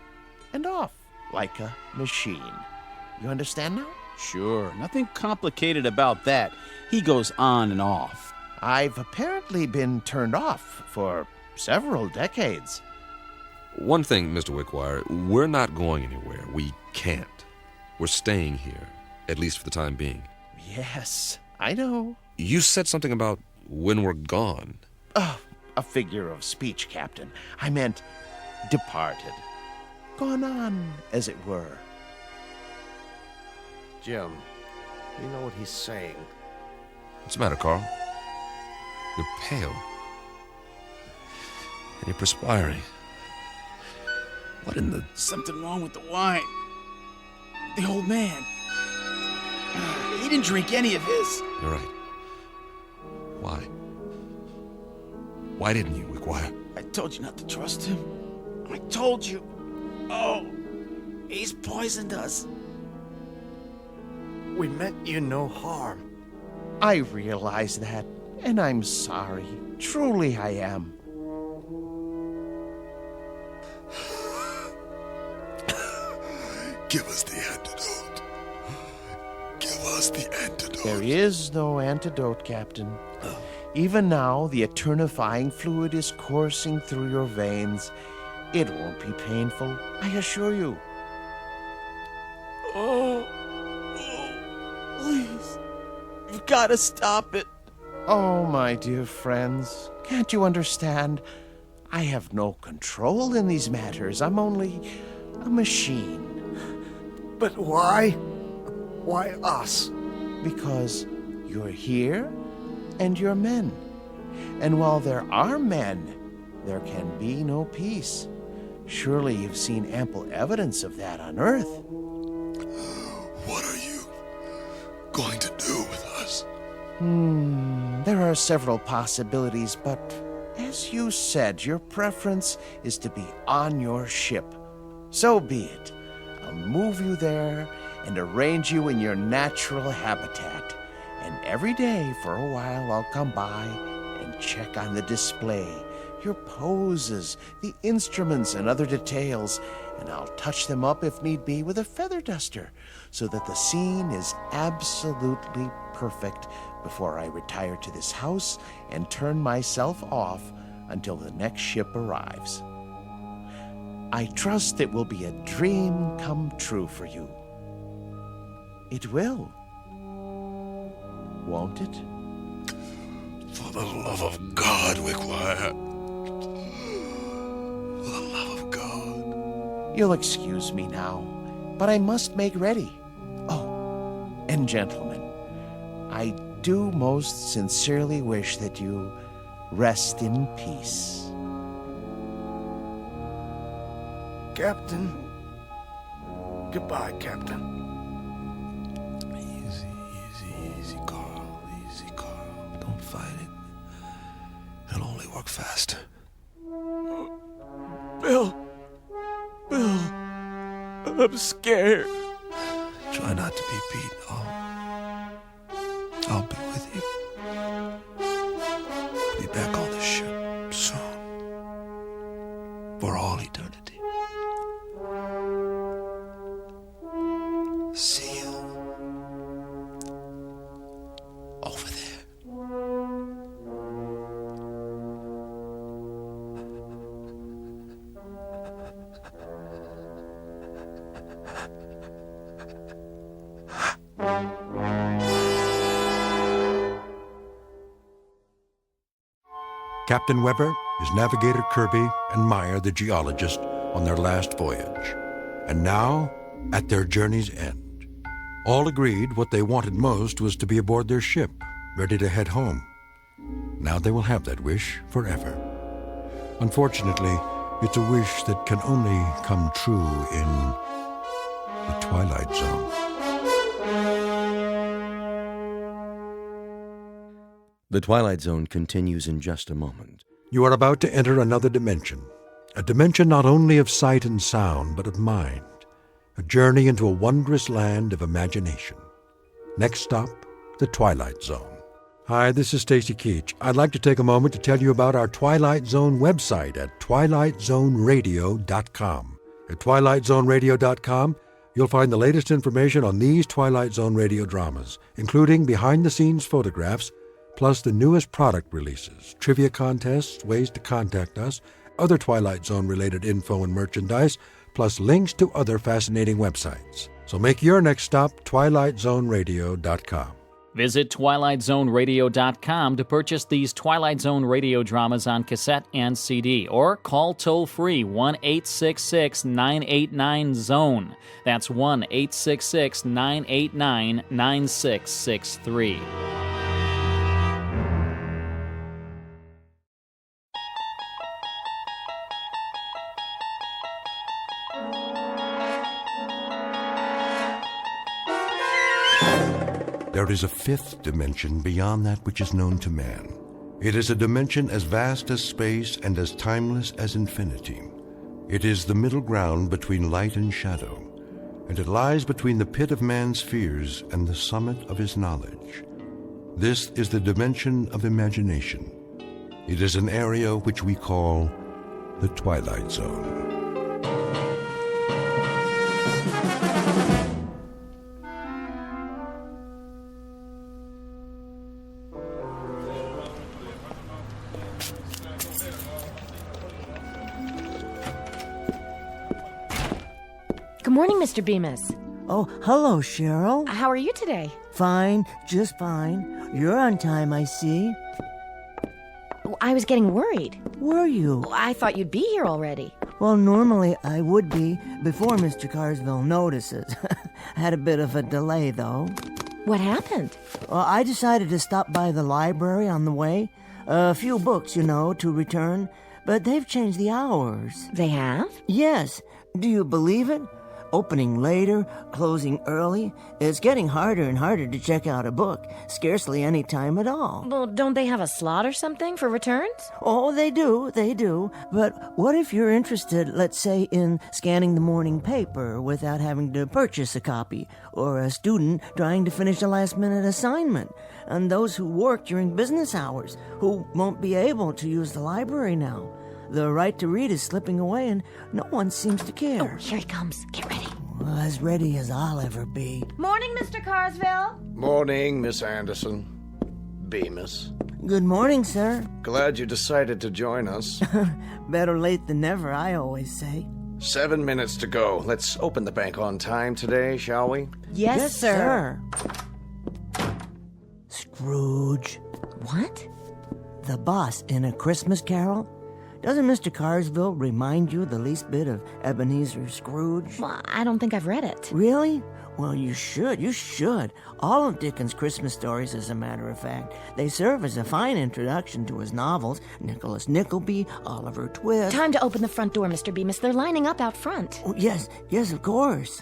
S6: and off, like a machine. You understand now?
S9: Sure. Nothing complicated about that. He goes on and off.
S6: I've apparently been turned off for several decades.
S13: One thing, Mr. Wickwire, we're not going anywhere. We can't. We're staying here, at least for the time being.
S6: Yes, I know.
S13: You said something about when we're gone.
S6: Oh, a figure of speech, Captain. I meant departed. Gone on, as it were.
S17: Jim, you know what he's saying.
S13: What's the matter, Carl? You're pale. And you're perspiring. What in the...
S9: Something wrong with the wine. The old man. He didn't drink any of his.
S13: You're right. Why? Why didn't you, Wickwire?
S9: I told you not to trust him. I told you. Oh, he's poisoned us.
S17: We meant you no harm.
S6: I realize that, and I'm sorry. Truly I am.
S7: Give us the antidote. Give us the antidote.
S6: There is no antidote, Captain. Even now, the eternifying fluid is coursing through your veins. It won't be painful, I assure you.
S9: Oh, please. You've got to stop it.
S6: Oh, my dear friends, can't you understand? I have no control in these matters. I'm only a machine.
S17: But why? Why us?
S6: Because you're here and you're men. And while there are men, there can be no peace. Surely you've seen ample evidence of that on Earth.
S7: What are you going to do with us?
S6: There are several possibilities, but as you said, your preference is to be on your ship. So be it. I'll move you there and arrange you in your natural habitat. And every day for a while I'll come by and check on the display, your poses, the instruments and other details, and I'll touch them up if need be with a feather duster so that the scene is absolutely perfect before I retire to this house and turn myself off until the next ship arrives. I trust it will be a dream come true for you. It will. Won't it?
S7: For the love of God, Wickwire. For the love of God.
S6: You'll excuse me now, but I must make ready. Oh, and gentlemen, I do most sincerely wish that you rest in peace.
S15: Captain. Goodbye, Captain.
S7: Easy, Carl. Easy, Carl. Don't fight it. It'll only work faster.
S15: Bill. I'm scared.
S7: Try not to be beat. I'll be with you. Be back on the ship soon. For all eternity. See you over there.
S1: Captain Weber, his navigator Kirby, and Meyer, the geologist, on their last voyage. And now, at their journey's end. All agreed what they wanted most was to be aboard their ship, ready to head home. Now they will have that wish forever. Unfortunately, it's a wish that can only come true in the Twilight Zone.
S3: The Twilight Zone continues in just a moment.
S1: You are about to enter another dimension. A dimension not only of sight and sound, but of mind. A journey into a wondrous land of imagination. Next stop, the Twilight Zone. Hi, this is Stacy Keach. I'd like to take a moment to tell you about our Twilight Zone website at twilightzoneradio.com. At twilightzoneradio.com, you'll find the latest information on these Twilight Zone radio dramas, including behind-the-scenes photographs, plus the newest product releases, trivia contests, ways to contact us, other Twilight Zone-related info and merchandise, plus links to other fascinating websites. So make your next stop twilightzoneradio.com.
S8: Visit twilightzoneradio.com to purchase these Twilight Zone radio dramas on cassette and CD, or call toll-free 1-866-989-ZONE. That's 1-866-989-9663.
S1: There is a fifth dimension beyond that which is known to man. It is a dimension as vast as space and as timeless as infinity. It is the middle ground between light and shadow, and it lies between the pit of man's fears and the summit of his knowledge. This is the dimension of imagination. It is an area which we call the Twilight Zone.
S10: Good morning, Mr. Bemis.
S19: Oh, hello, Cheryl.
S10: How are you today?
S19: Fine, just fine. You're on time, I see.
S10: I was getting worried.
S19: Were you?
S10: I thought you'd be here already.
S19: Well, normally I would be before Mr. Carsville notices. Had a bit of a delay, though.
S10: What happened?
S19: Well, I decided to stop by the library on the way. A few books, to return. But they've changed the hours.
S10: They have?
S19: Yes. Do you believe it? Opening later, closing early. It's getting harder and harder to check out a book. Scarcely any time at all.
S10: Well, don't they have a slot or something for returns?
S19: Oh, they do. But what if you're interested, let's say, in scanning the morning paper without having to purchase a copy, or a student trying to finish a last-minute assignment, and those who work during business hours, who won't be able to use the library now? The right to read is slipping away, and no one seems to care.
S10: Oh, here he comes. Get ready.
S19: Well, as ready as I'll ever be.
S10: Morning, Mr. Carsville.
S5: Morning, Miss Anderson. Bemis.
S19: Good morning, sir.
S5: Glad you decided to join us.
S19: Better late than never, I always say.
S5: 7 minutes to go. Let's open the bank on time today, shall we?
S10: Yes, sir.
S19: Scrooge.
S10: What?
S19: The boss in A Christmas Carol. Doesn't Mr. Carsville remind you the least bit of Ebenezer Scrooge?
S10: Well, I don't think I've read it.
S19: Really? Well, you should. You should. All of Dickens' Christmas stories, as a matter of fact. They serve as a fine introduction to his novels. Nicholas Nickleby, Oliver Twist.
S10: Time to open the front door, Mr. Bemis. They're lining up out front.
S19: Oh, yes, of course.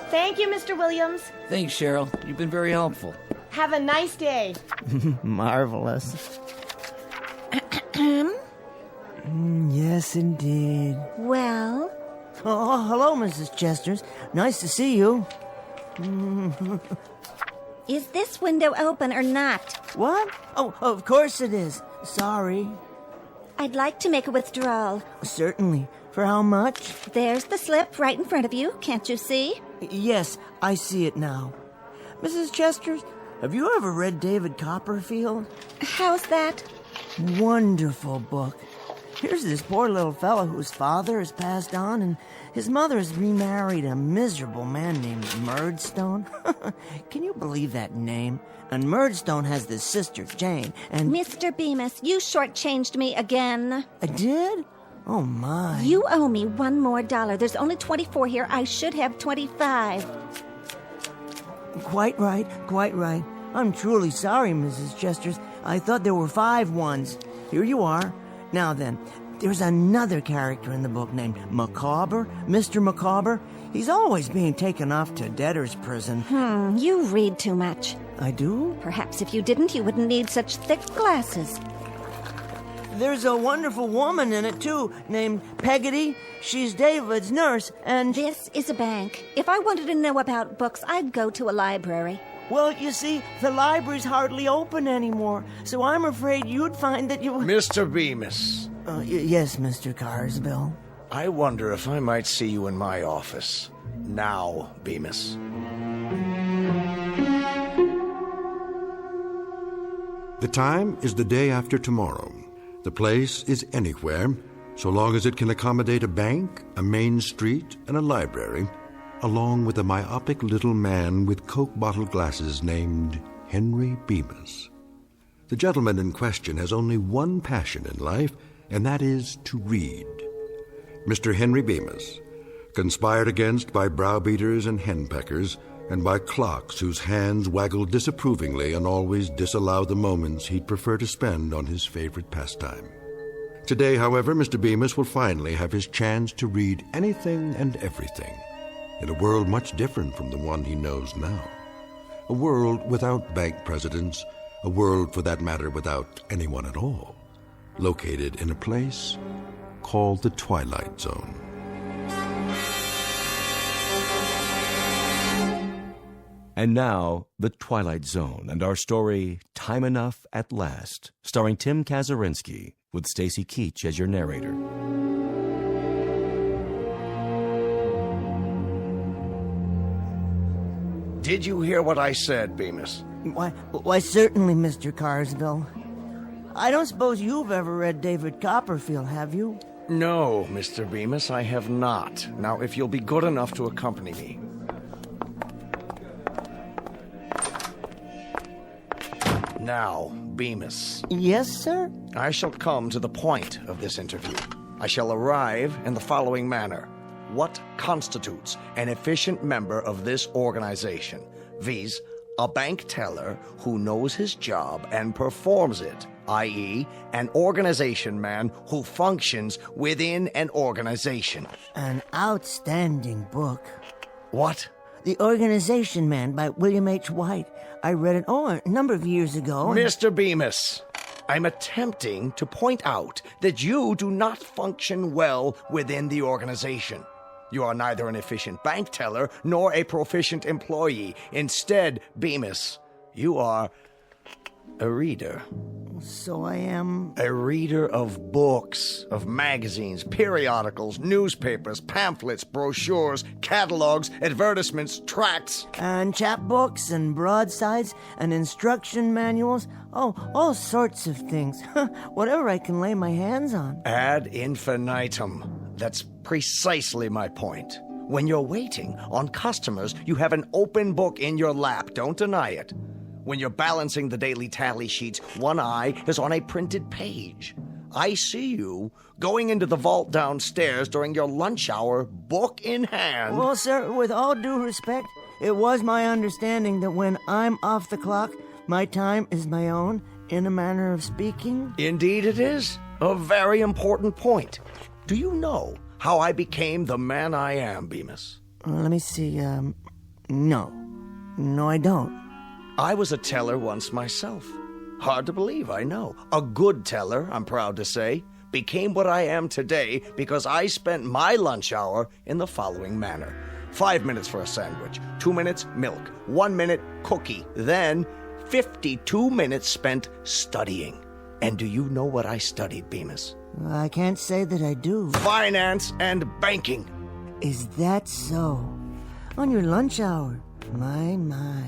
S10: Thank you, Mr. Williams.
S2: Thanks, Cheryl. You've been very helpful.
S10: Have a nice day.
S19: Marvelous. Yes, indeed.
S10: Well?
S19: Oh, hello, Mrs. Chesters. Nice to see you.
S20: Is this window open or not?
S19: What? Oh, of course it is. Sorry.
S20: I'd like to make a withdrawal.
S19: Certainly. For how much?
S20: There's the slip right in front of you. Can't you see?
S19: Yes, I see it now. Mrs. Chesters, have you ever read David Copperfield?
S20: How's that?
S19: Wonderful book. Here's this poor little fellow whose father has passed on, and his mother has remarried a miserable man named Murdstone. Can you believe that name? And Murdstone has this sister, Jane, and...
S20: Mr. Bemis, you shortchanged me again.
S19: I did? Oh, my.
S20: You owe me $1 more. There's only 24 here. I should have 25.
S19: Quite right. I'm truly sorry, Mrs. Chesters. I thought there were 5 ones. Here you are. Now then, there's another character in the book named Micawber, Mr. Micawber. He's always being taken off to debtor's prison.
S20: You read too much.
S19: I do?
S20: Perhaps if you didn't, you wouldn't need such thick glasses.
S19: There's a wonderful woman in it, too, named Peggotty. She's David's nurse, and...
S20: This is a bank. If I wanted to know about books, I'd go to a library.
S19: Well, you see, the library's hardly open anymore, so I'm afraid you'd find that you...
S17: Mr. Bemis.
S19: Yes, Mr. Carsville.
S17: I wonder if I might see you in my office. Now, Bemis.
S1: The time is the day after tomorrow. The place is anywhere, so long as it can accommodate a bank, a main street, and a library, along with a myopic little man with Coke bottle glasses named Henry Bemis. The gentleman in question has only one passion in life, and that is to read. Mr. Henry Bemis, conspired against by browbeaters and henpeckers, and by clocks whose hands waggle disapprovingly and always disallow the moments he'd prefer to spend on his favorite pastime. Today, however, Mr. Bemis will finally have his chance to read anything and everything, in a world much different from the one he knows now. A world without bank presidents, a world, for that matter, without anyone at all, located in a place called the Twilight Zone.
S3: And now, The Twilight Zone and our story, Time Enough at Last, starring Tim Kazurinsky, with Stacy Keach as your narrator.
S17: Did you hear what I said, Bemis?
S19: Why, certainly, Mr. Carsville. I don't suppose you've ever read David Copperfield, have you?
S17: No, Mr. Bemis, I have not. Now, if you'll be good enough to accompany me. Now, Bemis.
S19: Yes, sir?
S17: I shall come to the point of this interview. I shall arrive in the following manner. What constitutes an efficient member of this organization? Viz., a bank teller who knows his job and performs it, i.e., an organization man who functions within an organization.
S19: An outstanding book.
S17: What?
S19: The Organization Man by William H. White. I read it, a number of years ago.
S17: Mr. Bemis, I'm attempting to point out that you do not function well within the organization. You are neither an efficient bank teller nor a proficient employee. Instead, Bemis, you are a reader.
S19: So I am...
S17: A reader of books, of magazines, periodicals, newspapers, pamphlets, brochures, catalogs, advertisements, tracts.
S19: And chapbooks and broadsides and instruction manuals. Oh, all sorts of things. Whatever I can lay my hands on.
S17: Ad infinitum. That's precisely my point. When you're waiting on customers, you have an open book in your lap. Don't deny it. When you're balancing the daily tally sheets, one eye is on a printed page. I see you going into the vault downstairs during your lunch hour, book in hand.
S19: Well, sir, with all due respect, it was my understanding that when I'm off the clock, my time is my own, in a manner of speaking.
S17: Indeed it is. A very important point. Do you know how I became the man I am, Bemis?
S19: Let me see, no. No, I don't.
S17: I was a teller once myself. Hard to believe, I know. A good teller, I'm proud to say, became what I am today because I spent my lunch hour in the following manner. 5 minutes for a sandwich, 2 minutes, milk, 1 minute, cookie, then 52 minutes spent studying. And do you know what I studied, Bemis?
S19: I can't say that I do.
S17: Finance and banking.
S19: Is that so? On your lunch hour? My.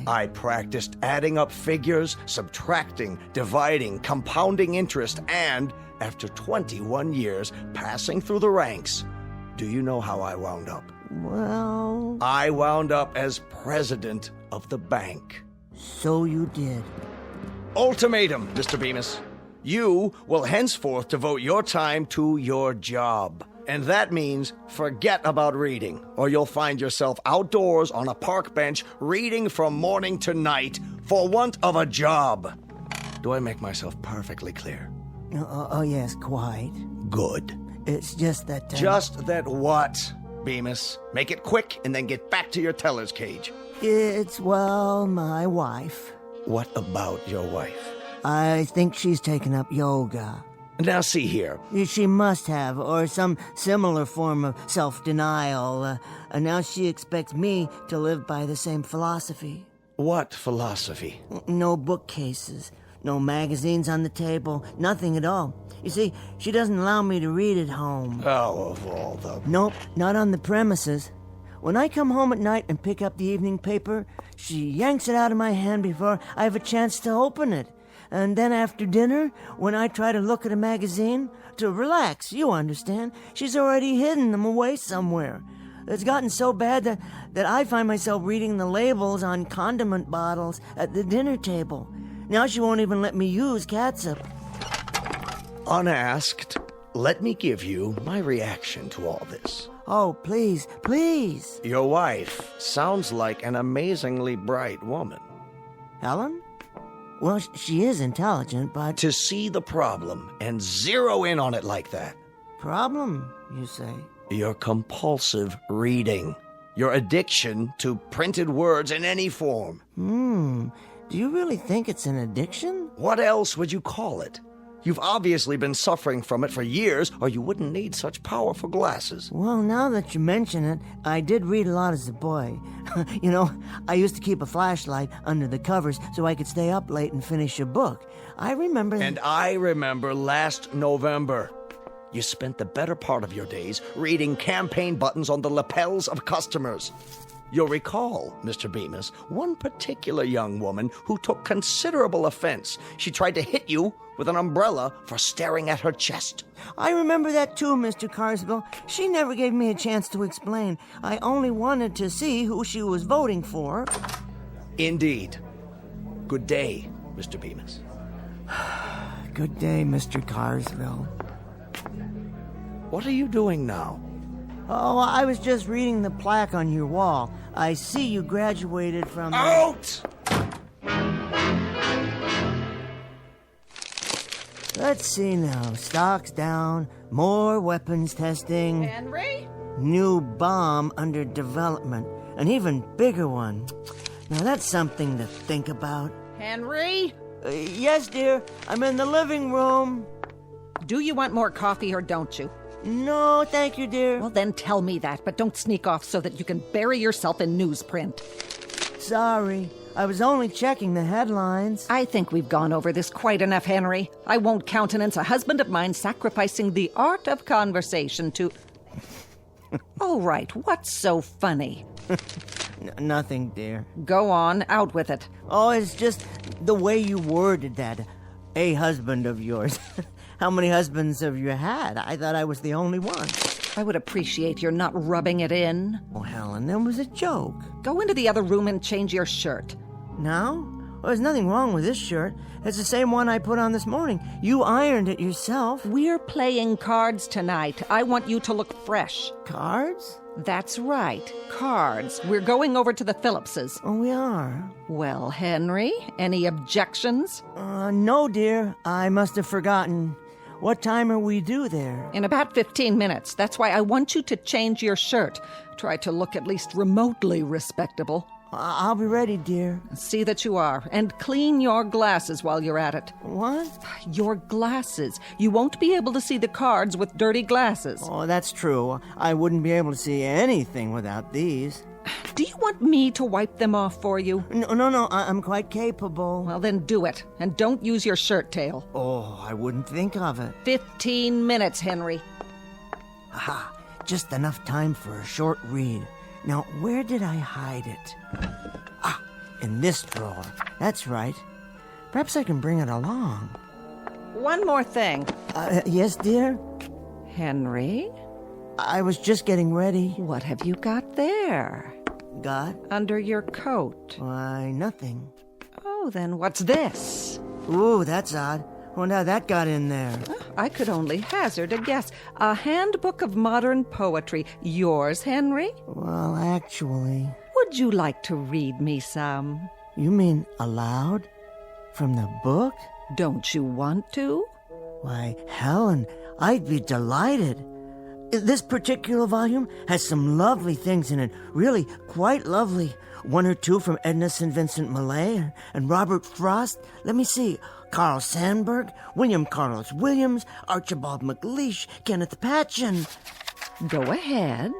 S17: I practiced adding up figures, subtracting, dividing, compounding interest, and, after 21 years passing through the ranks, do you know how I wound up?
S19: Well...
S17: I wound up as president of the bank.
S19: So you did.
S17: Ultimatum, Mr. Bemis. You will henceforth devote your time to your job. And that means forget about reading, or you'll find yourself outdoors on a park bench reading from morning to night for want of a job. Do I make myself perfectly clear?
S19: Oh yes, quite.
S17: Good.
S19: It's just that...
S17: Just that what, Bemis? Make it quick and then get back to your teller's cage.
S19: It's, well, my wife.
S17: What about your wife?
S19: I think she's taken up yoga.
S17: Now see here.
S19: She must have, or some similar form of self-denial. And now she expects me to live by the same philosophy.
S17: What philosophy?
S19: No bookcases, no magazines on the table, nothing at all. You see, she doesn't allow me to read at home.
S17: Oh, of all the...
S19: Nope, not on the premises. When I come home at night and pick up the evening paper, she yanks it out of my hand before I have a chance to open it. And then after dinner, when I try to look at a magazine, to relax, you understand, she's already hidden them away somewhere. It's gotten so bad that I find myself reading the labels on condiment bottles at the dinner table. Now she won't even let me use catsup.
S17: Unasked, let me give you my reaction to all this.
S19: Oh, please, please.
S17: Your wife sounds like an amazingly bright woman.
S19: Helen? Well, she is intelligent, but...
S17: To see the problem and zero in on it like that.
S19: Problem, you say?
S17: Your compulsive reading. Your addiction to printed words in any form.
S19: Do you really think it's an addiction?
S17: What else would you call it? You've obviously been suffering from it for years, or you wouldn't need such powerful glasses.
S19: Well, now that you mention it, I did read a lot as a boy. You know, I used to keep a flashlight under the covers so I could stay up late and finish a book. I remember...
S17: And I remember last November. You spent the better part of your days reading campaign buttons on the lapels of customers. You'll recall, Mr. Bemis, one particular young woman who took considerable offense. She tried to hit you with an umbrella for staring at her chest.
S19: I remember that too, Mr. Carswell. She never gave me a chance to explain. I only wanted to see who she was voting for.
S17: Indeed. Good day, Mr. Bemis.
S19: Good day, Mr. Carswell.
S17: What are you doing now?
S19: Oh, I was just reading the plaque on your wall. I see you graduated from...
S17: Out!
S19: Let's see now. Stocks down, more weapons testing.
S11: Henry?
S19: New bomb under development. An even bigger one. Now that's something to think about.
S11: Henry?
S19: Yes, dear. I'm in the living room.
S11: Do you want more coffee or don't you?
S19: No, thank you, dear.
S11: Well, then tell me that, but don't sneak off so that you can bury yourself in newsprint.
S19: Sorry. I was only checking the headlines.
S11: I think we've gone over this quite enough, Henry. I won't countenance a husband of mine sacrificing the art of conversation to... All right, what's so funny?
S19: Nothing, dear.
S11: Go on, out with it.
S19: Oh, it's just the way you worded that. A husband of yours. How many husbands have you had? I thought I was the only one.
S11: I would appreciate your not rubbing it in.
S19: Oh, Helen, that was a joke.
S11: Go into the other room and change your shirt.
S19: Now? Well, there's nothing wrong with this shirt. It's the same one I put on this morning. You ironed it yourself.
S11: We're playing cards tonight. I want you to look fresh.
S19: Cards?
S11: That's right, cards. We're going over to the Phillipses.
S19: Oh, we are?
S11: Well, Henry, any objections?
S19: No, dear. I must have forgotten. What time are we due there?
S11: In about 15 minutes. That's why I want you to change your shirt. Try to look at least remotely respectable.
S19: I'll be ready, dear.
S11: See that you are. And clean your glasses while you're at it.
S19: What?
S11: Your glasses. You won't be able to see the cards with dirty glasses.
S19: Oh, that's true. I wouldn't be able to see anything without these.
S11: Do you want me to wipe them off for you?
S19: No. I'm quite capable.
S11: Well, then do it. And don't use your shirt tail.
S19: Oh, I wouldn't think of it.
S11: 15 minutes, Henry.
S19: Aha. Just enough time for a short read. Now, where did I hide it? In this drawer. That's right. Perhaps I can bring it along.
S11: One more thing.
S19: Yes, dear?
S11: Henry?
S19: I was just getting ready.
S11: What have you got there?
S19: Got?
S11: Under your coat.
S19: Why, nothing.
S11: Oh, then what's this?
S19: Ooh, that's odd. Wonder how that got in there.
S11: I could only hazard a guess. A handbook of modern poetry. Yours, Henry?
S19: Well, actually...
S11: Would you like to read me some?
S19: You mean aloud? From the book?
S11: Don't you want to?
S19: Why, Helen, I'd be delighted. This particular volume has some lovely things in it. Really, quite lovely. One or two from Edna St. Vincent Millay and Robert Frost. Let me see. Carl Sandburg, William Carlos Williams, Archibald MacLeish, Kenneth Patchen.
S11: Go ahead.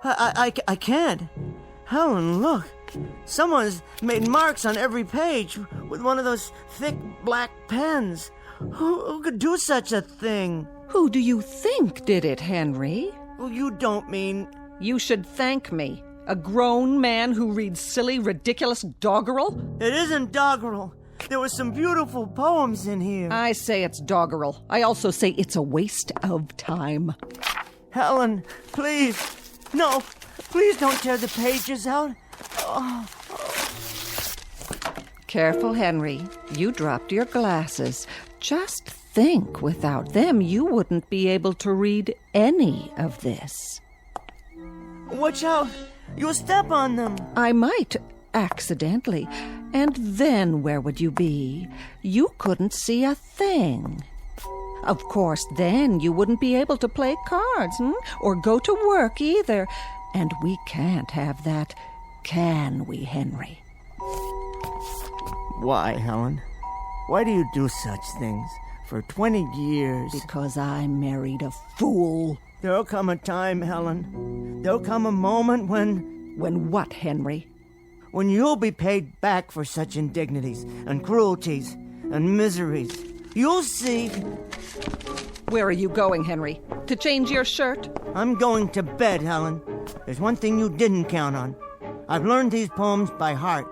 S19: I can't. Helen, look. Someone's made marks on every page with one of those thick black pens. Who could do such a thing?
S11: Who do you think did it, Henry?
S19: Well, you don't mean...
S11: You should thank me. A grown man who reads silly, ridiculous doggerel?
S19: It isn't doggerel. There were some beautiful poems in here.
S11: I say it's doggerel. I also say it's a waste of time.
S19: Helen, please. No, please don't tear the pages out. Oh.
S11: Careful, Henry. You dropped your glasses. Just think, without them, you wouldn't be able to read any of this.
S19: Watch out. You'll step on them.
S11: I might, accidentally. And then where would you be? You couldn't see a thing. Of course, then you wouldn't be able to play cards, or go to work either. And we can't have that, can we, Henry?
S19: Why, Helen? Why do you do such things? For 20 years.
S11: Because I married a fool.
S19: There'll come a time, Helen. There'll come a moment when...
S11: When what, Henry?
S19: When you'll be paid back for such indignities and cruelties and miseries. You'll see.
S11: Where are you going, Henry? To change your shirt?
S19: I'm going to bed, Helen. There's one thing you didn't count on. I've learned these poems by heart.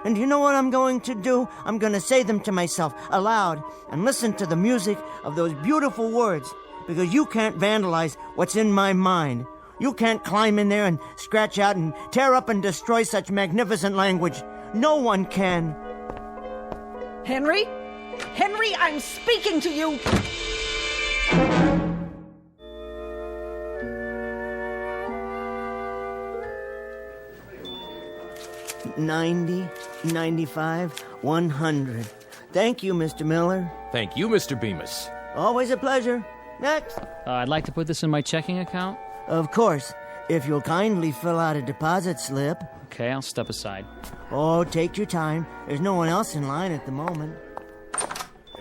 S19: And you know what I'm going to do? I'm going to say them to myself aloud and listen to the music of those beautiful words. Because you can't vandalize what's in my mind. You can't climb in there and scratch out and tear up and destroy such magnificent language. No one can.
S11: Henry? Henry, I'm speaking to you!
S19: $90, $95, $100. Thank you, Mr. Miller.
S2: Thank you, Mr. Bemis.
S19: Always a pleasure. Next.
S8: I'd like to put this in my checking account.
S19: Of course, if you'll kindly fill out a deposit slip.
S8: Okay, I'll step aside.
S19: Oh, take your time. There's no one else in line at the moment.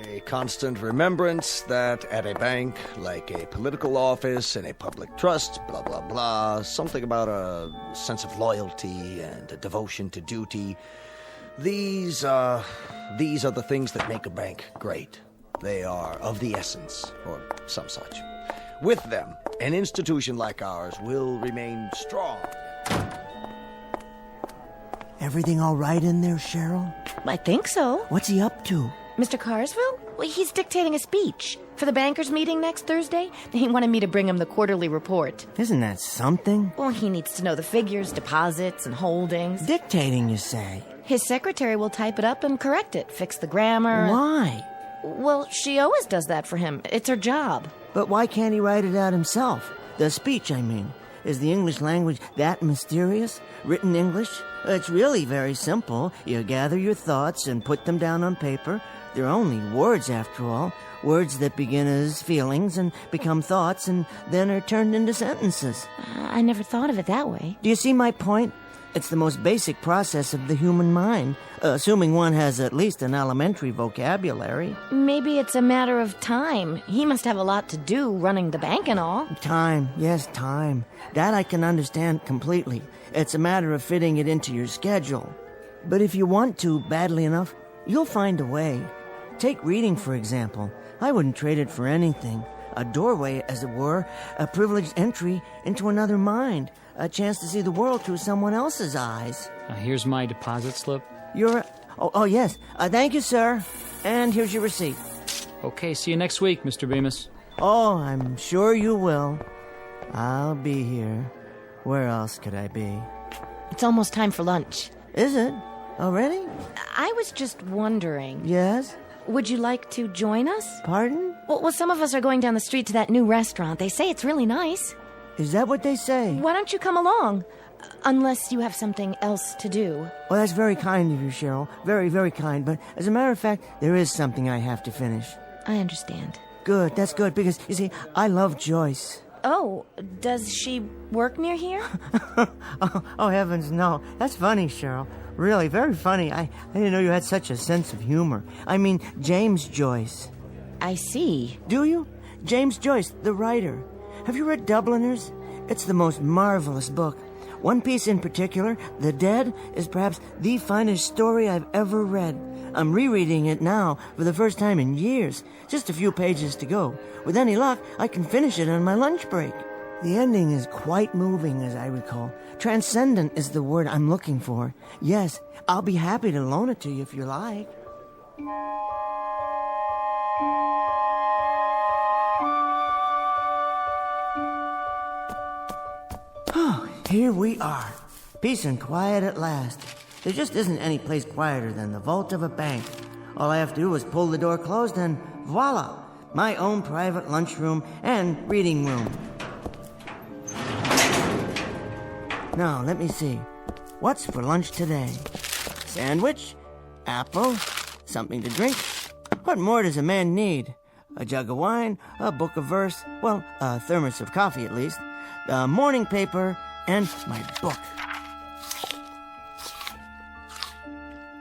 S17: A constant remembrance that at a bank, like a political office and a public trust, blah, blah, blah, something about a sense of loyalty and a devotion to duty. These are the things that make a bank great. They are of the essence, or some such. With them, an institution like ours will remain strong.
S19: Everything all right in there, Cheryl?
S10: I think so.
S19: What's he up to?
S10: Mr. Carsville? Well, he's dictating a speech for the bankers' meeting next Thursday. He wanted me to bring him the quarterly report.
S19: Isn't that something?
S10: Well, he needs to know the figures, deposits, and holdings.
S19: Dictating, you say?
S10: His secretary will type it up and correct it, fix the grammar.
S19: Why?
S10: Well, she always does that for him. It's her job.
S19: But why can't he write it out himself? The speech, I mean. Is the English language that mysterious? Written English? It's really very simple. You gather your thoughts and put them down on paper. They're only words, after all. Words that begin as feelings and become thoughts and then are turned into sentences.
S10: I never thought of it that way.
S19: Do you see my point? It's the most basic process of the human mind, assuming one has at least an elementary vocabulary.
S10: Maybe it's a matter of time. He must have a lot to do running the bank and all.
S19: Time, yes, time. That I can understand completely. It's a matter of fitting it into your schedule. But if you want to badly enough, you'll find a way. Take reading, for example. I wouldn't trade it for anything. A doorway, as it were, a privileged entry into another mind, a chance to see the world through someone else's eyes.
S8: Here's my deposit slip.
S19: Oh, yes. Thank you, sir. And here's your receipt.
S8: Okay, see you next week, Mr. Bemis.
S19: Oh, I'm sure you will. I'll be here. Where else could I be?
S10: It's almost time for lunch.
S19: Is it? Already?
S10: I was just wondering.
S19: Yes?
S10: Would you like to join us?
S19: Pardon?
S10: Well, some of us are going down the street to that new restaurant. They say it's really nice.
S19: Is that what they say?
S10: Why don't you come along? Unless you have something else to do.
S19: Well, that's very kind of you, Cheryl. Very, very kind. But as a matter of fact, there is something I have to finish.
S10: I understand.
S19: Good, that's good, because, you see, I love Joyce.
S10: Oh, does she work near here?
S19: oh, heavens, no. That's funny, Cheryl. Really, very funny. I didn't know you had such a sense of humor. I mean, James Joyce.
S10: I see.
S19: Do you? James Joyce, the writer. Have you read Dubliners? It's the most marvelous book. One piece in particular, The Dead, is perhaps the finest story I've ever read. I'm rereading it now for the first time in years. Just a few pages to go. With any luck, I can finish it on my lunch break. The ending is quite moving, as I recall. Transcendent is the word I'm looking for. Yes, I'll be happy to loan it to you if you like. Oh, here we are. Peace and quiet at last. There just isn't any place quieter than the vault of a bank. All I have to do is pull the door closed and voila, my own private lunchroom and reading room. Now, let me see. What's for lunch today? Sandwich? Apple? Something to drink? What more does a man need? A jug of wine? A book of verse? Well, a thermos of coffee at least. The morning paper and my book.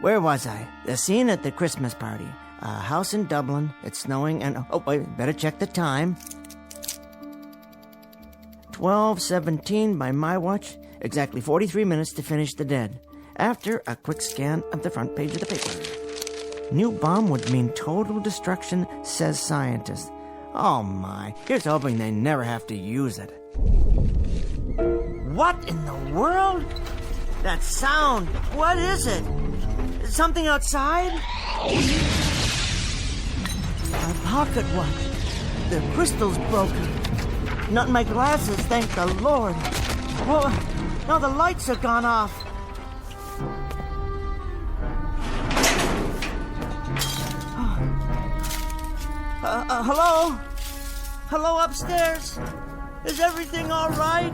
S19: Where was I? The scene at the Christmas party. A house in Dublin. It's snowing and... Oh, wait, better check the time. 12:17 by my watch. Exactly 43 minutes to finish The Dead. After a quick scan of the front page of the paper. New bomb would mean total destruction, says scientist. Oh my, here's hoping they never have to use it. What in the world? That sound, what is it? Something outside? My pocket watch. The crystal's broken. Not in my glasses, thank the Lord. Oh, now the lights have gone off. Hello? Hello upstairs? Is everything all right?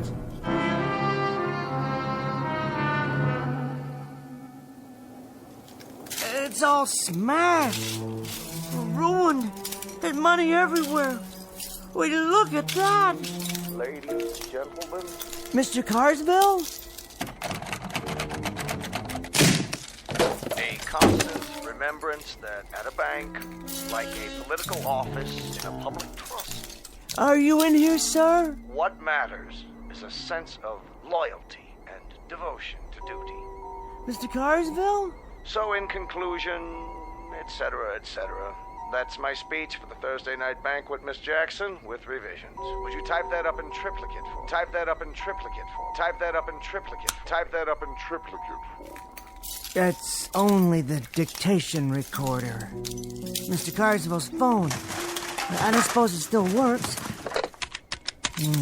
S19: It's all smashed. Ruined. There's money everywhere. Will you look at that?
S14: Ladies and gentlemen.
S19: Mr. Carsville?
S17: A constant remembrance that at a bank, like a political office in a public trust,
S19: Are you in here, sir?
S17: what matters is a sense of loyalty and devotion to duty.
S19: Mr. Carsville?
S17: So in conclusion, etc., that's my speech for the Thursday night banquet, Miss Jackson, with revisions. Would you type that up in triplicate for? Type that up in triplicate for. Type that up in triplicate. Type that up in triplicate for.
S19: That's only the dictation recorder. Mr. Carswell's phone. I don't suppose it still works.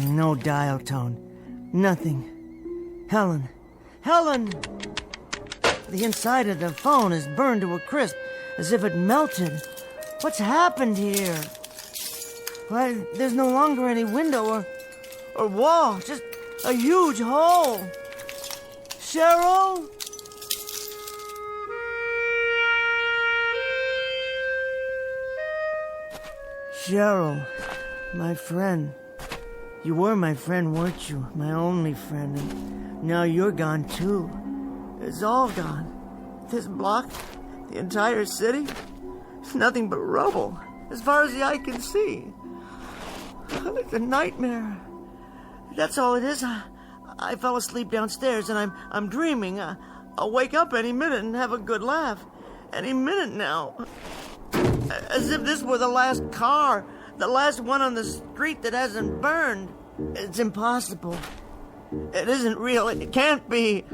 S19: No dial tone. Nothing. Helen! The inside of the phone is burned to a crisp, as if it melted. What's happened here? Why, there's no longer any window or wall, just a huge hole. Cheryl? Cheryl, my friend. You were my friend, weren't you? My only friend. And now you're gone, too. It's all gone. This block, the entire city, nothing but rubble, as far as the eye can see. It's a nightmare. That's all it is. I fell asleep downstairs, and I'm dreaming. I'll wake up any minute and have a good laugh. Any minute now. As if this were the last car, the last one on the street that hasn't burned. It's impossible. It isn't real. It can't be.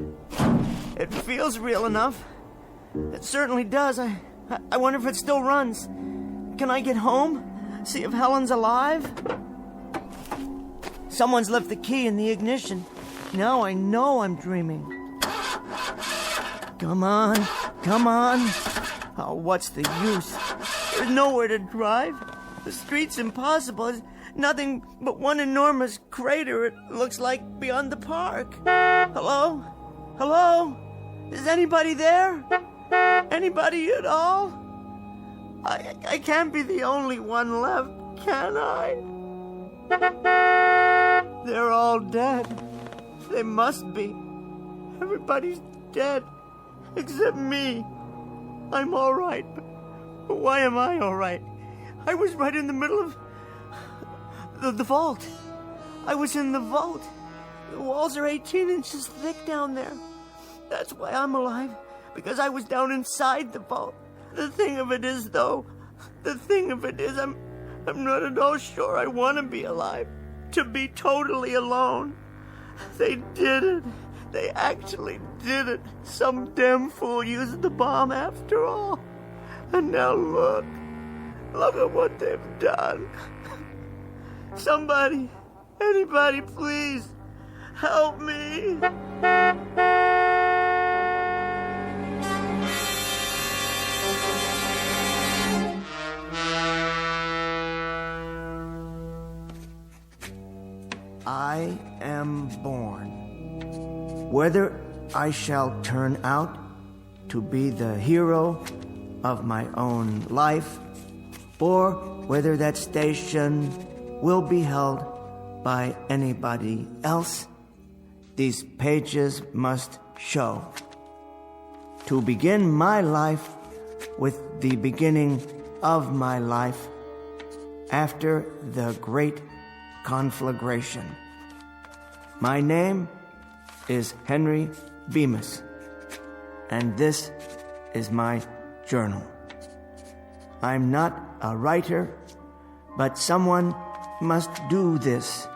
S19: It feels real enough. It certainly does. I wonder if it still runs. Can I get home? See if Helen's alive? Someone's left the key in the ignition. Now I know I'm dreaming. Come on. Oh, what's the use? There's nowhere to drive. The street's impossible. It's nothing but one enormous crater, it looks like, beyond the park. Hello? Is anybody there? Anybody at all? I can't be the only one left, can I? They're all dead. They must be. Everybody's dead, except me. I'm all right, but why am I all right? I was right in the middle of the vault. I was in the vault. The walls are 18 inches thick down there. That's why I'm alive, because I was down inside the vault. The thing of it is, I'm not at all sure I want to be alive, to be totally alone. They did it. They actually did it. Some damn fool used the bomb after all. And now look at what they've done. Somebody, anybody, please, help me. I am born. Whether I shall turn out to be the hero of my own life, or whether that station will be held by anybody else, these pages must show. To begin my life with the beginning of my life after the great conflagration. My name is Henry Bemis, and this is my journal. I'm not a writer, but someone must do this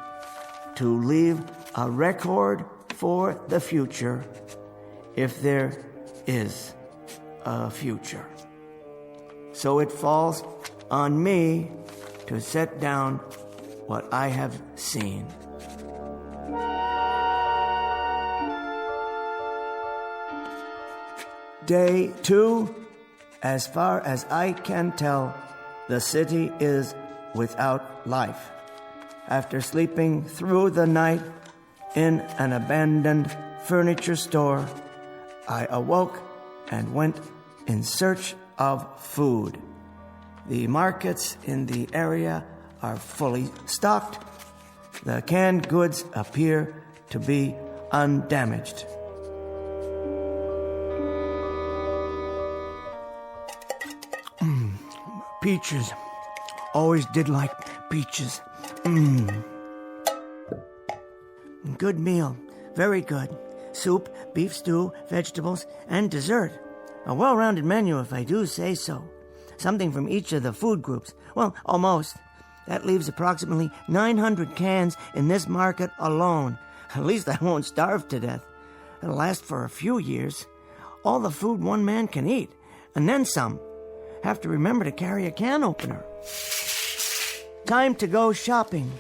S19: to leave a record for the future, if there is a future. So it falls on me to set down what I have seen. Day 2, as far as I can tell, the city is without life. After sleeping through the night in an abandoned furniture store, I awoke and went in search of food. The markets in the area are fully stocked. The canned goods appear to be undamaged. Peaches. Always did like peaches. Good meal. Very good. Soup, beef stew, vegetables, and dessert. A well-rounded menu, if I do say so. Something from each of the food groups. Well, almost. That leaves approximately 900 cans in this market alone. At least I won't starve to death. It'll last for a few years. All the food one man can eat, and then some. Have to remember to carry a can opener. Time to go shopping.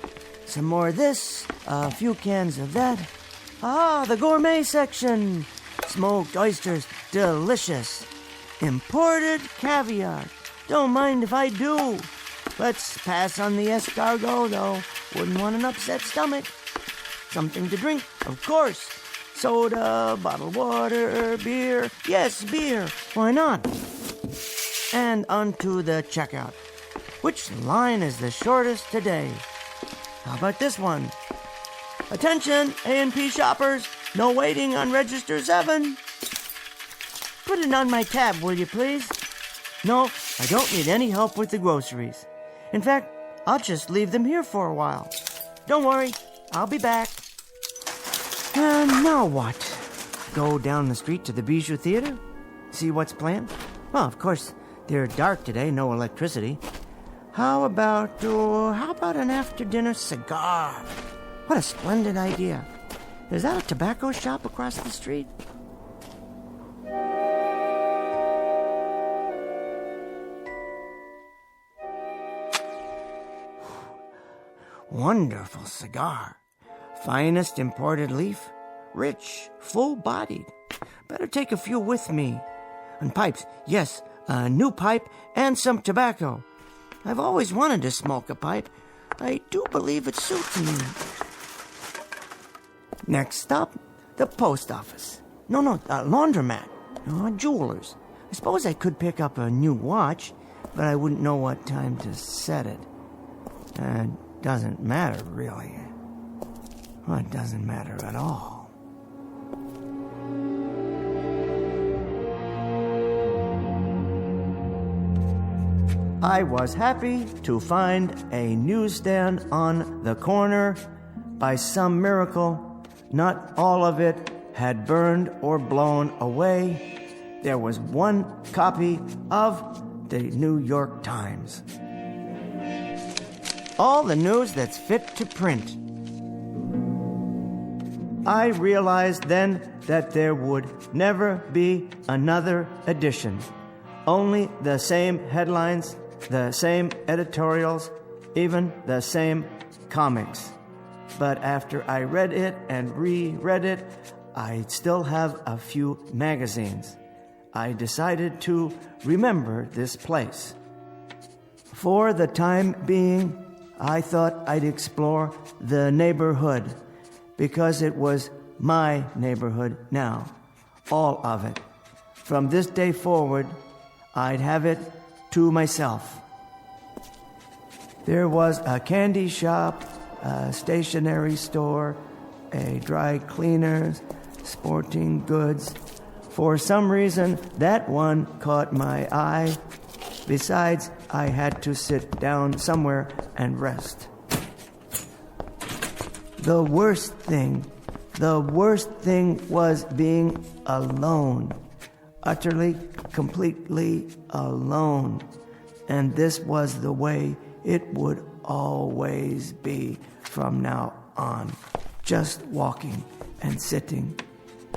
S19: Some more of this, a few cans of that. Ah, the gourmet section. Smoked oysters, delicious. Imported caviar. Don't mind if I do. Let's pass on the escargot, though. Wouldn't want an upset stomach. Something to drink, of course. Soda, bottled water, beer. Yes, beer. Why not? And onto the checkout. Which line is the shortest today? How about this one? Attention, A&P shoppers. No waiting on register 7. Put it on my tab, will you please? No, I don't need any help with the groceries. In fact, I'll just leave them here for a while. Don't worry, I'll be back. And now what? Go down the street to the Bijou Theater? See what's planned? Well, of course, they're dark today, no electricity. How about an after-dinner cigar? What a splendid idea. Is that a tobacco shop across the street? Wonderful cigar. Finest imported leaf. Rich, full-bodied. Better take a few with me. And pipes. Yes, a new pipe and some tobacco. I've always wanted to smoke a pipe. I do believe it suits me. Next stop, the post office. No, laundromat. Jewelers. I suppose I could pick up a new watch, but I wouldn't know what time to set it. Doesn't matter, really. Well, it doesn't matter at all. I was happy to find a newsstand on the corner. By some miracle, not all of it had burned or blown away. There was one copy of the New York Times. All the news that's fit to print. I realized then that there would never be another edition. Only the same headlines, the same editorials, even the same comics. But after I read it and reread it, I still have a few magazines. I decided to remember this place. For the time being, I thought I'd explore the neighborhood, because it was my neighborhood now, all of it. From this day forward, I'd have it to myself. There was a candy shop, a stationery store, a dry cleaner's, sporting goods. For some reason, that one caught my eye. Besides, I had to sit down somewhere and rest. The worst thing was being alone. Utterly, completely alone. And this was the way it would always be from now on. Just walking and sitting,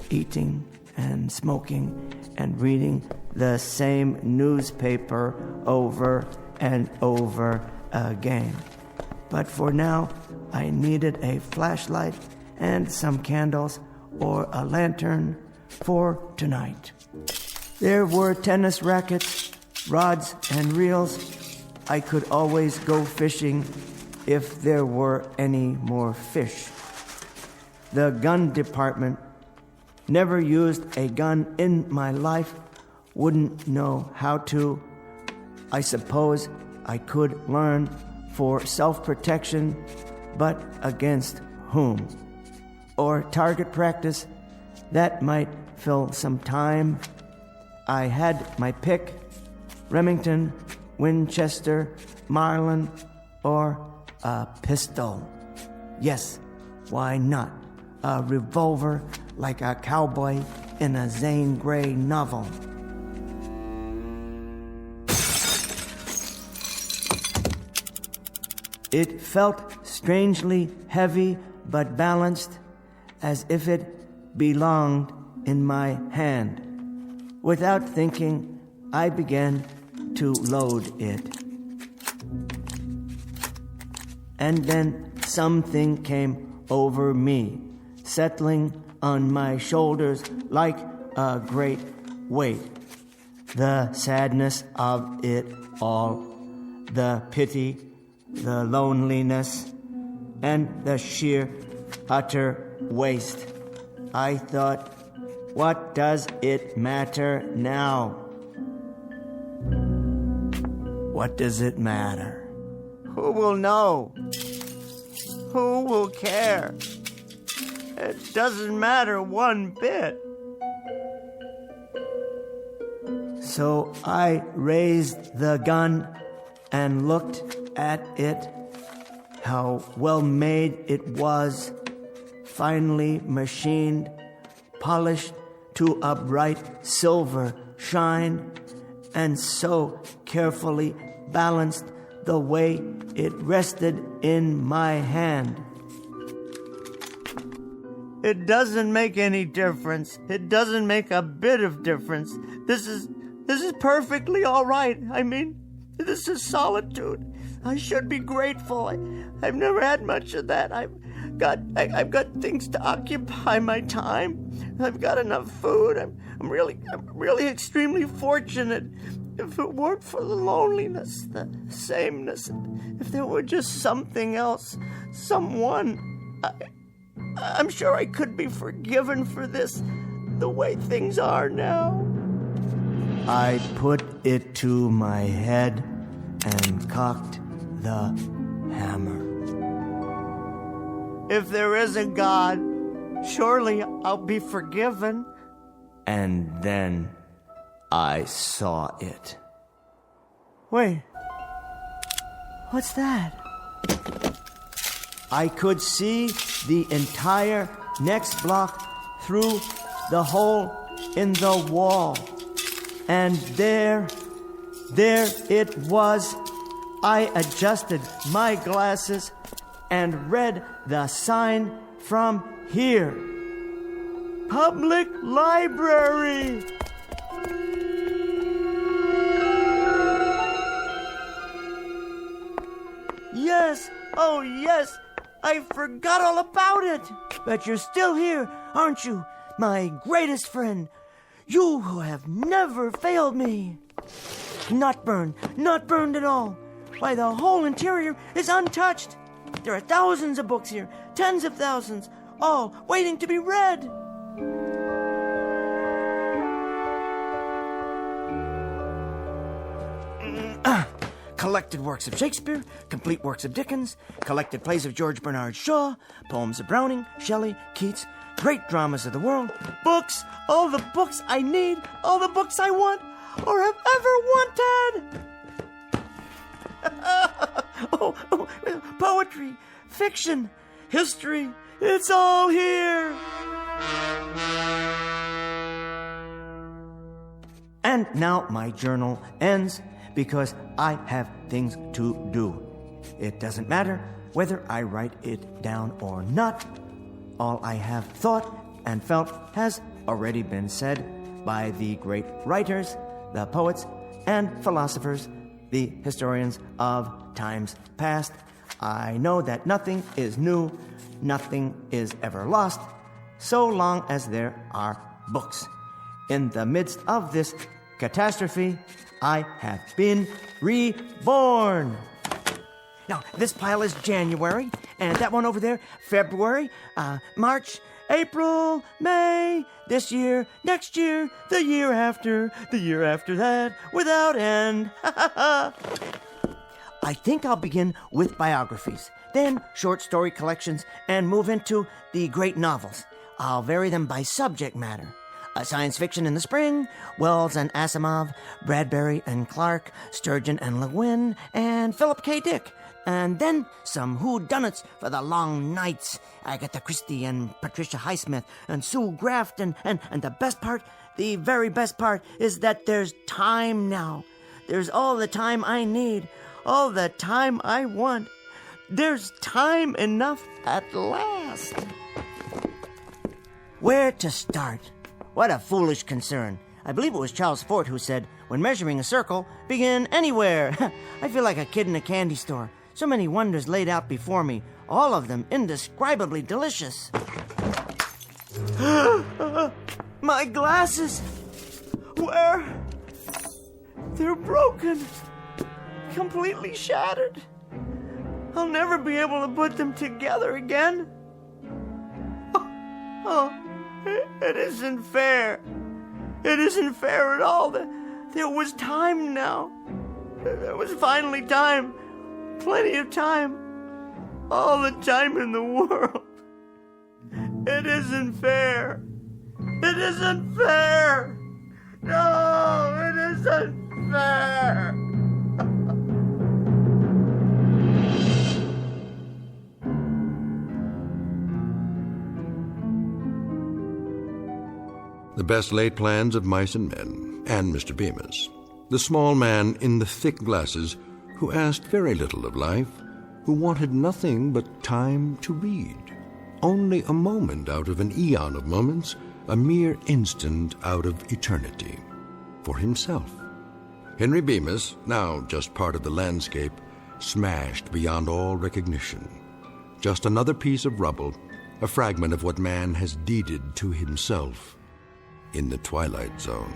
S19: eating and smoking and reading the same newspaper over and over again. But for now, I needed a flashlight and some candles or a lantern for tonight. There were tennis rackets, rods and reels. I could always go fishing if there were any more fish. The gun department. Never used a gun in my life. Wouldn't know how to. I suppose I could learn for self-protection, but against whom? Or target practice. That might fill some time. I had my pick. Remington, Winchester, Marlin, or a pistol. Yes, why not? A revolver like a cowboy in a Zane Grey novel. It felt strangely heavy but balanced, as if it belonged in my hand. Without thinking, I began to load it. And then something came over me, settling on my shoulders like a great weight. The sadness of it all, the pity, the loneliness, and the sheer, utter waste. I thought, what does it matter now? What does it matter? Who will know? Who will care? It doesn't matter one bit. So I raised the gun and looked at it. How well made it was, finely machined, polished to a bright silver shine, and so carefully balanced the way it rested in my hand. It doesn't make any difference. It doesn't make a bit of difference. This is perfectly all right. I mean, this is solitude. I should be grateful. I've never had much of that. I've got things to occupy my time. I've got enough food. I'm really extremely fortunate. If it weren't for the loneliness, the sameness, if there were just something else, someone, I'm sure I could be forgiven for this, the way things are now. I put it to my head and cocked the hammer. If there is a God, surely I'll be forgiven. And then I saw it. Wait, what's that? I could see the entire next block through the hole in the wall. And there it was. I adjusted my glasses and read the sign from here. Public Library! Yes, oh yes, I forgot all about it. But you're still here, aren't you, my greatest friend? You who have never failed me. Not burned at all. Why, the whole interior is untouched. There are thousands of books here, tens of thousands, all waiting to be read. Collected works of Shakespeare, complete works of Dickens, collected plays of George Bernard Shaw, poems of Browning, Shelley, Keats, great dramas of the world, books, all the books I need, all the books I want or have ever wanted. Poetry, fiction, history, it's all here. And now my journal ends because I have things to do. It doesn't matter whether I write it down or not. All I have thought and felt has already been said by the great writers, the poets and philosophers, the historians of times past. I know that nothing is new, nothing is ever lost, so long as there are books. In the midst of this catastrophe, I have been reborn. Now, this pile is January, and that one over there, February, March, April, May, this year, next year, the year after that, without end. I think I'll begin with biographies, then short story collections, and move into the great novels. I'll vary them by subject matter. Science fiction in the spring, Wells and Asimov, Bradbury and Clark, Sturgeon and Le Guin, and Philip K. Dick. And then some whodunits for the long nights. Agatha Christie and Patricia Highsmith and Sue Grafton. And the best part, the very best part, is that there's time now. There's all the time I need, all the time I want. There's time enough at last. Where to start? What a foolish concern. I believe it was Charles Fort who said, when measuring a circle, begin anywhere. I feel like a kid in a candy store. So many wonders laid out before me, all of them indescribably delicious. My glasses! Where? They're broken. Completely shattered. I'll never be able to put them together again. It isn't fair. It isn't fair at all. There was time now. There was finally time. Plenty of time. All the time in the world. It isn't fair. It isn't fair. No, it isn't fair.
S1: The best laid plans of mice and men, and Mr. Bemis. The small man in the thick glasses who asked very little of life, who wanted nothing but time to read. Only a moment out of an eon of moments, a mere instant out of eternity. For himself. Henry Bemis, now just part of the landscape, smashed beyond all recognition. Just another piece of rubble, a fragment of what man has deeded to himself in the Twilight Zone.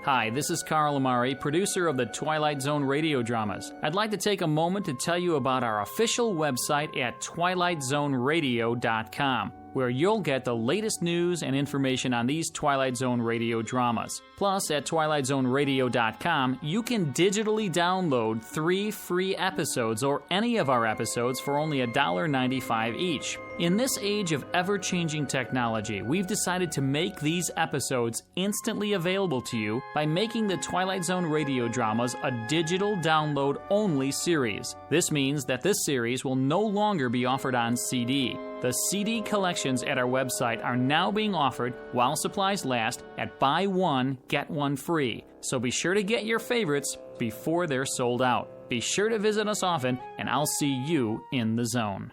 S8: Hi, this is Carl Amari, producer of the Twilight Zone Radio Dramas. I'd like to take a moment to tell you about our official website at twilightzoneradio.com, where you'll get the latest news and information on these Twilight Zone radio dramas. Plus, at twilightzoneradio.com, you can digitally download 3 free episodes or any of our episodes for only $1.95 each. In this age of ever-changing technology, we've decided to make these episodes instantly available to you by making the Twilight Zone radio dramas a digital download-only series. This means that this series will no longer be offered on CD. The CD collections at our website are now being offered while supplies last at buy one, get one free. So be sure to get your favorites before they're sold out. Be sure to visit us often, and I'll see you in the zone.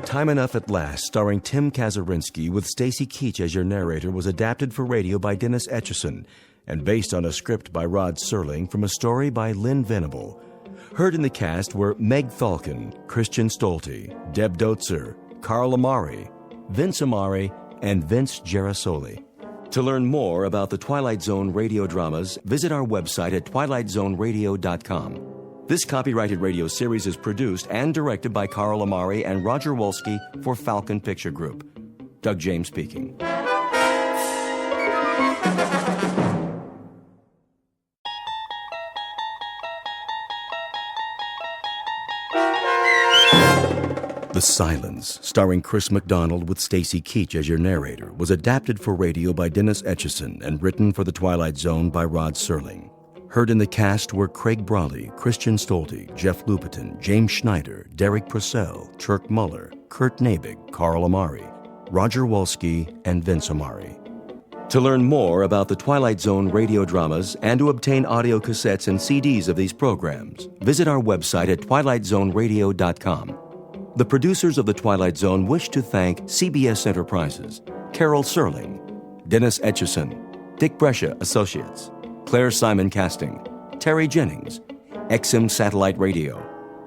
S3: Time Enough at Last, starring Tim Kazurinsky with Stacy Keach as your narrator, was adapted for radio by Dennis Etchison and based on a script by Rod Serling from a story by Lynn Venable. Heard in the cast were Meg Thalken, Christian Stolte, Deb Dotzer, Carl Amari, Vince Amari, and Vince Gerasoli. To learn more about the Twilight Zone radio dramas, visit our website at twilightzoneradio.com. This copyrighted radio series is produced and directed by Carl Amari and Roger Wolski for Falcon Picture Group. Doug James speaking. The Silence, starring Chris McDonald with Stacy Keach as your narrator, was adapted for radio by Dennis Etchison and written for the Twilight Zone by Rod Serling. Heard in the cast were Craig Brawley, Christian Stolte, Jeff Lupetin, James Schneider, Derek Purcell, Turk Muller, Kurt Nabig, Carl Amari, Roger Wolski, and Vince Amari. To learn more about the Twilight Zone radio dramas and to obtain audio cassettes and CDs of these programs, visit our website at twilightzoneradio.com. The producers of The Twilight Zone wish to thank CBS Enterprises, Carol Serling, Dennis Etchison, Dick Brescia Associates, Claire Simon Casting, Terry Jennings, XM Satellite Radio,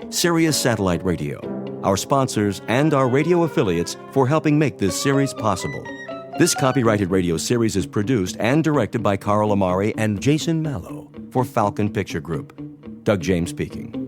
S3: Sirius Satellite Radio, our sponsors, and our radio affiliates for helping make this series possible. This copyrighted radio series is produced and directed by Carl Amari and Jason Mallow for Falcon Picture Group. Doug James speaking.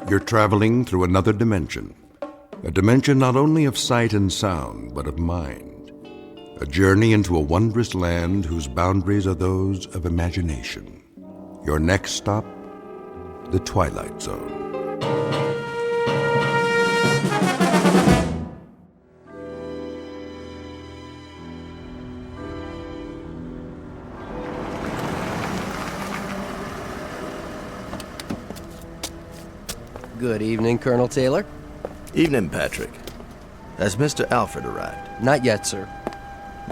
S1: you're traveling through another dimension. A dimension not only of sight and sound, but of mind. A journey into a wondrous land whose boundaries are those of imagination. Your next stop, the Twilight Zone.
S21: Good evening, Colonel Taylor.
S22: Evening, Patrick. Has Mr. Alfred arrived?
S21: Not yet, sir.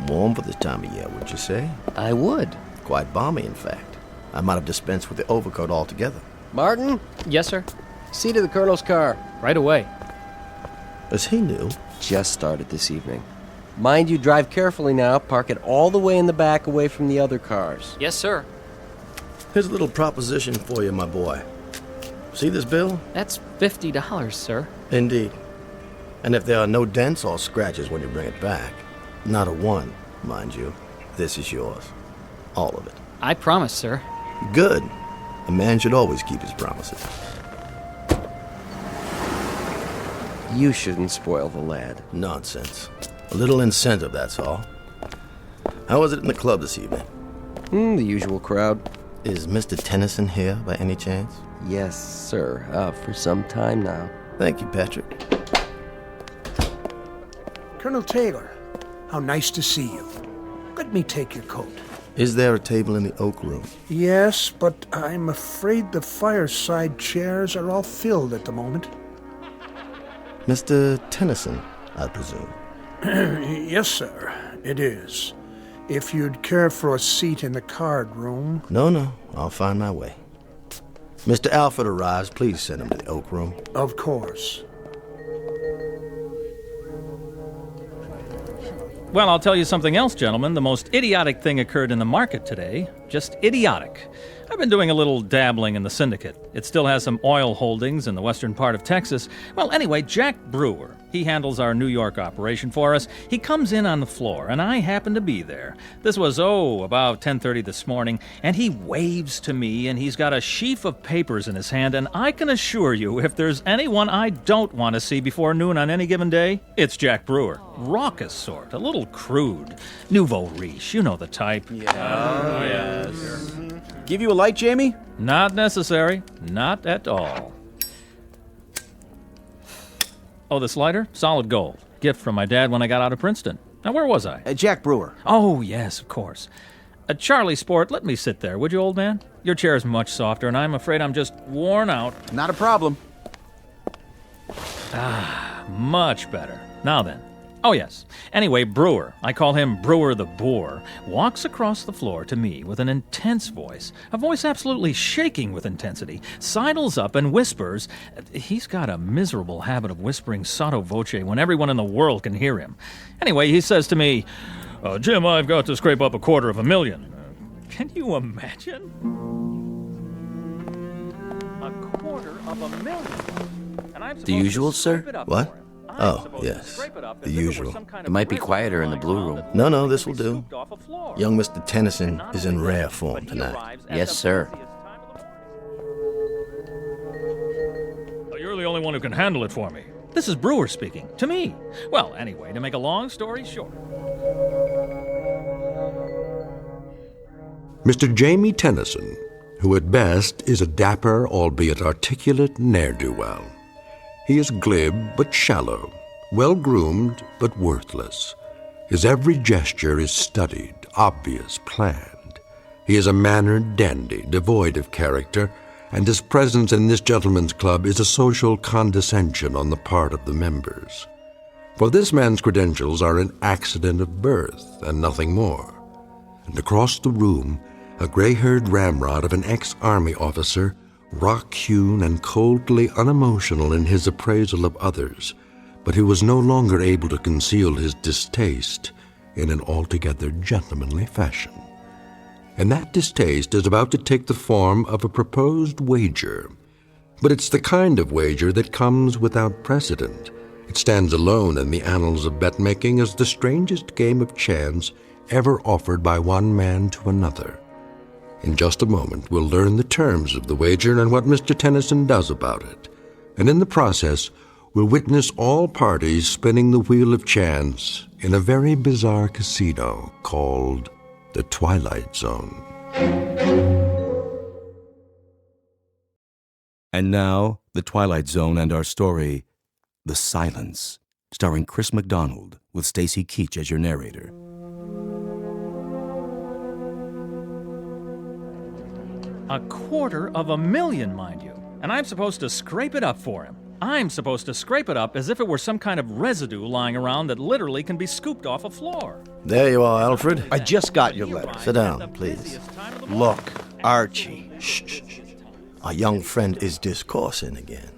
S22: Warm for this time of year, would you say?
S21: I would.
S22: Quite balmy, in fact. I might have dispensed with the overcoat altogether.
S21: Martin?
S8: Yes, sir.
S21: See to the Colonel's car.
S8: Right away.
S22: Is he new?
S21: Just started this evening. Mind you, drive carefully now. Park it all the way in the back away from the other cars.
S8: Yes, sir.
S22: Here's a little proposition for you, my boy. See this bill?
S8: That's $50, sir.
S22: Indeed. And if there are no dents or scratches when you bring it back, not a one, mind you, this is yours. All of it.
S8: I promise, sir.
S22: Good. A man should always keep his promises.
S21: You shouldn't spoil the lad.
S22: Nonsense. A little incentive, that's all. How was it in the club this evening?
S21: The usual crowd.
S22: Is Mr. Tennyson here by any chance?
S21: Yes, sir. For some time now.
S22: Thank you, Patrick.
S23: Colonel Taylor, how nice to see you. Let me take your coat.
S22: Is there a table in the oak room?
S23: Yes, but I'm afraid the fireside chairs are all filled at the moment.
S22: Mr. Tennyson, I presume.
S23: Yes, sir, it is. If you'd care for a seat in the card room.
S22: No, I'll find my way. Mr. Alfred arrives, please send him to the oak room.
S23: Of course.
S8: Well, I'll tell you something else, gentlemen. The most idiotic thing occurred in the market today. Just idiotic. I've been doing a little dabbling in the syndicate. It still has some oil holdings in the western part of Texas. Well, anyway, Jack Brewer, he handles our New York operation for us. He comes in on the floor, and I happen to be there. This was, about 10:30 this morning, and he waves to me, and he's got a sheaf of papers in his hand, and I can assure you, if there's anyone I don't want to see before noon on any given day, it's Jack Brewer. Raucous sort, a little crude. Nouveau riche, you know the type.
S9: Yeah. Yes. Give you a light, Jamie?
S8: Not necessary. Not at all. Oh, this lighter? Solid gold. Gift from my dad when I got out of Princeton. Now, where was I?
S9: Jack Brewer.
S8: Oh, yes, of course. Charlie Sport, let me sit there, would you, old man? Your chair is much softer, and I'm afraid I'm just worn out.
S9: Not a problem.
S8: Much better. Now then. Oh, yes. Anyway, Brewer, I call him Brewer the Boar, walks across the floor to me with an intense voice, a voice absolutely shaking with intensity, sidles up and whispers. He's got a miserable habit of whispering sotto voce when everyone in the world can hear him. Anyway, he says to me, Jim, I've got to scrape up $250,000. Can you imagine? $250,000. And I'm
S2: The usual, sir?
S22: What? Oh, yes. The usual.
S2: It might be quieter in the blue room.
S22: No, this will do. Young Mr. Tennyson is in rare form tonight.
S2: Yes, sir.
S8: You're the only one who can handle it for me. This is Brewer speaking. To me. Well, anyway, to make a long story short.
S1: Mr. Jamie Tennyson, who at best is a dapper, albeit articulate ne'er-do-well. He is glib but shallow, well-groomed but worthless. His every gesture is studied, obvious, planned. He is a mannered dandy, devoid of character, and his presence in this gentleman's club is a social condescension on the part of the members. For this man's credentials are an accident of birth and nothing more. And across the room, a gray-haired ramrod of an ex-army officer, rock-hewn and coldly unemotional in his appraisal of others, but who was no longer able to conceal his distaste in an altogether gentlemanly fashion. And that distaste is about to take the form of a proposed wager. But it's the kind of wager that comes without precedent. It stands alone in the annals of bet-making as the strangest game of chance ever offered by one man to another. In just a moment, we'll learn the terms of the wager and what Mr. Tennyson does about it. and in the process will witness all parties spinning the wheel of chance in a very bizarre casino called the Twilight Zone.
S12: And now, The Twilight Zone and our story, The Silence, starring Chris McDonald, with Stacy Keach as your narrator.
S8: $250,000, mind you. And I'm supposed to scrape it up for him. I'm supposed to scrape it up as if it were some kind of residue lying around that literally can be scooped off a floor.
S22: There you are, Alfred.
S17: I just got your letter.
S22: Sit down, please.
S17: Look, Archie.
S22: Shh. Our young friend is discoursing again.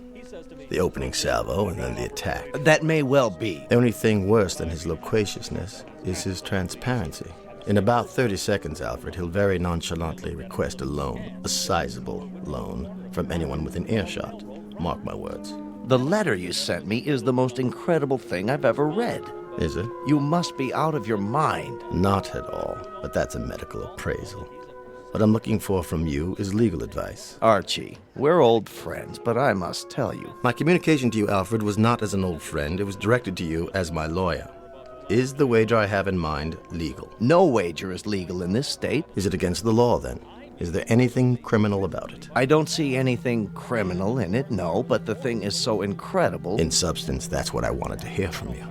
S22: The opening salvo and then the attack.
S17: That may well be.
S22: The only thing worse than his loquaciousness is his transparency. In about 30 seconds, Alfred, he'll very nonchalantly request a loan, a sizable loan, from anyone within earshot. Mark my words.
S17: The letter you sent me is the most incredible thing I've ever read.
S22: Is it?
S17: You must be out of your mind.
S22: Not at all, but that's a medical appraisal. What I'm looking for from you is legal advice.
S17: Archie, we're old friends, but I must tell you.
S22: My communication to you, Alfred, was not as an old friend. It was directed to you as my lawyer. Is the wager I have in mind legal?
S17: No wager is legal in this state.
S22: Is it against the law, then? Is there anything criminal about it?
S17: I don't see anything criminal in it, no, but the thing is so incredible.
S22: In substance, that's what I wanted to hear from you.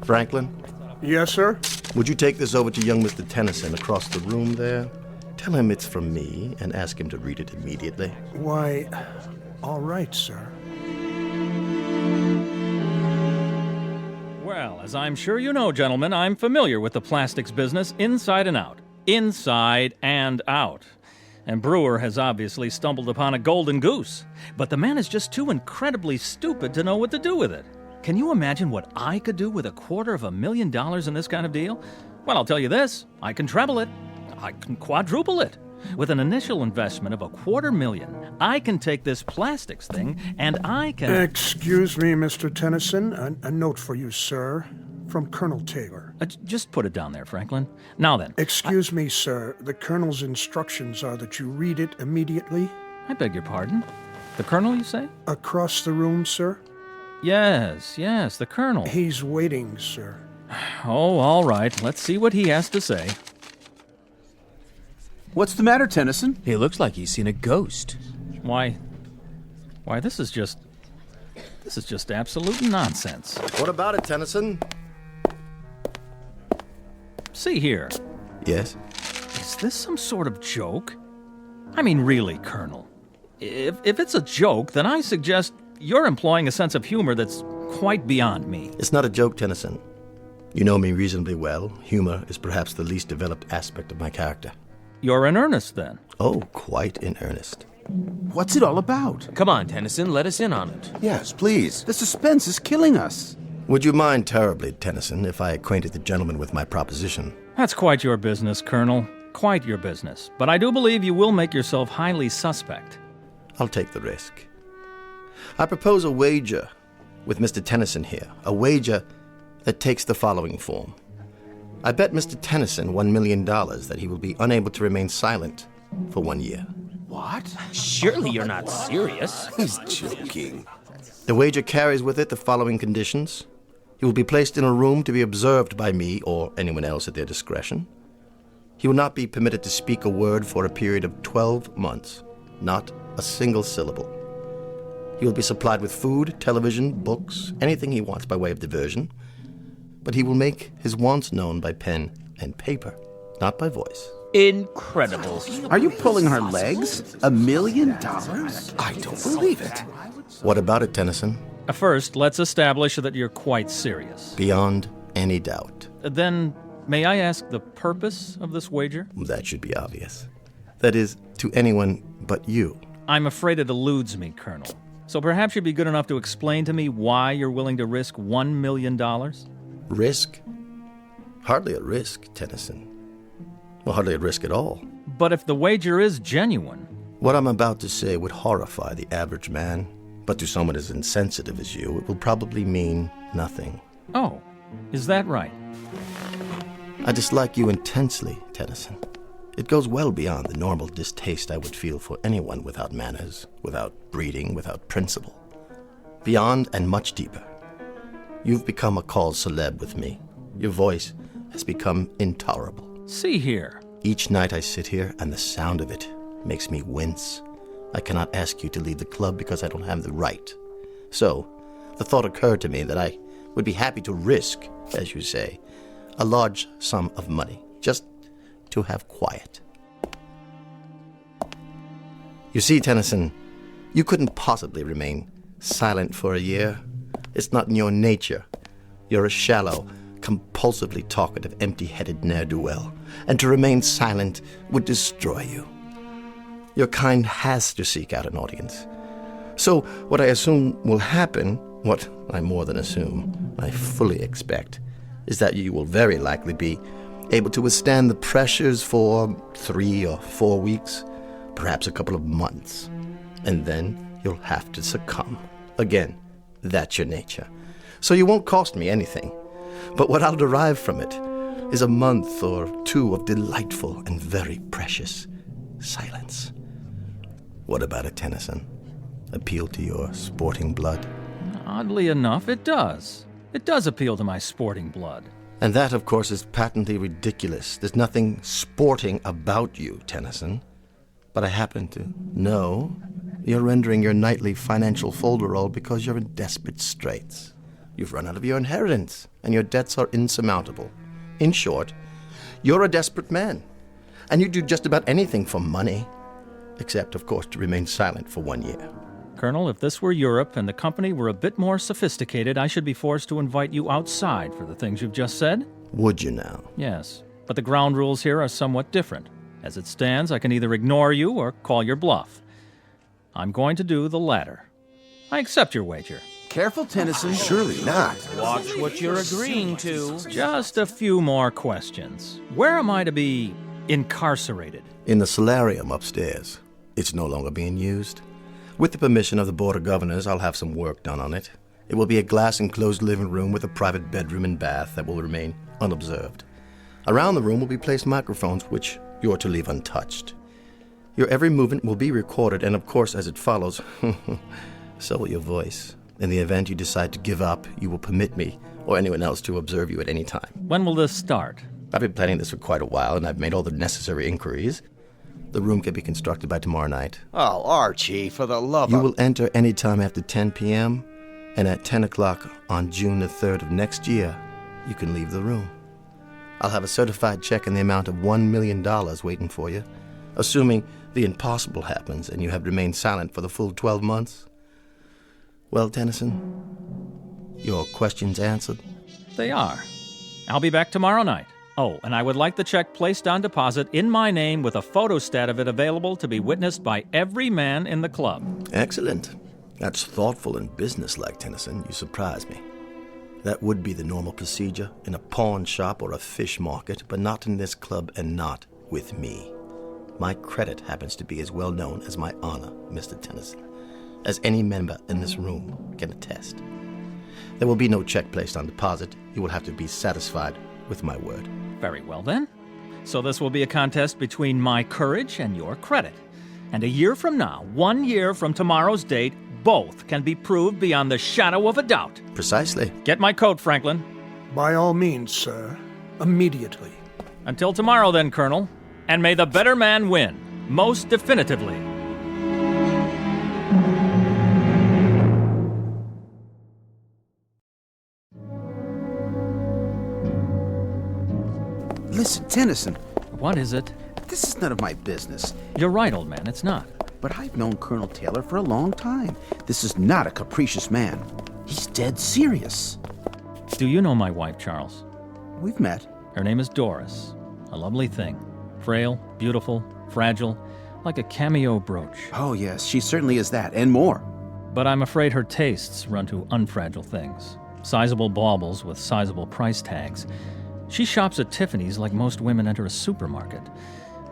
S22: Franklin?
S23: Yes, sir?
S22: Would you take this over to young Mr. Tennyson across the room there? Tell him it's from me and ask him to read it immediately.
S23: Why, all right, sir.
S8: Well, as I'm sure you know, gentlemen, I'm familiar with the plastics business inside and out. Inside and out. And Brewer has obviously stumbled upon a golden goose. But the man is just too incredibly stupid to know what to do with it. Can you imagine what I could do with $250,000 in this kind of deal? Well, I'll tell you this. I can treble it. I can quadruple it. With an initial investment of $250,000, I can take this plastics thing and I can...
S23: Excuse me, Mr. Tennyson. A note for you, sir. From Colonel Taylor.
S8: Just put it down there, Franklin. Now then.
S23: Excuse me, sir. The Colonel's instructions are that you read it immediately.
S8: I beg your pardon? The Colonel, you say?
S23: Across the room, sir?
S8: Yes, the Colonel.
S23: He's waiting, sir.
S8: Oh, all right. Let's see what he has to say.
S9: What's the matter, Tennyson?
S2: He looks like he's seen a ghost.
S8: Why, this is just absolute nonsense.
S22: What about it, Tennyson?
S8: See here.
S22: Yes?
S8: Is this some sort of joke? I mean, really, Colonel. If it's a joke, then I suggest you're employing a sense of humor that's quite beyond me.
S22: It's not a joke, Tennyson. You know me reasonably well. Humor is perhaps the least developed aspect of my character.
S8: You're in earnest, then?
S22: Oh, quite in earnest.
S9: What's it all about?
S2: Come on, Tennyson, let us in on it.
S22: Yes, please.
S9: The suspense is killing us.
S22: Would you mind terribly, Tennyson, if I acquainted the gentleman with my proposition?
S8: That's quite your business, Colonel. Quite your business. But I do believe you will make yourself highly suspect.
S22: I'll take the risk. I propose a wager with Mr. Tennyson here. A wager that takes the following form. I bet Mr. Tennyson $1 million that he will be unable to remain silent for 1 year.
S9: What?
S2: Surely you're not serious.
S22: He's joking. The wager carries with it the following conditions. He will be placed in a room to be observed by me or anyone else at their discretion. He will not be permitted to speak a word for a period of 12 months, not a single syllable. He will be supplied with food, television, books, anything he wants by way of diversion. But he will make his wants known by pen and paper, not by voice.
S2: Incredible.
S9: Are you pulling our legs? $1 million? I don't believe it.
S22: What about it, Tennyson?
S8: First, let's establish that you're quite serious.
S22: Beyond any doubt.
S8: Then, may I ask the purpose of this wager?
S22: That should be obvious. That is, to anyone but you.
S8: I'm afraid it eludes me, Colonel. So perhaps you'd be good enough to explain to me why you're willing to risk $1 million?
S22: Risk? Hardly a risk, Tennyson. Well, hardly a risk at all.
S8: But if the wager is genuine...
S22: What I'm about to say would horrify the average man, but to someone as insensitive as you, it will probably mean nothing.
S8: Oh, is that right?
S22: I dislike you intensely, Tennyson. It goes well beyond the normal distaste I would feel for anyone without manners, without breeding, without principle. Beyond and much deeper. You've become a call celeb with me. Your voice has become intolerable.
S8: See here.
S22: Each night I sit here, and the sound of it makes me wince. I cannot ask you to leave the club because I don't have the right. So, the thought occurred to me that I would be happy to risk, as you say, a large sum of money, just to have quiet. You see, Tennyson, you couldn't possibly remain silent for a year. It's not in your nature. You're a shallow, compulsively talkative, empty-headed ne'er-do-well, and to remain silent would destroy you. Your kind has to seek out an audience. So what I assume will happen, what I more than assume, I fully expect, is that you will very likely be able to withstand the pressures for 3 or 4 weeks, perhaps a couple of months, and then you'll have to succumb. Again, that's your nature. So you won't cost me anything, but what I'll derive from it is a month or 2 of delightful and very precious silence. What about it, Tennyson? Appeal to your sporting blood?
S8: Oddly enough, it does. It does appeal to my sporting blood.
S22: And that, of course, is patently ridiculous. There's nothing sporting about you, Tennyson. But I happen to know you're rendering your nightly financial folderol because you're in desperate straits. You've run out of your inheritance, and your debts are insurmountable. In short, you're a desperate man, and you do just about anything for money, except, of course, to remain silent for 1 year.
S8: Colonel, if this were Europe and the company were a bit more sophisticated, I should be forced to invite you outside for the things you've just said.
S22: Would you now?
S8: Yes, but the ground rules here are somewhat different. As it stands, I can either ignore you or call your bluff. I'm going to do the latter. I accept your wager.
S9: Careful, Tennyson.
S6: Surely not.
S2: Watch what you're agreeing to.
S8: Just a few more questions. Where am I to be incarcerated?
S22: In the solarium upstairs. It's no longer being used. With the permission of the Board of Governors, I'll have some work done on it. It will be a glass-enclosed living room with a private bedroom and bath that will remain unobserved. Around the room will be placed microphones which you're to leave untouched. Your every movement will be recorded, and of course, as it follows, so will your voice. In the event you decide to give up, you will permit me or anyone else to observe you at any time.
S8: When will this start?
S22: I've been planning this for quite a while, and I've made all the necessary inquiries. The room can be constructed by tomorrow night.
S9: Oh, Archie, for the love of...
S22: You will enter any time after 10 p.m., and at 10 o'clock on June the 3rd of next year, you can leave the room. I'll have a certified check in the amount of $1 million waiting for you, assuming the impossible happens and you have remained silent for the full 12 months. Well, Tennyson, your questions answered?
S8: They are. I'll be back tomorrow night. Oh, and I would like the check placed on deposit in my name with a photostat of it available to be witnessed by every man in the club.
S22: Excellent. That's thoughtful and businesslike, Tennyson. You surprise me. That would be the normal procedure in a pawn shop or a fish market, but not in this club and not with me. My credit happens to be as well known as my honor, Mr. Tennyson, as any member in this room can attest. There will be no check placed on deposit. You will have to be satisfied with my word.
S8: Very well, then. So this will be a contest between my courage and your credit. And a year from now, 1 year from tomorrow's date, both can be proved beyond the shadow of a doubt.
S22: Precisely.
S8: Get my coat, Franklin.
S23: By all means, sir. Immediately.
S8: Until tomorrow, then, Colonel. And may the better man win, most definitively.
S9: Listen, Tennyson.
S8: What is it?
S9: This is none of my business.
S8: You're right, old man, it's not.
S9: But I've known Colonel Taylor for a long time. This is not a capricious man. He's dead serious.
S8: Do you know my wife, Charles?
S9: We've met.
S8: Her name is Doris. A lovely thing. Frail, beautiful, fragile, like a cameo brooch.
S9: Oh, yes, she certainly is that, and more.
S8: But I'm afraid her tastes run to unfragile things. Sizable baubles with sizable price tags. She shops at Tiffany's like most women enter a supermarket.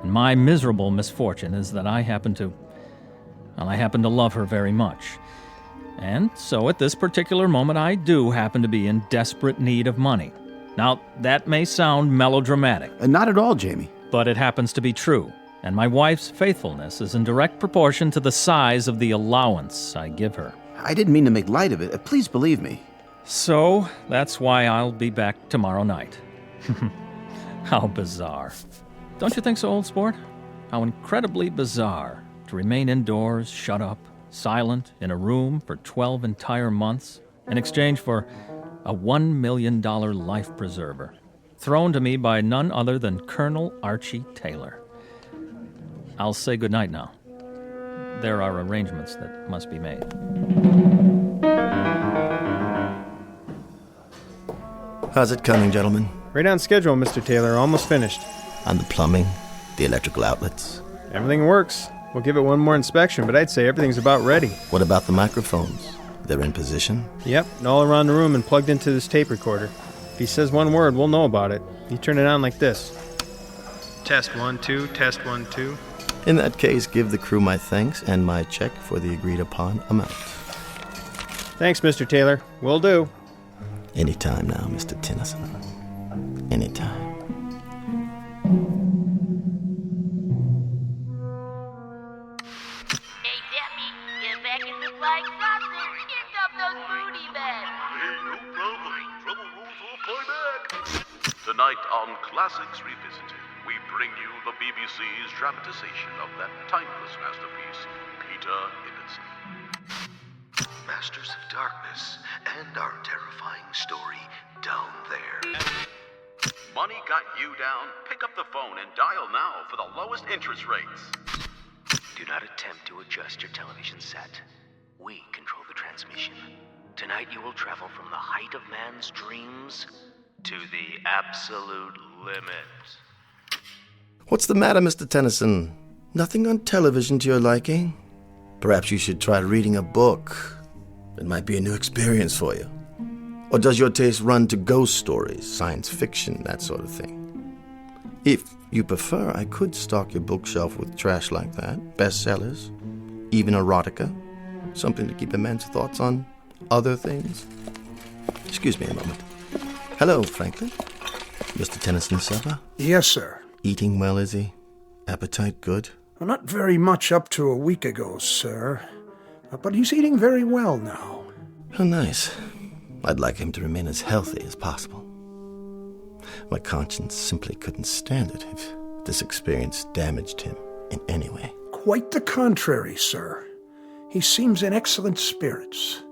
S8: And my miserable misfortune is that I happen to love her very much. And so at this particular moment, I do happen to be in desperate need of money. Now, that may sound melodramatic.
S9: Not at all, Jamie.
S8: But it happens to be true. And my wife's faithfulness is in direct proportion to the size of the allowance I give her.
S9: I didn't mean to make light of it. Please believe me.
S8: So, that's why I'll be back tomorrow night. How bizarre. Don't you think so, old sport? How incredibly bizarre to remain indoors, shut up, silent, in a room for 12 entire months in exchange for a $1 million life preserver, thrown to me by none other than Colonel Archie Taylor. I'll say goodnight now. There are arrangements that must be made.
S22: How's it coming, gentlemen?
S4: Right on schedule, Mr. Taylor. Almost finished.
S22: On the plumbing, the electrical outlets.
S4: Everything works. We'll give it one more inspection, but I'd say everything's about ready.
S22: What about the microphones? They're in position?
S4: Yep, all around the room and plugged into this tape recorder. If he says one word, we'll know about it. You turn it on like this. Test 1, 2, test 1, 2.
S22: In that case, give the crew my thanks and my check for the agreed-upon amount.
S4: Thanks, Mr. Taylor. Will do.
S22: Anytime now, Mr. Tennyson. Anytime.
S16: Hey, Debbie, get back in the flying saucer. Here come those booty men.
S18: Hey, no problem. Trouble rolls off my back. Tonight on Classics Revisited, we bring you the BBC's dramatization of that timeless masterpiece, Peter Ibbotson.
S24: Masters of Darkness and our terrifying story, Down There.
S18: Money got you down? Pick up the phone and dial now for the lowest interest rates.
S24: Do not attempt to adjust your television set. We control the transmission. Tonight you will travel from the height of man's dreams to the absolute limit.
S22: What's the matter, Mr. Tennyson? Nothing on television to your liking? Perhaps you should try reading a book. It might be a new experience for you. Or does your taste run to ghost stories, science fiction, that sort of thing? If you prefer, I could stock your bookshelf with trash like that, bestsellers, even erotica, something to keep a man's thoughts on other things. Excuse me a moment. Hello, Franklin. Mr. Tennyson's supper?
S23: Yes, sir.
S22: Eating well, is he? Appetite good?
S23: Well, not very much up to a week ago, sir. But he's eating very well now.
S22: Oh, nice. I'd like him to remain as healthy as possible. My conscience simply couldn't stand it if this experience damaged him in any way.
S23: Quite the contrary, sir. He seems in excellent spirits.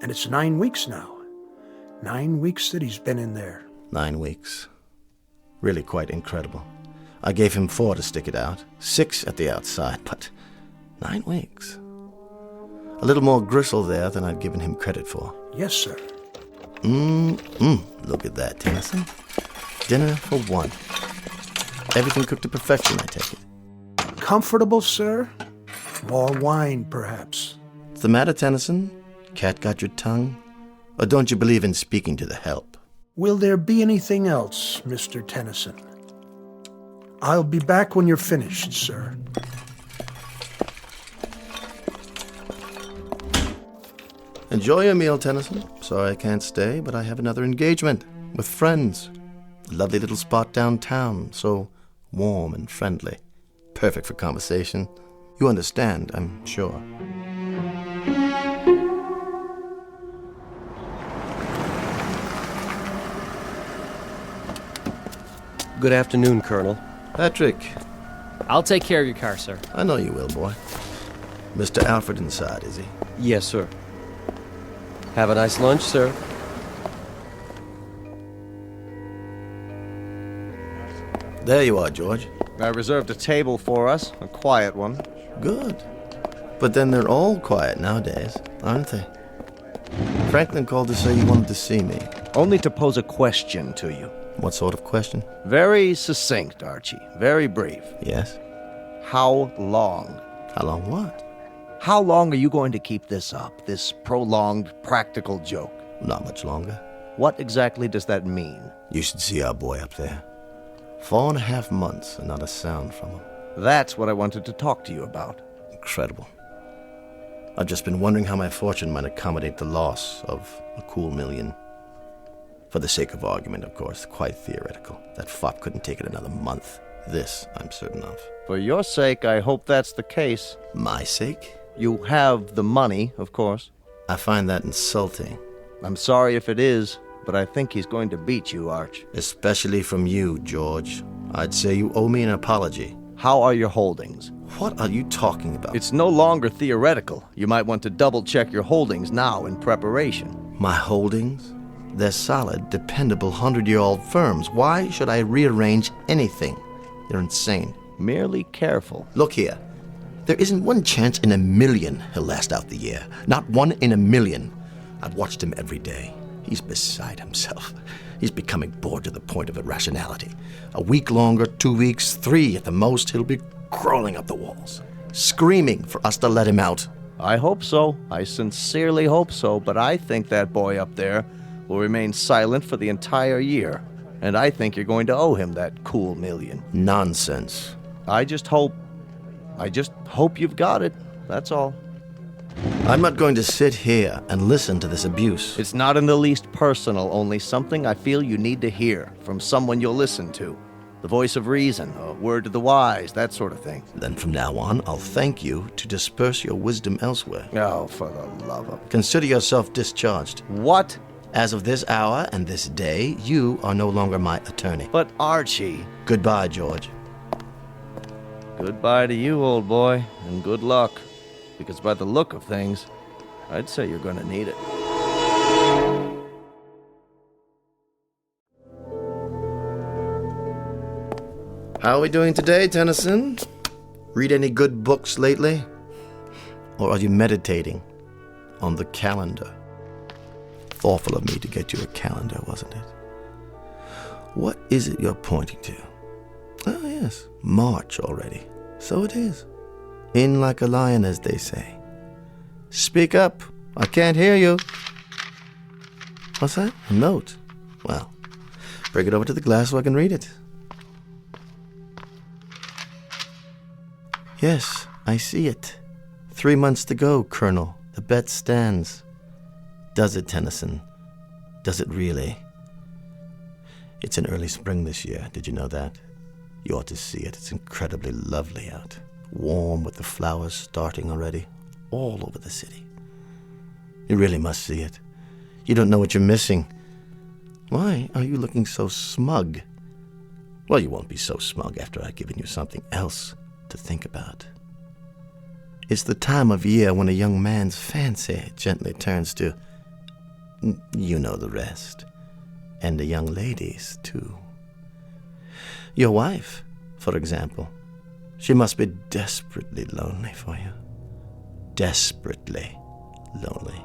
S23: And it's 9 weeks now. 9 weeks that he's been in there.
S22: 9 weeks. Really quite incredible. I gave him 4 to stick it out, 6 at the outside, but 9 weeks. A little more gristle there than I'd given him credit for.
S23: Yes, sir.
S22: Look at that, Tennyson. Dinner for 1. Everything cooked to perfection, I take it.
S23: Comfortable, sir? More wine, perhaps.
S22: What's the matter, Tennyson? Cat got your tongue? Or don't you believe in speaking to the help?
S23: Will there be anything else, Mr. Tennyson? I'll be back when you're finished, sir.
S22: Enjoy your meal, Tennyson. Sorry I can't stay, but I have another engagement with friends. A lovely little spot downtown, so warm and friendly. Perfect for conversation. You understand, I'm sure.
S21: Good afternoon, Colonel.
S22: Patrick.
S2: I'll take care of your car, sir.
S22: I know you will, boy. Mr. Alfred inside, is he?
S21: Yes, sir. Have a nice lunch, sir.
S22: There you are, George.
S17: I reserved a table for us, a quiet one.
S22: Good. But then they're all quiet nowadays, aren't they? Franklin called to say you wanted to see me.
S17: Only to pose a question to you.
S22: What sort of question?
S17: Very succinct, Archie. Very brief.
S22: Yes?
S17: How long?
S22: How long what?
S17: How long are you going to keep this up, this prolonged practical joke?
S22: Not much longer.
S17: What exactly does that mean?
S22: You should see our boy up there. 4.5 months and not a sound from him.
S17: That's what I wanted to talk to you about.
S22: Incredible. I've just been wondering how my fortune might accommodate the loss of a cool $1 million. For the sake of argument, of course, quite theoretical. That fop couldn't take it another month. This, I'm certain of.
S17: For your sake, I hope that's the case.
S22: My sake?
S17: You have the money, of course.
S22: I find that insulting.
S17: I'm sorry if it is, but I think he's going to beat you, Arch.
S22: Especially from you, George. I'd say you owe me an apology.
S17: How are your holdings?
S22: What are you talking about?
S17: It's no longer theoretical. You might want to double-check your holdings now in preparation.
S22: My holdings? They're solid, dependable, 100-year-old firms. Why should I rearrange anything? You're insane.
S17: Merely careful.
S22: Look here. There isn't one chance in a million he'll last out the year. Not one in a million. I've watched him every day. He's beside himself. He's becoming bored to the point of irrationality. A week longer, 2 weeks, 3 at the most, he'll be crawling up the walls, screaming for us to let him out.
S17: I hope so. I sincerely hope so, but I think that boy up there will remain silent for the entire year. And I think you're going to owe him that cool million.
S22: Nonsense.
S17: I just hope you've got it. That's all.
S22: I'm not going to sit here and listen to this abuse.
S17: It's not in the least personal, only something I feel you need to hear from someone you'll listen to. The voice of reason, a word to the wise, that sort of thing.
S22: Then from now on, I'll thank you to disperse your wisdom elsewhere.
S17: Oh, for the love of...
S22: Consider yourself discharged.
S17: What?
S22: As of this hour and this day, you are no longer my attorney.
S17: But Archie...
S22: Goodbye, George.
S17: Goodbye to you, old boy, and good luck. Because by the look of things, I'd say you're going to need it.
S22: How are we doing today, Tennyson? Read any good books lately? Or are you meditating on the calendar? Thoughtful of me to get you a calendar, wasn't it? What is it you're pointing to? Oh, yes, March already. So it is. In like a lion, as they say. Speak up. I can't hear you. What's that? A note? Well, bring it over to the glass so I can read it. Yes, I see it. 3 months to go, Colonel. The bet stands. Does it, Tennyson? Does it really? It's in early spring this year. Did you know that? You ought to see it. It's incredibly lovely out. Warm with the flowers starting already. All over the city. You really must see it. You don't know what you're missing. Why are you looking so smug? Well, you won't be so smug after I've given you something else to think about. It's the time of year when a young man's fancy gently turns to... You know the rest. And the young ladies, too. Your wife, for example. She must be desperately lonely for you. Desperately lonely.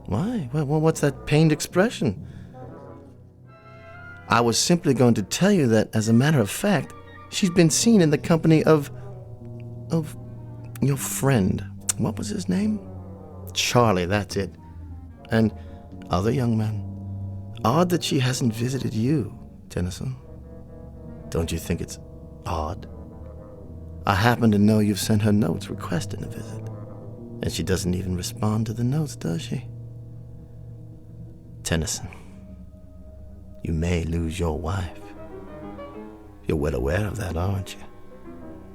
S22: Why? Well, what's that pained expression? I was simply going to tell you that, as a matter of fact, she's been seen in the company of your friend. What was his name? Charlie, that's it. And other young men. Odd that she hasn't visited you, Tennyson. Don't you think it's odd? I happen to know you've sent her notes requesting a visit. And she doesn't even respond to the notes, does she? Tennyson, you may lose your wife. You're well aware of that, aren't you?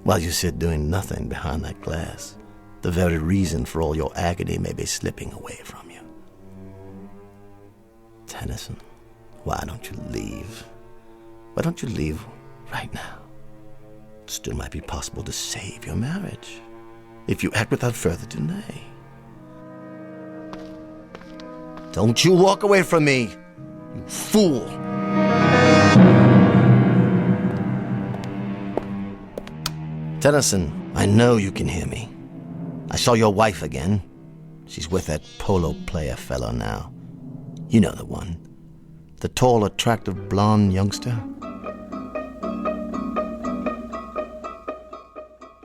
S22: While you sit doing nothing behind that glass, the very reason for all your agony may be slipping away from you. Tennyson, why don't you leave? Why don't you leave right now? It still might be possible to save your marriage if you act without further delay. Don't you walk away from me, you fool! Tennyson, I know you can hear me. I saw your wife again. She's with that polo player fellow now. You know the one. The tall, attractive, blonde youngster.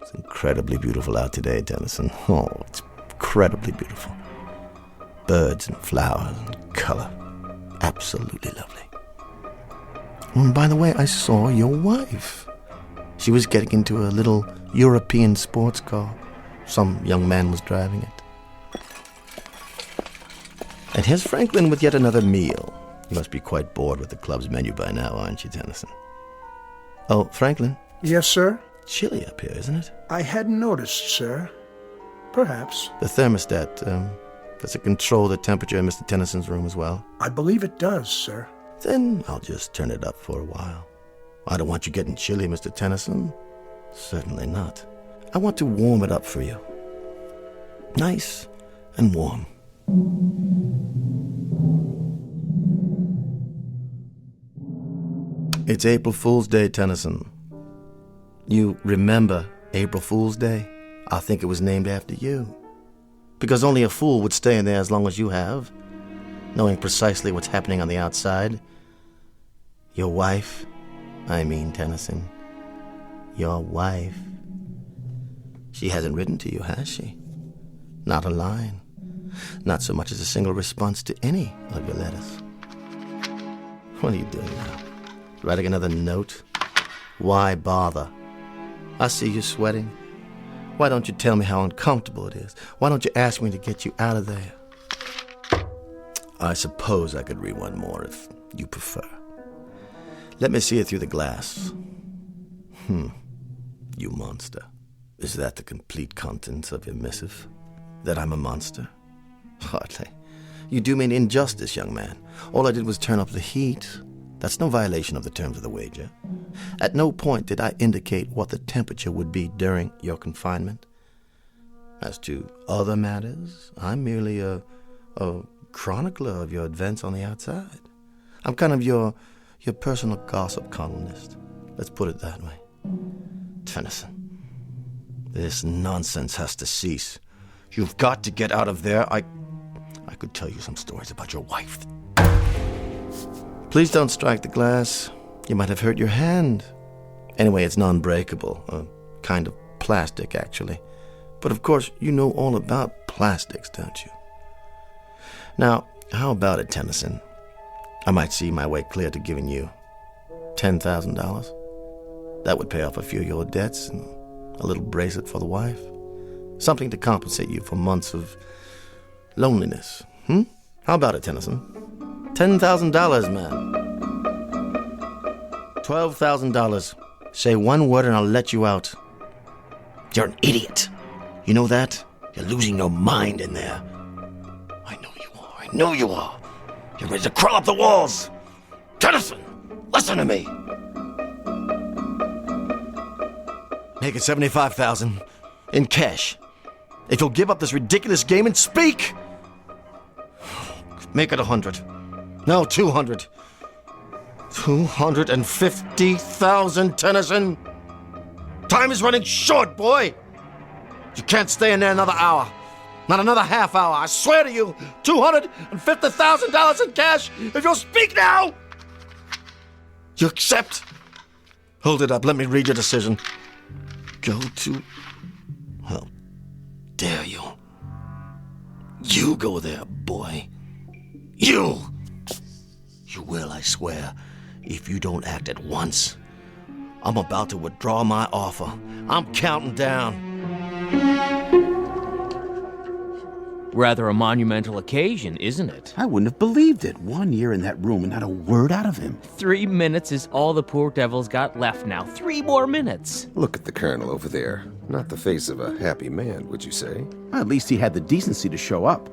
S22: It's incredibly beautiful out today, Tennyson. Oh, it's incredibly beautiful. Birds and flowers and color. Absolutely lovely. And by the way, I saw your wife. She was getting into a little European sports car. Some young man was driving it. And here's Franklin with yet another meal. You must be quite bored with the club's menu by now, aren't you, Tennyson? Oh, Franklin?
S23: Yes, sir?
S22: Chilly up here, isn't it?
S23: I hadn't noticed, sir. Perhaps.
S22: The thermostat, Does it control the temperature in Mr. Tennyson's room as well?
S23: I believe it does, sir.
S22: Then I'll just turn it up for a while. I don't want you getting chilly, Mr. Tennyson. Certainly not. I want to warm it up for you. Nice and warm. It's April Fool's Day, Tennyson. You remember April Fool's Day? I think it was named after you. Because only a fool would stay in there as long as you have, knowing precisely what's happening on the outside. Your wife, Tennyson. Your wife. She hasn't written to you, has she? Not a line. Not so much as a single response to any of your letters. What are you doing now? Writing another note? Why bother? I see you sweating. Why don't you tell me how uncomfortable it is? Why don't you ask me to get you out of there? I suppose I could read one more if you prefer. Let me see it through the glass. You monster. Is that the complete contents of your missive? That I'm a monster? Hardly. You do me an injustice, young man. All I did was turn up the heat. That's no violation of the terms of the wager. At no point did I indicate what the temperature would be during your confinement. As to other matters, I'm merely a chronicler of your events on the outside. I'm kind of your personal gossip columnist. Let's put it that way. Tennyson, this nonsense has to cease. You've got to get out of there. I could tell you some stories about your wife. Please don't strike the glass. You might have hurt your hand. Anyway, it's non-breakable. A kind of plastic, actually. But of course, you know all about plastics, don't you? Now, how about it, Tennyson? I might see my way clear to giving you $10,000. That would pay off a few of your debts and a little bracelet for the wife. Something to compensate you for months of loneliness. How about it, Tennyson? $10,000, man. $12,000. Say one word and I'll let you out. You're an idiot. You know that? You're losing your mind in there. I know you are. You're ready to crawl up the walls. Tennyson, listen to me. Make it $75,000 in cash. If you'll give up this ridiculous game and speak. Make it 100. No, 200. 250,000, Tennyson. Time is running short, boy. You can't stay in there another hour. Not another half hour. I swear to you, $250,000 in cash if you'll speak now. You accept? Hold it up. Let me read your decision. Go to... How dare you? You go there, boy. You! You will, I swear, if you don't act at once. I'm about to withdraw my offer. I'm counting down.
S5: Rather a monumental occasion, isn't it?
S9: I wouldn't have believed it. 1 year in that room and not a word out of him.
S5: 3 minutes is all the poor devil's got left now. 3 more minutes.
S7: Look at the colonel over there. Not the face of a happy man, would you say?
S9: At least he had the decency to show up.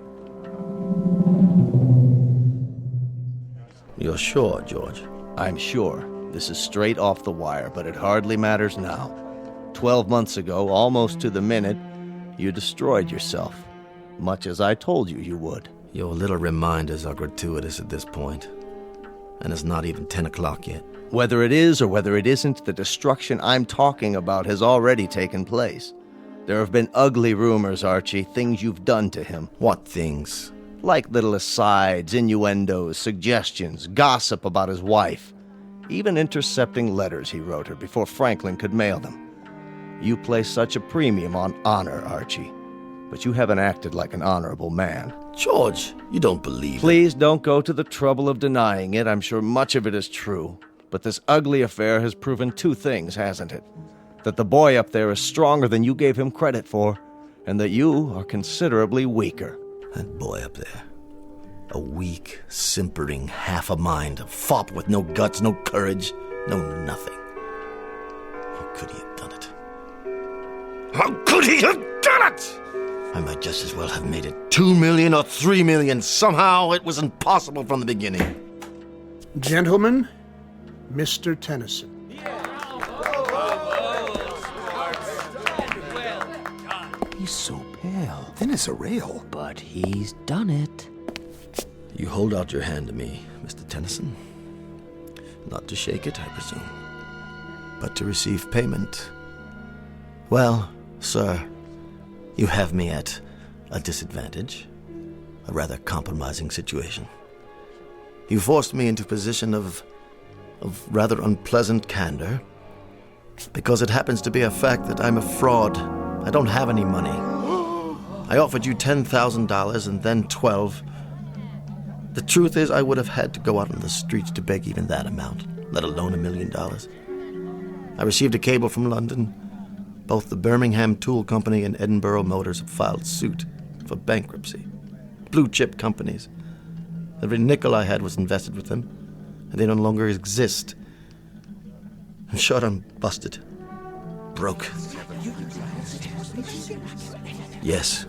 S22: You're sure, George?
S17: I'm sure. This is straight off the wire, but it hardly matters now. 12 months ago, almost to the minute, you destroyed yourself. Much as I told you would.
S22: Your little reminders are gratuitous at this point. And it's not even 10 o'clock yet.
S17: Whether it is or whether it isn't, the destruction I'm talking about has already taken place. There have been ugly rumors, Archie, things you've done to him.
S22: What things?
S17: Like little asides, innuendos, suggestions, gossip about his wife. Even intercepting letters he wrote her before Franklin could mail them. You place such a premium on honor, Archie. But you haven't acted like an honorable man.
S22: George, you don't believe
S17: Please don't go to the trouble of denying it. I'm sure much of it is true. But this ugly affair has proven 2 things, hasn't it? That the boy up there is stronger than you gave him credit for, and that you are considerably weaker.
S22: That boy up there. A weak, simpering half a mind, a fop with no guts, no courage, no nothing. How could he have done it? How could he have done it? I might just as well have made it 2 million or 3 million. Somehow it was impossible from the beginning.
S23: Gentlemen, Mr. Tennyson.
S21: He's so pale, thin as a rail.
S2: But he's done it.
S22: You hold out your hand to me, Mr. Tennyson. Not to shake it, I presume, but to receive payment. Well, sir, you have me at a disadvantage, a rather compromising situation. You forced me into a position of rather unpleasant candor, because it happens to be a fact that I'm a fraud. I don't have any money. I offered you $10,000 and then 12. The truth is, I would have had to go out on the streets to beg even that amount, let alone $1 million. I received a cable from London. Both the Birmingham Tool Company and Edinburgh Motors have filed suit for bankruptcy. Blue-chip companies. Every nickel I had was invested with them, and they no longer exist. In short, I'm busted. Broke. Yes,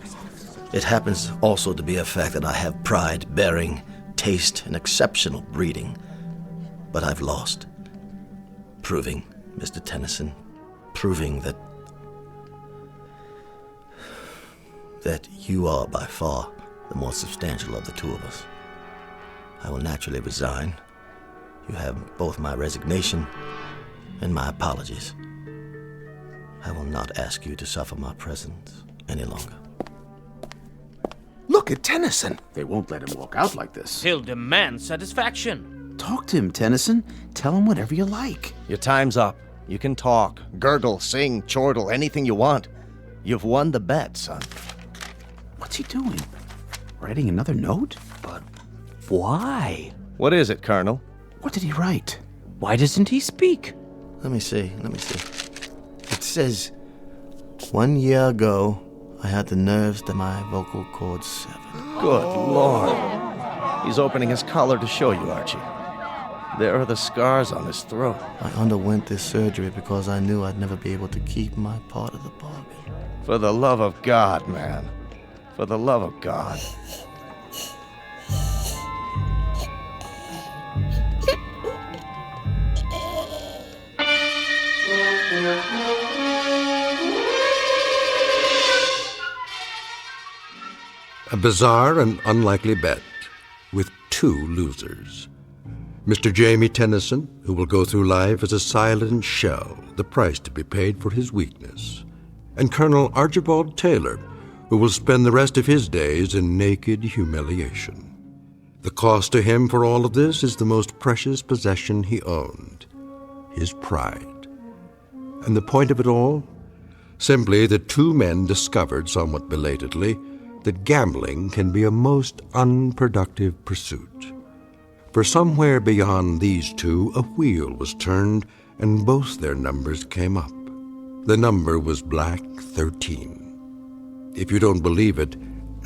S22: it happens also to be a fact that I have pride, bearing, taste, and exceptional breeding. But I've lost. Proving, Mr. Tennyson, proving that you are by far the more substantial of the two of us. I will naturally resign. You have both my resignation and my apologies. I will not ask you to suffer my presence any longer.
S9: Look at Tennyson. They won't let him walk out like this.
S5: He'll demand satisfaction.
S9: Talk to him, Tennyson. Tell him whatever you like.
S6: Your time's up. You can talk, gurgle, sing, chortle, anything you want. You've won the bet, son.
S9: What's he doing? Writing another note?
S5: But why?
S6: What is it, Colonel?
S9: What did he write?
S5: Why doesn't he speak?
S22: Let me see. It says, 1 year ago, I had the nerves that my vocal cords severed.
S6: Good Lord. He's opening his collar to show you, Archie. There are the scars on his throat.
S22: I underwent this surgery because I knew I'd never be able to keep my part of the bargain.
S6: For the love of God, man. For the love of God.
S1: A bizarre and unlikely bet with two losers. Mr. Jamie Tennyson, who will go through life as a silent shell, the price to be paid for his weakness, and Colonel Archibald Taylor, who will spend the rest of his days in naked humiliation. The cost to him for all of this is the most precious possession he owned, his pride. And the point of it all? Simply that two men discovered somewhat belatedly that gambling can be a most unproductive pursuit. For somewhere beyond these two, a wheel was turned, and both their numbers came up. The number was Black 13. If you don't believe it,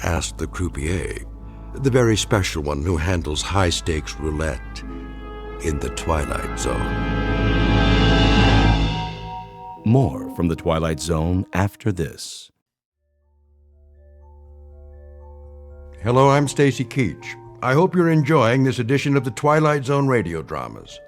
S1: ask the croupier, the very special one who handles high-stakes roulette in the Twilight Zone.
S12: More from the Twilight Zone after this.
S1: Hello, I'm Stacy Keach. I hope you're enjoying this edition of the Twilight Zone Radio Dramas.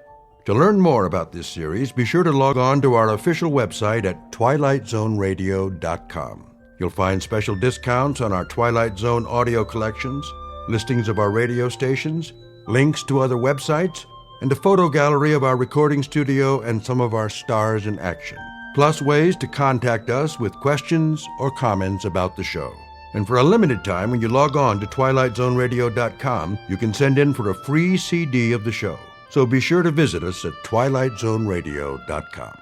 S1: To learn more about this series, be sure to log on to our official website at twilightzoneradio.com. You'll find special discounts on our Twilight Zone audio collections, listings of our radio stations, links to other websites, and a photo gallery of our recording studio and some of our stars in action, plus ways to contact us with questions or comments about the show. And for a limited time, when you log on to twilightzoneradio.com, you can send in for a free CD of the show. So be sure to visit us at twilightzoneradio.com.